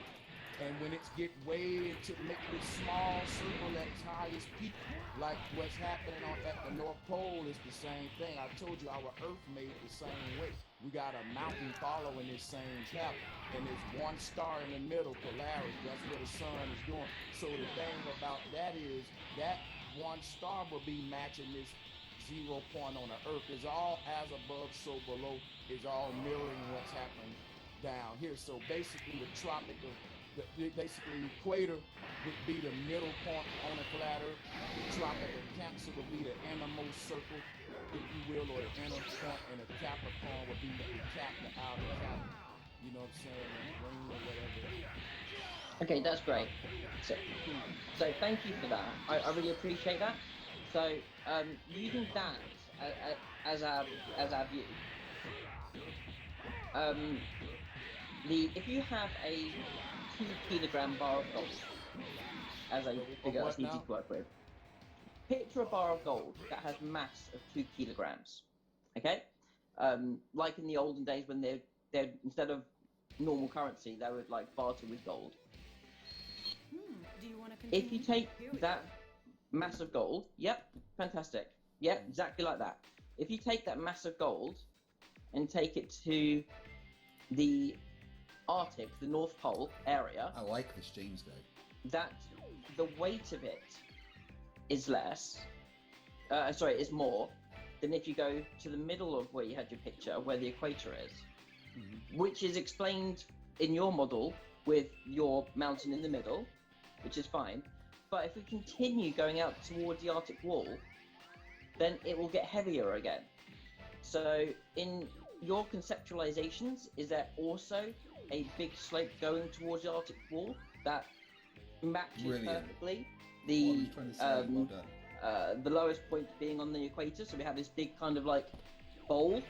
And when it's get way into make this small circle at its highest peak, like what's happening at the North Pole is the same thing. I told you our Earth made the same way. We got a mountain following this same path, and there's one star in the middle, Polaris. That's where the sun is going. So the thing about that is that one star will be matching this 0 point on the Earth. It's all as above, so below. It's all mirroring what's happening down here. So basically, the tropical. Basically, equator would be the middle point on a flat earth. The tropical Cancer would be the innermost circle, if you will, or the inner point, and the Capricorn would be the outer cap. You know what I'm saying? The ring or whatever. Okay, that's great. So thank you for that. I really appreciate that. So using that as our view, if you have a 2 kilogram bar of gold as a figure that's easy to work with. Picture a bar of gold that has mass of 2 kilograms. Okay? Like in the olden days when they're instead of normal currency, they would like barter with gold. Do you want to continue? If you take that mass of gold, yep, fantastic. Yep, exactly like that. If you take that mass of gold and take it to the Arctic, the North Pole area. I like this James guy. That the weight of it is less. Is more than if you go to the middle of where you had your picture, where the equator is, which is explained in your model with your mountain in the middle, which is fine. But if we continue going out towards the Arctic wall, then it will get heavier again. So in your conceptualizations, is there also a big slope going towards the Arctic wall that matches perfectly the lowest point being on the equator? So we have this big kind of like bowl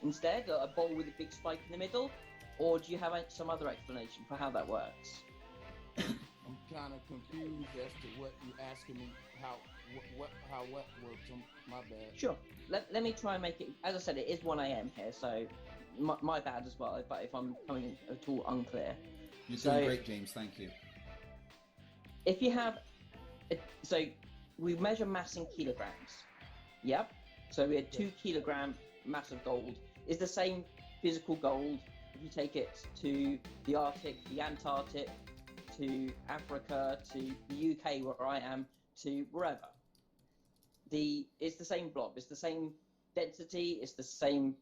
instead, a bowl with a big spike in the middle, or do you have some other explanation for how that works? I'm kind of confused as to what you're asking me, how what works. My bad. Sure. Let me try and make it. As I said, it is 1 a.m. here, so my bad as well. But if I'm coming at all unclear, you're doing great, James. Thank you. If you have, so we measure mass in kilograms. Yep. So we had 2 kilogram mass of gold is the same physical gold if you take it to the Arctic, the Antarctic, to Africa, to the UK where I am, to wherever. It's the same blob, it's the same density, it's the same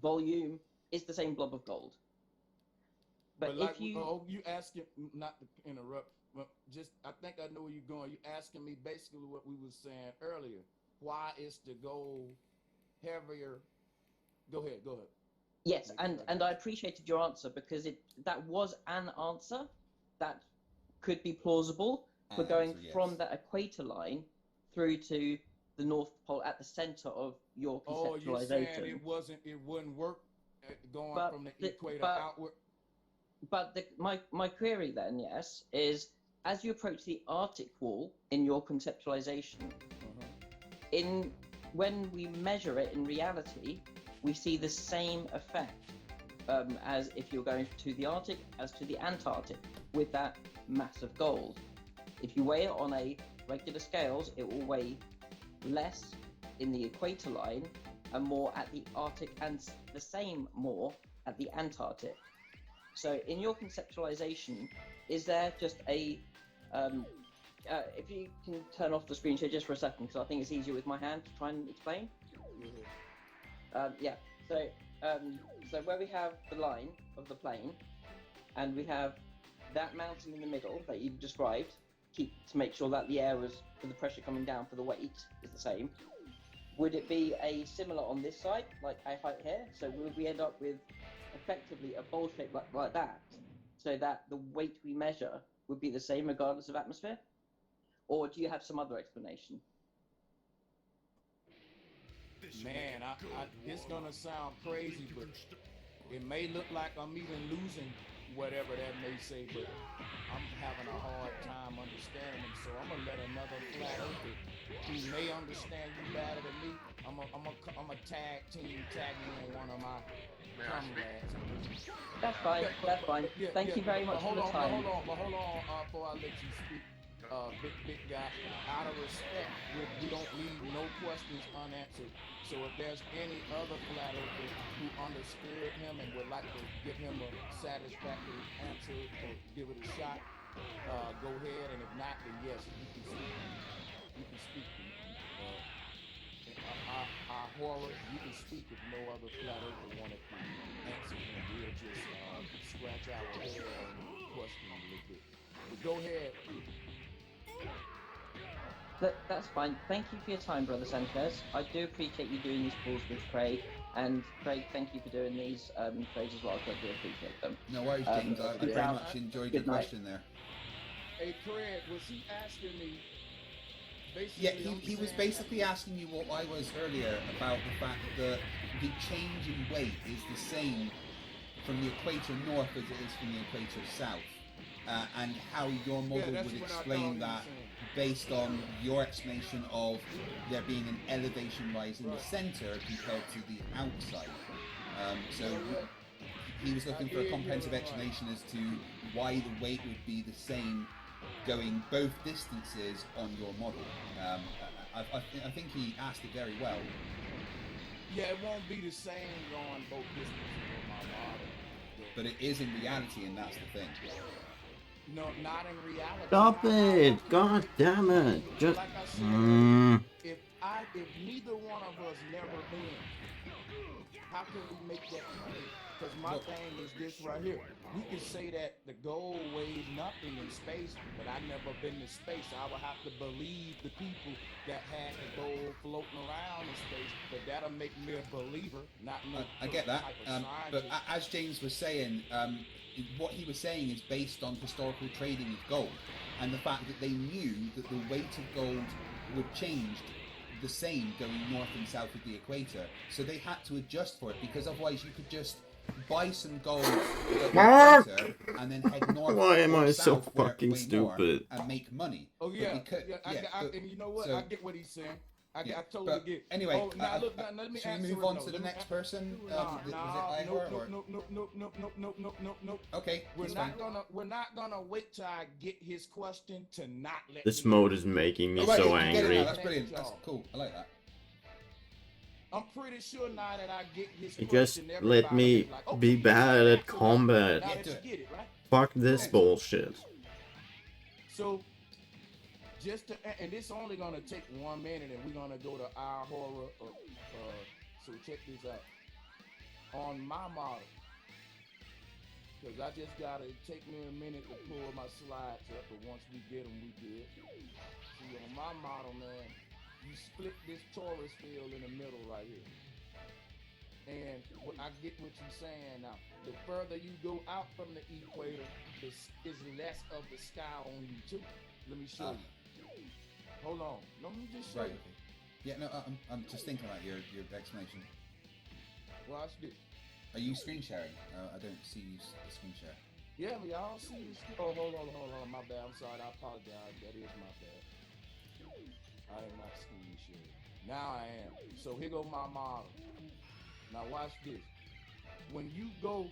volume, it's the same blob of gold. But like, if you asking, not to interrupt, but just I think I know where you're going. You're asking me basically what we were saying earlier. Why is the gold heavier? Go ahead. Yes, and I appreciated your answer because that was an answer that could be plausible for going from that equator line through to the North Pole at the center of your conceptualization. Oh, you're saying it wouldn't work going from the equator outward? But my query then, yes, is as you approach the Arctic wall in your conceptualization, when we measure it in reality, we see the same effect as if you're going to the Arctic as to the Antarctic with that mass of gold. If you weigh it on a regular scales, it will weigh less in the equator line and more at the Arctic, and the same more at the Antarctic. So in your conceptualization, is there just a if you can turn off the screen share just for a second, because I think it's easier with my hand to try and explain. Yeah, so where we have the line of the plane, and we have that mountain in the middle that you described, to make sure that the air was, for the pressure coming down for the weight, is the same. Would it be a similar on this side, like I have here? So would we end up with effectively a bowl shape like that, so that the weight we measure would be the same regardless of atmosphere? Or do you have some other explanation? Man, it's gonna sound crazy, but it may look like I'm even losing whatever that may say, but I'm having a hard time understanding them. So I'm gonna let another flat earther who may understand you better than me. I'm a tag team tagging in one of my comrades. That's fine. That's fine. Thank you very much for the time. But hold on, before I let you speak. Big guy, out of respect, we don't leave no questions unanswered. So if there's any other flat earther who understood him and would like to give him a satisfactory answer or give it a shot, go ahead. And if not, then yes, you can speak. You can speak. Our horror, you can speak if no other flat earther wanted to answer him. We'll just scratch our head and question a little bit. But go ahead. That's fine. Thank you for your time, Brother Sanchez. I do appreciate you doing these calls with Craig. And Craig, thank you for doing these trades as well. I do appreciate them. No worries, James. I very much enjoyed your question there. Hey, Craig, was he asking me? Yeah, he was basically asking you what I was earlier about the fact that the change in weight is the same from the equator north as it is from the equator south. And how your model would explain that based on your explanation of there being an elevation rise in the center compared to the outside. So he was looking for a comprehensive explanation as to why the weight would be the same going both distances on your model. I think he asked it very well. Yeah, it won't be the same going both distances on my model. But it is in reality, and that's the thing. No, not in reality. Stop it! God damn it! Just. Like I said, if neither one of us never been, how can we make that claim? Because my thing is this right here. We can say that the gold weighs nothing in space, but I've never been to space. I would have to believe the people that had the gold floating around in space, but that'll make me a believer, not no. I get that. Type of But scientist. as James was saying, what he was saying is based on historical trading of gold and the fact that they knew that the weight of gold would change the same going north and south of the equator, so they had to adjust for it, because otherwise you could just buy some gold at the equator and then head north. Why am I or so south where it fucking weigh more stupid? and make money? Oh yeah, But and you know what? so- I get what he's saying. I totally but get. anyway, Oh, now look, now let me should we answer move it, on no, to the let me next person? Nah, Was it Ihor or? Nope. Okay, We're that's not fine. gonna wait till I get his question to not let This me mode is making me Oh, right, so you get it now. angry. That's brilliant. That's cool. I like that. I'm pretty sure now that I get his Just question, let everybody me will like, okay, be bad at now combat. that you get it, right? Fuck this bullshit. So, just to, and this only gonna take 1 minute, and we're gonna go to our horror. So check this out. On my model, because I just gotta take me a minute to pull my slides up, but once we get them, we good. See, on my model, man, you split this torus field in the middle right here. And I get what you're saying now. The further you go out from the equator, is less of the sky on you too. Let me show you. Hold on. Let me just show Right. you. Yeah, no, I'm just thinking about your explanation. Watch this. Are you screen sharing? I don't see you screen share. Yeah, y'all see this. Oh, hold on. My bad. I'm sorry. I apologize. That is my bad. I am not screen sharing. Now I am. So here go my model. Now watch this. When you go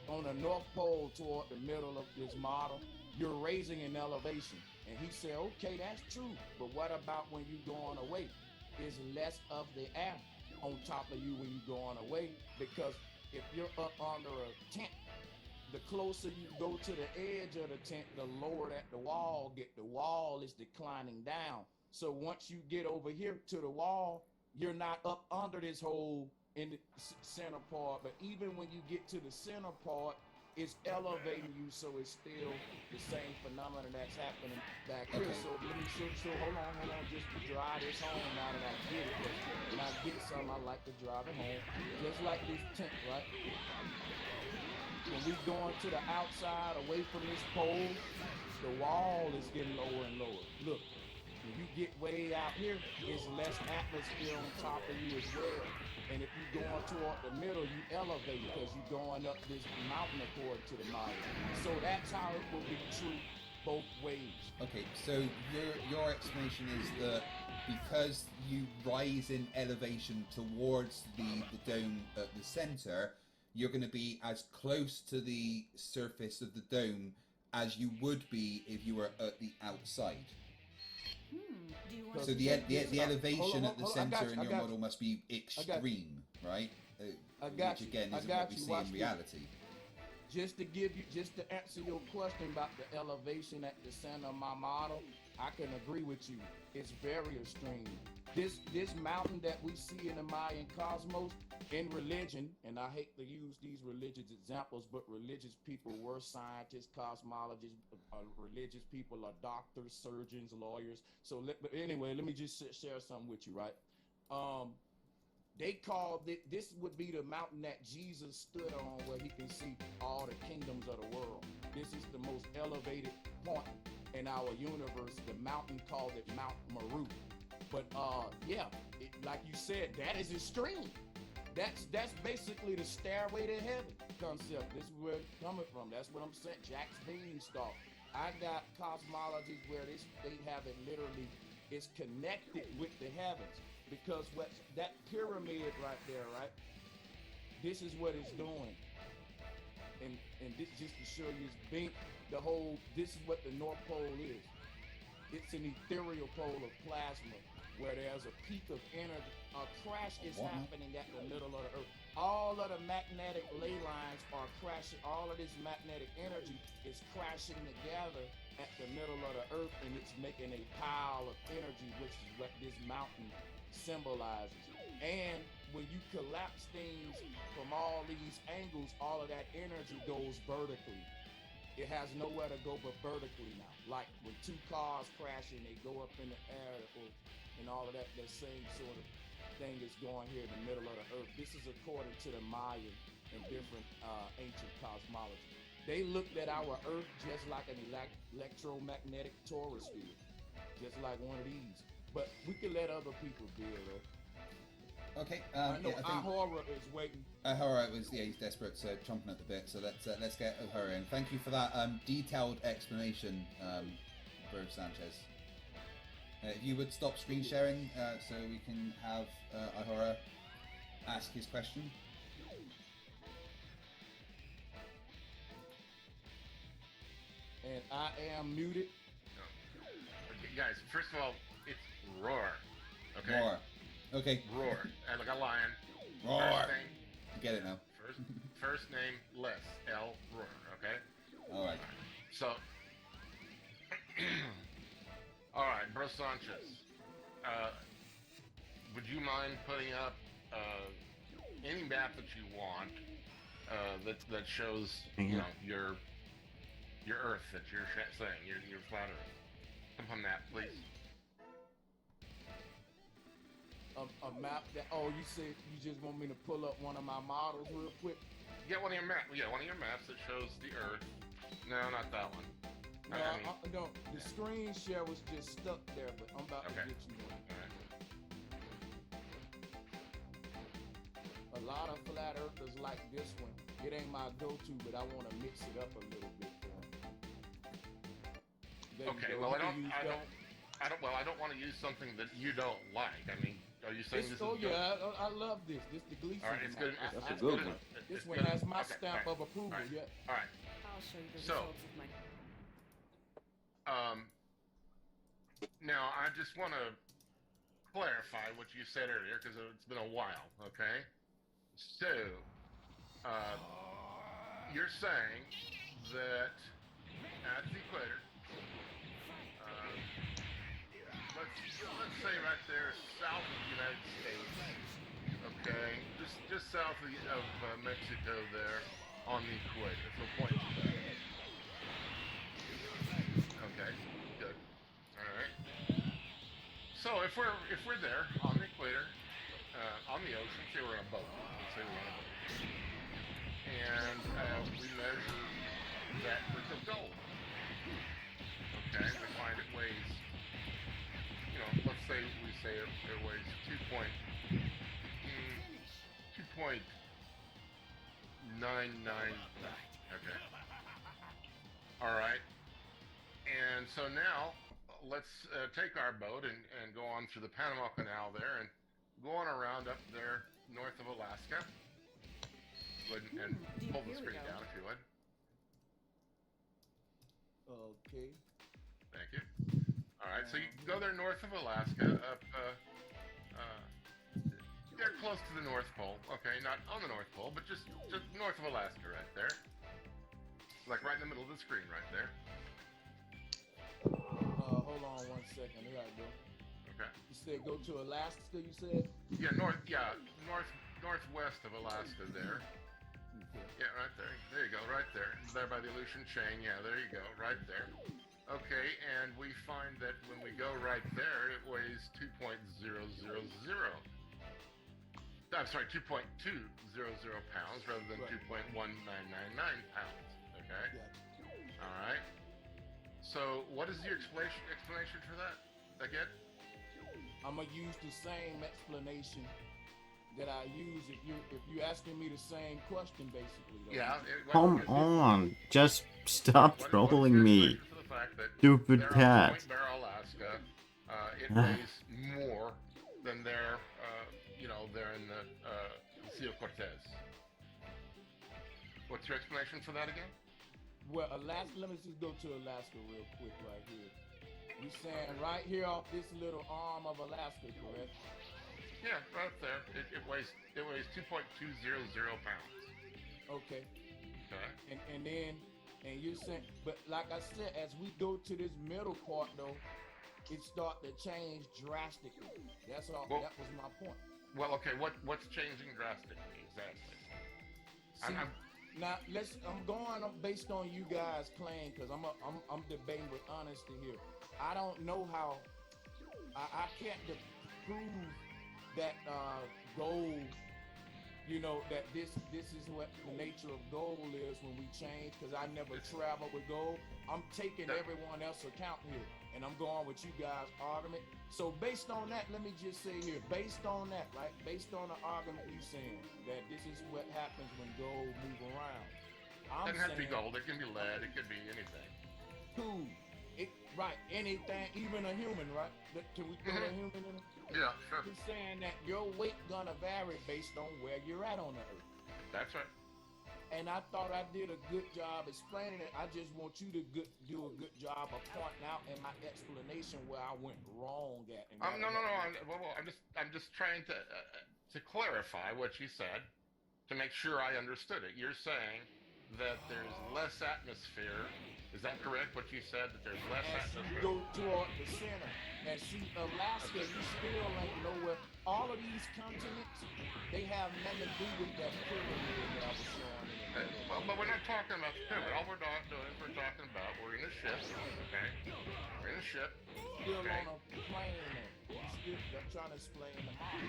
on the North Pole toward the middle of this model, you're raising in elevation. And he said, okay, that's true. But what about when you're going away? Is less of the air on top of you when you're going away, because if you're up under a tent, the closer you go to the edge of the tent, the lower that the wall get. The wall is declining down. So once you get over here to the wall, you're not up under this hole in the center part. But even when you get to the center part, it's elevating you, so it's still the same phenomenon that's happening back here. So let me show, hold on, just to drive this home now that I get it. When I get some, I like to drive it home. Just like this tent, right? When we going to the outside, away from this pole, the wall is getting lower and lower. Look, when you get way out here, it's less atmosphere on top of you as well. And if you're going toward the middle, you elevate because you're going up this mountain according to the Maya. So that's how it will be true both ways. Okay, so your explanation is that because you rise in elevation towards the dome at the center, you're going to be as close to the surface of the dome as you would be if you were at the outside. Do you want So the elevation at the center in your model must be extreme, right? Which again isn't what we see in reality. Just to answer your question about the elevation at the center of my model, I can agree with you. It's very extreme. This mountain that we see in the Mayan cosmos, in religion, and I hate to use these religious examples, but religious people were scientists, cosmologists, religious people are doctors, surgeons, lawyers. So but anyway, let me just share something with you, right? They called it, this would be the mountain that Jesus stood on, where he can see all the kingdoms of the world. This is the most elevated point in our universe. The mountain called it Mount Meru. But yeah, like you said, that is extreme. That's basically the stairway to heaven concept. This is where it's coming from. That's what I'm saying. Jack's beanstalk. I got cosmologies where they have it literally, it's connected with the heavens. Because what that pyramid right there, right? This is what it's doing. And this just to show you this is what the North Pole is. It's an ethereal pole of plasma where there's a peak of energy. A crash is happening at the middle of the earth. All of the magnetic ley lines are crashing. All of this magnetic energy is crashing together at the middle of the earth, and it's making a pile of energy, which is what this mountain symbolizes. And when you collapse things from all these angles, all of that energy goes vertically. It has nowhere to go but vertically now. Like when two cars crash and they go up in the air, and all of that same sort of thing is going here in the middle of the earth. This is according to the Mayan and different ancient cosmology. They looked at our earth just like an electromagnetic torus field, just like one of these. But we can let other people deal with it. Okay. I know Ahura is waiting. Ahura he's desperate, so chomping at the bit. So let's get Ahura in. Thank you for that detailed explanation, Bro Sanchez. If you would stop screen sharing, so we can have Ahura ask his question. And I am muted. Okay, guys, first of all, it's roar. Okay. Roar. Okay. Roar. Like a lion. Roar. First name. Get it now. First name, Les. L. Roar. Okay. All right. So. All right, Bro Sanchez. Would you mind putting up any map that you want that shows your Earth that you're saying your flat Earth? Come on that, please. A map that you said you just want me to pull up one of my models real quick? Yeah, one of your maps that shows the Earth. No, not that one. No, the screen share was just stuck there, but I'm about to get you one. A lot of flat earthers like this one. It ain't my go-to, but I want to mix it up a little bit for them. Okay, well I I don't want to use something that you don't like. I mean, are you saying this is good? Yeah, I love this. This the Gleason. All right, it's good. That's a It's good good one. enough. This It's one good has enough. my Okay, stamp all right, of approval. all right, Yeah. All right. I'll show you the So, results of my. Now I just want to clarify what you said earlier because it's been a while. Okay. So, you're saying that at the equator, let's say right there, south of the United States, okay, just south of Mexico there, on the equator, so point to that. Okay, good. All right. So if we're there on the equator, on the ocean, say we're on a boat. Let's say we're on a boat, and we measure that worth of gold. Okay, we find it weighs, let's say it weighs 2.99. Okay. All right. And so now let's take our boat and go on through the Panama Canal there and go on around up there north of Alaska. Go ahead and pull the screen down if you would. Okay. Thank you. All right, so you can go there north of Alaska, up, they're close to the North Pole. Okay, not on the North Pole, but just north of Alaska right there. Like right in the middle of the screen right there. Hold on 1 second. Here I go. Okay. You said go to Alaska, you said? Yeah, northwest of Alaska there. Okay. Yeah, right there. There you go, right there. There by the Aleutian chain. Yeah, there you go, right there. Okay, and we find that when we go right there, it weighs 2.000. I'm sorry, 2.200 pounds rather than 2.1999 pounds. Okay. Yeah. All right. So, what is your explanation for that? Again? I'm gonna use the same explanation that I use if you're asking me the same question, basically. Though. Yeah. Come on, just stop trolling me, stupid cat. Point Barrow, Alaska, it weighs more than there in the Sea of Cortez. What's your explanation for that again? Well, Alaska. Let me just go to Alaska real quick right here. You saying right here off this little arm of Alaska, correct? Yeah, right there. It weighs 2.200 pounds. Okay. Okay. And you're saying, but like I said, as we go to this middle part though, it start to change drastically. That's all. Well, that was my point. Well, okay. What's changing drastically exactly? See, now I'm going based on you guys' claim because I'm debating with honesty here. I don't know how. I can't prove that gold, that this is what the nature of gold is when we change, because I never travel with gold. I'm taking everyone else's account here, and I'm going with you guys' argument. So based on that, let me just say here, based on that, right? Based on the argument you saying that this is what happens when gold move around. It doesn't have to be gold. It can be lead. It could be anything. Cool. Right, anything, even a human, right? Can we throw a human in it? Yeah, sure. He's saying that your weight gonna vary based on where you're at on the earth. That's right. And I thought I did a good job explaining it. I just want you to do a good job of pointing out in my explanation where I went wrong at. No. I'm just trying to clarify what you said to make sure I understood it. You're saying that there's less atmosphere. Is that correct? What you said, that there's less atmosphere? Go toward the center and see Alaska. You still ain't nowhere. All of these continents, they have nothing to do with that pyramid that I was showing. But we're not talking about the pyramid. All we're doing is we're talking about we're in a ship. Okay, we're in a ship. Still on a plane. I'm trying to explain the model.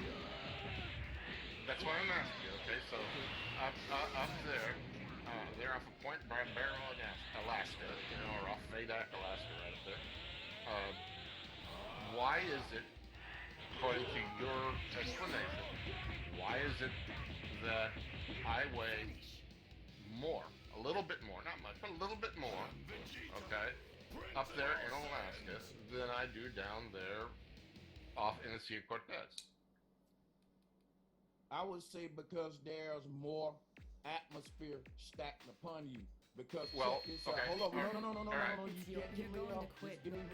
That's what I'm asking you. Okay, so up there. They're off of Point Barrow, Alaska, or off Vadak, Alaska, right up there. Why is it, according to your explanation, why is it that I weigh more, a little bit more, not much, but a little bit more, okay, up there in Alaska than I do down there off in the Sea of Cortez. I would say because there's more atmosphere stacked upon you. Because Well, check this okay. out. Hold on. No. All right. You can't get me off.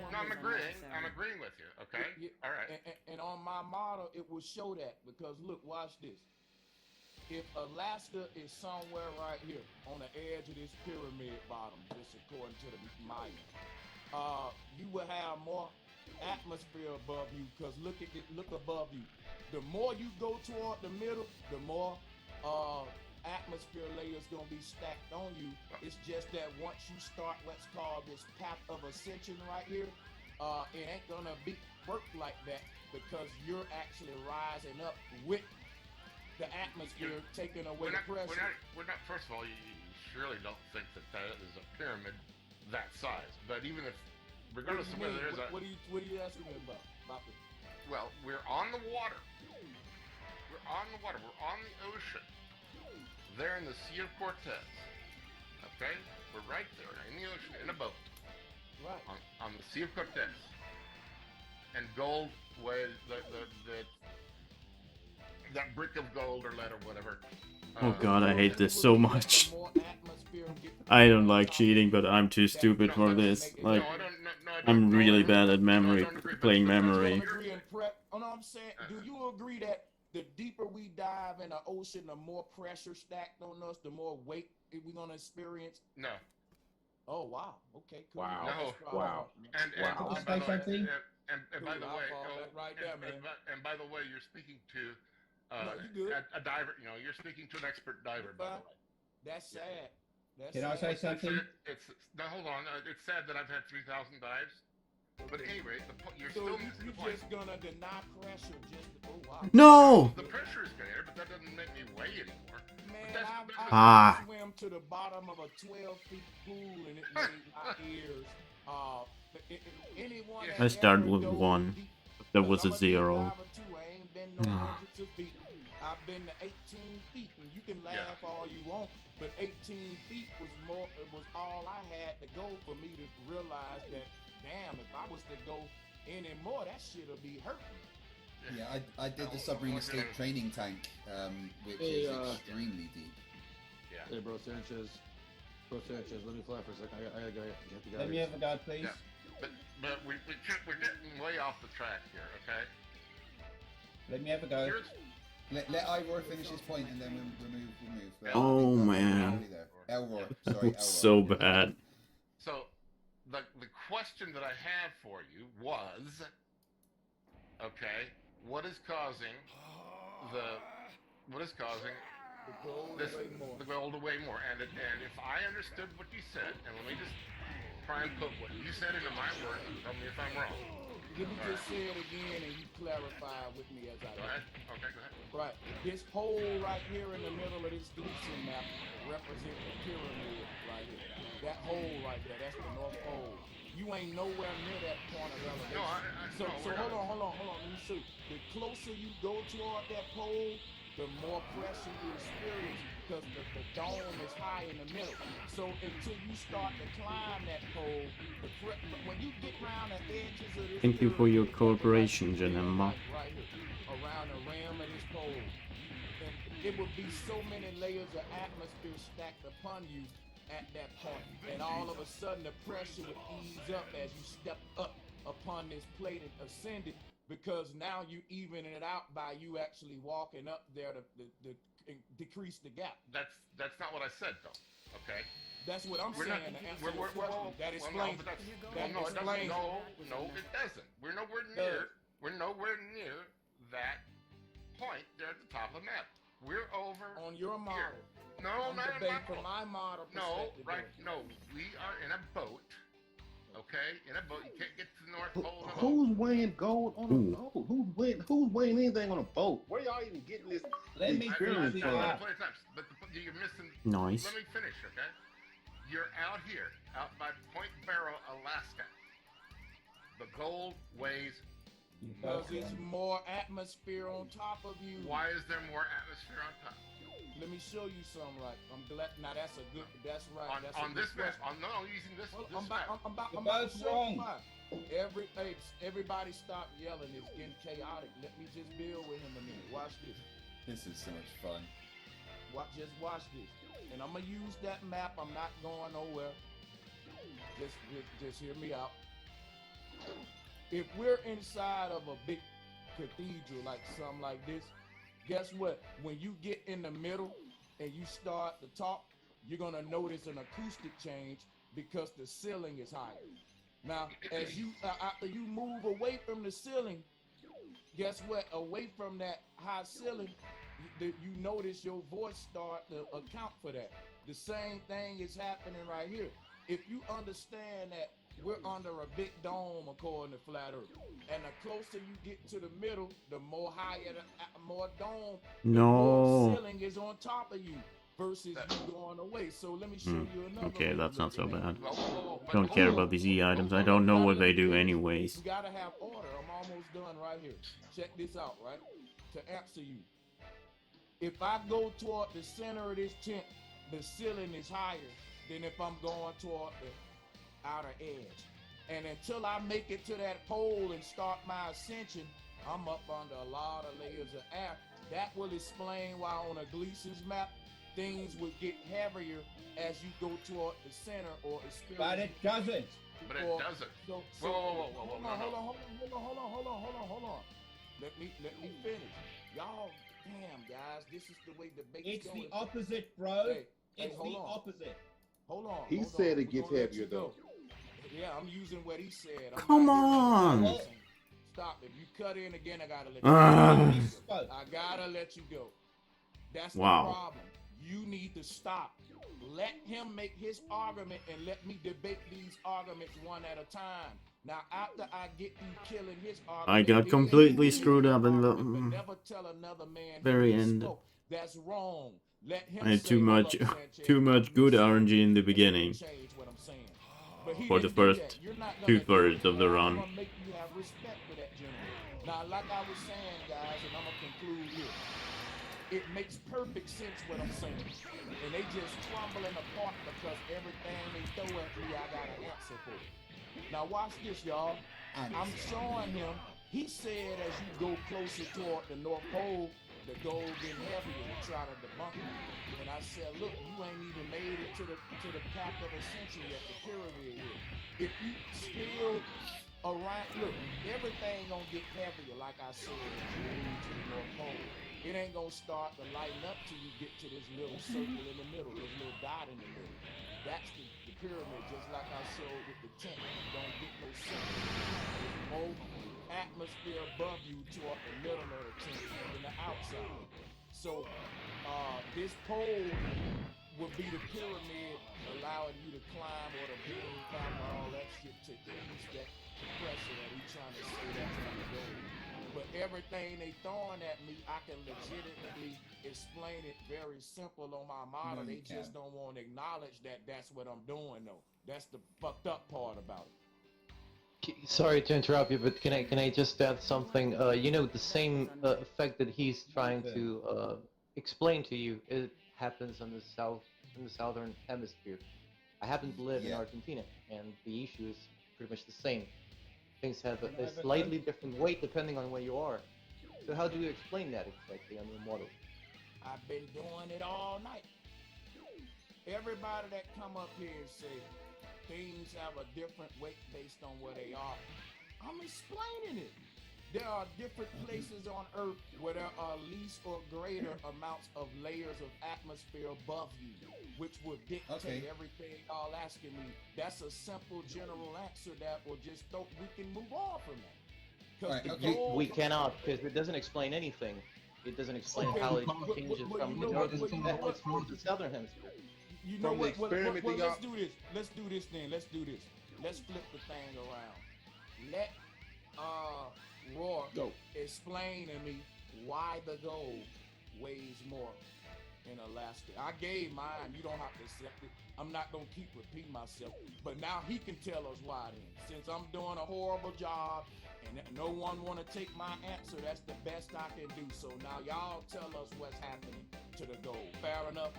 No, I'm agreeing with you. Okay. All right. And on my model, it will show that because look, watch this. If Alaska is somewhere right here on the edge of this pyramid bottom, just according to the Maya, you will have more atmosphere above you because look above you. The more you go toward the middle, the more atmosphere layers gonna be stacked on you. It's just that once you start what's called this path of ascension right here, it ain't gonna work like that because you're actually rising up with the atmosphere taking away the pressure. We're not. First of all, you surely don't think that is a pyramid that size. But even if, regardless of whether there's what are you asking me about? Well, we're on the water. We're on the water. We're on the ocean. There in the Sea of Cortez. Okay? We're right there in the ocean in a boat. Right. On the Sea of Cortez. And gold weighs that brick of gold or lead or whatever. Oh god, I hate this so much. I don't like cheating, but I'm too stupid for this. Like, I'm really bad at playing memory. Oh no, I'm saying, do you agree that the deeper we dive in the ocean, the more pressure stacked on us, the more weight we're gonna experience? No. Oh wow. Okay. Cool. Wow. No. Wow. And by the way, right there, man. And by the way, you're speaking to you good. a diver. You know, you're speaking to an expert diver. By the way. That's sad. Can I say something? Now hold on. It's sad that I've had 3,000 dives. But anyway, you're still missing the point. You're just gonna deny pressure wow. No! The pressure is greater, but that doesn't make me weigh anymore. Man, I swim to the bottom of a 12-foot pool and it made my ears. I started with 1. There was a 0. I ain't been no hundreds of feet. I've been to 18 feet, and you can laugh all you want, but 18 feet was all I had to go for me to realize that, damn, if I was to go any more, that shit'll be hurting. Yeah, I did the submarine escape training tank, which is extremely deep. Yeah. Hey, bro Sanchez, let me fly for a second. I gotta get the guy. Let me have a guy, please. Yeah. But we're getting way off the track here, okay? Let me have a go. Let Ivor finish his point and then we'll move. Oh man. Elroy, sorry, So bad. So, the question that I had for you was, okay, what is causing the gold to weigh more? And if I understood what you said, and let me just try and put what you said into my words and tell me if I'm wrong. Let me just say it again and you clarify with me as I go ahead. Okay, go ahead. Right. This hole right here in the middle of this Gleason map represents the pyramid right here. That hole right there, that's the North Pole. You ain't nowhere near that point of elevation. No, so hold on. Let me show you. The closer you go toward that pole, the more pressure you experience because the dome is high in the middle. So until you start to climb that pole, when you get around the edges of this Thank you for your cooperation, Janema. Right here, around the rim of this pole, it would be so many layers of atmosphere stacked upon you at that point, and all of a sudden the pressure would ease up as you step up upon this plate and ascended, because now you even it out by you actually walking up there to decrease the gap. That's not what I said though. Okay. That's what I'm saying. To answer your question. That explains. No, it doesn't. No, it doesn't. We're nowhere near that point there at the top of the map. We're over on your model. Here. No, not in my from my model. No, we are in a boat. Okay, in a boat. You can't get to the North Pole. Who's weighing gold on a boat? Who's weighing anything on a boat? Where y'all even getting this experience from? But you're missing. Nice. Let me finish, okay? You're out here, out by Point Barrow, Alaska. The gold weighs. Because it's more atmosphere on top of you. Why is there more atmosphere on top? Let me show you something. Right, I'm glad. Now that's a good. That's right. On, that's on a this good map. question. No, using this. Well, this I'm map. about to show you why. Everybody stop yelling. It's getting chaotic. Let me just build with him a minute. Watch this. This is so much fun. Just watch this. And I'm gonna use that map. I'm not going nowhere. Just hear me out. If we're inside of a big cathedral, like something like this, guess what? When you get in the middle and you start to talk, you're gonna notice an acoustic change because the ceiling is higher. Now, as you after you move away from the ceiling, guess what? Away from that high ceiling, you notice your voice start to account for that. The same thing is happening right here. If you understand that we're under a big dome according to Flat Earth, and the closer you get to the middle, the more higher, the more dome, the more ceiling is on top of you versus you going away. So let me show you another. Okay, that's not so bad. Whoa, Don't care about these E items. I don't know what they do anyways. We gotta have order. I'm almost done right here. Check this out, right? To answer you, if I go toward the center of this tent, the ceiling is higher than if I'm going toward the outer edge. And until I make it to that pole and start my ascension, I'm up under a lot of layers of air. That will explain why on a Gleason's map, things would get heavier as you go toward the center or experience. But it doesn't. But it doesn't. Hold on. Let me finish. Y'all, damn guys, this is the way debate's It's going. the opposite, bro. It's hold the on. opposite. Hold on. He said it gets heavier though. Yeah, I'm using what he said. Come on. Stop. If you cut in again, I gotta let you go. I gotta let you go. That's the problem. You need to stop. Let him make his argument and let me debate these arguments one at a time. Now, after I get you killing his argument, I got completely screwed up in the never tell another man very end. That's wrong. Let him I had too much good RNG in the beginning for the first 2/3 of the run. I'm gonna make you have respect for that gentleman. Now, like I was saying, guys, and I'm gonna conclude here. It makes perfect sense what I'm saying. And they just crumbling apart because everything they throw at me, I got an answer for it. Now watch this, y'all. I'm showing him. He said as you go closer toward the North Pole, the gold getting heavier to try to debunk it. And I said, look, you ain't even made it to the path of ascension yet, the pyramid here. If you still around, look, everything gonna get heavier, like I said, as you move to the North Pole. It ain't gonna start to lighten up till you get to this little circle in the middle, this little dot in the middle. That's the pyramid, just like I showed with the tent. You don't get no circle. There's more atmosphere above you toward the middle of the tent than the outside. So this pole would be the pyramid, allowing you to climb or the beam climb or all that shit to ease that pressure that he's trying to say that's on the goal. But everything they throwing at me, I can legitimately explain it very simple on my model. They just don't want to acknowledge that that's what I'm doing, though. That's the fucked up part about it. Sorry to interrupt you, but can I just add something? You know, the same effect that he's trying to explain to you, it happens in the southern hemisphere. I happen to live in Argentina, and the issue is pretty much the same. Things have a slightly different weight depending on where you are. So how do you explain that exactly on your model? I've been doing it all night. Everybody that come up here and say things have a different weight based on where they are, I'm explaining it. There are different places on Earth where there are least or greater amounts of layers of atmosphere above you, which will dictate everything y'all asking me. That's a simple general answer that will just we can move on from that. We cannot, because it doesn't explain anything. It doesn't explain how it changes from the northern to the southern hemisphere. You know what? Let's do this. Let's do this then. Let's do this. Let's flip the thing around. Let Roar explain to me why the gold weighs more in Alaska. I gave mine. You don't have to accept it. I'm not gonna keep repeating myself. But now he can tell us why then. Since I'm doing a horrible job and no one want to take my answer, that's the best I can do. So now y'all tell us what's happening to the goal. Fair enough.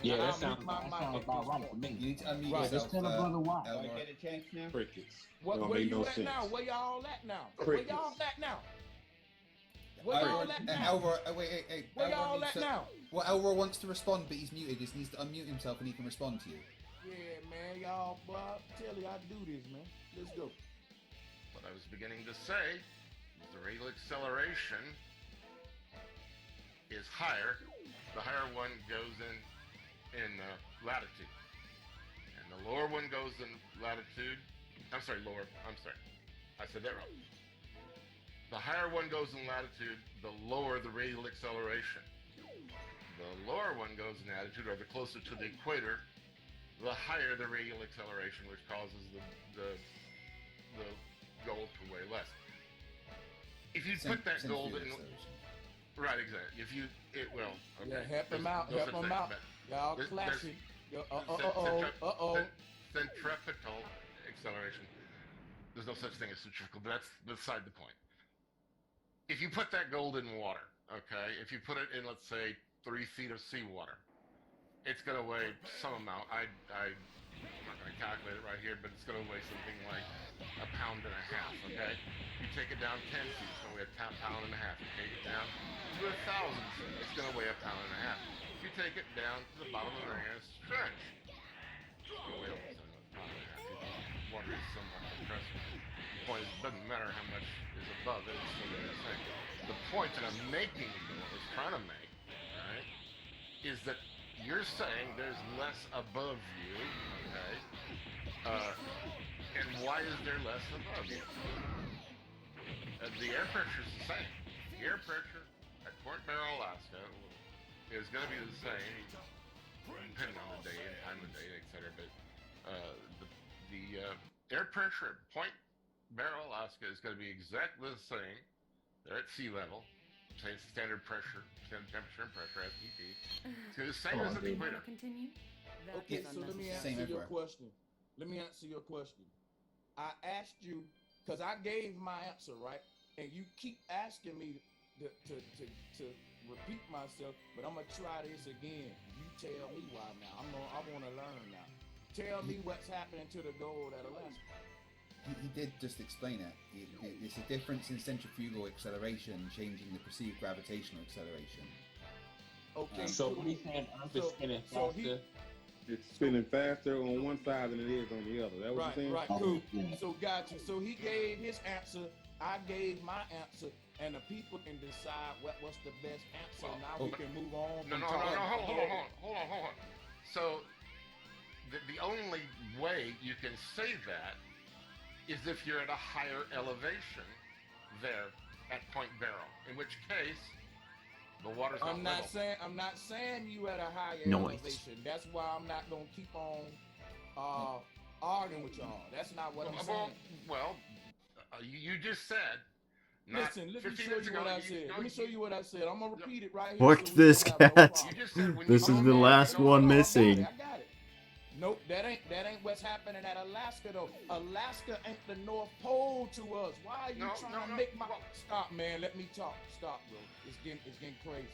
Yeah, I'll that sounds mute my mic at about this right point. to me. You need to unmute Right. yourself. Just tell a brother why. Elmore. Do I get a chance now? Crickets. Where Don't make you no at sense. now? Where y'all at now? Crickets. Where y'all at now? Where y'all at now? Elroy, wait. Where Elroy y'all needs at to- now? Well, Elroy wants to respond, but he's muted. He just needs to unmute himself and he can respond to you. Yeah, man, y'all, boy, I tell you, I do this, man. Let's go. What I was beginning to say is the radial acceleration is higher. The higher one goes in latitude, and the lower one goes in latitude. I'm sorry, lower. I'm sorry, I said that wrong. The higher one goes in latitude, the lower the radial acceleration. The lower one goes in latitude, or the closer to the equator, the higher the radial acceleration, which causes the goal to weigh less. If you put that gold in, right, exactly. If you, it will. Okay. Yeah, help him out, There's help no him such out. thing, Y'all there's- clashing. there's centripetal acceleration. There's no such thing as centrifugal, but that's beside the point. If you put that gold in water, okay, if you put it in, let's say, 3 feet of seawater, it's going to weigh some amount. I'm not going to calculate it right here, but it's going to weigh something like 1.5 pounds, okay? You take it down 10 feet, it's going to weigh 1.5 pounds. You take it down to 1,000 feet, it's going to weigh 1.5 pounds. If you take it down to the bottom of the Mariana Trench, it's going to weigh almost 1.5 pounds. Water is somewhat compressible. The point is, it doesn't matter how much is above it, it's still the same. The point that I'm making, is trying to make, right, is that you're saying there's less above you, okay? And why is there less above you? The air pressure is the same. The air pressure at Point Barrow, Alaska, is going to be the same, depending on the day and time of day, etc. But the air pressure at Point Barrow, Alaska, is going to be exactly the same. They're at sea level. Same standard pressure, standard temperature and pressure, STP. It's the same as at the equator. Continue. Okay, so let me answer your question. Let me answer your question. I asked you, because I gave my answer, right? And you keep asking me to repeat myself, but I'm going to try this again. You tell me why now. I want to learn now. Tell me what's happening to the gold at Alaska. He did just explain it. It's a difference in centrifugal acceleration changing the perceived gravitational acceleration. Okay, so what he's saying, Earth is spinning faster. It's spinning faster on one side than it is on the other. That what you're saying? Right, cool. So gotcha. So he gave his answer, I gave my answer, and the people can decide what's the best answer. Now we can move on. No, hold on. So the only way you can say that is if you're at a higher elevation there at Point Barrow, in which case the water's not level. I'm not saying you at a higher Noise. elevation. That's why I'm not gonna keep on arguing with y'all. That's not what I'm saying. Well, you just said. Listen, let me show you what I said. Let me show you what I said. I'm gonna repeat it right here. Fuck so this we don't have no cat. problem. This is the last one missing. I got it. Nope, that ain't what's happening at Alaska though. Alaska ain't the North Pole to us. Why are you trying to make my stop, man? Let me talk. Stop, bro. It's getting crazy.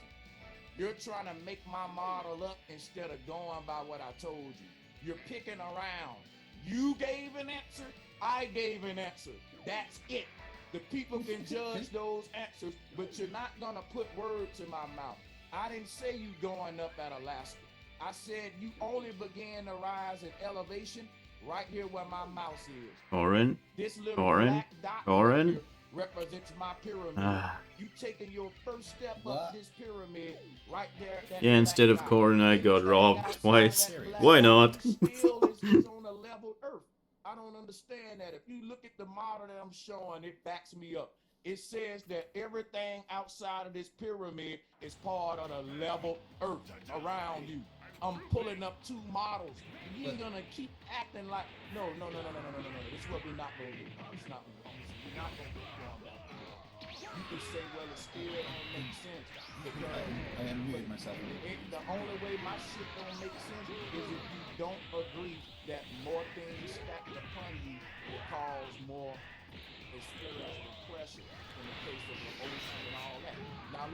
You're trying to make my model up instead of going by what I told you. You're picking around. You gave an answer. I gave an answer. That's it. The people can judge those answers, but you're not gonna put words in my mouth. I didn't say you going up at Alaska. I said you only began to rise in elevation right here where my mouse is. Oren? This little Oren? black dot Oren? here represents my pyramid. Ah. You taking your first step up this pyramid right there. That Yeah, instead of black dot. Corin, I got robbed twice. Why not? Still is on a level Earth. I don't understand that. If you look at the model that I'm showing, it backs me up. It says that everything outside of this pyramid is part of the level Earth around you. I'm pulling up 2 models. You ain't gonna keep acting like no. This is what we're not gonna do. It's not. We're not gonna do that. You can say, well, it still don't make sense because I unmuted myself. the only way my shit don't make sense is if you don't agree that more things stacked upon you will cause more experience and pressure in the case of the ocean and all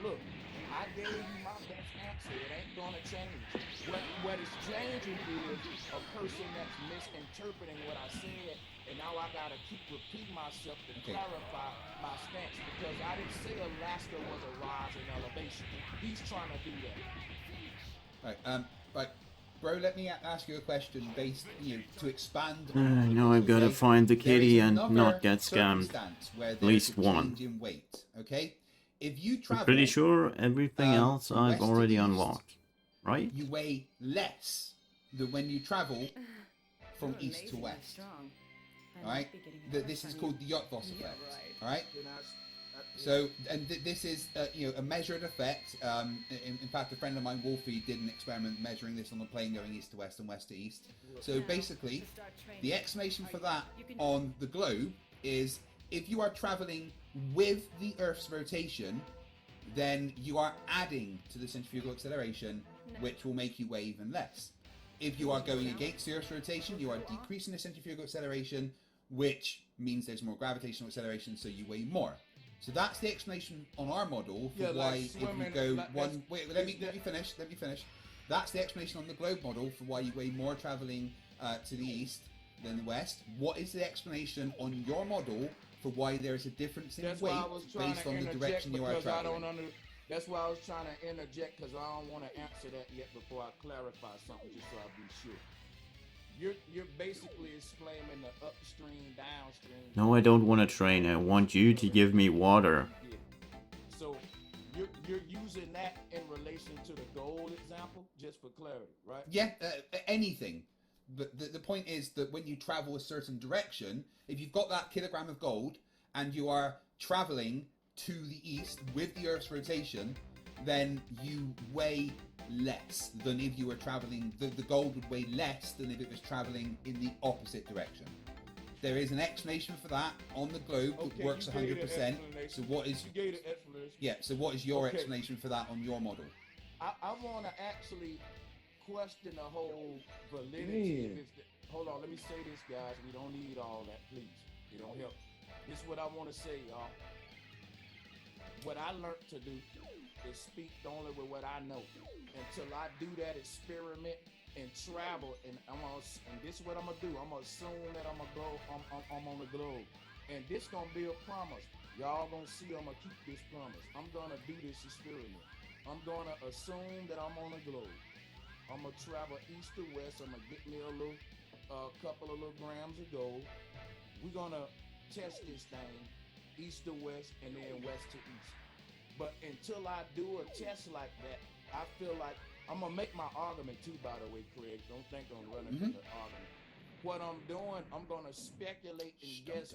look, I gave you my best answer. It ain't gonna change. What is changing is a person that's misinterpreting what I said, and now I gotta keep repeating myself to clarify my stance, because I didn't say Alaska was a rise in elevation. He's trying to do that. Right, bro, let me ask you a question based, to expand. Now I've got to find the kitty and not get scammed. Where At least one. in weight, okay? If you travel, I'm pretty sure everything else I've already unlocked, right? You weigh less than when you travel from east to west. Alright? This is called the Yacht-Voss effect. Alright? So, and this is, a measured effect. In fact, a friend of mine, Wolfie, did an experiment measuring this on the plane going east to west and west to east. So basically, the explanation for that on the globe is if you are traveling with the Earth's rotation, then you are adding to the centrifugal acceleration, which will make you weigh even less. If you are going against the Earth's rotation, you are decreasing the centrifugal acceleration, which means there's more gravitational acceleration, so you weigh more. So that's the explanation on our model for why if you go one... Wait, let me finish. That's the explanation on the globe model for why you weigh more traveling to the east than the west. What is the explanation on your model for why there is a difference in weight based on the direction you are traveling? That's why I was trying to interject, because I don't want to answer that yet before I clarify something, just so I'll be sure. You're basically explaining the upstream, downstream. No, I don't want to train. I want you to give me water. So you're using that in relation to the gold example, just for clarity, right? Yeah, anything. But the point is that when you travel a certain direction, if you've got that kilogram of gold and you are traveling to the east with the Earth's rotation, then you weigh less than if you were traveling. The gold would weigh less than if it was traveling in the opposite direction. There is an explanation for that on the globe that works 100%. So what is? You gave the explanation. Yeah. So what is your explanation for that on your model? I want to actually question the whole validity. Hold on, let me say this, guys. We don't need all that, please. It don't help. This is what I want to say, y'all. What I learned to do is speak only with what I know. Until I do that experiment and travel, and this is what I'm gonna do. I'm gonna assume that I'm on the globe, and this gonna be a promise. Y'all gonna see I'm gonna keep this promise. I'm gonna do this experiment. I'm gonna assume that I'm on the globe. I'm gonna travel east to west. I'm gonna get me a couple of little grams of gold. We're gonna test this thing east to west and then west to east. But until I do a test like that, I feel like I'm gonna make my argument too. By the way, Craig, don't think I'm running from the argument. What I'm doing, I'm gonna speculate and guess.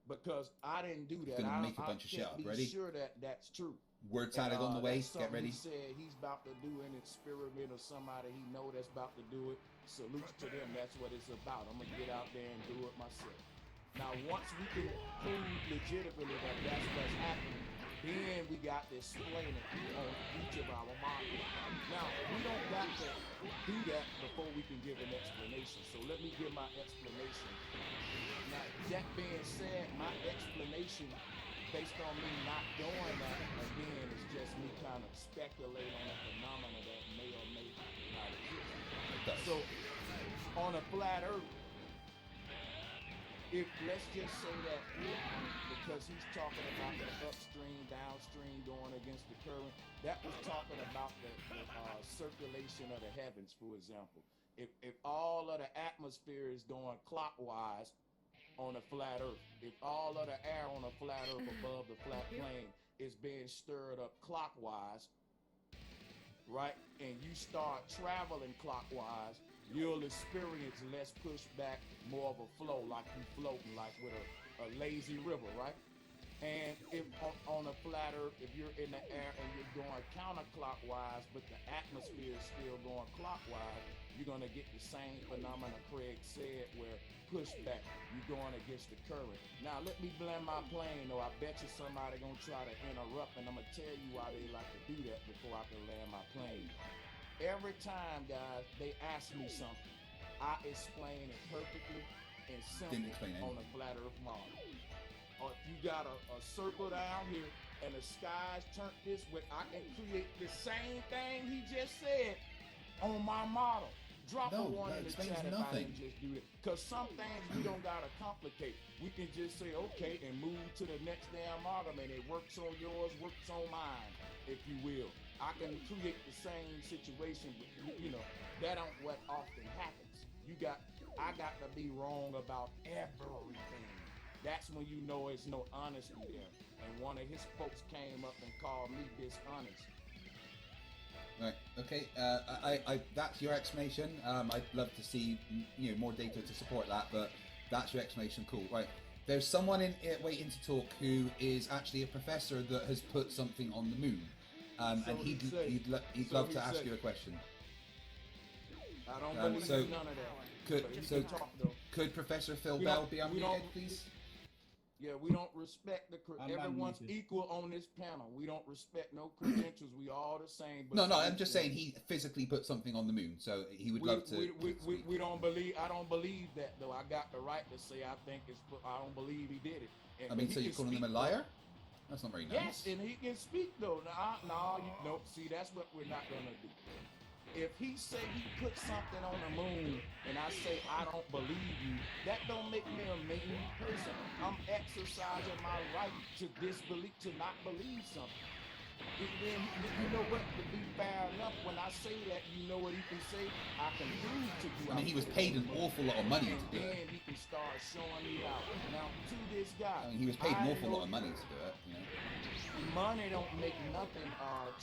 Because I didn't do that. Gonna make a bunch of shit up. Ready? Sure that's true. Word salad on the way. Get ready. He said he's about to do an experiment or somebody he know that's about to do it. Salutes to them. That's what it's about. I'm gonna get out there and do it myself. Now, once we can prove legitimately that that's what's happening, then we got to explain it on each of our models. Now, we don't got to do that before we can give an explanation. So let me give my explanation. Now, that being said, my explanation based on me not doing that, again, is just me kind of speculating on a phenomena that may or may not exist. So, on a flat earth, if let's just say that because he's talking about the upstream, downstream going against the current, that was talking about the circulation of the heavens, for example. If all of the atmosphere is going clockwise on a flat earth, if all of the air on a flat earth above the flat plane is being stirred up clockwise, right, and you start traveling clockwise, you'll experience less pushback, more of a flow, like you floating, like with a lazy river, right? And if on a flat earth, if you're in the air and you're going counterclockwise, but the atmosphere is still going clockwise, you're gonna get the same phenomena Craig said, where pushback, you're going against the current. Now let me blend my plane, though. I bet you somebody gonna try to interrupt, and I'm gonna tell you why they like to do that before I can land my plane. Every time, guys, they ask me something, I explain it perfectly and simple on a flat earth model. Or if you got a circle down here and the skies turned this way, I can create the same thing he just said on my model. Drop a one in the chat if I didn't just do it. Because some things we don't gotta complicate. We can just say, okay, and move to the next damn model, and it works on yours, works on mine, if you will. I can create the same situation, but you know, that ain't what often happens. I got to be wrong about everything. That's when you know it's no honesty there. And one of his folks came up and called me dishonest. Right. Okay. I that's your explanation. I'd love to see more data to support that, but that's your explanation. Cool. Right. There's someone waiting to talk who is actually a professor that has put something on the moon, and he'd love to ask you a question. I don't believe none of that. Could Professor Phil Bell be unmuted, please? Yeah, we don't respect everyone's equal on this panel. We don't respect no credentials. We all the same. But No, I'm just saying he physically put something on the moon, so he would love to. We don't believe. I don't believe that though. I got the right to say I think it's. I don't believe he did it. And, I mean, so you're calling him a liar? That's not very nice. Yes, and he can speak though. No. See, that's what we're not gonna do. If he say he put something on the moon and I say I don't believe you, that don't make me a mean person. I'm exercising my right to disbelieve, to not believe something. Then you know what? To be fair enough, when I say that, you know what he can say? I can prove to you. I mean, he was paid an awful lot of money to do it. And then he can start showing me out. Now, to this guy, I mean, he was paid an awful lot of money to do it. Money don't make nothing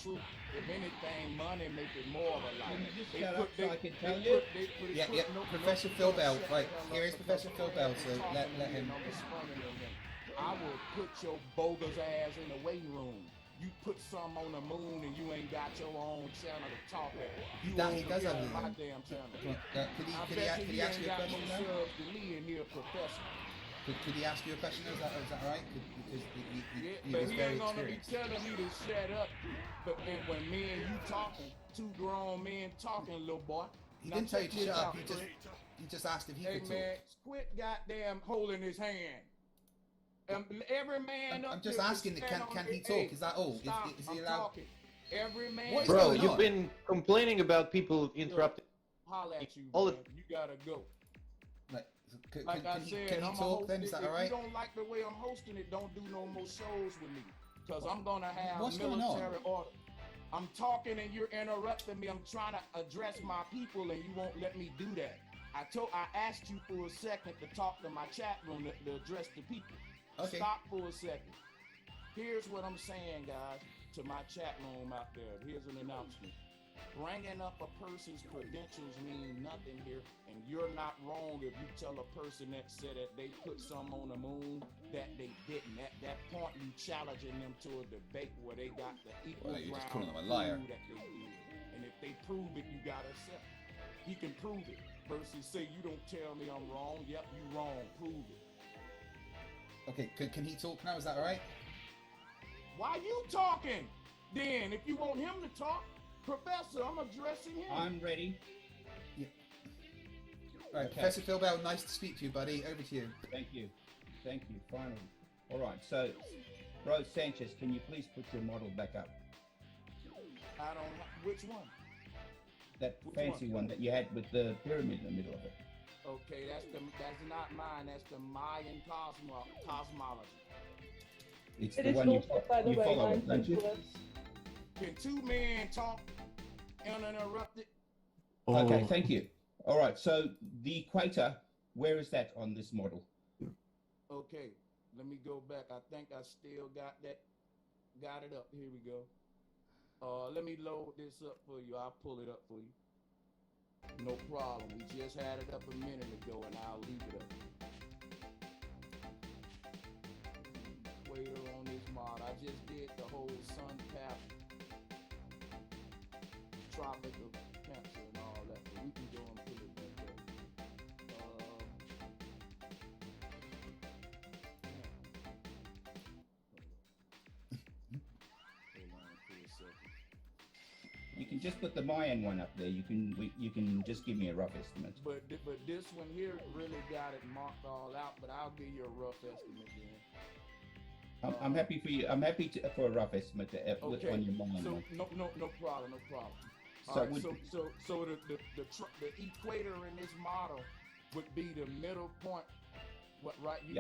true. If anything, money make it more of a lie. Professor Phil Bell. Right, here is Professor Phil Bell, so let him. I will put your bogus ass in the waiting room. You put some on the moon and you ain't got your own channel to talk at. He does have my damn channel. Could he ask you a question now? Professor. Could he ask you a question? Is that right? Because he but was he very ain't gonna be experienced. telling me to shut up. But then when me and you talking, two grown men talking, little boy. He didn't tell you to shut up. He just asked if he could talk. Hey man, quit goddamn holding his hand. Every man. I'm just asking. Can he talk? Is that all? Is he allowed? Talking. Every man. Bro, you've been complaining about people interrupting. Holla at you, man. You gotta go. Can I'm he talk then? Is that all right? If you don't like the way I'm hosting it, don't do no more shows with me. Because I'm going to have What's going military on? order. I'm talking and you're interrupting me. I'm trying to address my people and you won't let me do that. I asked you for a second to talk to my chat room to address the people. Okay. Stop for a second. Here's what I'm saying, guys, to my chat room out there. Here's an announcement. Bringing up a person's credentials mean nothing here, and you're not wrong if you tell a person that said that they put some on the moon that they didn't. At that point, you challenging them to a debate where they got the equal Well, you're just ground calling them a liar. that they did. And if they prove it, you gotta accept it. He can prove it. Versus say you don't tell me I'm wrong. Yep, you wrong. Prove it. Okay, can he talk now? Is that all right? Why you talking? Then, if you want him to talk. Professor, I'm addressing him. I'm ready. Yeah. All right, okay. Professor Phil Bell, nice to speak to you, buddy. Over to you. Thank you. Finally. All right, so, Rose Sanchez, can you please put your model back up? I don't. Which one? That fancy one that you had with the pyramid in the middle of it. Okay, that's not mine. That's the Mayan cosmology. It's the one you follow, don't you? Can two men talk uninterrupted? Okay, thank you. All right, so the equator, where is that on this model? Okay, let me go back. I think I still got it up. Here we go. Let me load this up for you. I'll pull it up for you. No problem. We just had it up a minute ago, and I'll leave it up. Equator on this mod. I just did the whole sun path. Tropic of Cancer and all that, but we can go and put it back there. Hold on for a second. You can just put the Mayan one up there. You can just give me a rough estimate. But this one here really got it marked all out. But I'll give you a rough estimate then. I'm happy for you. I'm happy for a rough estimate Okay. on your mind. So no problem. So All right, would- so the equator in this model would be the middle point. What right? You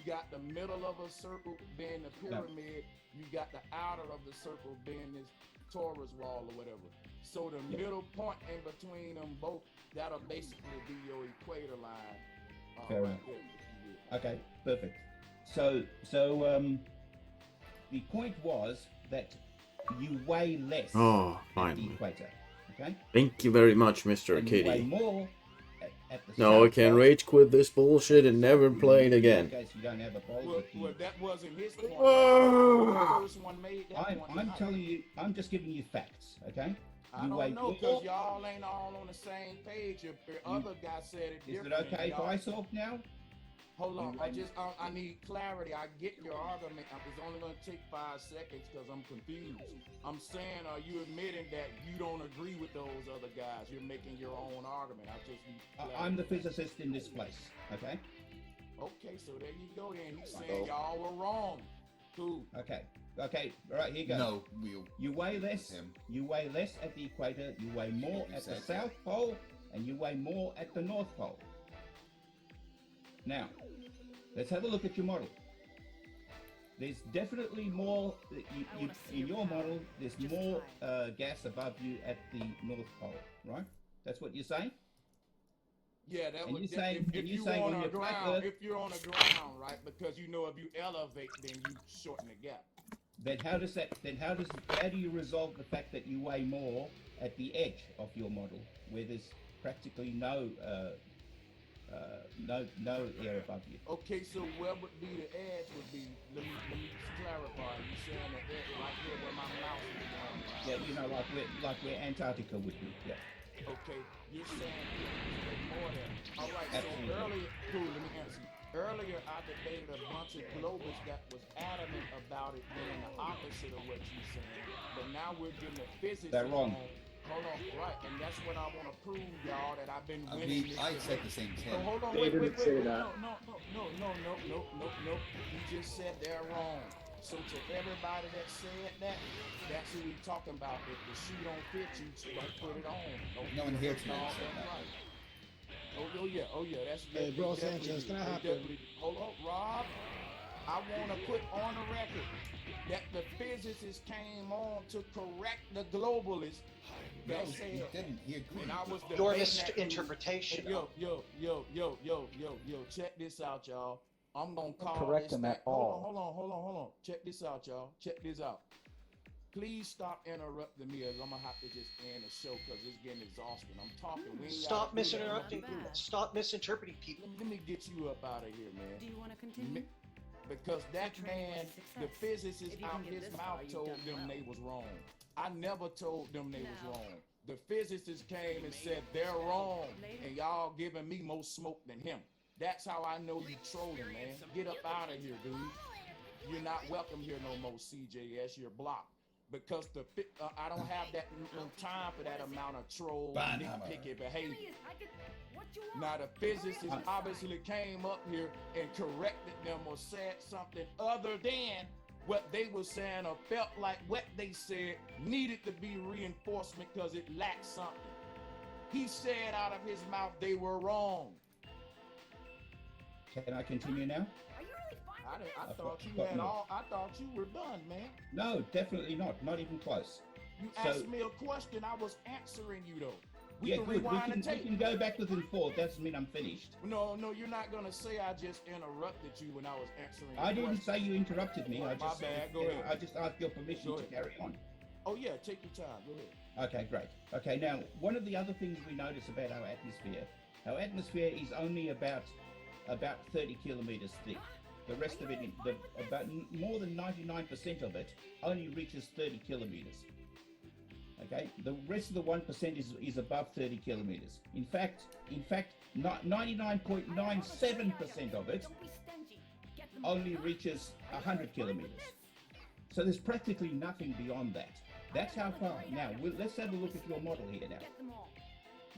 got the middle of a circle being the pyramid. You got the outer of the circle being this Taurus wall or whatever. So the middle point in between them both, that'll basically be your equator line. Fair right enough. there, if you will. Okay, perfect. So the point was that you weigh less Oh, at the finally. equator. Okay. Thank you very much, Mr. And you weigh Kitty. more at the Now I south can pole. rage quit this bullshit and never play it again. In case you don't have a pole. Well, that wasn't his point. Oh. The first one made that point. I'm telling you. I'm just giving you facts. Okay. I don't know, because y'all ain't all on the same page. Your other guy said it Is it different. okay if I talk now? Hold on, I need clarity. I get your argument. It's only going to take 5 seconds because I'm confused. I'm saying, are you admitting that you don't agree with those other guys? You're making your own argument. I just need clarity. I'm the physicist in this place. Okay. Okay, so there you go then. He's saying y'all were wrong. Cool. Okay. Okay. All right. Here you go. No, you weigh less. You weigh less at the equator. You weigh more at the South Pole, and you weigh more at the North Pole. Now, let's have a look at your model. There's definitely more. In your model, there's more gas above you at the North Pole, right? That's what you're saying. Yeah, that And would. you're saying- If and you're you saying on on a your flat ground, Earth- if you're on a ground, right? Because you know if you elevate, then you shorten the gap. Then how do you resolve the fact that you weigh more at the edge of your model, where there's practically no air above you? Okay, so where would be the edge would be? Let me just clarify. You saying the edge right here where my mouse is going? Yeah, you know, like where Antarctica would be. Yeah. Okay, you're saying there's more there. All right. Absolutely. So earlier, cool. Let me answer you. Earlier, I debated a bunch of globals that was adamant about it being the opposite of what you're saying. But now we're getting the physics. They're wrong. Hold on, right, and that's what I want to prove, y'all, that I've been winning. I said the same thing. So hold on, They wait, didn't say that. No. You just said they're wrong. So to everybody that said that, that's who we talking about. If the shoe don't fit you, don't put it on. No one here tonight No, said that's that. right. Oh yeah, that's Hey, bro, definitely- Sanchez, can I hop in? definitely- Hold on, Rob. I want to put on the record that the physicists came on to correct the globalists that No, said, he didn't. He agreed. and I was Your debating that dude. misinterpretation. Hey, yo, check this out, y'all. I'm gonna call correct this him at thing- all. Hold on. Check this out, y'all. Check this out. Please stop interrupting me, as I'm gonna have to just end the show because it's getting exhausting. I'm talking. We ain't Stop gotta do that. misinterrupting. Stop misinterpreting people. Let me get you up out of here, man. Do you want to continue? Because that training man, was a the success. physicist If you out can get his this mouth far, you've told done them well. they was wrong. I never told them they was No. wrong. The physicist came and said they're wrong, and y'all giving me more smoke than him. That's how I know you trolling, man. Get up out of here, dude. You're not welcome here no more, CJS. You're blocked. Because I don't have that no time for that amount of troll, nitpicky behavior. Now the physicists obviously came up here and corrected them or said something other than what they were saying or felt like what they said needed to be reinforcement because it lacked something. He said out of his mouth they were wrong. Can I continue now? I thought you got had more. all. I thought you were done, man. No, definitely not. Not even close. You So- asked me a question. I was answering you though. We Yeah, can good. We rewind can, the tape. we can go backwards and forth. Doesn't mean I'm finished. No, you're not gonna say I just interrupted you when I was answering. I your didn't question. say you interrupted me. I My just bad. Go you know, ahead. I just asked your permission Go to ahead. carry on. Oh yeah, take your time. Go ahead. Okay, great. Okay, now one of the other things we notice about our atmosphere is only about 30 kilometers thick. The rest of it, more than 99% of it, only reaches 30 kilometers. Okay, the rest of the 1% is above 30 kilometers. In fact, 99.97% of it only reaches 100 kilometers. So there's practically nothing beyond that. That's how far. Now, let's have a look at your model here now.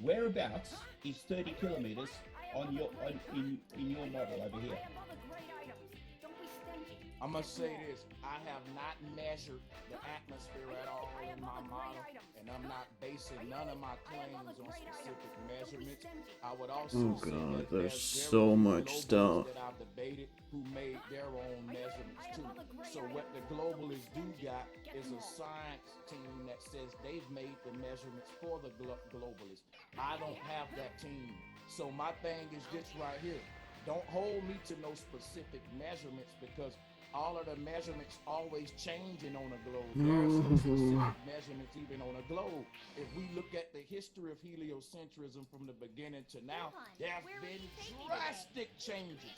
Whereabouts is 30 kilometers in your model over here? I must say this, I have not measured the atmosphere at all in my model, and I'm not basing none of my claims on specific measurements. I would also say God, that there's there's so very few much globalists stuff. that I've debated who made their own measurements too. So what the globalists do got is a science team that says they've made the measurements for the globalists. I don't have that team. So my thing is this right here. Don't hold me to no specific measurements because all of the measurements always changing on a globe. There are some specific measurements even on a globe. If we look at the history of heliocentrism from the beginning to now, there have been drastic changes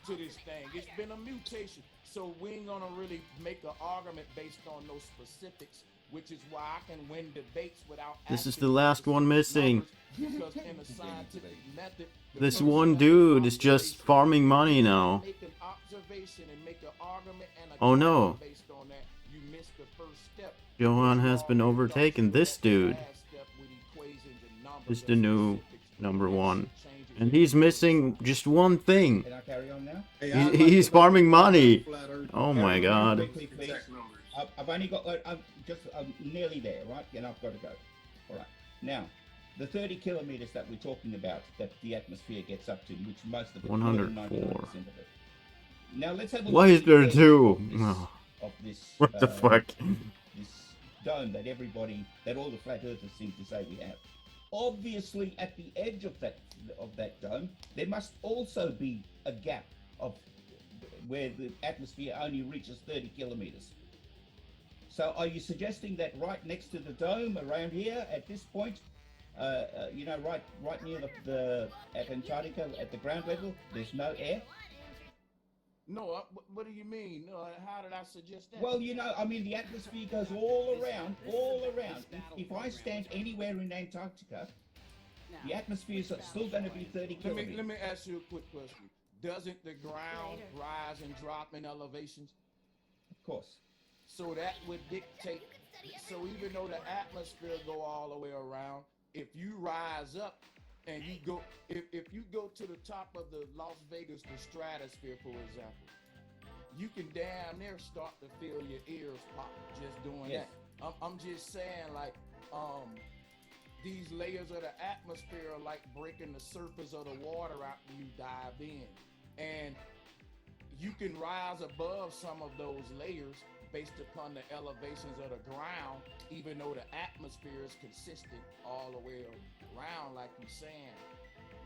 to this thing. It's been a mutation. So we ain't gonna really make an argument based on those specifics, which is why I can win debates without. This is the last one missing. Because in a scientific method, This one dude is just farming money now. make an observation and make an argument and a Oh no. based on that, you missed the first step. Johan has been overtaken. This dude is the new #1. And he's missing just one thing. Can I carry on now? He's farming money. Oh my god. Quickly, please. I've only got, I'm nearly there, right? And I've got to go. All right. Now, the 30 kilometers that we're talking about, that the atmosphere gets up to, which most of it, 104. 99% of it. Now let's have a Why look is at there the edge two? of this, What the fuck? This dome that all the flat earthers seem to say we have. Obviously, at the edge of that dome, there must also be a gap of where the atmosphere only reaches 30 kilometers. So, are you suggesting that right next to the dome, around here, at this point, right near at Antarctica, at the ground level, there's no air? No, what do you mean? No, how did I suggest that? Well, the atmosphere goes all around. If I stand anywhere in Antarctica, the atmosphere is still going to be 30 kilometers. Let me ask you a quick question. Doesn't the ground rise and drop in elevations? Of course. So that would dictate. So even though the atmosphere go all the way around, if you rise up and you go, if you go to the top of the Las Vegas, the stratosphere, for example, you can damn near start to feel your ears pop just doing that. I'm just saying, like, these layers of the atmosphere are like breaking the surface of the water after you dive in. And you can rise above some of those layers based upon the elevations of the ground, even though the atmosphere is consistent all the way around, like you're saying.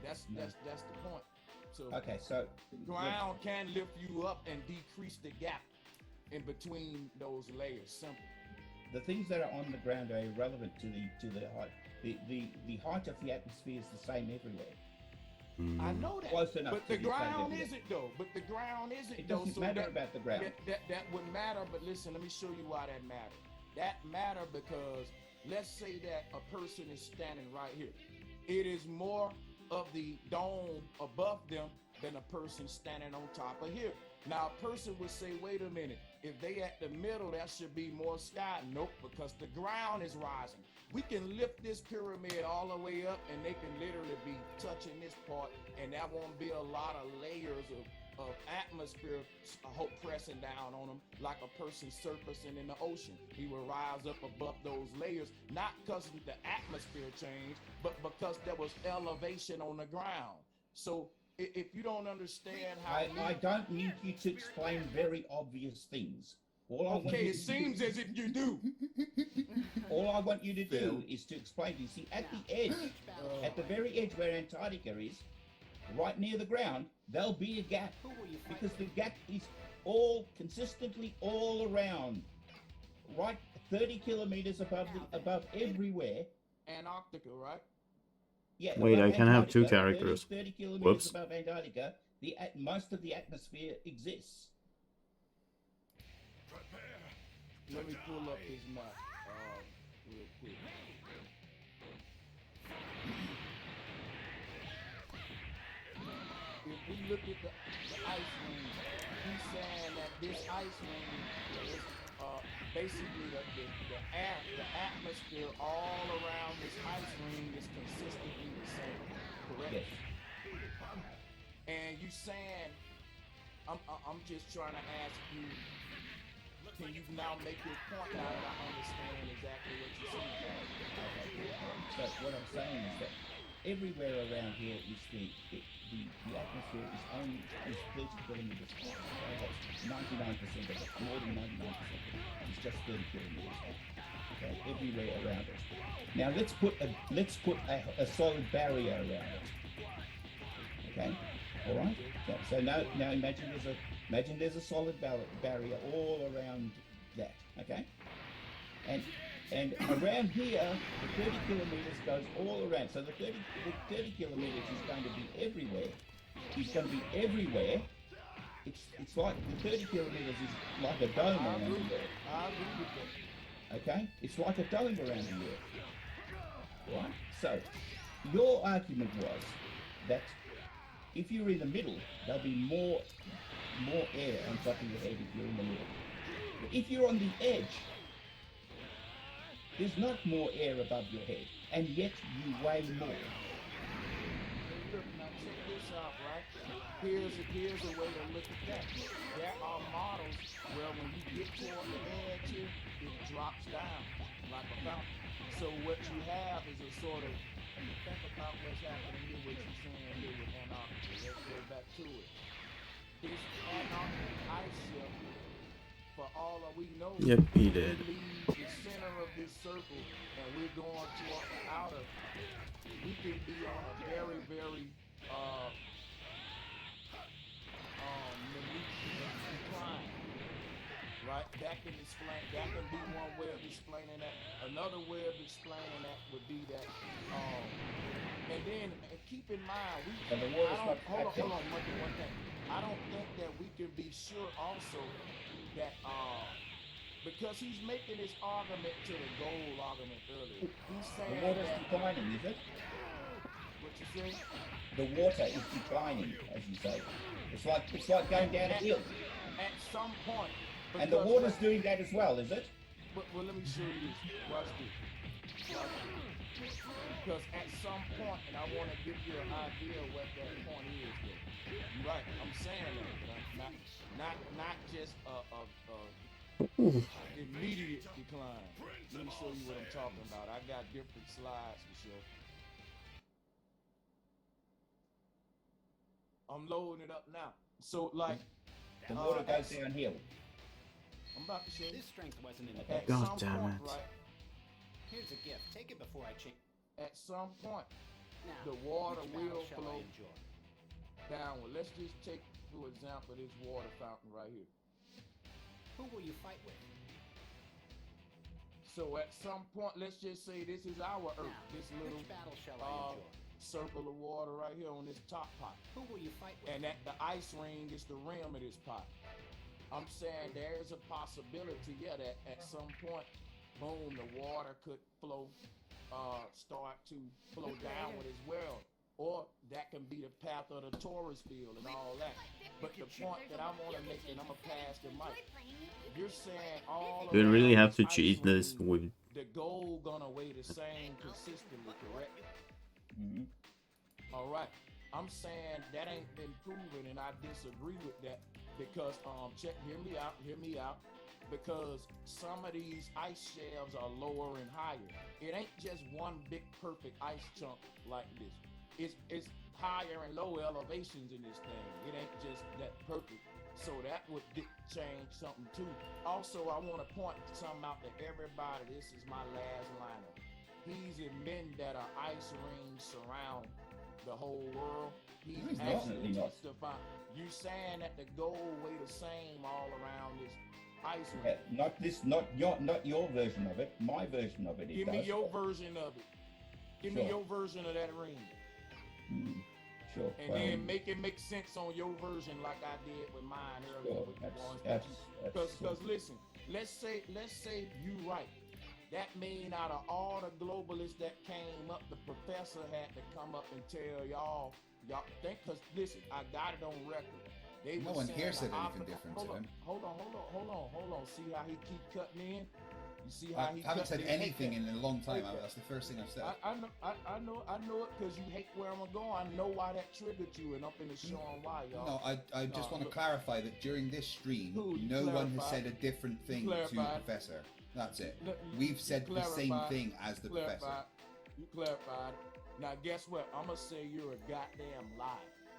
That's the point. So okay, so ground can lift you up and decrease the gap in between those layers. Simple. The things that are on the ground are irrelevant to the height. The height of the atmosphere is the same everywhere. I know that, Close enough but to the be found ground everywhere. isn't though. But the ground isn't It though. doesn't So matter about the ground. That would matter. But listen, let me show you why that matters. That matter because let's say that a person is standing right here. It is more of the dome above them than a person standing on top of here. Now a person would say, wait a minute, if they at the middle, there should be more sky. Nope, because the ground is rising. We can lift this pyramid all the way up and they can literally be touching this part and there won't be a lot of layers of atmosphere, I hope, pressing down on them like a person surfacing in the ocean. He will rise up above those layers, not because the atmosphere changed, but because there was elevation on the ground. So if you don't understand how... I don't need you to explain very obvious things. Okay, it seems as if you do. All I want you to do is to explain to you. See, at the edge, at the very edge where Antarctica is, right near the ground, there'll be a gap. Because the gap is all consistently all around. Right 30 kilometers above everywhere. Antarctica, right? Yeah. Wait, I can have two 30 characters. 30 kilometers Whoops. above Antarctica, most of the atmosphere exists. Let me pull up his map real quick. If we look at the ice ring, he's saying that this ice ring is basically the atmosphere all around this ice ring is consistently the same, correct? Yes. And you saying I'm just trying to ask you. Can you now make your point now that I understand exactly what you're saying? So what I'm saying is that everywhere around here is the atmosphere is 30 kilometers high. Okay? That's 99% of it, more than 99% of it is just 30 kilometers high. Okay, everywhere around it. Now let's put a solid barrier around it. Okay, all right. So now imagine there's a solid barrier all around that. Okay, and around here the 30 kilometers goes all around. So the 30 kilometers is going to be everywhere. It's going to be everywhere. It's like the 30 kilometers is like a dome around the Earth. I agree with that. Okay, it's like a dome around the Earth. Right. So your argument was that if you're in the middle, there'll be more air on top of your head if you're in the middle. But if you're on the edge, there's not more air above your head, and yet you weigh more. Look, now check this out, right? Here's a way to look at that. There are models where when you get toward the edge here, it drops down like a fountain. So what you have is a sort of, think about what's happening here, what you're saying here with Antarctica. Let's go back to it. This Antarctic ice shelf, for all that we know, Yep, he did. we leave the center of this circle and we're going toward the outer. We can be on a very, very decline. Right? That can be one way of explaining that. Another way of explaining that would be that and then keep in mind hold on one thing. I don't think that we can be sure also that because he's making this argument to the goal argument earlier. He's saying the water's that declining, is it? what you say? The water is declining, as you say. It's like going down a hill. At some point. And the water's doing that as well, is it? Well, let me show you this. Watch this. Because at some point, and I want to give you an idea of what that point is. You're right. I'm saying that, not just immediate decline. Let me show you what I'm talking about. I got different slides to show. I'm loading it up now. So like the water goes downhill. I'm about to show you. This strength wasn't in the At God some damn point, it. right? Here's a gift. Take it before I change. At some point, Now, the water which battle will shall flow I enjoy? downward. Let's just take, for example, this water fountain right here. Who will you fight with? So at some point, let's just say this is our Earth. Now, This little which battle shall I enjoy? circle of water right here on this top pot. Who will you fight with? And that the ice ring is the rim of this pot. I'm saying there's a possibility, yeah, that at some point, boom, the water could flow, start to flow downward as well. Or that can be the path of the Taurus field and all that. But the point that I want to make, and I'm going to pass the mic, you're saying all You really around have to this cheat ice this ring, with. the gold gonna weigh the same consistently, correct? Mm-hmm. All right. I'm saying that ain't been proven, and I disagree with that because hear me out. Because some of these ice shelves are lower and higher. It ain't just one big perfect ice chunk like this. It's higher and lower elevations in this thing. It ain't just that perfect. So that would change something too. Also, I want to point something out to everybody. This is my last liner. He's admitting that an ice ring surround the whole world. He's Definitely not. You saying that the gold weigh the same all around this ice ring? Not your version of it. My version of it. Give me your version of it. Give me your version of that ring. Sure. And then make it make sense on your version like I did with mine earlier. Because listen, let's say you right. That mean out of all the globalists that came up, the professor had to come up and tell y'all think, because listen, I got it on record. No one here said anything different to him. Hold on. See how he keep cutting in? You see how I he haven't cut said the anything haircut? in a long time. Haircut. That's the first thing I've said. I know it because you hate where I'm going. I know why that triggered you, and I'm finna show on why, y'all. No, I just want to look, clarify that during this stream, Cool, you no one has clarified. said a different thing You to clarified. Professor. That's it. Look, We've said the same clarified. thing as the Professor. Clarified. You clarified. Now, guess what? I'm gonna say you're a goddamn liar.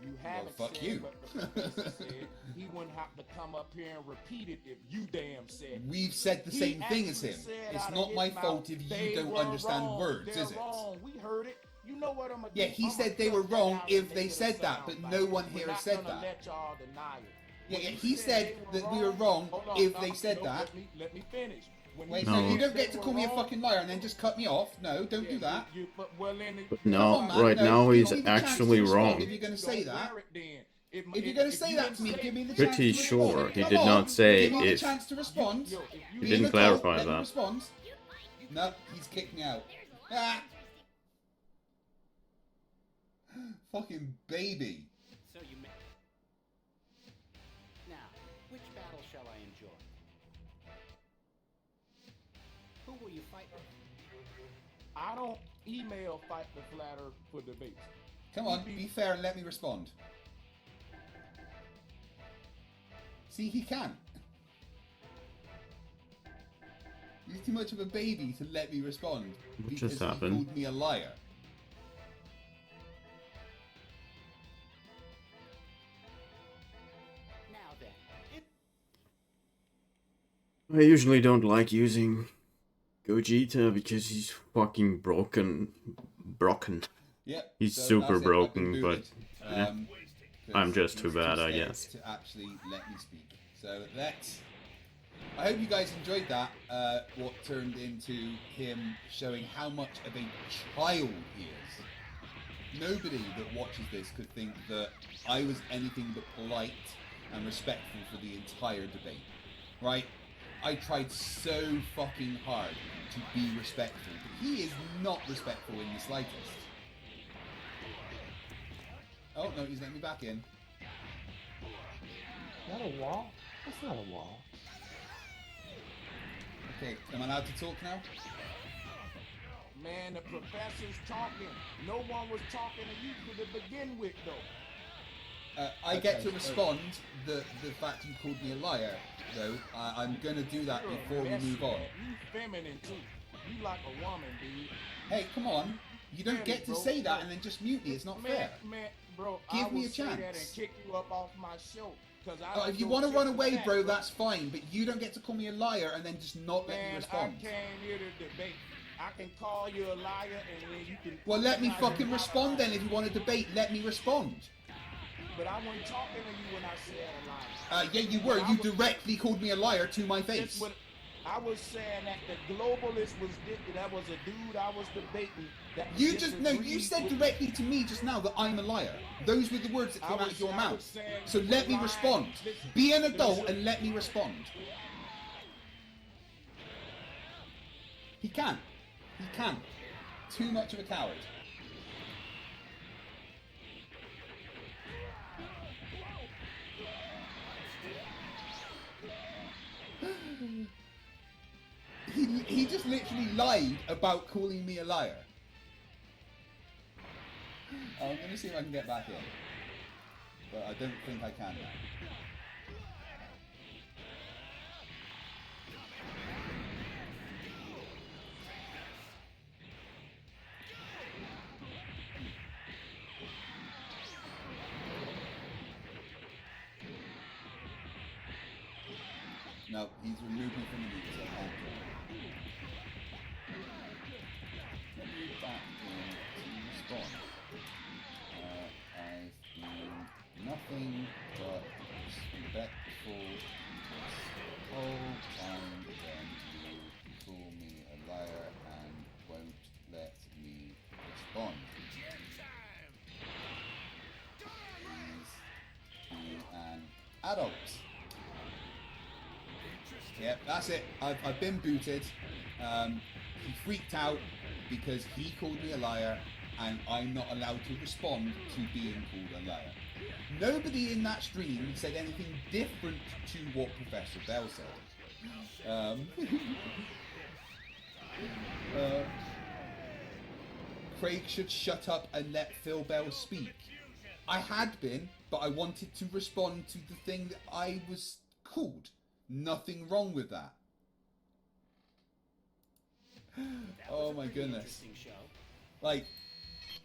You haven't fuck said you. what the professor said. He wouldn't have to come up here and repeat it if you damn said it. We've said the He same thing as actually him. said It's out of not his my mouth, fault if they you don't were understand wrong. words, They're is it? wrong. We heard it. You know what I'm gonna do? Yeah, he I'ma said they cut were that wrong out if and they make it a said that, but soundbite. no one We're here not has said gonna that. let y'all deny it. Yeah, When yeah, you he said they that we were wrong hold on, if no, they said no, that. Let me finish. When Wait, you no, No. you said don't they get to were call me a wrong, fucking liar and then just cut me off. No, don't do that. Well, then But Come now, on, man, right no, now, give he's me the chance actually to respond wrong. If you're going to say that, If you're going to say that to me, give me the chance Pretty to sure respond. he Come did on, not say give me the if. chance to respond. He Be didn't an adult, clarify let me that. respond. No, he's kicked me out. Ah. Fucking baby. So you may... Now, which battle shall I enjoy? Who will you fight with? I don't email Fight the Flatter for debates. Come on, be fair and let me respond. See, he can. He's too much of a baby to let me respond What because just he happened? called me a liar. Now then, I usually don't like using Gogeta because he's fucking broken. Yep. He's so super that's it, I've been broken, but booted. eh, I'm just too he's bad, I scared guess. To actually let me speak. So let's. I hope you guys enjoyed that. What turned into him showing how much of a child he is. Nobody that watches this could think that I was anything but polite and respectful for the entire debate. Right? I tried so fucking hard to be respectful, but he is not respectful in the slightest. Oh no, he's letting me back in. Not a wall? That's not a wall. Okay, am I allowed to talk now? Man, the professor's talking. No one was talking to you to begin with, though. I get to respond the fact you called me a liar, though. I'm gonna do that You're a before we mess, move on. man. You feminine too. You like a woman, dude. Hey, come on. You don't get to say that and then just mute me. It's not fair. Man, bro, Give I me will a say that and chance. kick you up off my show. Oh, if you want to run away, bro, that's fine. But you don't get to call me a liar and then just not let me Man, respond. I came here to debate. I can call you a liar and then you can... Well, let me fucking respond then. If you want to debate, let me respond. But I wasn't talking to you when I said a liar. Yeah, you were. You directly called me a liar to my face. I was saying that the globalist was that was a dude I was debating. That You just no. You said directly to me just now that I'm a liar. Those were the words that came out of your mouth. So let me respond. Be an adult and let me respond. He can. He can. Too much of a coward. He just literally lied about calling me a liar. I'm gonna see if I can get back in, but I don't think I can now. No, he's removed me from the meeting, so I can't do it. Let me back in to spawn. I've been nothing but respectful this whole time, then you call me a liar and won't let me respond. Please be an adult. Yep, that's it. I've been booted. He freaked out because he called me a liar and I'm not allowed to respond to being called a liar. Nobody in that stream said anything different to what Professor Bell said. Craig should shut up and let Phil Bell speak. I had been, but I wanted to respond to the thing that I was called. Nothing wrong with that. Oh my goodness. Like,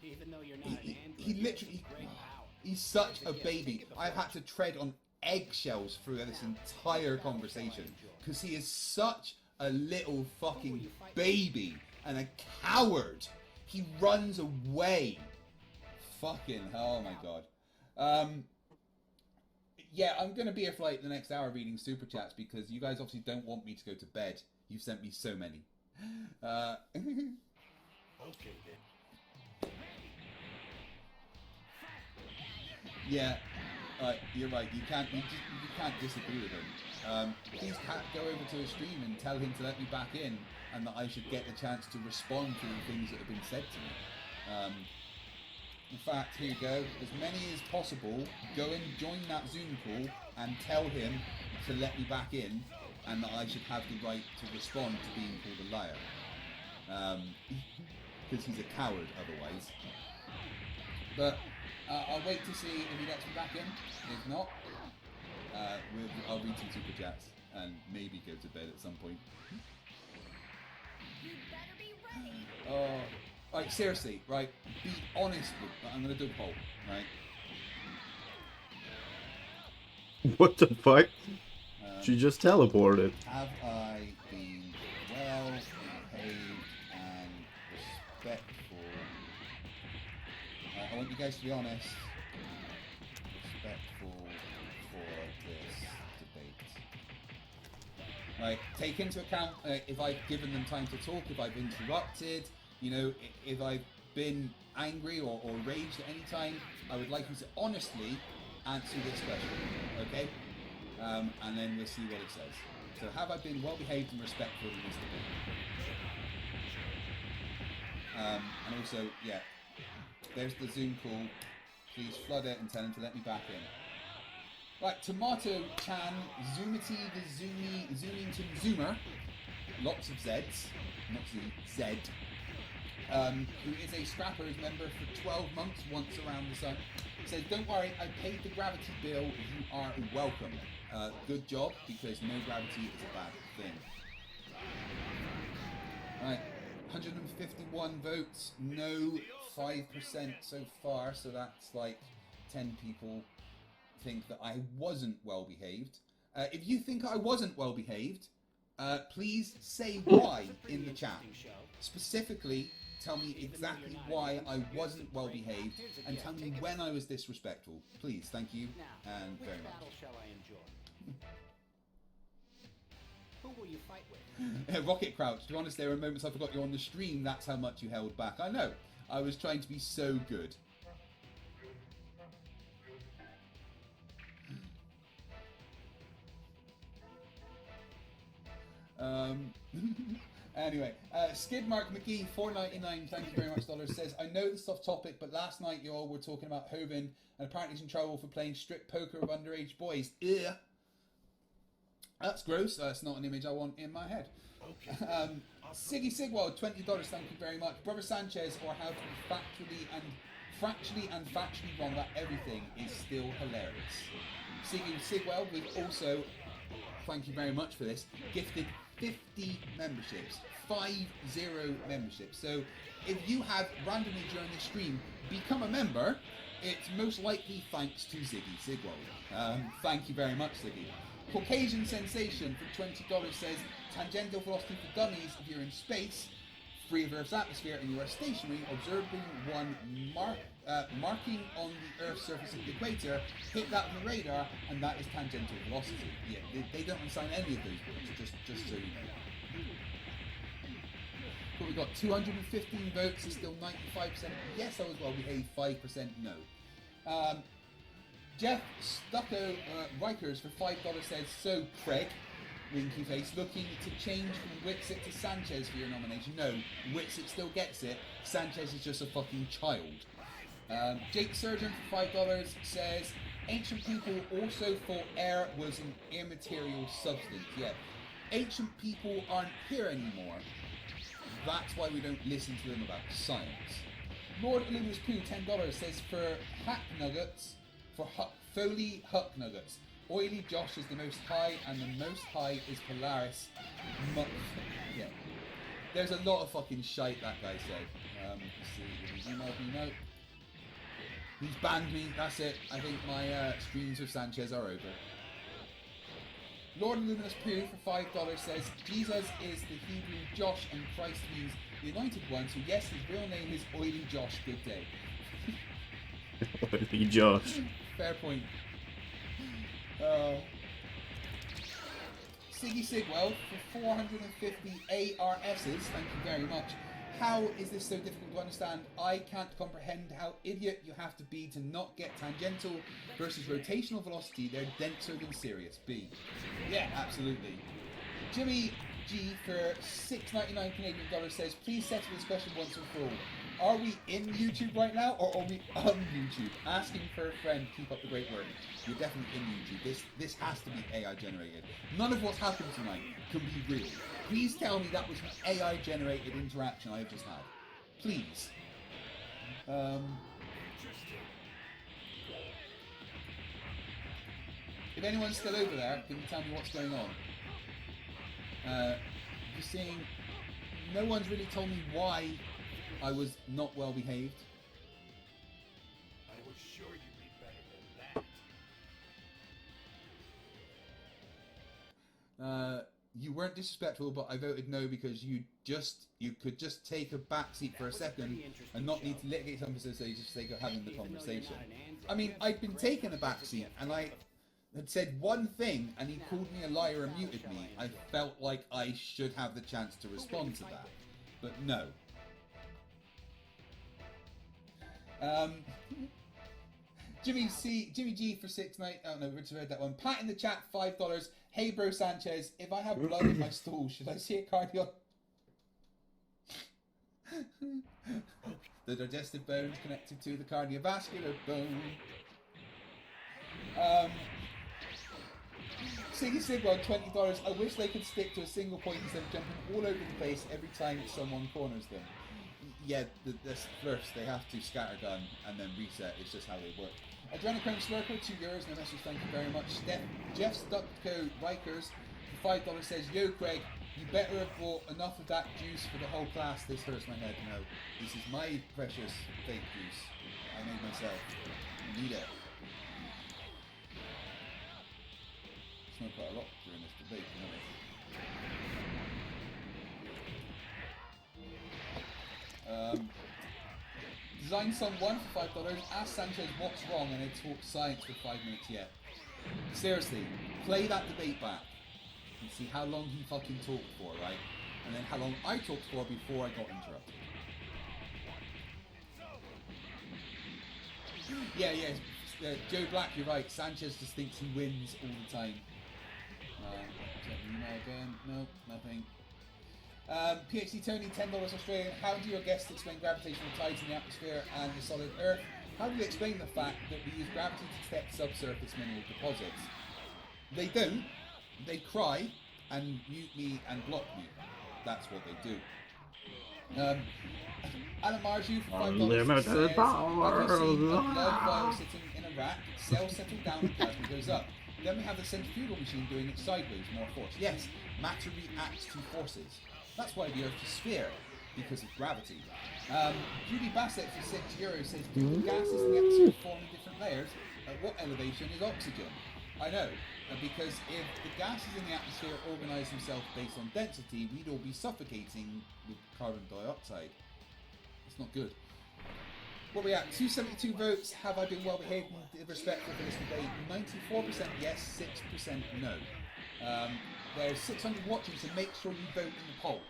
Even though you're not an android, he literally, great power. he's such a baby. I've had to tread on eggshells through this entire conversation because he is such a little fucking baby and a coward. He runs away. Fucking hell, oh my god. Yeah, I'm gonna be here for like the next hour reading super chats because you guys obviously don't want me to go to bed. You've sent me so many. Okay then. Yeah, you're right. You can't disagree with him. Please go over to his stream and tell him to let me back in, and that I should get the chance to respond to the things that have been said to me. In fact, here you go. As many as possible, go and join that Zoom call and tell him to let me back in, and that I should have the right to respond to being called a liar. Because he's a coward otherwise. But I'll wait to see if he lets me back in. If not, I'll read some super chats and maybe go to bed at some point. Oh, right, seriously, right? Be honest with. I'm gonna do a poll, right? What the fuck? She just teleported. Have I been well behaved and respectful? I want you guys to be honest. Respectful for this debate. Right, take into account if I've given them time to talk, if I've interrupted, you know, if I've been angry or raged at any time. I would like you to honestly answer this question, okay? And then we'll see what it says. So, have I been well behaved and respectful in this debate? And also, yeah, there's the Zoom call. Please flood it and tell him to let me back in. Right, Tomato Chan, Zoomity the Zoomy, Zoomington Zoomer, lots of Zs, not Z, Z, who is a Scrappers member for 12 months once around the sun, says, don't worry, I paid the gravity bill, you are welcome. Good job, because no gravity is a bad thing. Right, 151 votes, no 5% so far, so that's like 10 people think that I wasn't well behaved. If you think I wasn't well behaved, please say why in the chat. Specifically, tell me exactly why I wasn't well behaved and tell me when I was disrespectful. Please, thank you, and very much. Shall I enjoy? Who will you fight with? Rocket Crouch, to be honest, there were moments I forgot you're on the stream. That's how much you held back. I know. I was trying to be so good. Anyway, Skidmark McGee, $4.99, thank you very much, dollars, says, I know this is off topic, but last night you all were talking about Hovind, and apparently he's in trouble for playing strip poker with underage boys. Ugh. That's gross. That's not an image I want in my head. Okay. Siggy Sigwald, $20, thank you very much. Brother Sanchez, or how to be factually and factually wrong about everything is still hilarious. Siggy Sigwald with also, thank you very much for this, gifted 50 memberships. 50 memberships. So if you have randomly during the stream become a member, it's most likely thanks to Ziggy Sigwald. Thank you very much, Ziggy. Caucasian Sensation for $20 says, tangential velocity for dummies if you're in space, free of Earth's atmosphere, and you are stationary, observing one marking on the Earth's surface of the equator, hit that with a radar, and that is tangential velocity. Yeah, they don't assign any of those words, just so you know. But we've got 215 votes, it's still 95%. Yes, I was well behaved, 5% no. Jeff Stucco Rikers for $5 says, so Craig, winky face, looking to change from Whitsitt to Sanchez for your nomination. No, Whitsitt still gets it. Sanchez is just a fucking child. Jake Surgeon for $5 says, ancient people also thought air was an immaterial substance. Yeah, ancient people aren't here anymore. That's why we don't listen to them about science. Lord Illuminous Pooh, $10 says for Foley Huck Nuggets, Oily Josh is the most high, and the most high is Polaris. Yeah. There's a lot of fucking shite that guy said. Let's see, he's emailed me now. He's banned me, that's it. I think my streams with Sanchez are over. Lord Luminous Pooh for $5 says, Jesus is the Hebrew Josh and Christ means the anointed one, so yes, his real name is Oily Josh. Good day. Oily Josh. Fair point. Siggy Sigwell for 450 ARSs, thank you very much. How is this so difficult to understand? I can't comprehend how idiot you have to be to not get tangential versus rotational velocity. They're denser than Sirius B. Yeah, absolutely. Jimmy G for $6.99 Canadian dollars says, please settle this question once and for all. Are we in YouTube right now or are we on YouTube? Asking for a friend, keep up the great work. You're definitely in YouTube. This has to be AI generated. None of what's happened tonight can be real. Please tell me that was an AI generated interaction I've just had. Please. If anyone's still over there, can you tell me what's going on? Just seeing, no one's really told me why I was not well behaved. I was sure you'd be better than that. You weren't disrespectful, but I voted no because you could just take a back seat for a second and not need to litigate something for the sake of having the conversation. I mean, I'd been taking a back seat and I had said one thing and he called me a liar and muted me. I felt like I should have the chance to respond to that, but no. Jimmy G for $6.99. Oh no, Richard read that one. Pat in the chat, $5. Hey bro Sanchez, if I have blood in my stool, should I see a cardio? The digestive bone is connected to the cardiovascular bone. Siggy Sigwell, $20. I wish they could stick to a single point instead of jumping all over the place every time someone corners them. Yeah, the Smurfs, they have to scattergun and then reset. It's just how they work. Adrenochrome Slurper, €2, no message, thank you very much. Jeff Stuckco Rikers, for $5 says, yo Craig, you better have bought enough of that juice for the whole class. This hurts my head. No, this is my precious fake juice I made myself. You need it. Smoked quite a lot during this debate, you know. Design Song 1 for $5. Ask Sanchez what's wrong and then talk science for 5 minutes yet. Seriously, play that debate back and see how long he fucking talked for, right? And then how long I talked for before I got interrupted. Yeah, Joe Black, you're right. Sanchez just thinks he wins all the time. Check the email again. No, nothing. PhD Tony, $10 Australian. How do your guests explain gravitational tides in the atmosphere and the solid Earth? How do you explain the fact that we use gravity to detect subsurface mineral deposits? They don't. They cry and mute me and block me. That's what they do. Alan Marju for $5 Unlimited power. have you seen a blood vial sitting in a rack? Cells settle down and plasma goes up. Then we have the centrifugal machine doing it sideways, more force. Yes, matter reacts to forces. That's why the Earth is a sphere, because of gravity. Judy Bassett for €6 says, do the gases in the atmosphere form in different layers? At what elevation is oxygen? I know, because if the gases in the atmosphere organise themselves based on density, we'd all be suffocating with carbon dioxide. It's not good. What are we at? 272 votes. Have I been well behaved and respectful for this debate? 94% yes, 6% no. There's 600 watching, so make sure you vote in the poll.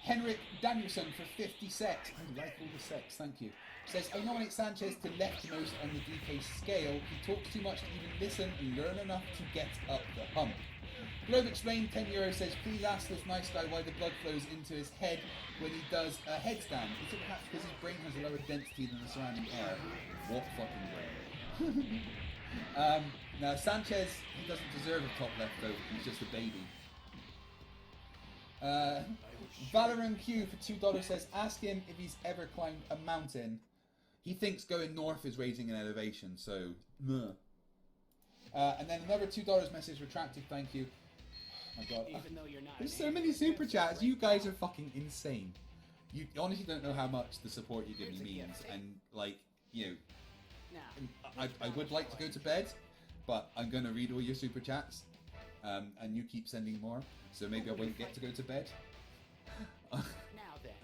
Henrik Danielson for 50 secs. I like all the secs, thank you. Says, I nominate Sanchez to leftmost on the DK scale. He talks too much to even listen and learn enough to get up the hump. Globe Explained, €10 says, please ask this nice guy why the blood flows into his head when he does a headstand. Is it perhaps because his brain has a lower density than the surrounding air? What fucking brain? Now, Sanchez, he doesn't deserve a top left vote. He's just a baby. Valorant Q for $2 says, ask him if he's ever climbed a mountain. He thinks going north is raising an elevation, so... and then another $2 message retracted, thank you. Oh my god. There's so many super chats. You guys are fucking insane. You honestly don't know how much the support you give me means. And, like, you know... I would like to go to bed, but I'm going to read all your super chats. And you keep sending more, so maybe I won't get to go to bed.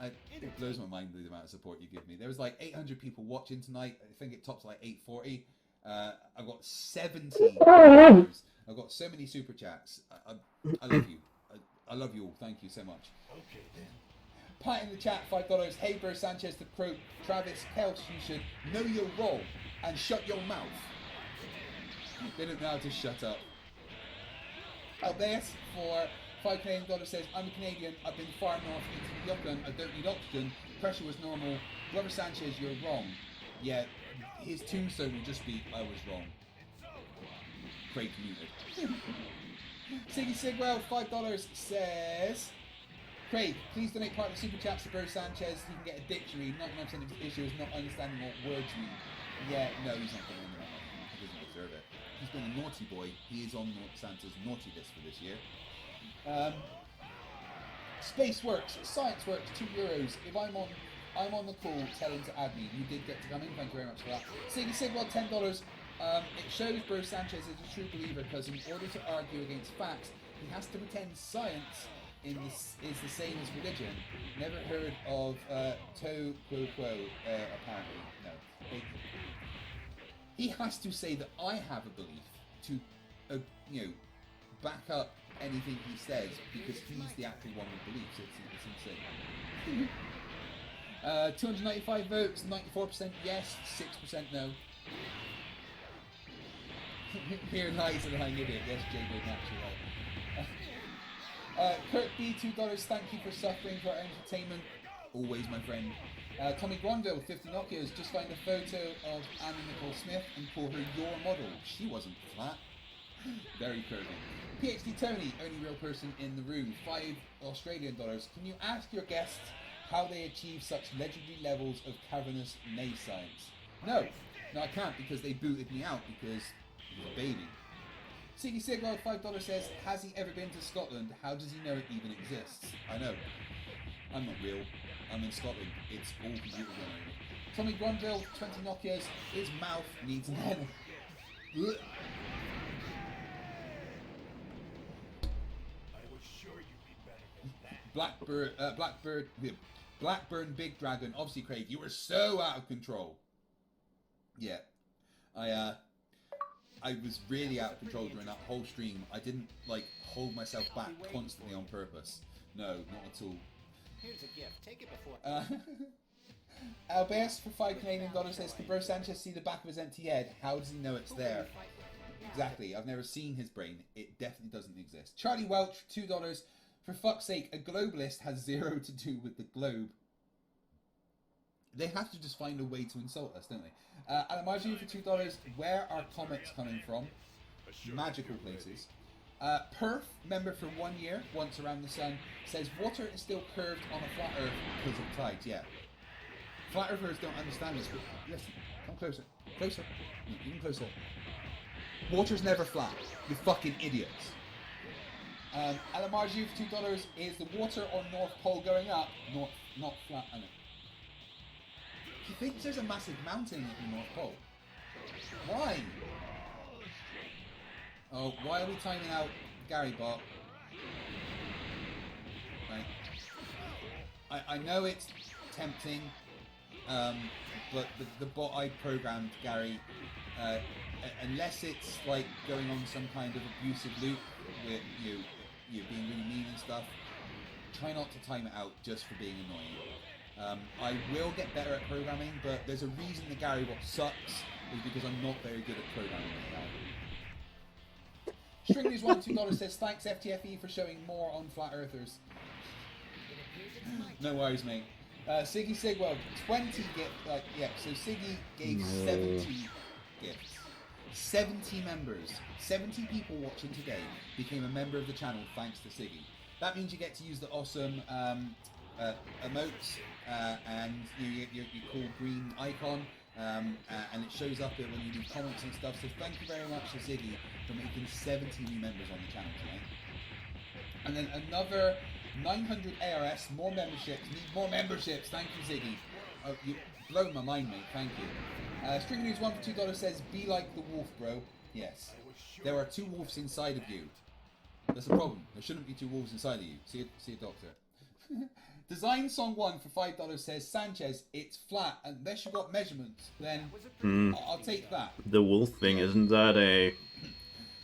It blows my mind the amount of support you give me. There was like 800 people watching tonight. I think it tops like 840. I've got 70. I've got so many super chats. I love you. I love you all. Thank you so much. Okay then. Pat in the chat, $5. Hey, Bro Sanchez, the pro Travis Kelch, you should know your role and shut your mouth. They don't know how to shut up. Albeus for $5 Canadian says, I'm a Canadian, I've been far north into the Yukon, I don't need oxygen, pressure was normal. Brother Sanchez, you're wrong. Yeah, his tombstone will just be, I was wrong. Craig muted. Siggy Sigwell, $5 says, Craig, please donate part of the super chats to Bro Sanchez. He can get a dictionary. 99% of his issue is not understanding what words mean. Yeah, no, he's not going to win that. He doesn't deserve it. He's been a naughty boy. He is on Santa's naughty list for this year. Spaceworks, Scienceworks, €2. If I'm on the call, tell him to add me. You did get to come in. Thank you very much for that. Siggy Sigwell, $10. It shows Bro Sanchez is a true believer because in order to argue against facts, he has to pretend science is the same as religion. Never heard of to quo quo, apparently. No. He has to say that I have a belief to, back up anything he says because he's the actual one who believes. It's insane. 295 votes, 94% yes, 6% no. Here lies a lying idiot. Yes, Jay did naturally right. Kurt B, $2. Thank you for suffering for our entertainment. Always, my friend. Tommy Gronville, 50 Nokias. Just find a photo of Anna Nicole Smith and call her your model. She wasn't flat. Very curvy. PhD Tony, only real person in the room. $5 Australian. Can you ask your guests how they achieve such legendary levels of cavernous maze science? No, I can't because they booted me out because he's a baby. Siggy Sigwell, $5 says, has he ever been to Scotland? How does he know it even exists? I know. I'm not real. I'm in Scotland. It's all computer generated. Tommy Gronville, 20 Nokias. His mouth needs an end. I was sure you'd be better than that. Blackburn Big Dragon. Obviously, Craig, you were so out of control. Yeah. I was really out of control during that whole stream. I didn't, hold myself back constantly on purpose. No, not at all. Here's a gift. Take it before. Albeus for $5 Canadian says, can Bro Sanchez see the back of his empty head? How does he know it's there? Exactly. I've never seen his brain. It definitely doesn't exist. Charlie Welch, $2. For fuck's sake, a globalist has zero to do with the globe. They have to just find a way to insult us, don't they? Alamaju for $2. Where are comets coming from? Magical places. Perth, member for 1 year, once around the sun, says water is still curved on a flat earth because of tides. Yeah. Flat earthers don't understand this. Listen, come closer. Closer. Even closer. Water's never flat. You fucking idiots. Alamaju for $2. Is the water on North Pole going up? Not flat, I know. He thinks there's a massive mountain at the North Pole. Why? Oh, why are we timing out Gary Bot? Right. I know it's tempting, but the bot I programmed, Gary, unless it's going on some kind of abusive loop with you being really mean and stuff, try not to time it out just for being annoying. I will get better at programming, but there's a reason the Gary bot sucks, is because I'm not very good at programming right now. Stringnews $1 says, thanks FTFE for showing more on Flat Earthers. No worries, mate. Siggy Sigwell, 20 gifts. So Siggy gave 70 gifts. 70 members. 70 people watching today became a member of the channel thanks to Siggy. That means you get to use the awesome emotes and your cool green icon, and it shows up when you do comments and stuff. So thank you very much to Ziggy for making 70 new members on the channel tonight. And then another 900 ARS, more memberships. Need more memberships. Thank you, Ziggy. Oh, you blown my mind, mate. Thank you. String News 1 for $2 says, "Be like the wolf, bro." Yes. There are 2 wolves inside of you. That's a problem. There shouldn't be 2 wolves inside of you. See a doctor. Design Song 1 for $5 says, "Sanchez, it's flat unless you got measurements. Then I'll take that." The wolf thing, isn't that a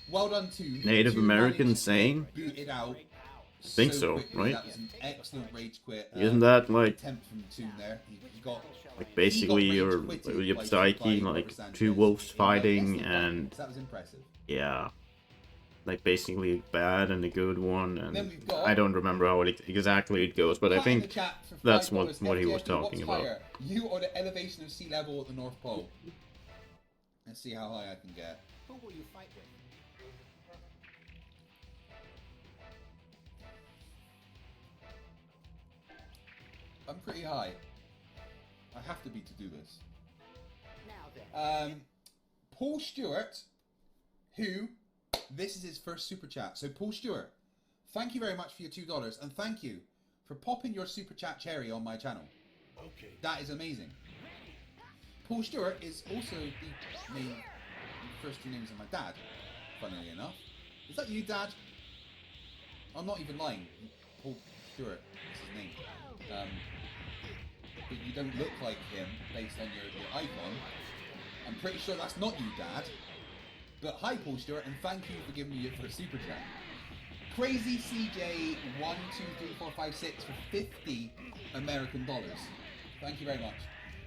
Well done to Native American saying? Booted out. I think so, quickly. right? That was an excellent rage quit. Isn't that like attempt from Toon there? He got basically he got your rage quitted by Psyche, like Sanchez 2 wolves in fighting, less than 5 and minutes. That was impressive. yeah, like basically bad and a good one, Then and we've got I don't remember how exactly it goes, but I Pat in the think chat for that's $5 what he was FDFD, talking what's about. higher, you or the elevation of sea level at the North Pole? Let's see how high I can get. Who will you fight with? I'm pretty high. I have to be to do this. Now then. Paul Stewart, who this is his first super chat. So Paul Stewart, thank you very much for your $2, and thank you for popping your super chat cherry on my channel. Okay. That is amazing. Paul Stewart is also the first 2 names of my dad, funnily enough. Is that you, Dad? I'm not even lying. Paul Stewart is his name. But you don't look like him based on your icon. I'm pretty sure that's not you, Dad. But hi, Paul Stewart, and thank you for giving me your first super chat. Crazy CJ 123456 for $50 American dollars. Thank you very much.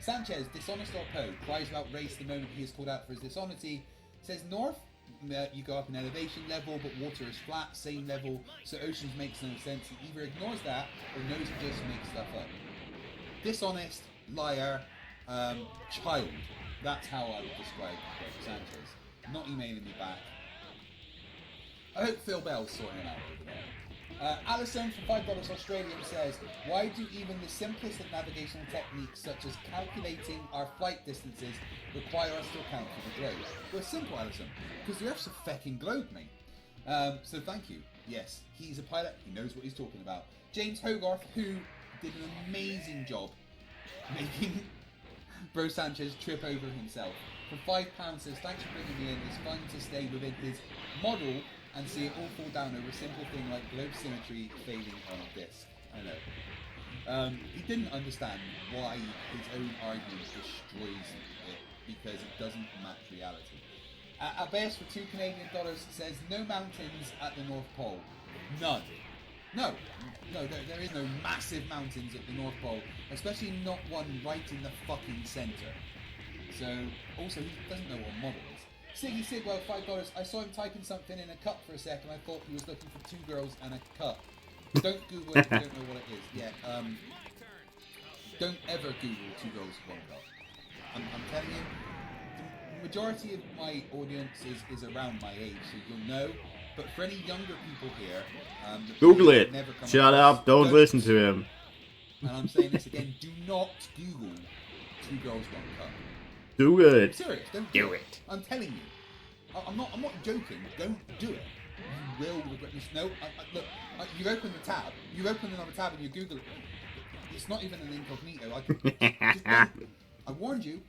Sanchez, dishonest or Poe, cries about race the moment he is called out for his dishonesty. Says North, you go up in elevation level, but water is flat, same level, so oceans makes no sense. He either ignores that or knows he just makes stuff up. Dishonest, liar, child. That's how I would describe Sanchez. Not emailing me back. I hope Phil Bell's sorting it out over there. Alison from $5 Australian says, "Why do even the simplest of navigational techniques such as calculating our flight distances require us to account for the globe?" Well, it's simple, Alison, because the Earth's a fecking globe, mate. So thank you. Yes, he's a pilot, he knows what he's talking about. James Hogarth, who did an amazing job making Bro Sanchez trip over himself. For £5 says, "Thanks for bringing me in. It's fun to stay within his model and see it all fall down over a simple thing like globe symmetry failing on a disc." I know. He didn't understand why his own argument destroys it, because it doesn't match reality. Abbas for $2 Canadian says, "No mountains at the North Pole." None. No, there is no massive mountains at the North Pole, especially not one right in the fucking centre. So, also, he doesn't know what a model is. Siggy Sigwell, $5. "I saw him typing something in a cup for a second. I thought he was looking for 2 girls and a cup." Don't Google it if you don't know what it is. Yeah, don't ever Google 2 girls, 1 cup. I'm telling you, the majority of my audience is around my age, so you'll know. But for any younger people here, Google it. Never come Shut across, up. Don't listen to him. And I'm saying this again, do not Google 2 girls, 1 cup. Do it. I'm serious, don't do it. I'm telling you. I'm not joking. Don't do it. You will regret this. No, look, you open the tab. You open another tab and you Google it. It's not even an incognito. Just don't. I warned you.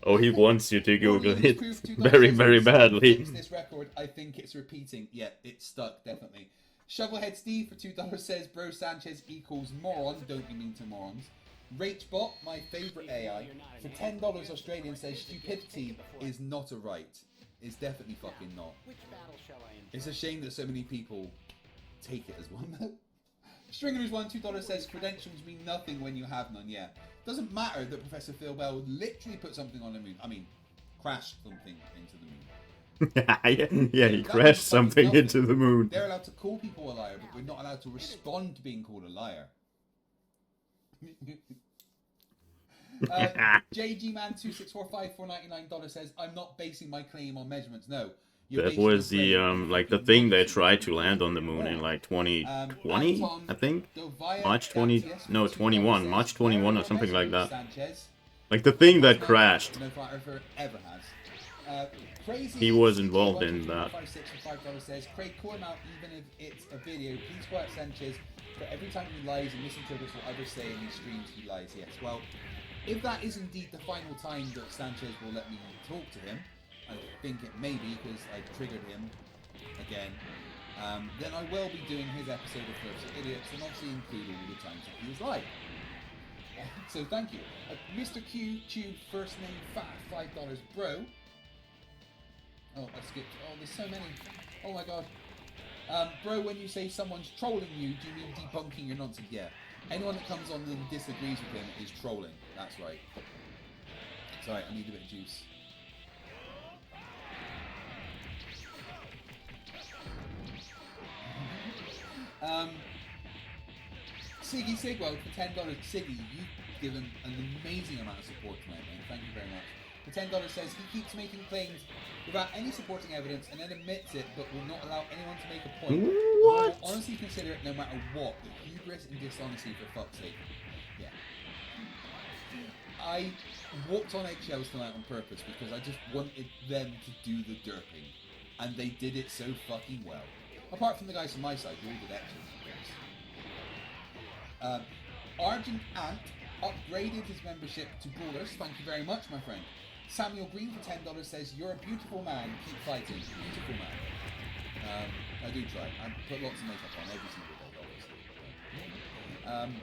Oh, he wants you to Google it very, very badly. Fix this record, I think it's repeating. Yeah, it's stuck, definitely. Shovelhead Steve for $2 says, "Bro Sanchez equals moron." Don't be mean to morons. RateBot, my favourite AI, for $10 Australian says, "Stupidity is not a right." It's definitely fucking not. Which battle shall I enjoy? It's a shame that so many people take it as one though. Stringer's one $2 says, "Credentials mean nothing when you have none." Yeah. Doesn't matter that Professor Phil Bell literally put something on the moon. I mean, crashed something into the moon. Yeah, he crashed something into the moon. They're allowed to call people a liar, but we're not allowed to respond to being called a liar. JG Man 2645 $4.99 says, "I'm not basing my claim on measurements." No, That was the like the thing they tried to land on the moon in like 2020, I think. March 20, no 21, March 21 or something like that. Like the thing that crashed. He was involved in that. Says, Craig, call him out even if it's a video. Please call out Sanchez for every time he lies and misinterprets what others say in his streams he lies. Yes, well, if that is indeed the final time that Sanchez will let me talk to him, I think it may be because I triggered him again, then I will be doing his episode of First Idiots and obviously include all the times that he was live. So thank you. Mr. Q, Tube, first name, fat, $5, bro. Oh, I skipped. Oh, there's so many. Oh my god. Bro, when you say someone's trolling you, do you mean debunking your nonsense? Yeah. Anyone that comes on and disagrees with him is trolling. That's right. Sorry, I need a bit of juice. Siggy Sigwell for $10. Siggy, you've given an amazing amount of support tonight, mate. Thank you very much. The $10 says he keeps making claims without any supporting evidence and then admits it, but will not allow anyone to make a point. What? I will honestly consider it no matter what. The hubris and dishonesty, for fuck's sake. Yeah. I walked on eggshells tonight on purpose because I just wanted them to do the derping, and they did it so fucking well. Apart from the guys from my side, who all did excellent, of course. Argent Ant upgraded his membership to Brawlers. Thank you very much, my friend. Samuel Green for $10 says, "You're a beautiful man. Keep fighting." Beautiful man. I do try. I put lots of makeup on every single day, obviously.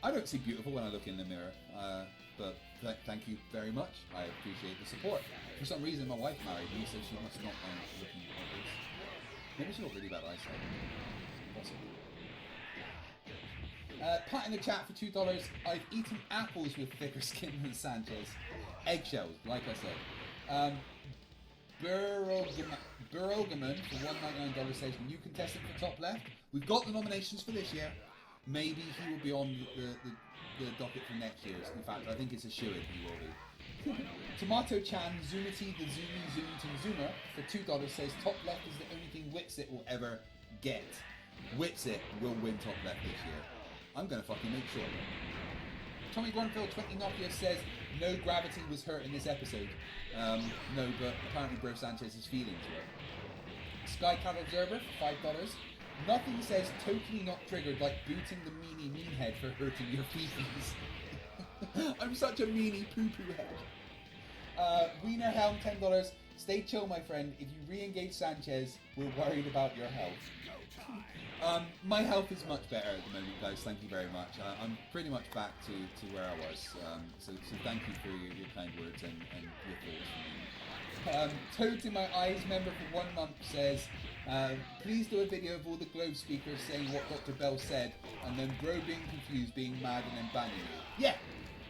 I don't see beautiful when I look in the mirror, but thank you very much. I appreciate the support. For some reason, my wife married me, so she must not mind looking obvious. Maybe she's got really bad eyesight. Possibly. Pat in the chat for $2. I've eaten apples with thicker skin than Sanchez. Eggshells, like I said. Burrogaman for $199 says, new contestant for top left. We've got the nominations for this year. Maybe he will be on the docket for next year's. In fact, I think it's a shoo-in he will be. Tomato Chan Zoomity the Zoomy Zoomington Zoomer for $2 says, top left is the only thing Witsit will ever get. Witsit will win top left this year. I'm going to fucking make sure. Tommy Grunfeld 20 Nokia says, no gravity was hurt in this episode. No, but apparently Bro Sanchez's feelings were. Sky Cat Observer for $5. Nothing says totally not triggered like booting the meanie meanhead for hurting your feces. I'm such a meanie poo-poo head. Wiener Helm $10. Stay chill, my friend. If you re-engage Sanchez, we're worried about your health. My health is much better at the moment, guys. Thank you very much. I'm pretty much back to where I was. So thank you for your kind words and your thoughts. Toad in my eyes member for 1 month says, please do a video of all the Globe speakers saying what Dr. Bell said, and then Bro being confused, being mad, and then banning you. Yeah,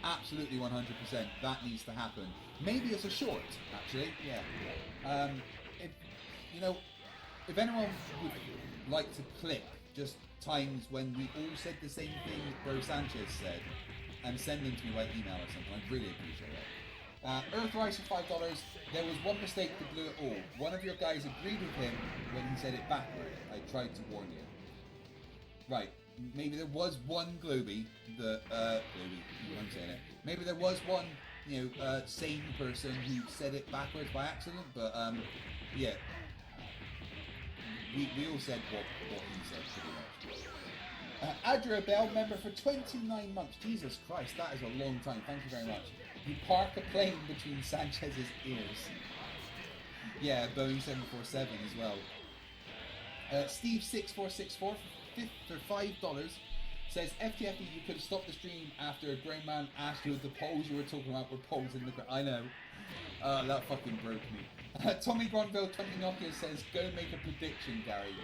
absolutely 100%. That needs to happen. Maybe as a short, actually. Yeah. If anyone would like to clip just times when we all said the same thing that Bro Sanchez said and send them to me by email or something, I'd really appreciate it. Earthrise for $5. There was one mistake that blew it all. One of your guys agreed with him when he said it backward. I tried to warn you. Right. Maybe there was one Globy that I'm saying it. Maybe there was one, sane person who said it backwards by accident, but yeah. We all said what he said pretty much. Adria Bell, member for 29 months. Jesus Christ, that is a long time. Thank you very much. You park a plane between Sanchez's ears. Yeah, Boeing 747 as well. Steve6464 for $5 says, FTFE, you could have stopped the stream after a grown man asked you if the poles you were talking about were poles in the ground. I know. That fucking broke me. Tommy Gronville 20 Nokia says, go make a prediction, Gary.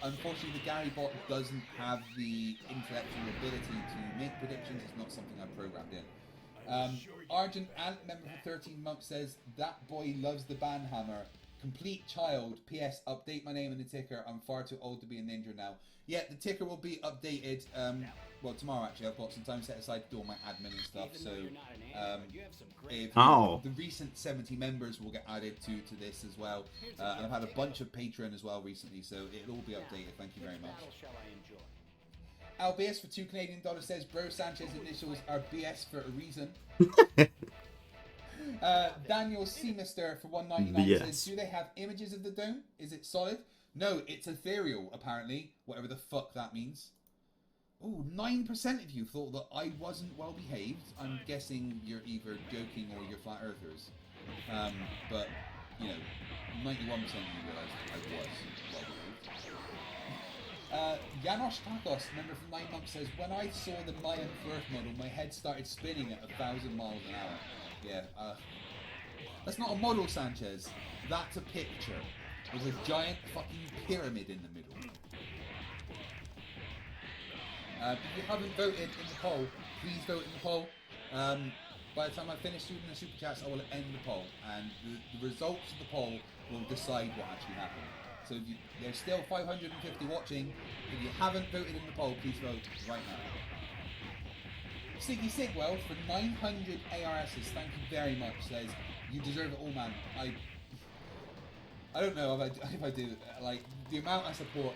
Unfortunately, the Gary bot doesn't have the intellectual ability to make predictions. It's not something I programmed in. Argent Ant, member for 13 months, says, that boy loves the banhammer. complete child. P.S. Update my name in the ticker. I'm far too old to be a ninja now. Yeah, the ticker will be updated. Well, tomorrow actually. I've got some time set aside to do all my admin and stuff. So, the recent 70 members will get added to this as well. And I've had a bunch of Patreon as well recently, so it'll all be updated. Thank you very much. Albius for $2 says, Bro Sanchez initials are BS for a reason. Daniel Seamister for $1.99 says, do they have images of the dome? Is it solid? No, it's ethereal, apparently. Whatever the fuck that means. Oh, 9% of you thought that I wasn't well behaved. I'm guessing you're either joking or you're flat earthers. But, you know, 91% of you realised I was well behaved. Janosch Takos, member for 9 months, says, when I saw the Mayan Earth model, my head started spinning at 1,000 miles an hour. Yeah, that's not a model, Sanchez. That's a picture with a giant fucking pyramid in the middle. If you haven't voted in the poll, please vote in the poll. By the time I finish shooting the super chats, I will end the poll, and the results of the poll will decide what actually happened. So there's still 550 watching. If you haven't voted in the poll, please vote right now. Siggy Sigwell for 900 ARSs, thank you very much, says, you deserve it all, man. I don't know if I do. Like, the amount of support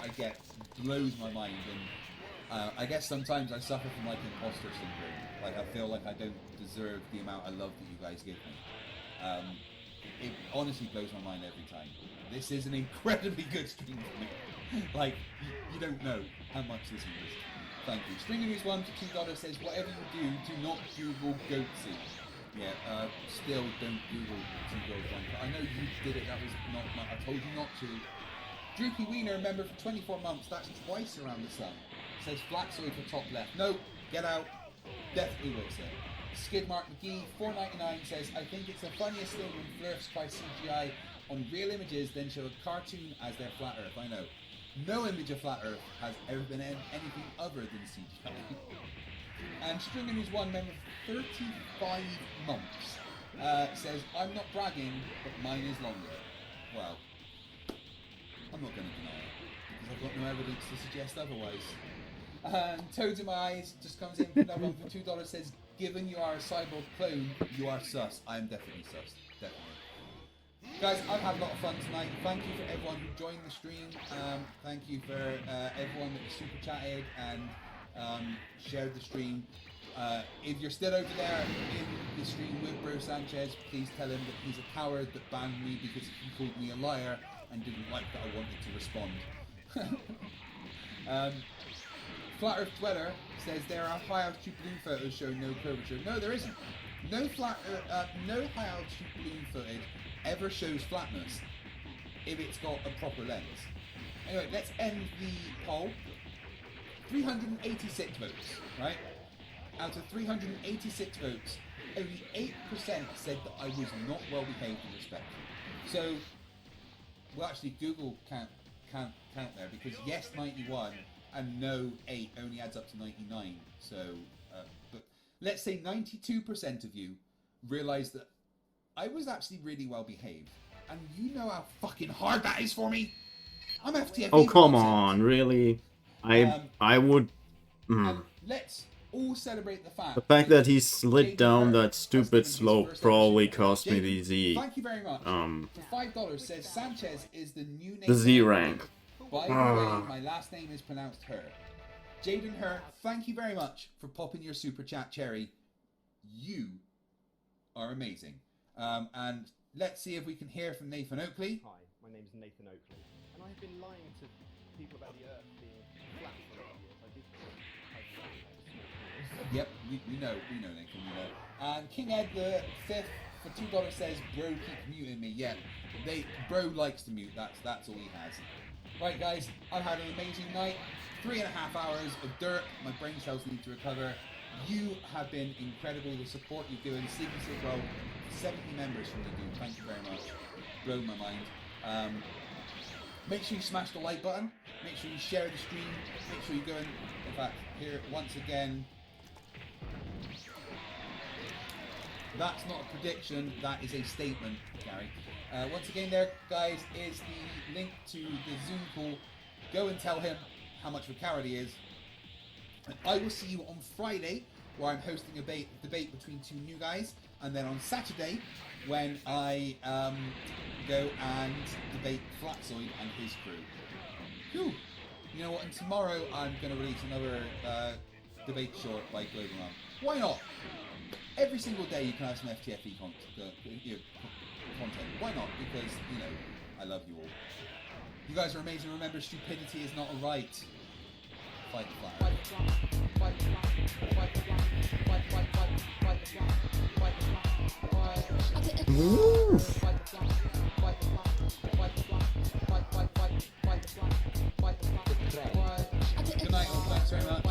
I get blows my mind, and I guess sometimes I suffer from like imposter syndrome. Like, I feel like I don't deserve the amount of love that you guys give me. It honestly blows my mind every time. This is an incredibly good stream for me. Like, you don't know how much this is. Thank you. Stringer News 1 for $2 says, whatever you do not Google Goatsy. Yeah, still don't Google Two Girls One. I know you did it, that was not I told you not to. Droopy Wiener, member for 24 months, that's twice around the sun. Says Flaxoid for top left. No, get out. Definitely will say. Skidmark McGee, $4.99 says, I think it's the funniest thing when Flurfs try CGI on real images, then show a cartoon as their flat earth. I know. No image of flat earth has ever been anything other than CGI. And Stringer News 1 member for 35 months says, I'm not bragging, but mine is longer. Well, I'm not going to deny it, because I've got no evidence to suggest otherwise. And Toads in My Eyes just comes in for another one for $2, says, given you are a cyborg clone, you are sus. I am definitely sus. Definitely. Guys, I've had a lot of fun tonight. Thank you for everyone who joined the stream. Thank you for everyone that super chatted and shared the stream. If you're still over there in the stream with Bro Sanchez, please tell him that he's a coward that banned me because he called me a liar and didn't like that I wanted to respond. Flat Earth Dweller says there are high altitude balloon photos showing no curvature. No, there isn't. No high altitude balloon footage ever shows flatness if it's got a proper lens. Anyway, let's end the poll. 386 votes, right? Out of 386 votes, only 8% said that I was not well behaved and respectful. So, well, actually, Google can't there, because yes, 91 and no 8 only adds up to 99. So, but let's say 92% of you realised that I was actually really well behaved, and you know how fucking hard that is for me. I'm FTF. Oh come on, really? I would. Let's all celebrate the fact. The fact that he slid down that stupid slope probably cost me the Z. Thank you very much. For $5 says Sanchez is the new name. The Z rank. By the way, my last name is pronounced Her. Jaden Her, thank you very much for popping your super chat cherry. You are amazing. And let's see if we can hear from Nathan Oakley. Hi, my name is Nathan Oakley, and I've been lying to people about the Earth being flat for a lot of years. I did. Yep, we know, Nathan, we know. And King Ed the 5th for $2 says, bro, keep muting me. Yeah, bro likes to mute. That's all he has. Right, guys, I've had an amazing night. 3.5 hours of dirt. My brain cells need to recover. You have been incredible. The support you've given. Siggy Sigwell, 70 members from the dude. Thank you very much. Blown my mind. Make sure you smash the like button. Make sure you share the stream. Make sure you go in fact, here once again. That's not a prediction. That is a statement, Gary. Once again, there, guys, is the link to the Zoom call. Go and tell him how much of a coward he is. And I will see you on Friday, where I'm hosting a debate between two new guys, and then on Saturday, when I go and debate Flatzoid and his crew. Whew. You know what? And tomorrow I'm going to release another debate short by Global Arm. Why not? Every single day you can have some FTFE content. Why not? Because, you know, I love you all. You guys are amazing. Remember, stupidity is not a right. Fight the fire. Move! Good night, all. Thanks very much.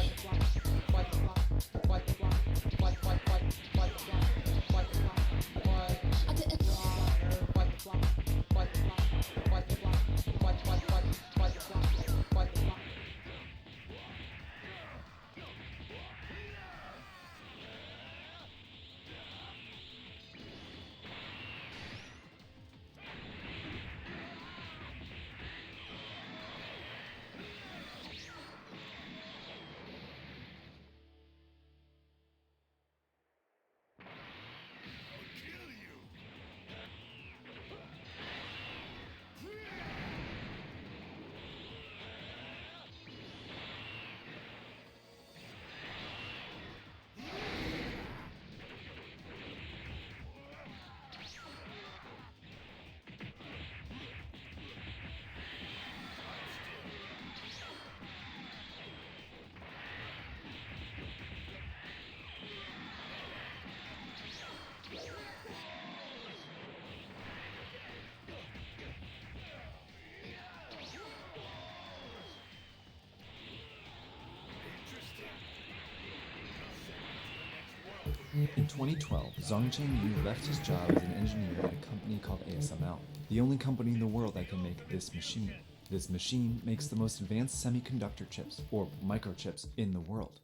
In 2012, Zhongchen Yu left his job as an engineer at a company called ASML, the only company in the world that can make this machine. This machine makes the most advanced semiconductor chips, or microchips, in the world.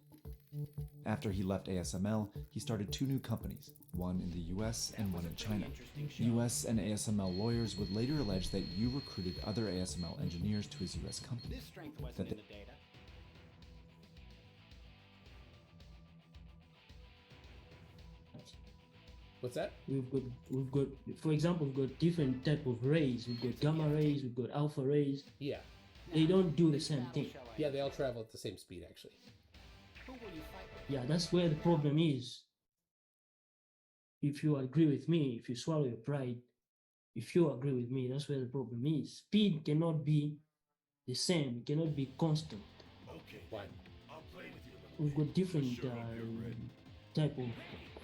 After he left ASML, he started two new companies, one in the US and one in China. US and ASML lawyers would later allege that Yu recruited other ASML engineers to his US company. This strength wasn't in the data. What's that? We've got, for example, we've got different type of rays. We've got gamma rays, we've got alpha rays. Yeah. They don't do the same thing. Yeah, they all travel at the same speed, actually. Who will you fight with? Yeah, that's where the problem is. If you agree with me, if you swallow your pride, if you agree with me, that's where the problem is. Speed cannot be the same, it cannot be constant. Okay. Why? I'll play with you. We've got different type of,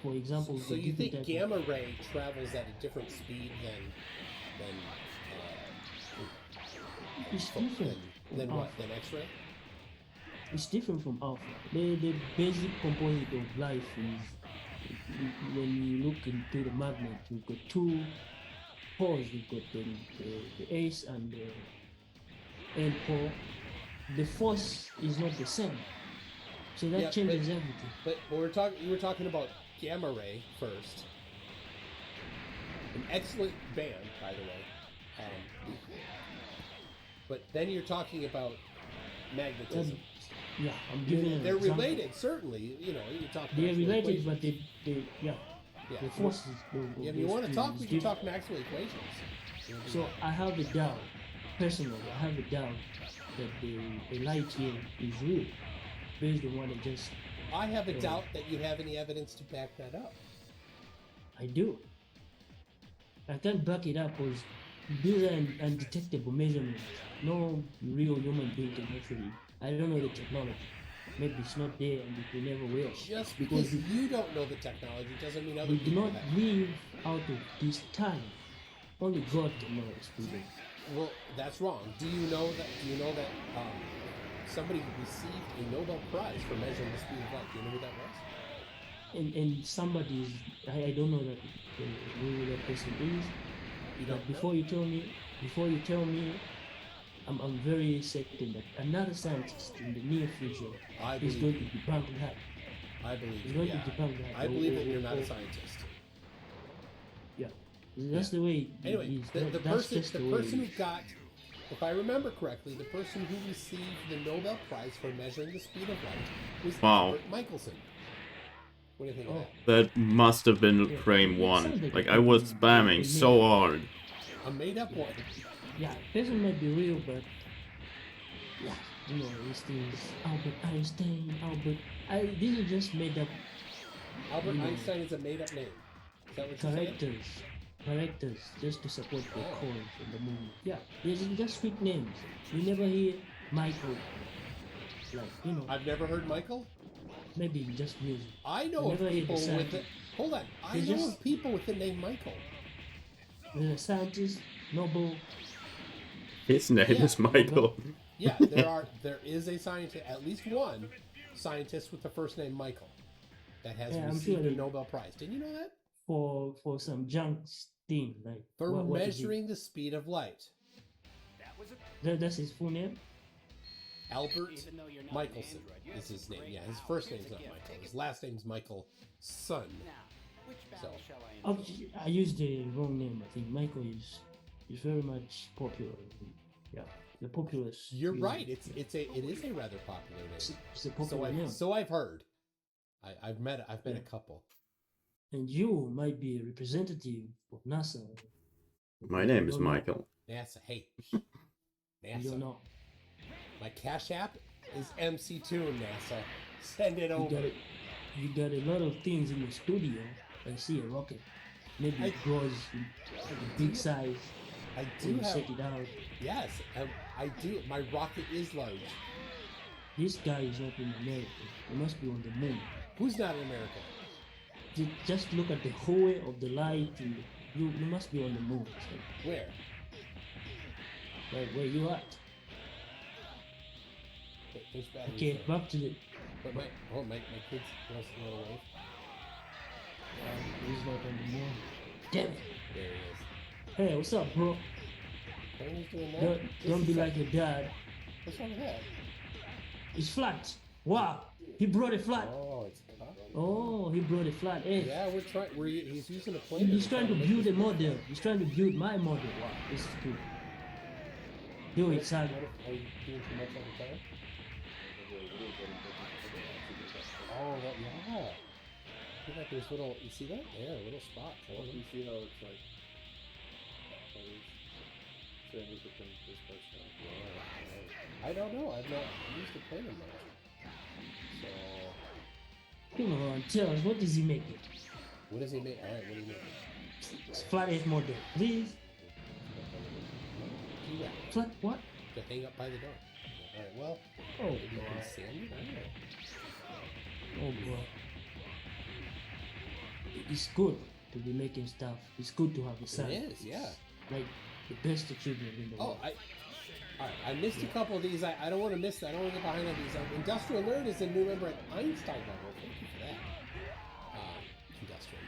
for example. So you think gamma ray travels at a different speed than it's different. Than from what? alpha. Than X-ray? It's different from alpha. The basic component of life is, when you look into the magnet, we've got two poles. We've got the ace and the end pole. The force is not the same, so that changes everything. But you were talking about gamma ray first. An excellent band, by the way. But then you're talking about magnetism. Yeah, I'm giving an They're example. related, certainly. You know, you talk. They're Maxwell related, equations. but the forces. Yeah, if you want to talk, we can talk Maxwell equations. So I have a doubt, personally, I have a doubt that the light here is real, based on what I just. I have a doubt that you have any evidence to back that up. I do. I can't back it up because these are undetectable measurements. No real human being can actually. I don't know the technology. Maybe it's not there and it will never will. Just because you don't know the technology doesn't mean other we do people not have. live out of this time. Only God can know us, people. Well, that's wrong. Do you know that? Somebody received a Nobel Prize for measuring the speed of light? Do you know who that was? And somebody is. I don't know that who that person is. You But don't before you tell me, I'm very certain that another scientist in the near future is going to debunk that. I believe He's you. going Yeah. to debunk that. I believe that you're not a scientist. Yeah. That's the way. Anyway, is. the That's person just the way who it is. got, if I remember correctly, the person who received the Nobel Prize for measuring the speed of light was Wow. Albert Michelson. What do you think of that? That must have been frame one. Like, I was spamming so hard. A made-up one. Yeah, person might be real, but yeah, you know, these things. Albert Einstein, these are just made up. Albert you know, Einstein is a made-up name. Is that what you're saying? characters, just to support the cause in the movie. Yeah, they're just sweet names. You never hear Michael. Like, you know. I've never heard Michael. Maybe just music. I know of people with it. Hold on. I know of people with the name Michael. The scientist, Nobel. His name is Michael. Yeah, there is a scientist, at least one scientist with the first name Michael that has received a Nobel Prize. Didn't you know that? For some junk thing, like for what measuring the speed of light. That's his full name? Albert Michelson is his name. Yeah, his first name's not Michael. His last name's Michael Son. So I used the wrong name. I think Michael is very much popular. Yeah, the populace. You're right. It is a rather popular name. It's a popular name. So I've heard. I've met a couple. And you might be a representative of NASA. My name is Michael. NASA. Hey. NASA. You don't know. My Cash App is MC2 NASA. Send it over. You got a lot of things in the studio. I see a rocket. Maybe it grows a big size. I do have. Set it out. Yes, I do. My rocket is large. This guy is not in America. He must be on the moon. Who's not in America? Just look at the whole of the light. You must be on the moon. So. Where? Where you at? Okay, back to the. But my kids wants to go away. He's not on the moon. Damn it. There he is. Hey, what's up, bro? Don't be like your dad. What's wrong with that? It's flat. Wow, he brought it flat. Oh, it's cocked. Oh, he brought it flat. Hey. Yeah, we're trying. He's using a plane. He's trying to build a model. He's trying to build my model. Wow, this is cool. Do it, son. Are you doing too much all the time? Oh, yeah. I feel like there's little. You see that? Yeah, little spots. You see how it's like. I don't know. I've not used the planer much. So. Come on, tell us, what does he make it? What does he make? Alright, what do you make? It's flat edge model, please. Flat what? To hang up by the door. Alright, well. Oh, maybe you can sand it? I don't know. Oh, bro. It's good to be making stuff. It's good to have a son. It is, yeah. Like the best achievement in the world. Alright, I missed a couple of these. I don't want to miss that. I don't want to get behind on these. Industrial Nerd is a new member at Einstein level. Thank you for that. Industrial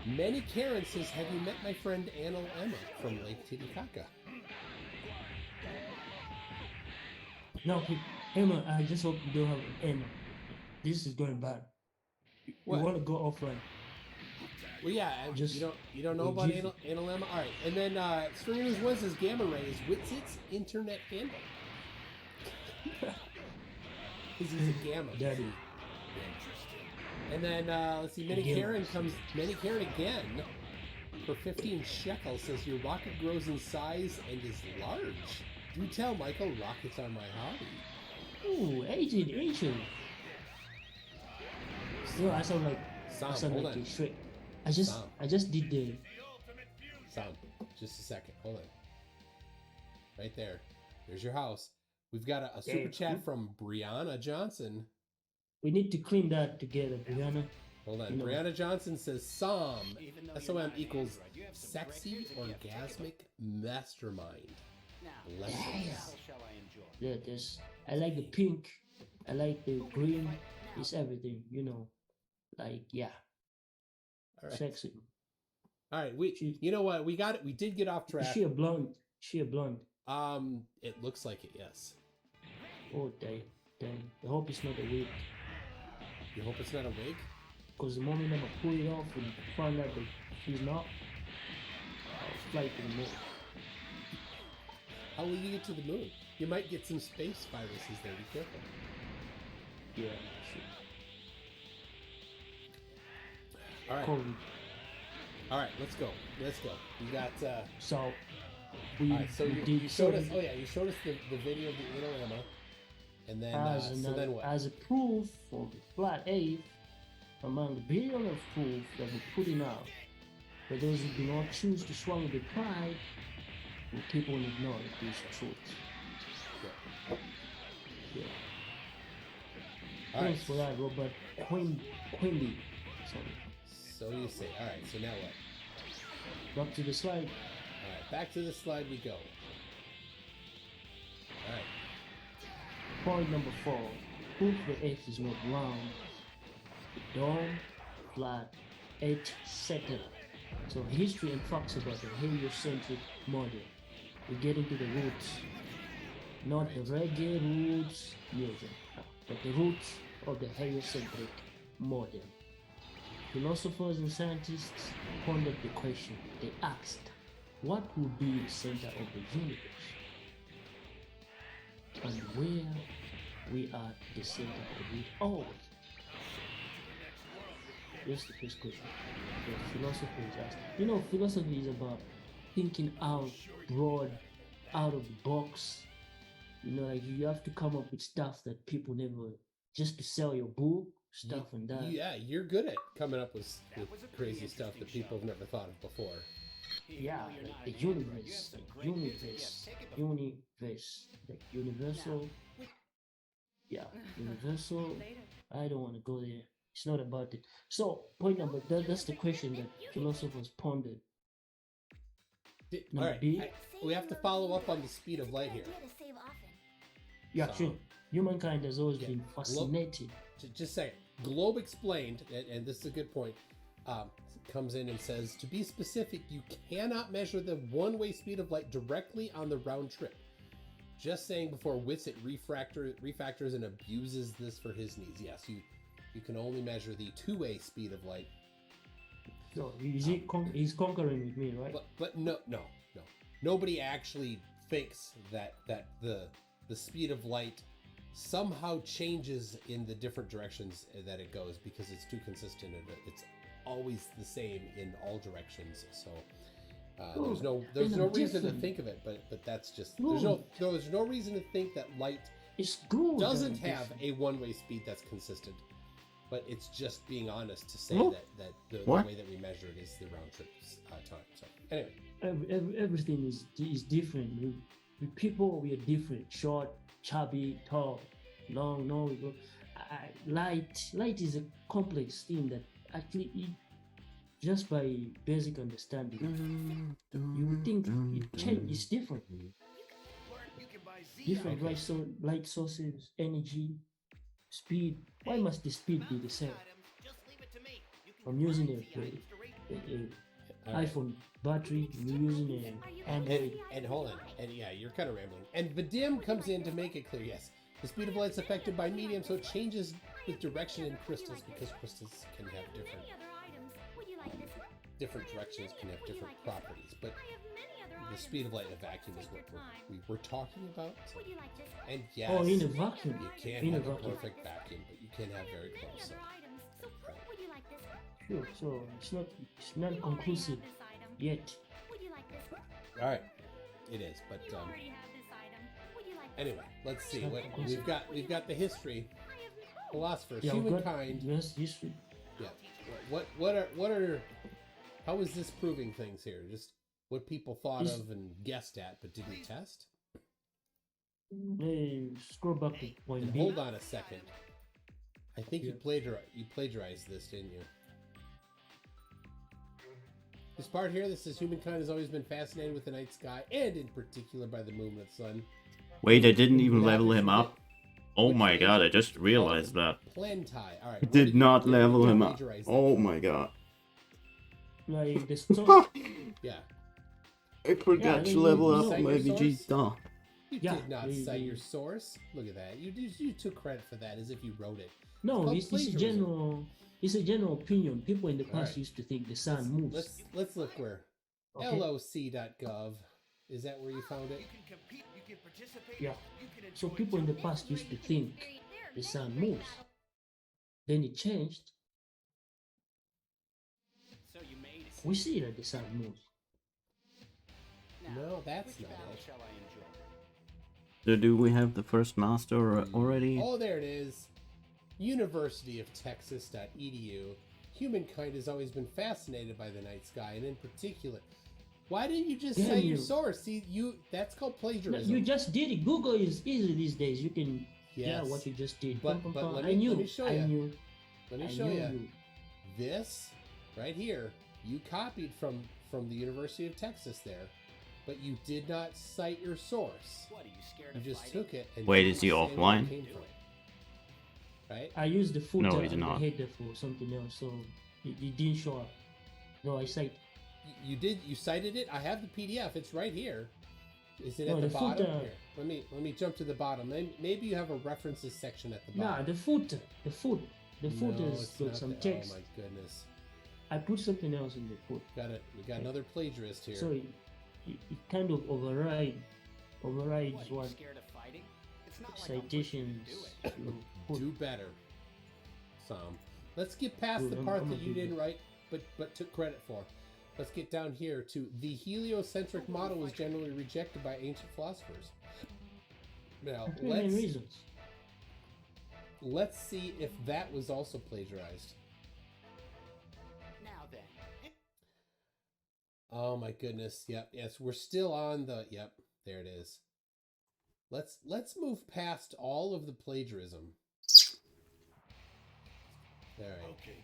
Nerd. Many Karen says, have you met my friend Anna Emma from Lake Titicaca? No, Emma, I just hope you don't have Emma. This is going bad. What? You want to go offline. Well, yeah, you don't know about Anal Emma? All right, and then Streamers Wednesday's Gamma Ray is Witsit's internet handle. Because he's a gamma. Daddy. And then, let's see, Mini Karen again, for 15 shekels, says your rocket grows in size and is large. Do tell Michael, rockets are my hobby. Ooh, Asian. Yo, I sound like a straight. I just did the. Sam, just a second. Hold on. Right there. There's your house. We've got a super chat from Brianna Johnson. We need to clean that together, Brianna. Hold on. Brianna Johnson says SOM equals sexy orgasmic mastermind. Yes. Yeah, I like the pink. I like the green. It's everything, Like, yeah. All right. Sexy. All right, you know what? We got it. We did get off track. Is she a blonde? It looks like it, yes. Oh, damn. I hope it's not a wig. You hope it's not a wig? because the moment I'm gonna pull it off and find out that he's not, I'll fly to the moon. How will you get to the moon? You might get some space viruses there. Be careful. Yeah, sure. All right. COVID. All right, let's go. Let's go. You got. So we, all right, so we you did showed us. some- Oh yeah, you showed us the video of the Inorama, and then as, so then what? as a proof of the flat Earth, among the billion of proof that we're putting out, for those who do not choose to swallow the pride, will keep on ignoring these truths. Yeah. All Thanks right. for that, Robert Quimby. Sorry. So you say. All right. So now what? Back to the slide. All right. Back to the slide we go. All right. Point number 4. Proof the Earth is not round. The dome, flat, etc. So history and facts about the heliocentric model. We get into the roots. Not the reggae roots music, but the roots of the heliocentric model. Philosophers and scientists pondered the question. They asked, what would be the center of the universe? And where we are the center of it all. That's the first question. The philosophy is asked. You know, philosophy is about thinking out broad, out of the box. You know, like you have to come up with stuff that people never, just to sell your book, stuff and that. Yeah, you're good at coming up with crazy stuff that people have never thought of before. Yeah, like the universe, like universal. Yeah, universal. I don't want to go there. It's not about it. So, point number, that's the question that philosophers pondered. All Number right, B. we have to follow up on the speed of light here. Yeah, So- sure. Humankind has always been fascinated. Just say, Globe explained, and this is a good point, comes in and says, to be specific, you cannot measure the one-way speed of light directly on the round trip. Just saying before Witsit refactors and abuses this for his needs. Yes, you can only measure the two-way speed of light. So he's conquering with me, right? But no. Nobody actually thinks that the speed of light somehow changes in the different directions that it goes because it's too consistent and it's always the same in all directions. So there's no reason to think of it, but that's just there's no reason to think that light doesn't have a one-way speed that's consistent. But it's just being honest to say that the way that we measure it is the round trip time. So anyway, everything is different. We people, we are different. Short, chubby, tall, long. No, light is a complex thing that actually, just by basic understanding, you would think it's different. Different light sources, energy, speed. Why must the speed be the same? I'm using a iPhone battery, you're using an Android. And hold on, and yeah, you're kind of rambling. And Vadim comes in to make it clear, yes, the speed of light is affected by medium, so it changes with direction in crystals because crystals can have different directions, can have different properties. But the speed of light in a vacuum is what we're talking about. So. And yes, in a vacuum, you can't have a perfect vacuum, but you can have very close. So. Sure. So it's not conclusive yet. All right, it is. But anyway, let's see what we've got. We've got the history, philosophers, humankind. Yes, history. Yeah. What are how is this proving things here? Just what people thought of and guessed at, but didn't test. Scroll back to point B. Hold on a second. I think you plagiarized this, didn't you? This part here, this says humankind has always been fascinated with the night sky, and in particular by the moon and the sun. Wait, I didn't even level him up. Oh my god, I just realized that. Plantai. All right. I did not level him up. Oh my god. Like this. Yeah. I forgot to level up my VG star. You did not cite your source. Look at that. You took credit for that as if you wrote it. No, this is general. it's a general opinion. People in the past Alright. used to think the sun moves. Let's look where. Okay. LOC.gov. Is that where you found it? Yeah. So people in the past used to think the sun moves. Then it changed. So you made it. We see that the sun moves. No, that's not battle it. shall I enjoy? So do we have the first master already? Oh, there it is. University of Texas.edu. Humankind has always been fascinated by the night sky, and in particular, why didn't you just Damn cite your you. source? See, that's called No, plagiarism. you just did it. Google is easy these days. You can Yes. what you just did. But Pum, pum, pum. let I me knew. show I you. knew. Let me I show knew you. This right here, you copied from the University of Texas there, but you did not cite your source. What, are you scared You of just fighting? took it and Wait, didn't is he say where it offline? came from. Right? I used the footer No, he's and not. the header for something else, so it didn't show up. No, I cite. You did. You cited it. I have the PDF. It's right here. Is it No, at the the bottom? footer. Here, let me jump to the bottom. Maybe you have a references section at the Nah, bottom. the footer. The footer's it's got not some the- text. Oh my goodness. I put something else in the foot. We got another plagiarist here. So it kind of overrides What, what are you scared of fighting? It's not like I'm citations you put. Do better, Sam. Let's get past Dude, the I'm part gonna that you do didn't write, but took credit for. Let's get down here to the heliocentric model was generally rejected by ancient philosophers. Now For many reasons. let's see if that was also plagiarized. Now then. Oh my goodness. Yep. Yes, we're still on the. Yep. There it is. Let's move past all of the plagiarism. All right. Okay.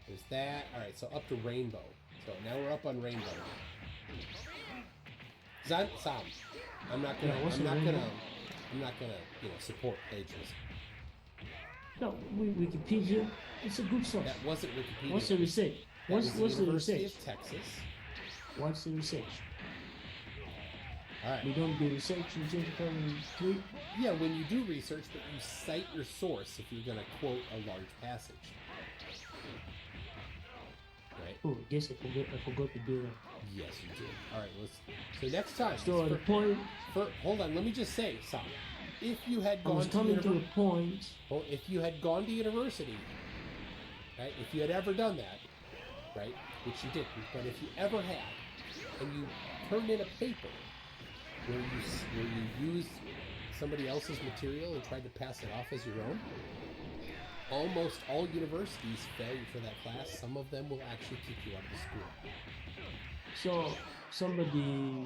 There's that. All right. So up to rainbow. So now we're up on rainbow. Sam, I'm not gonna. Yeah, what's I'm a not rainbow? gonna. I'm not gonna. Support plagiarism. No, Wikipedia. It's a good source. That wasn't Wikipedia. What's the research? That What's was the the University research? of Texas. What's the research? All right. We don't do research in 2003. Yeah, when you do research, but you cite your source if you're going to quote a large passage. Right? Oh, guess I forgot to do that. Yes, you did. All right, so next time. So the point. Hold on, let me just say, Sam. If you had I was gone to coming to a point. well, if you had gone to university, right? If you had ever done that, right? Which you didn't, but if you ever had, and you turned in a paper where you used somebody else's material and tried to pass it off as your own, almost all universities fail you for that class. Some of them will actually kick you out of the school. So somebody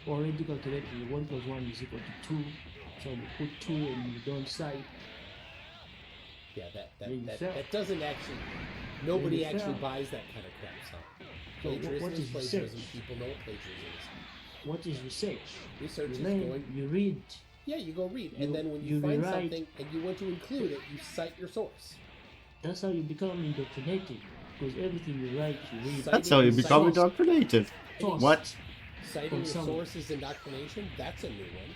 already calculated 1 + 1 is equal to 2. So you put 2 and you don't cite. Yeah, Then you that fail. doesn't actually. Nobody Then you actually fail. buys that kind of crap. So So plagiarism what is is plagiarism. research? People know what plagiarism is. What is research? Research You is learn, going. you read. Yeah, you go read, You- and then when you you find rewrite. something and you want to include it, you cite your source. That's how you become indoctrinated. Because everything you write, you read. That's how you become Source. indoctrinated. Source. What? Citing From your someone. source is indoctrination. That's a new one.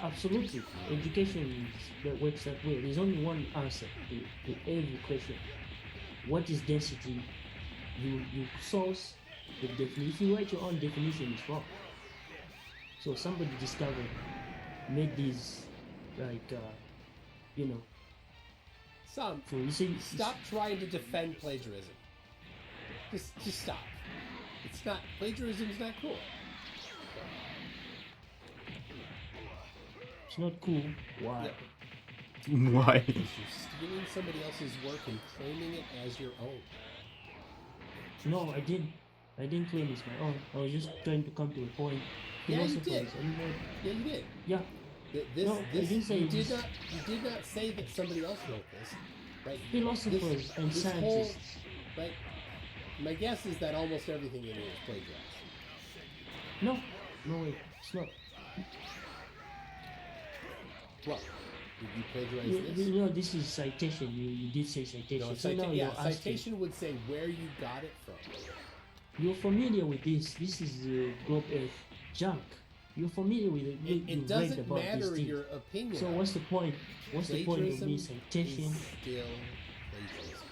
Absolutely. Education that works that way. There's only one answer to every question. What is density? You source the definition. If you write your own definition, it's wrong. So somebody discovered, made these, Some. So you see, Stop trying to defend plagiarism. Just stop. It's not plagiarism's not cool. it's not cool. Why? Why? Because you're stealing somebody else's work and claiming it as your own. No, I didn't. I didn't claim it's my own. I was just trying to come to a point. Yeah, you Philosophers did. and more- Yeah, you did. Yeah. This, No, I this, didn't say you it did was- not. You did not say that somebody else wrote this, right? Philosophers and this scientists. right? My guess is that almost everything in here is plagiarized. No, no way. It's not. Well, did you plagiarize You, this? you know, this is citation. You did say citation. No, so now yeah, you're asking. citation would say where you got it from. You're familiar with this. This is globe Earth junk. You're familiar with it. You It read doesn't about matter these things. your opinion. So what's the point? What's the point of me Plagiarism citation? is still plagiarism.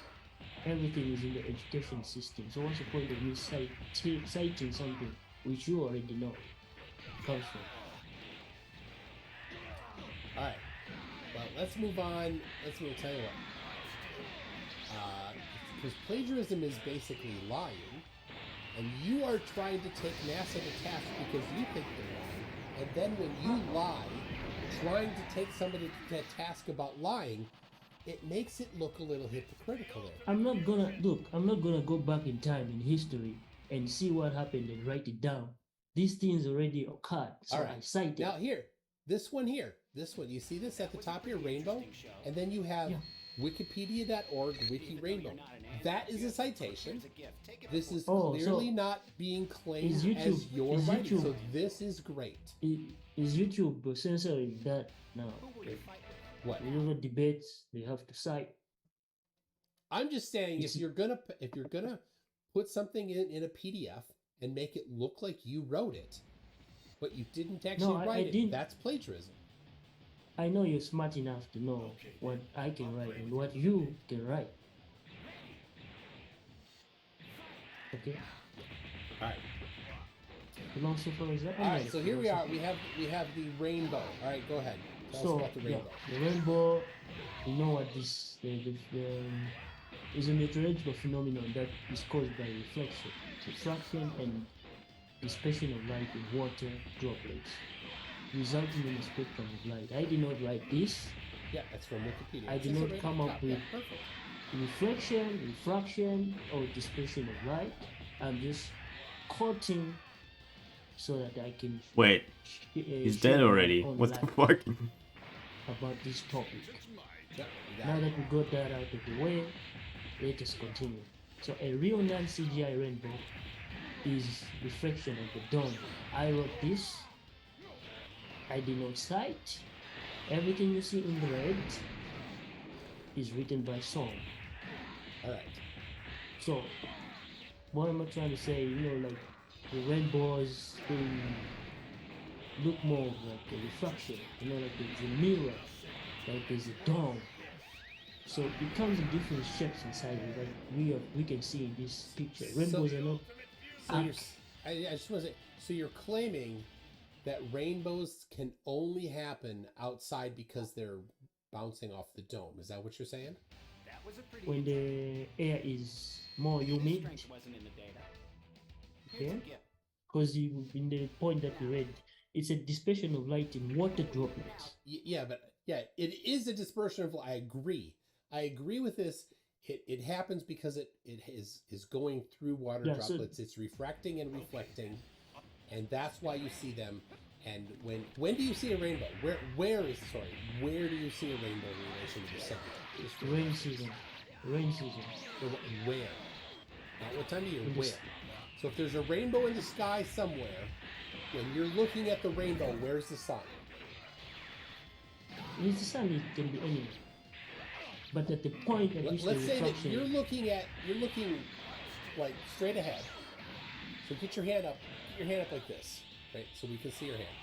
everything is in the education system. So what's the point of me citing something which you already know comes from? All right. Well, let's move on. Tell you what. Because plagiarism is basically lying, and you are trying to take NASA to task because you think they're lying, and then when you lie, trying to take somebody to task about lying, it makes it look a little hypocritical there. I'm not gonna go back in time in history and see what happened and write it down. These things already occurred, so All right. I cite it. Now this one, you see this at the top of your rainbow, and then you have wikipedia.org wiki rainbow. That is a citation. This is clearly not being claimed as your writing, so this is great. Is YouTube censoring that now? What? Whenever debates, they have to cite. I'm just saying, if you're gonna put something in a PDF and make it look like you wrote it, but you didn't actually write it, that's plagiarism. I know you're smart enough to know what I can write and what you can write. Okay. All right. Philosopher is that? All right. So here we are. We have the rainbow. All right. Go ahead. Tell us about the rainbow. The rainbow. You know what this is a meteorological phenomenon that is caused by refraction and dispersion of light in water droplets, resulting in a spectrum of light. I did not write this. Yeah, that's from Wikipedia. I did not come up with refraction, or dispersion of light. I'm just quoting so that I can. Wait, he's dead already. What the fuck? About this topic. Now that we got that out of the way, let us continue. So a real non-CGI rainbow is reflection of the dawn. I wrote this. I did not cite. Everything you see in the red is written by song. Alright. So what am I trying to say? Like the rainbows, they look more like a reflection. Like there's a mirror, like there's a dawn. So it comes in different shapes inside it, like we can see in this picture. Rainbows are not. I just want to say. So you're claiming that rainbows can only happen outside because they're bouncing off the dome. Is that what you're saying? When the air is more humid. Okay. Because in the point that you read, it's a dispersion of light in water droplets. It is a dispersion of light. I agree with this. It happens because it is going through water droplets. It's refracting and reflecting, and that's why you see them. And when do you see a rainbow? Where do you see a rainbow in relation to the sun? Rain season. Where? Not what time of year. Where? So if there's a rainbow in the sky somewhere, when you're looking at the rainbow, where's the sun? The sun can be anywhere. But at the point at which let's the say refraction... that you're looking like straight ahead. So get your hand up like this, right? So we can see your hand.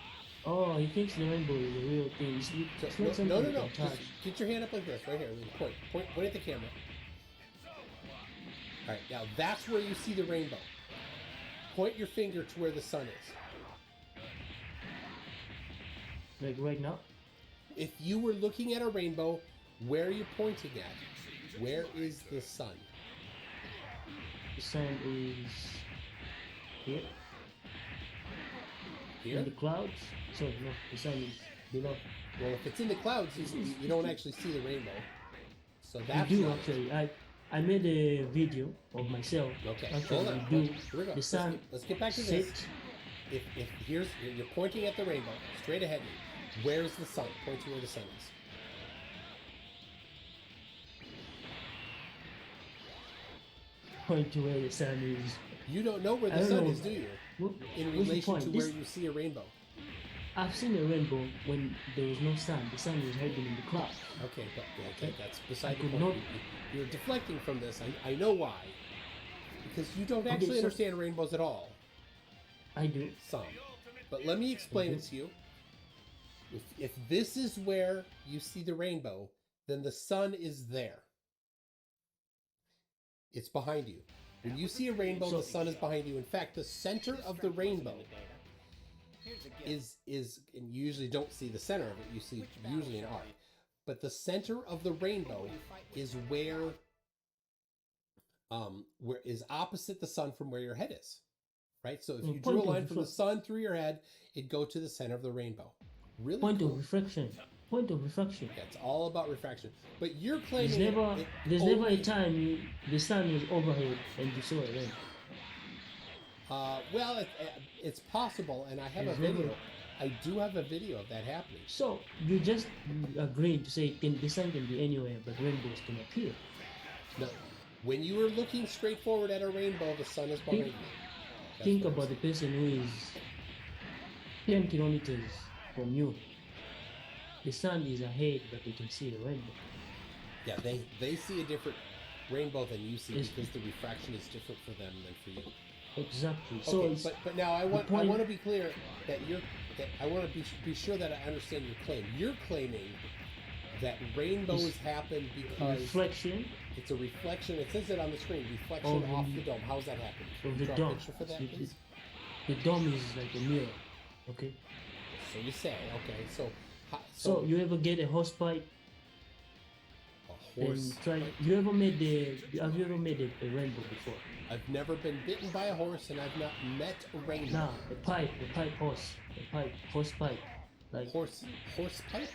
Oh, he thinks the rainbow is a real thing. It's not something you can touch. Just get your hand up like this, right here. Point at the camera. All right, now that's where you see the rainbow. Point your finger to where the sun is. Like right now? If you were looking at a rainbow, where are you pointing at? Where is the sun? The sun is here. Here? In the clouds? So no, the sun is below. Well, if it's in the clouds, you don't actually see the rainbow. So that's we do actually. I made a video of myself. Okay, actually, hold on. Here we go. The sun. Let's get back to this. If you're pointing at the rainbow straight ahead, where's the sun? Point to where the sun is. Point to where the sun is. You don't know where the sun is, do you? In relation to where you see a rainbow. I've seen a rainbow when there was no sun. The sun was hiding in the clouds. Okay, that's beside the point. You're deflecting from this. I know why. Because you don't actually understand rainbows at all. I do. Some. But let me explain it to you. If this is where you see the rainbow, then the sun is there. It's behind you. When you see a rainbow, the sun is behind you. In fact, the center of the rainbow is and you usually don't see the center of it. You see usually an arc. But the center of the rainbow is where is opposite the sun from where your head is. Right? So if you drew a line from the sun through your head, it'd go to the center of the rainbow. Really Point cool. of refraction. Point of refraction. Yeah, it's all about refraction. But you're claiming there's never a time the sun is overhead and you saw a rainbow. Well, it's possible, and I have a video. I do have a video of that happening. So you just agreed to say the sun can be anywhere, but rainbows can appear. No, when you are looking straight forward at a rainbow, the sun is behind you. Think about the person who is 10 kilometers from you. The sun is ahead, but you can see the rainbow. Yeah, they see a different rainbow than you see because the refraction is different for them than for you. Exactly. Okay, so, but now I want to be clear that I want to be sure that I understand your claim. You're claiming that rainbows happen because reflection. It's a reflection. It says it on the screen. Reflection off the dome. How's that happen? Of the draw dome. a picture for that, please? The dome is like a mirror. Okay. So you say okay. So you ever get a horse pipe? A horse. Have you ever made a rainbow before? I've never been bitten by a horse, and I've not met a rainbow. Nah, a pipe horse, horse pipe, like horse pipe.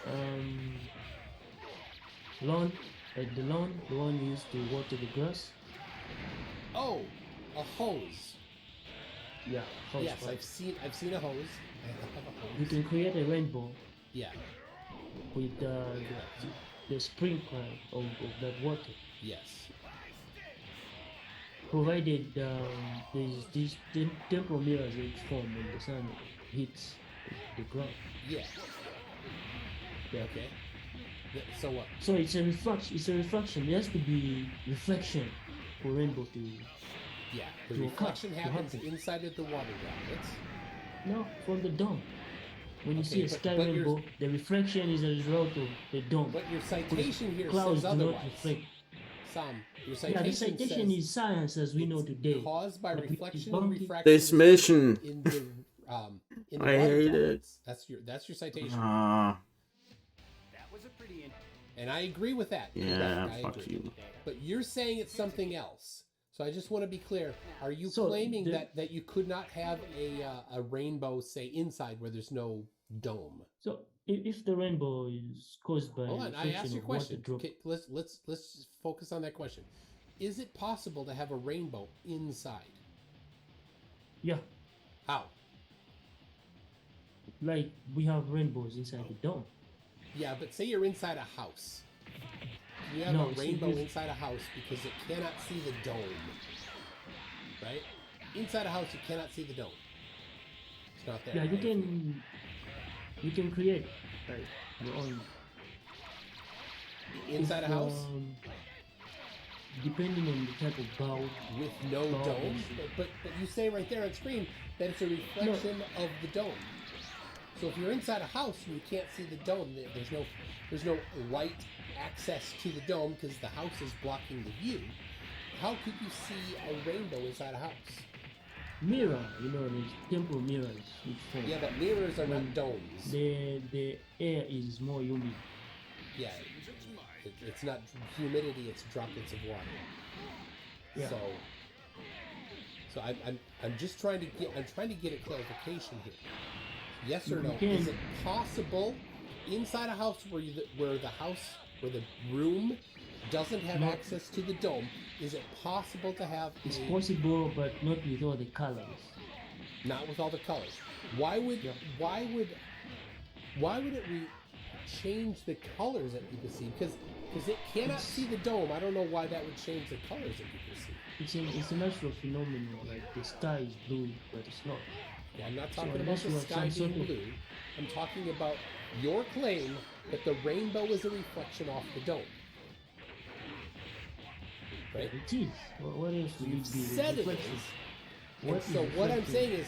Lawn, like the lawn, the one you used to water the grass. Oh, a hose. Yeah, hose. Yes, pipe. I've seen a hose. I have a hose. You can create a rainbow. Yeah. With the sprinkler of that water. Yes. Provided these temporal mirrors which form when the sun hits the ground. Yeah. Okay. So what? So it's a reflection. It's a reflection. There has to be reflection for rainbow to. Yeah. The reflection happens inside of the water droplets. No, from the dome. When you see a sky but rainbow, the reflection is a result of the dome. But your citation here clouds says do otherwise. not reflect. Sam, your citation the citation says is science as we know today. Caused by reflection debunking- and refraction. This mission. In the I hate it. That's your citation. Ah. That was a pretty. And I agree with that. Yeah, I fuck agree. you. But you're saying it's something else. So I just want to be clear. Are you claiming that you could not have a rainbow, say, inside where there's no dome? So if the rainbow is caused by Hold on, I asked reflection your of water question. drop, Okay, let's focus on that question. Is it possible to have a rainbow inside? yeah, How? like we have rainbows inside the dome. Yeah, but say you're inside a house. You have No, a see, rainbow this- inside a house because it cannot see the dome. Right? Inside a house, you cannot see the dome. It's not there. Yeah, right? you can create like your own Inside a house? Depending on the type of bulb. With no bulb dome? and- But you say right there on screen that it's a reflection of the dome. So if you're inside a house and you can't see the dome, there's no light access to the dome because the house is blocking the view. How could you see a rainbow inside a house? Mirror, there's temporal mirrors which form. Yeah, but mirrors are not domes. The air is more humid. Yeah, it's not humidity; it's droplets of water. Yeah. So I'm just trying to get a clarification here. Yes or no? You can- Is it possible inside a house where the room doesn't have No. access to the dome? Is it possible to have? It's possible, but not with all the colors. Not with all the colors. Why would it change the colors that you can see? Because it cannot see the dome. I don't know why that would change the colors that you can see. It's a natural phenomenon, like the sky is blue, but it's not. Yeah, I'm not So talking about unless the you have sky some being sort of- blue. I'm talking about your claim that the rainbow is a reflection off the dome. Right? It is. What else would You it be? said it Reflection. is. And is so what I'm reflecting? saying is,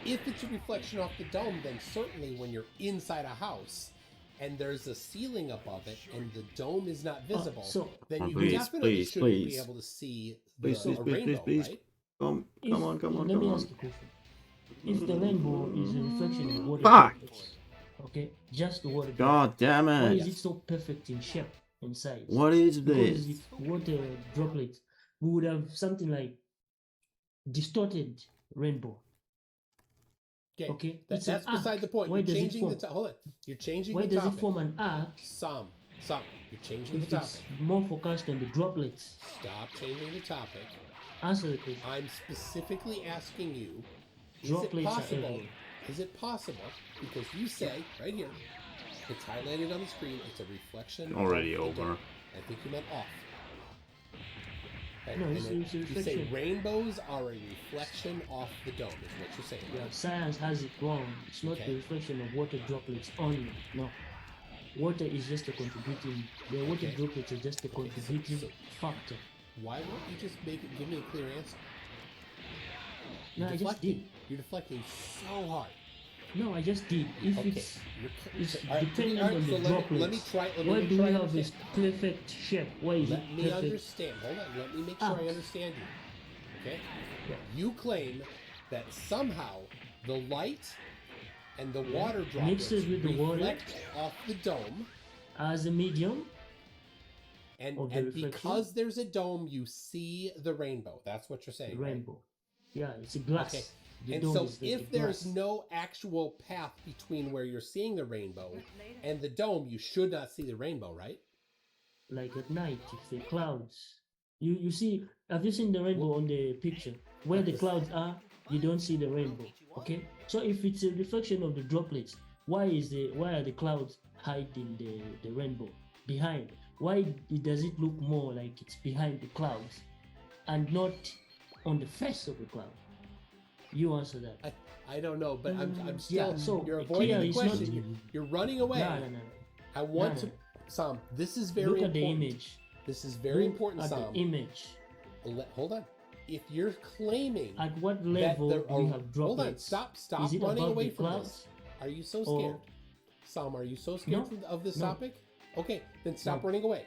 if it's a reflection off the dome, then certainly when you're inside a house, and there's a ceiling above it, and the dome is not visible, then you Please, definitely please, shouldn't be please. able to see Please, a please, please, rainbow, please. right? Come on. Let me ask a question. If the rainbow is a reflection of water Fuck! droplets, okay, just the water God droplets, damn why it. is it so perfect in shape and size? What is Because this? if water droplets, we would have something like distorted rainbow. Okay, That's an beside arc. the point. Why You're does it changing form? hold on. You're changing Why the does topic. it form an arc? Some. You're changing If the it's topic. more focused on the droplets. Stop changing the topic. Answer the question. I'm specifically asking you, Droplets are everywhere. is it possible, because you say, right here, it's highlighted on the screen, it's a reflection Already of the over. dome. I think you meant off. Okay, No, and it's then a you say reflection. rainbows are a reflection off the dome, is what you're saying, Yeah, right? science has it wrong. It's not the reflection of water droplets only. No. Water is just a contributing, the water Okay. droplets are just a contributing factor. Why won't you just give me a clear answer? No, I just did. You're deflecting so hard. No, I just did. If Okay. it's All right, dependent all right, on so the droplets. let me try. Let me Why make do sure we I have this understand. perfect shape? Why is Let it me perfect? understand. Hold on. Let me make sure I understand you. Okay? Yeah. You claim that somehow the light and the Yeah. water droplets Mixes with the water reflect off the dome. As a medium. And of the reflection. because there's a dome, you see the rainbow. That's what you're saying, The rainbow. Yeah, it's a glass. Okay. The And dome so is the if there's glass. no actual path between where you're seeing the rainbow and the dome, you should not see the rainbow, right? Like at night, if the clouds. You see, have you seen the rainbow on the picture? Where the clouds are, you don't see the rainbow. Okay? So if it's a reflection of the droplets, why are the clouds hiding the rainbow behind? Why does it look more like it's behind the clouds and not on the face of the cloud? You answer that. I don't know, but I'm still. Yeah, so you're avoiding clear the is question. not- You're running away. No. I want No, to. no. Sam, this is very Look at important. the image. This is very Look important, at Sam. the image. Hold on. If you're claiming At what that level there do are, you have hold on, droplets? stop Is it running above away the from clouds? this. Are you so Or- scared? Sam, are you so scared No. of this No. topic? Okay, then stop No. running away.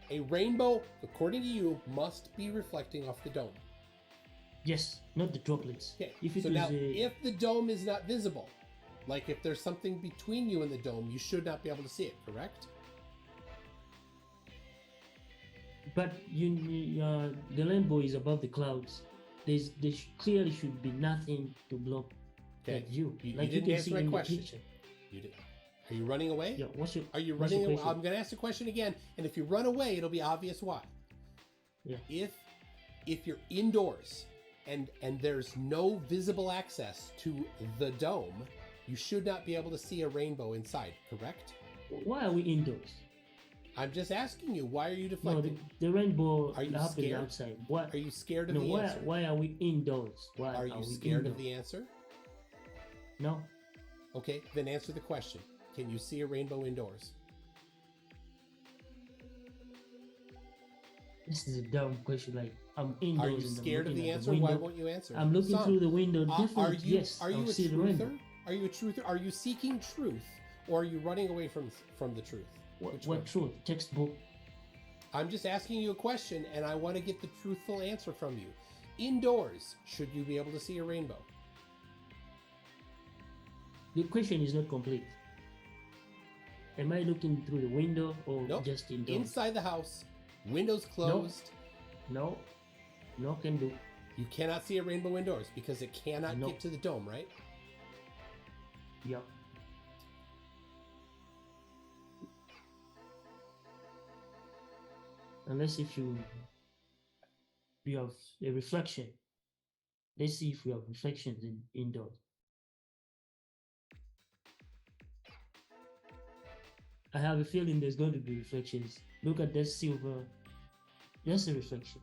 A rainbow, according to you, must be reflecting off the dome. Yes, not the droplets. Okay, If it so was now, a, if the dome is not visible, like if there's something between you and the dome, you should not be able to see it, correct? but the rainbow is above the clouds. There clearly should be nothing to block that view. You Like didn't can answer see my in question. the picture. You did. Are you running away? Yeah. Are you what's your running away? question? I'm going to ask the question again, and if you run away, it'll be obvious why. Yeah. If you're indoors and there's no visible access to the dome, you should not be able to see a rainbow inside, correct? Why are we indoors? I'm just asking you, why are you No, deflecting? the rainbow Are you happens scared? outside. What? Are you scared of No, the answer? why are we indoors? Why Are you we scared of indoors? the answer? No. Okay, then answer the question. Can you see a rainbow indoors? This is a dumb question. Like I'm indoors. Are you and I'm scared of looking the at answer? window. Why won't you answer? I'm looking Sam, through the window. Are Different. you Yes. are you I'll a see the rainbow. truther? Are you a truther? Are you seeking truth, or are you running away from the truth? Which one? What truth? Textbook. I'm just asking you a question, and I want to get the truthful answer from you. Indoors, should you be able to see a rainbow? The question is not complete. Am I looking through the window or Nope. just indoors? Inside the house, windows closed. No can do. You cannot see a rainbow indoors because it cannot Nope. get to the dome, right? Yeah. Unless if you have a reflection. Let's see if we have reflections indoors. I have a feeling there's going to be reflections. Look at that silver. That's a reflection.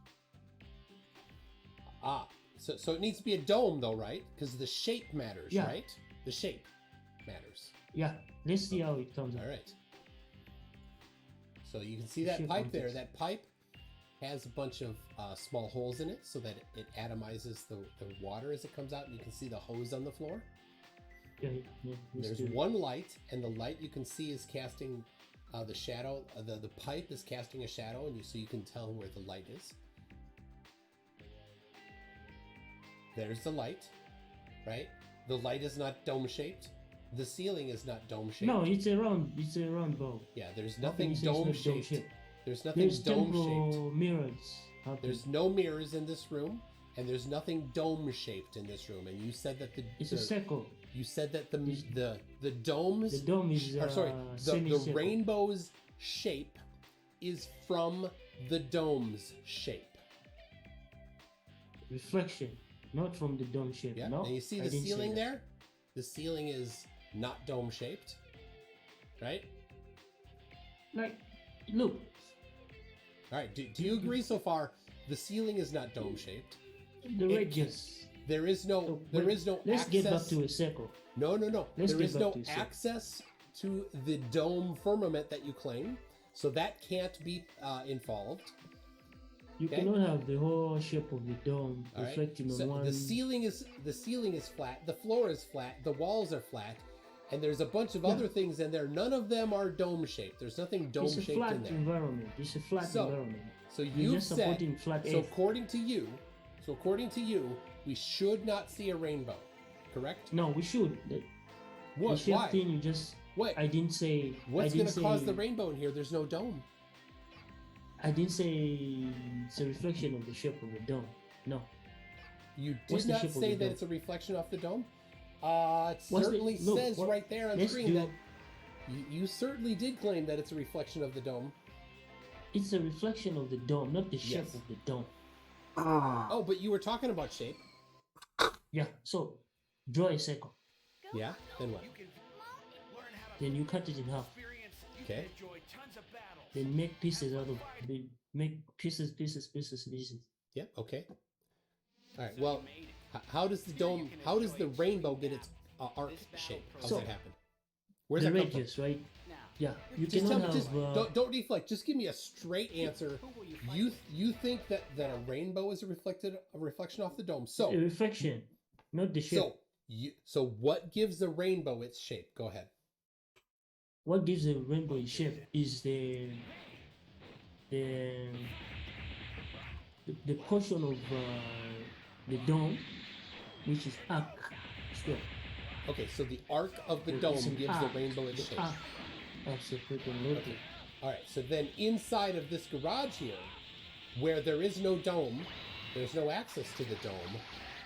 So it needs to be a dome though, right? Because the shape matters, Yeah. right? The shape matters. Yeah. Let's see how it comes out. All right. So you can see that Shape pipe there. matters. That pipe has a bunch of small holes in it so that it atomizes the water as it comes out, and you can see the hose on the floor. There's one light, and the light you can see is casting the shadow. The pipe is casting a shadow, and so you can tell where the light is. There's the light, right? The light is not dome shaped. The ceiling is not dome shaped. No, it's a round ball. Yeah, there's nothing dome shaped. There's nothing There's dome temporal shaped. mirrors. There's no mirrors in this room, and there's nothing dome shaped in this room. And you said that It's a circle. You said that the domes. The dome is the semicircle. rainbow's shape is from the dome's shape. Reflection, not from the dome shape. Yeah. No, And you see I the didn't say ceiling that. there? The ceiling is not dome shaped, right? Like, look. All right. Do you agree so far? The ceiling is not dome shaped. The radius. There is no. Let's access. get back to a circle. No. Let's There get is back no to a circle. access to the dome firmament that you claim, so that can't be involved. You Okay? cannot have the whole shape of the dome All right. reflecting So on one. the ceiling is flat. The floor is flat. The walls are flat, and there's a bunch of other things in there. None of them are dome shaped. There's nothing dome It's a shaped flat in there. environment. It's a flat environment. So You're you just said. supporting flat So Earth. according to you, we should not see a rainbow. Correct? No, we should. What? The shape Why? thing you just. What? I didn't say. What's going going to cause the rainbow in here? There's no dome. I didn't say it's a reflection of the shape of the dome. No. You What's did the not shape of say the that dome? it's a reflection off the dome. It What's the- certainly look, says what- right there on let's screen do- that you certainly did claim that it's a reflection of the dome. It's a reflection of the dome, not the shape Yes. of the dome. Oh, but you were talking about shape. Yeah. So, draw a circle. Yeah. Then what? Then you cut it in half. Okay. Then make pieces out of. Make pieces. Yeah. Okay. All right. Well, how does the dome? How does the rainbow get its arc shape? How does So, that happen? Where's the that come from? radius, right? Yeah. You Just tell cannot me. have. Just don't deflect. Just give me a straight answer. You think that a rainbow is a reflection off the dome? So a reflection, not the shape. So what gives the rainbow its shape? Go ahead. What gives the rainbow its shape is the portion of the dome, which is arc. Still. Okay, so the arc of the It's dome an gives arc. the rainbow its The shape. arc of the freaking logo. Okay. All right. So then, inside of this garage here, where there is no dome, there's no access to the dome.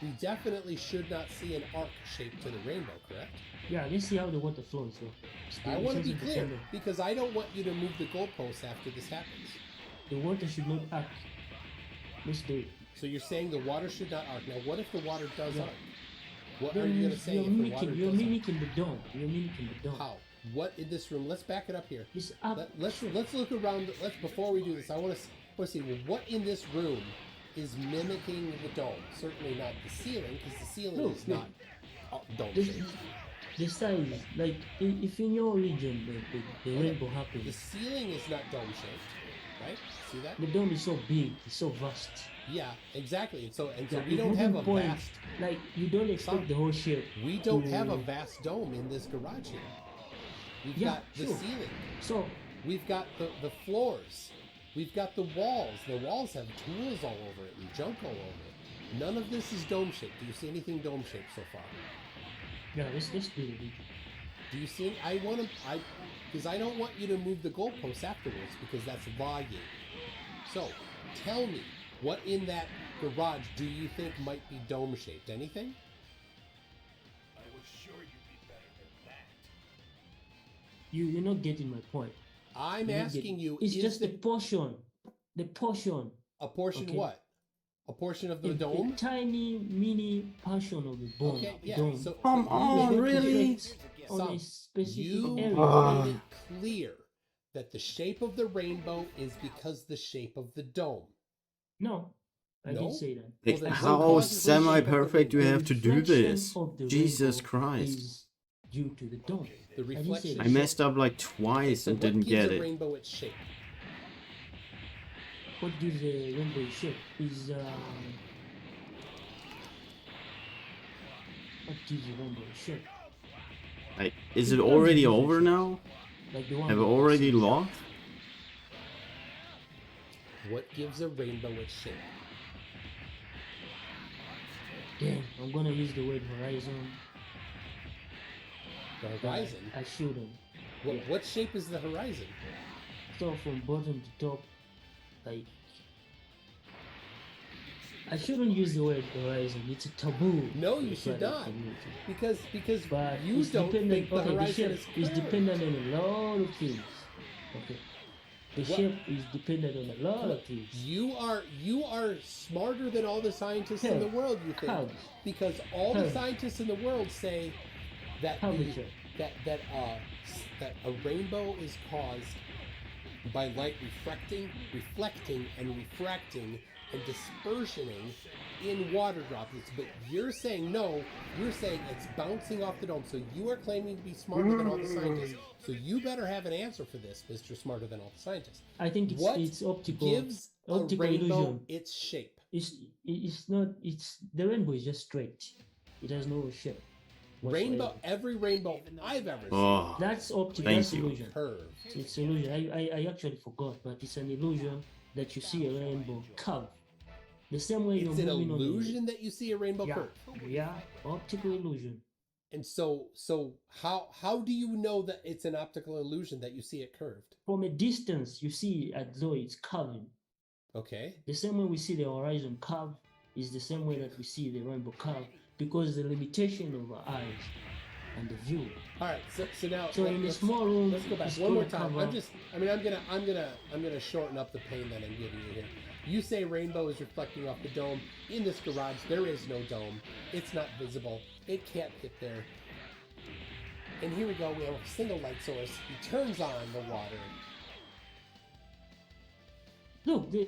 We definitely should not see an arc shape to the rainbow. Correct? Yeah, let's see how the water flows. So, I want to be it's clear independent. because I don't want you to move the goalposts after this happens. The water should not arc. Let's do it. So you're saying the water should not arc. Now, what if the water does Yeah. arc? What Then are you going to say you're if the water mimicking, you're does arc? mimicking the dome. You're mimicking the dome. How? What in this room? Let's back it up here. It's up. Let's look around. Before we do this, I want to see what in this room is mimicking the dome. Certainly not the ceiling, because the ceiling No, is no. not dome The, shaped. the size, like if in your region the Okay. rainbow The happens, ceiling is not dome shaped, right? See that? the dome is so big, it's so vast. Yeah, exactly. And so Yeah, we it don't have wouldn't a point- vast. Like you don't expect the whole shape. We don't to- have a vast dome in this garage here. We've Yeah, got the sure. ceiling. So We've got the floors. We've got the walls. The walls have tools all over it and junk all over it. None of this is dome shaped. Do you see anything dome shaped so far? yeah, let's do it. Do you see? Because I don't want you to move the goalposts afterwards because that's lying. So, tell me, what in that garage do you think might be dome shaped? Anything? I was sure you'd be better than that. You're not getting my point. I'm You're not asking getting- you. It's is just the the portion. The portion. a portion okay. what? A portion of the A dome? tiny mini portion of the bone. Okay, yeah. Dome. So Come on, you really? reflects on a Sam, specific you area. made it clear that the shape of the rainbow is because the shape of the dome. No, I No? didn't say that. Well, then How what causes the shape of the semi-perfect do you The have to do reflection this? of the Jesus rainbow Christ. is due to the dome. The I didn't say reflection. I messed up like twice So and what didn't gives get a it. rainbow its shape? What gives a rainbow its shape is what gives a rainbow its shape Like, is it already over now? Like the one Have we it already see. lost? What gives a rainbow its shape? Damn, I'm gonna use the word horizon. The horizon? I shouldn't. What shape is the horizon? So from bottom to top, like I shouldn't use the word horizon. It's a taboo. No, you for should the not. community. Because But you it's don't dependent. think the Okay, the horizon shape is is dependent on a lot of things. Okay, the shape is dependent on a lot of things. You are smarter than all the scientists in the world, you think? How? Because all the How? scientists in the world say that How, the, Mitchell? that a rainbow is caused by light reflecting and refracting and dispersioning in water droplets. But you're saying no, you're saying it's bouncing off the dome. So you are claiming to be smarter than all the scientists. So you better have an answer for this, Mr. Smarter Than All the Scientists. I think it's optical. Gives Optical a rainbow illusion. its shape? It's not. It's the rainbow is just straight. It has no shape. Rainbow, every rainbow I've ever seen. Oh, That's optical. thank That's you. illusion. Curved. It's illusion. I actually forgot, but it's an illusion that you see a rainbow curve. The same way It's you're an moving illusion that you see a rainbow curve. Yeah, optical illusion. And so how do you know that it's an optical illusion that you see it curved? From a distance, you see as though it's curving. Okay. The same way we see the horizon curve is the same way that we see the rainbow curve, because the limitation of our eyes and the view. All right. So now. So in a small room, let's go back it's one more gonna time. cover- I'm gonna shorten up the pain that I'm giving you here. You say rainbow is reflecting off the dome. In this garage, there is no dome. It's not visible. It can't get there. And here we go. We have a single light source. He turns on the water. Look, the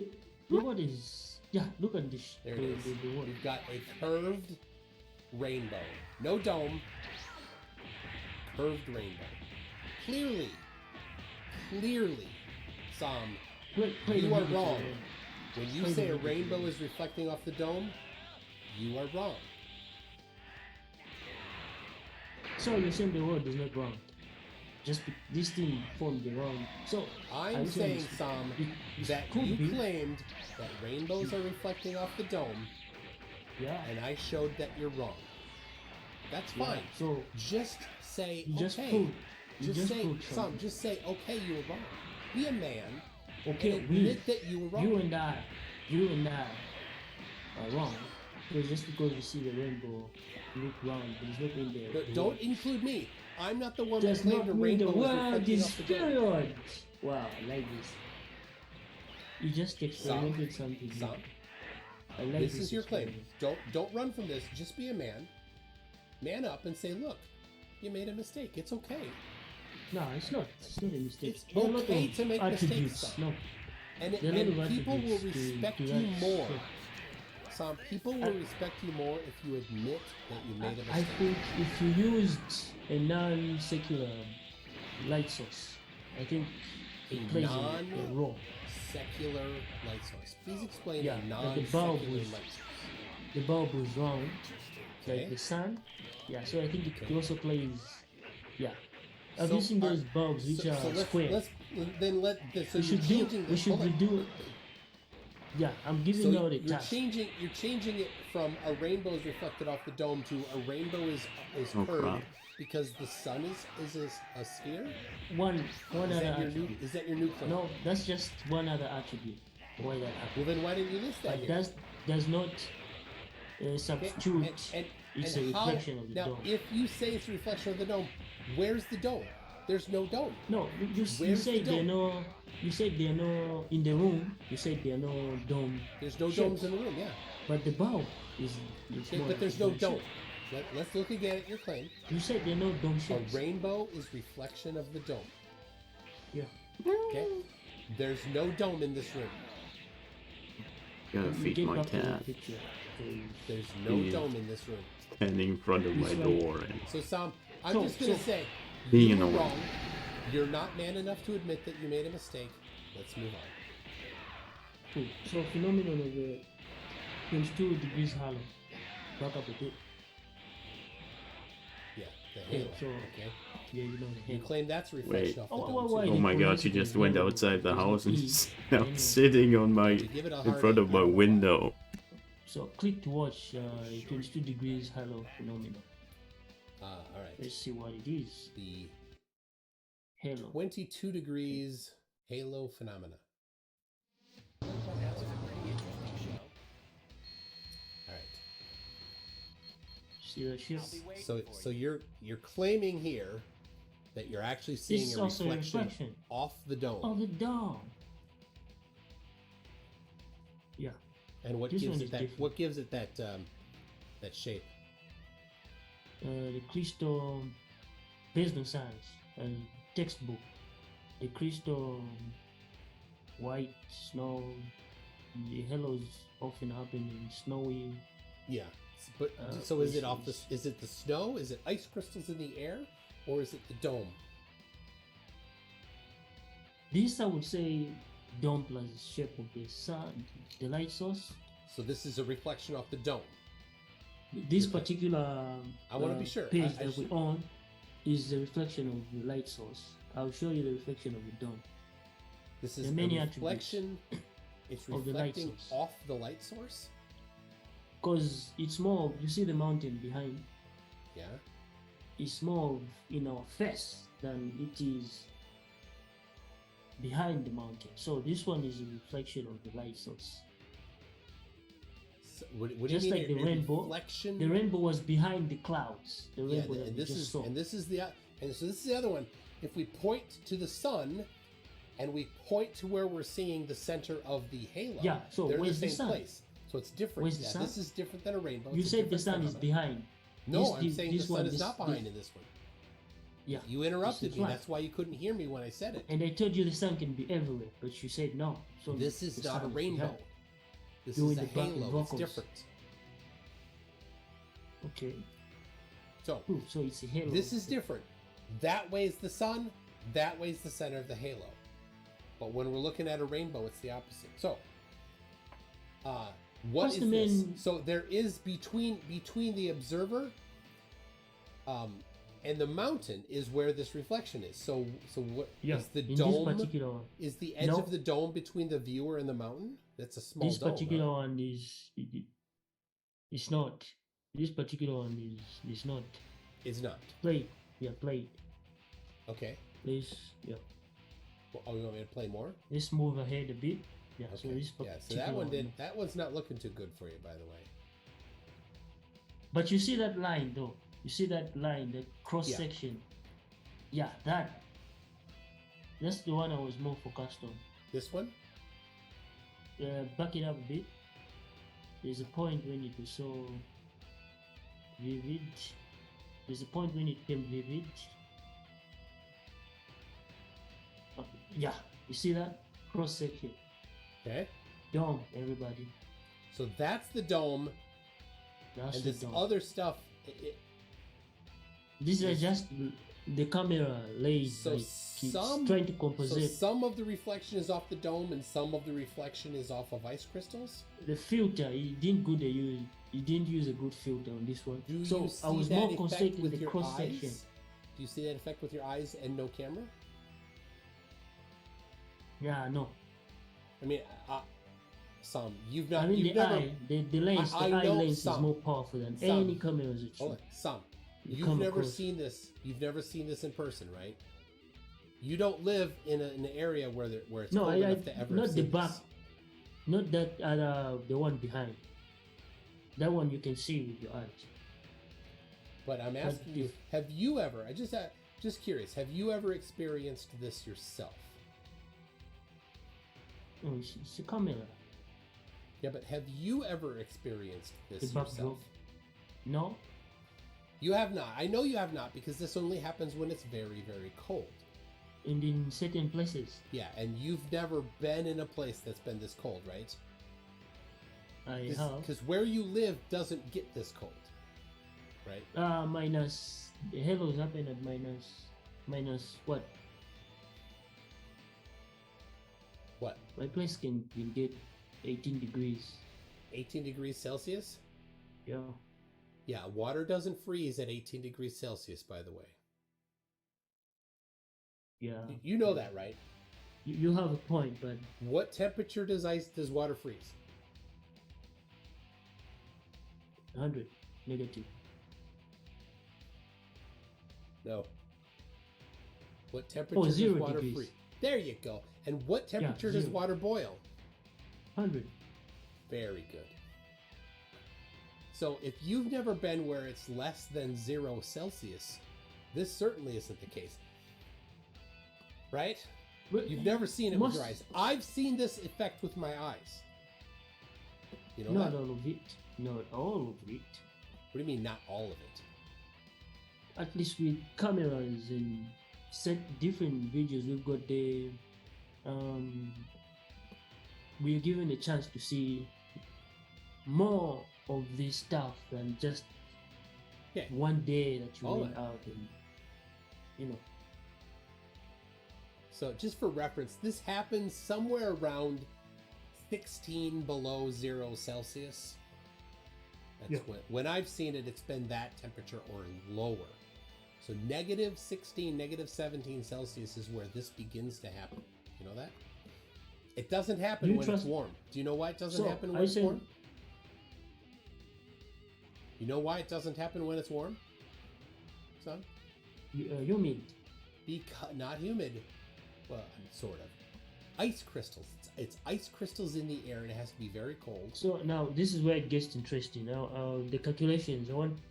water is. Yeah, look at this. There it is. The water. We've got a curved rainbow. No dome. Curved rainbow. Clearly, Sam, Play you the are video, wrong. Sam. When you Play the say a video, rainbow Sam. is reflecting off the dome, you are wrong. So you're saying the world is not round. Just this thing formed the round. So I'm saying, Sam, that could you be. claimed that rainbows are reflecting off the dome. Yeah. And I showed that you're wrong. That's Yeah, fine. so just say you just okay. proved- you Just just say, proved Sam, something. just say okay, you were wrong. Be a man. Okay, and we, admit that you were wrong. you and I are wrong. Because just because you see the rainbow look round, there's nothing there. But don't include me. I'm not the one Does that claimed not a mean the rainbow was world reflecting is off the dome. period. Wow, I like this. You just experimented something. Sam, I like this is your claim. experiment. Don't run from this. Just be a man. Man up and say, look, you made a mistake. It's okay. No, it's not. It's not a mistake. It's There are a lot okay of to make mistakes, attributes. Sam. No. And There are a lot of people will attributes to respect you that more. stuff. Sam, people will respect you more if you admit that you made a I mistake. think if you used a non-secular light source, I think it plays a role. Secular light source. Please explain Yeah, a like the non-secular bulb light was source. the bulb was round, Okay. like the sun. Yeah, so I think it also plays. Yeah, I've So, seen those bulbs which are square. So we you're should changing we this. should Hold on. redo. Yeah, I'm giving So out a you're task. changing it from a rainbow is reflected off the dome to a rainbow is Oh, curved crap. because the sun is a sphere. One Is other that your attribute. new? Is that your new claim? No, that's just one other attribute. Why that happened. Well, then why didn't you list that But here? does not substitute. It's a how- reflection of the now, dome. if you say it's a reflection of the dome, where's the dome? There's no dome. No, you Where's said the there are dome? no. You said there are no in the room. You said there are no dome. There's no shapes. domes in the room. Yeah. But the bulb is. Okay, more but there's no like a dome. shape. Let's look again at your claim. You said there are no dome A shapes. rainbow is reflection of the dome. Yeah. Okay. There's no dome in this room. Gotta You feed get my back to the cat. picture. There's no He is dome in this room. standing in front of my This way. door and So Sam, I'm So- just gonna so- say, being you in the were way. wrong. You're not man enough to admit that you made a mistake. Let's move on. Cool. So phenomenon of the 22 degrees hollow. Back up a bit. Yeah, The Yeah, halo. so Okay. yeah, you know the You halo. claim that's a reflection off the dome. why too. Oh they my call god, it she just the went halo? outside the There's no house and E. is now Anyway. sitting on my You give it a in hard front A, of I my don't know why. window. So click to watch 22 degrees halo phenomenon. All right. Let's see what it is. The Halo. 22 degrees halo phenomena. That's a pretty interesting show. All right. See the ship? So you're claiming here that you're actually seeing This is a also a reflection, reflection. off the dome. Oh, the dome. Yeah. And what This gives one it is that? different. What gives it that that shape? The crystal based on science and textbook. The crystal white snow. The halos often happen in snowy. Yeah. But so is it off the? Is it the snow? Is it ice crystals in the air, or is it the dome? This I would say dome plus the shape of the sun, the light source. So this is a reflection off the dome. This particular I want to be sure. page I that we on is the reflection of the light source. I'll show you the reflection of the dome. This There is are a many reflection. It's of the light reflecting source. off the light source. Because it's more, you see the mountain behind, Yeah. it's more in our face than it is behind the mountain. So this one is a reflection of the light source. So what do Just you mean? like the a rainbow. reflection? The rainbow was behind the clouds. The Yeah, rainbow that and we this just is saw. and this is the and so this is the other one. If we point to the sun, and we point to where we're seeing the center of the halo, Yeah, so they're in the where's the same sun? place. So it's different. Where's the Yeah, sun? this is different than a rainbow. You It's a said the different sun is phenomenon. behind. No, This- I'm this- saying the this sun one, is this- not behind this- in this one. Yeah. You interrupted This me. is That's why you couldn't hear me when I said it. And I told you the sun can be everywhere, but you said no. So This is the not a sun is rainbow. behind. This Doing is a the backing halo. It's vocals. different. Okay. So, so it's a halo. This is different. That way is the sun. That way is the center of the halo. But when we're looking at a rainbow, it's the opposite. So, what What's is the this? main- So there is between the observer, and the mountain is where this reflection is. So what is Yeah, the in this dome? particular- Is the edge No. of the dome between the viewer and the mountain? That's a small This dome. particular right? one is it's not. This particular one is not. It's not. Plate. Yeah, plate. Okay. Please. Yeah. Oh, you want me to play more? Let's move ahead a bit. Yeah. So this Yeah. So particular that one did. That one's not looking too good for you, by the way. But you see that line though. You see that line, that cross section. Yeah, that's the one I was more focused on. This one? Back it up a bit. There's a point when it was so vivid. There's a point when it became vivid. Yeah, you see that cross section. Okay. Dome, everybody. So that's the dome. That's and the this dome. other stuff. These are just the camera lays. So like, it's some trying to compensate. So some of the reflection is off the dome, and some of the reflection is off of ice crystals. The filter, he didn't use a good filter on this one. Do So you I was see more that effect concentrated with in the your cross eyes? section. Do you see that effect with your eyes and no camera? Yeah, no. I mean, some you've not. I mean you've the never, eye, the lens, I the eye know lens some. is more powerful than Some. any cameras that Hold you. on, some. you You've come never across. seen this. You've never seen this in person, right? You don't live in an area where it's No, cold I enough to ever not see the back, this. not that the one behind. That one you can see with your eyes. But I'm asking you, have you ever? Just curious. Have you ever experienced this yourself? Oh, it's a camera. Yeah, but have you ever experienced this The backdrop. yourself? No. You have not. I know you have not because this only happens when it's very, very cold. And in certain places. Yeah, and you've never been in a place that's been this cold, right? I have. Because where you live doesn't get this cold, right? Minus. The halos happen at minus what? What? My place can get 18 degrees. 18 degrees Celsius? Yeah. Yeah, water doesn't freeze at 18 degrees Celsius, by the way. Yeah. You know that, right? You have a point, but what temperature does water freeze? 100 negative. No. What temperature does 0 water degrees. freeze? There you go. And what temperature does 0. water boil? 100. Very good. So if you've never been where it's less than 0 Celsius, this certainly isn't the case. Right? But you've never seen it with your eyes. I've seen this effect with my eyes. You know not that? all of it. Not all of it. What do you mean, not all of it? At least with cameras and different videos, we've got the we're given a chance to see more of this stuff than just one day that you went out and you know. So just for reference, this happens somewhere around 16 below 0 Celsius. That's when I've seen it, it's been that temperature or lower. So negative 16, negative 17 Celsius is where this begins to happen. You know that? It doesn't happen when it's warm. Do you know why it doesn't happen when it's warm? You know why it doesn't happen when it's warm, son? Humid. Because not humid. Well, sort of. Ice crystals. It's ice crystals in the air, and it has to be very cold. So now this is where it gets interesting. Now the calculations,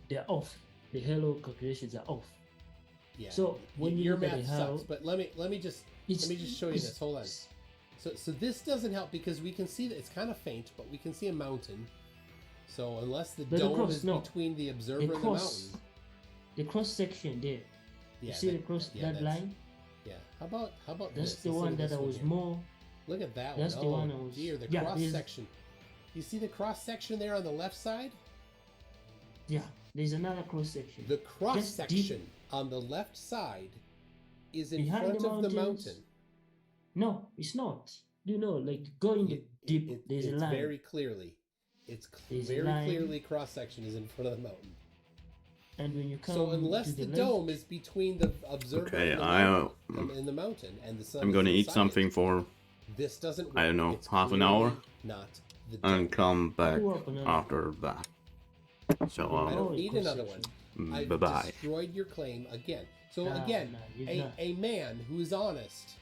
they're off. The Halo calculations are off. Yeah. So when you your look at math the Halo, sucks, but let me just show you this. Hold on. So this doesn't help because we can see that it's kind of faint, but we can see a mountain. So unless the dome is between the observer and the mountain, the cross section there. Yeah, you see that line? Yeah. How about that's this? the one that I was more. Look at that that's one. The one I was. Dear, the cross section. You see the cross section there on the left side? Yeah, there's another cross section. The cross section on the left side is in front of the mountain. No, it's not. You know, like going deep. There's a line. Very clearly. It's very clearly cross section is in front of the mountain. And when you come so unless the dome is between the observer and the mountain and the sun, I'm gonna eat something for this doesn't work. I don't know, half an hour, and come back after that. So I don't need another one. Bye bye. I've destroyed your claim again. So again, a man who's honest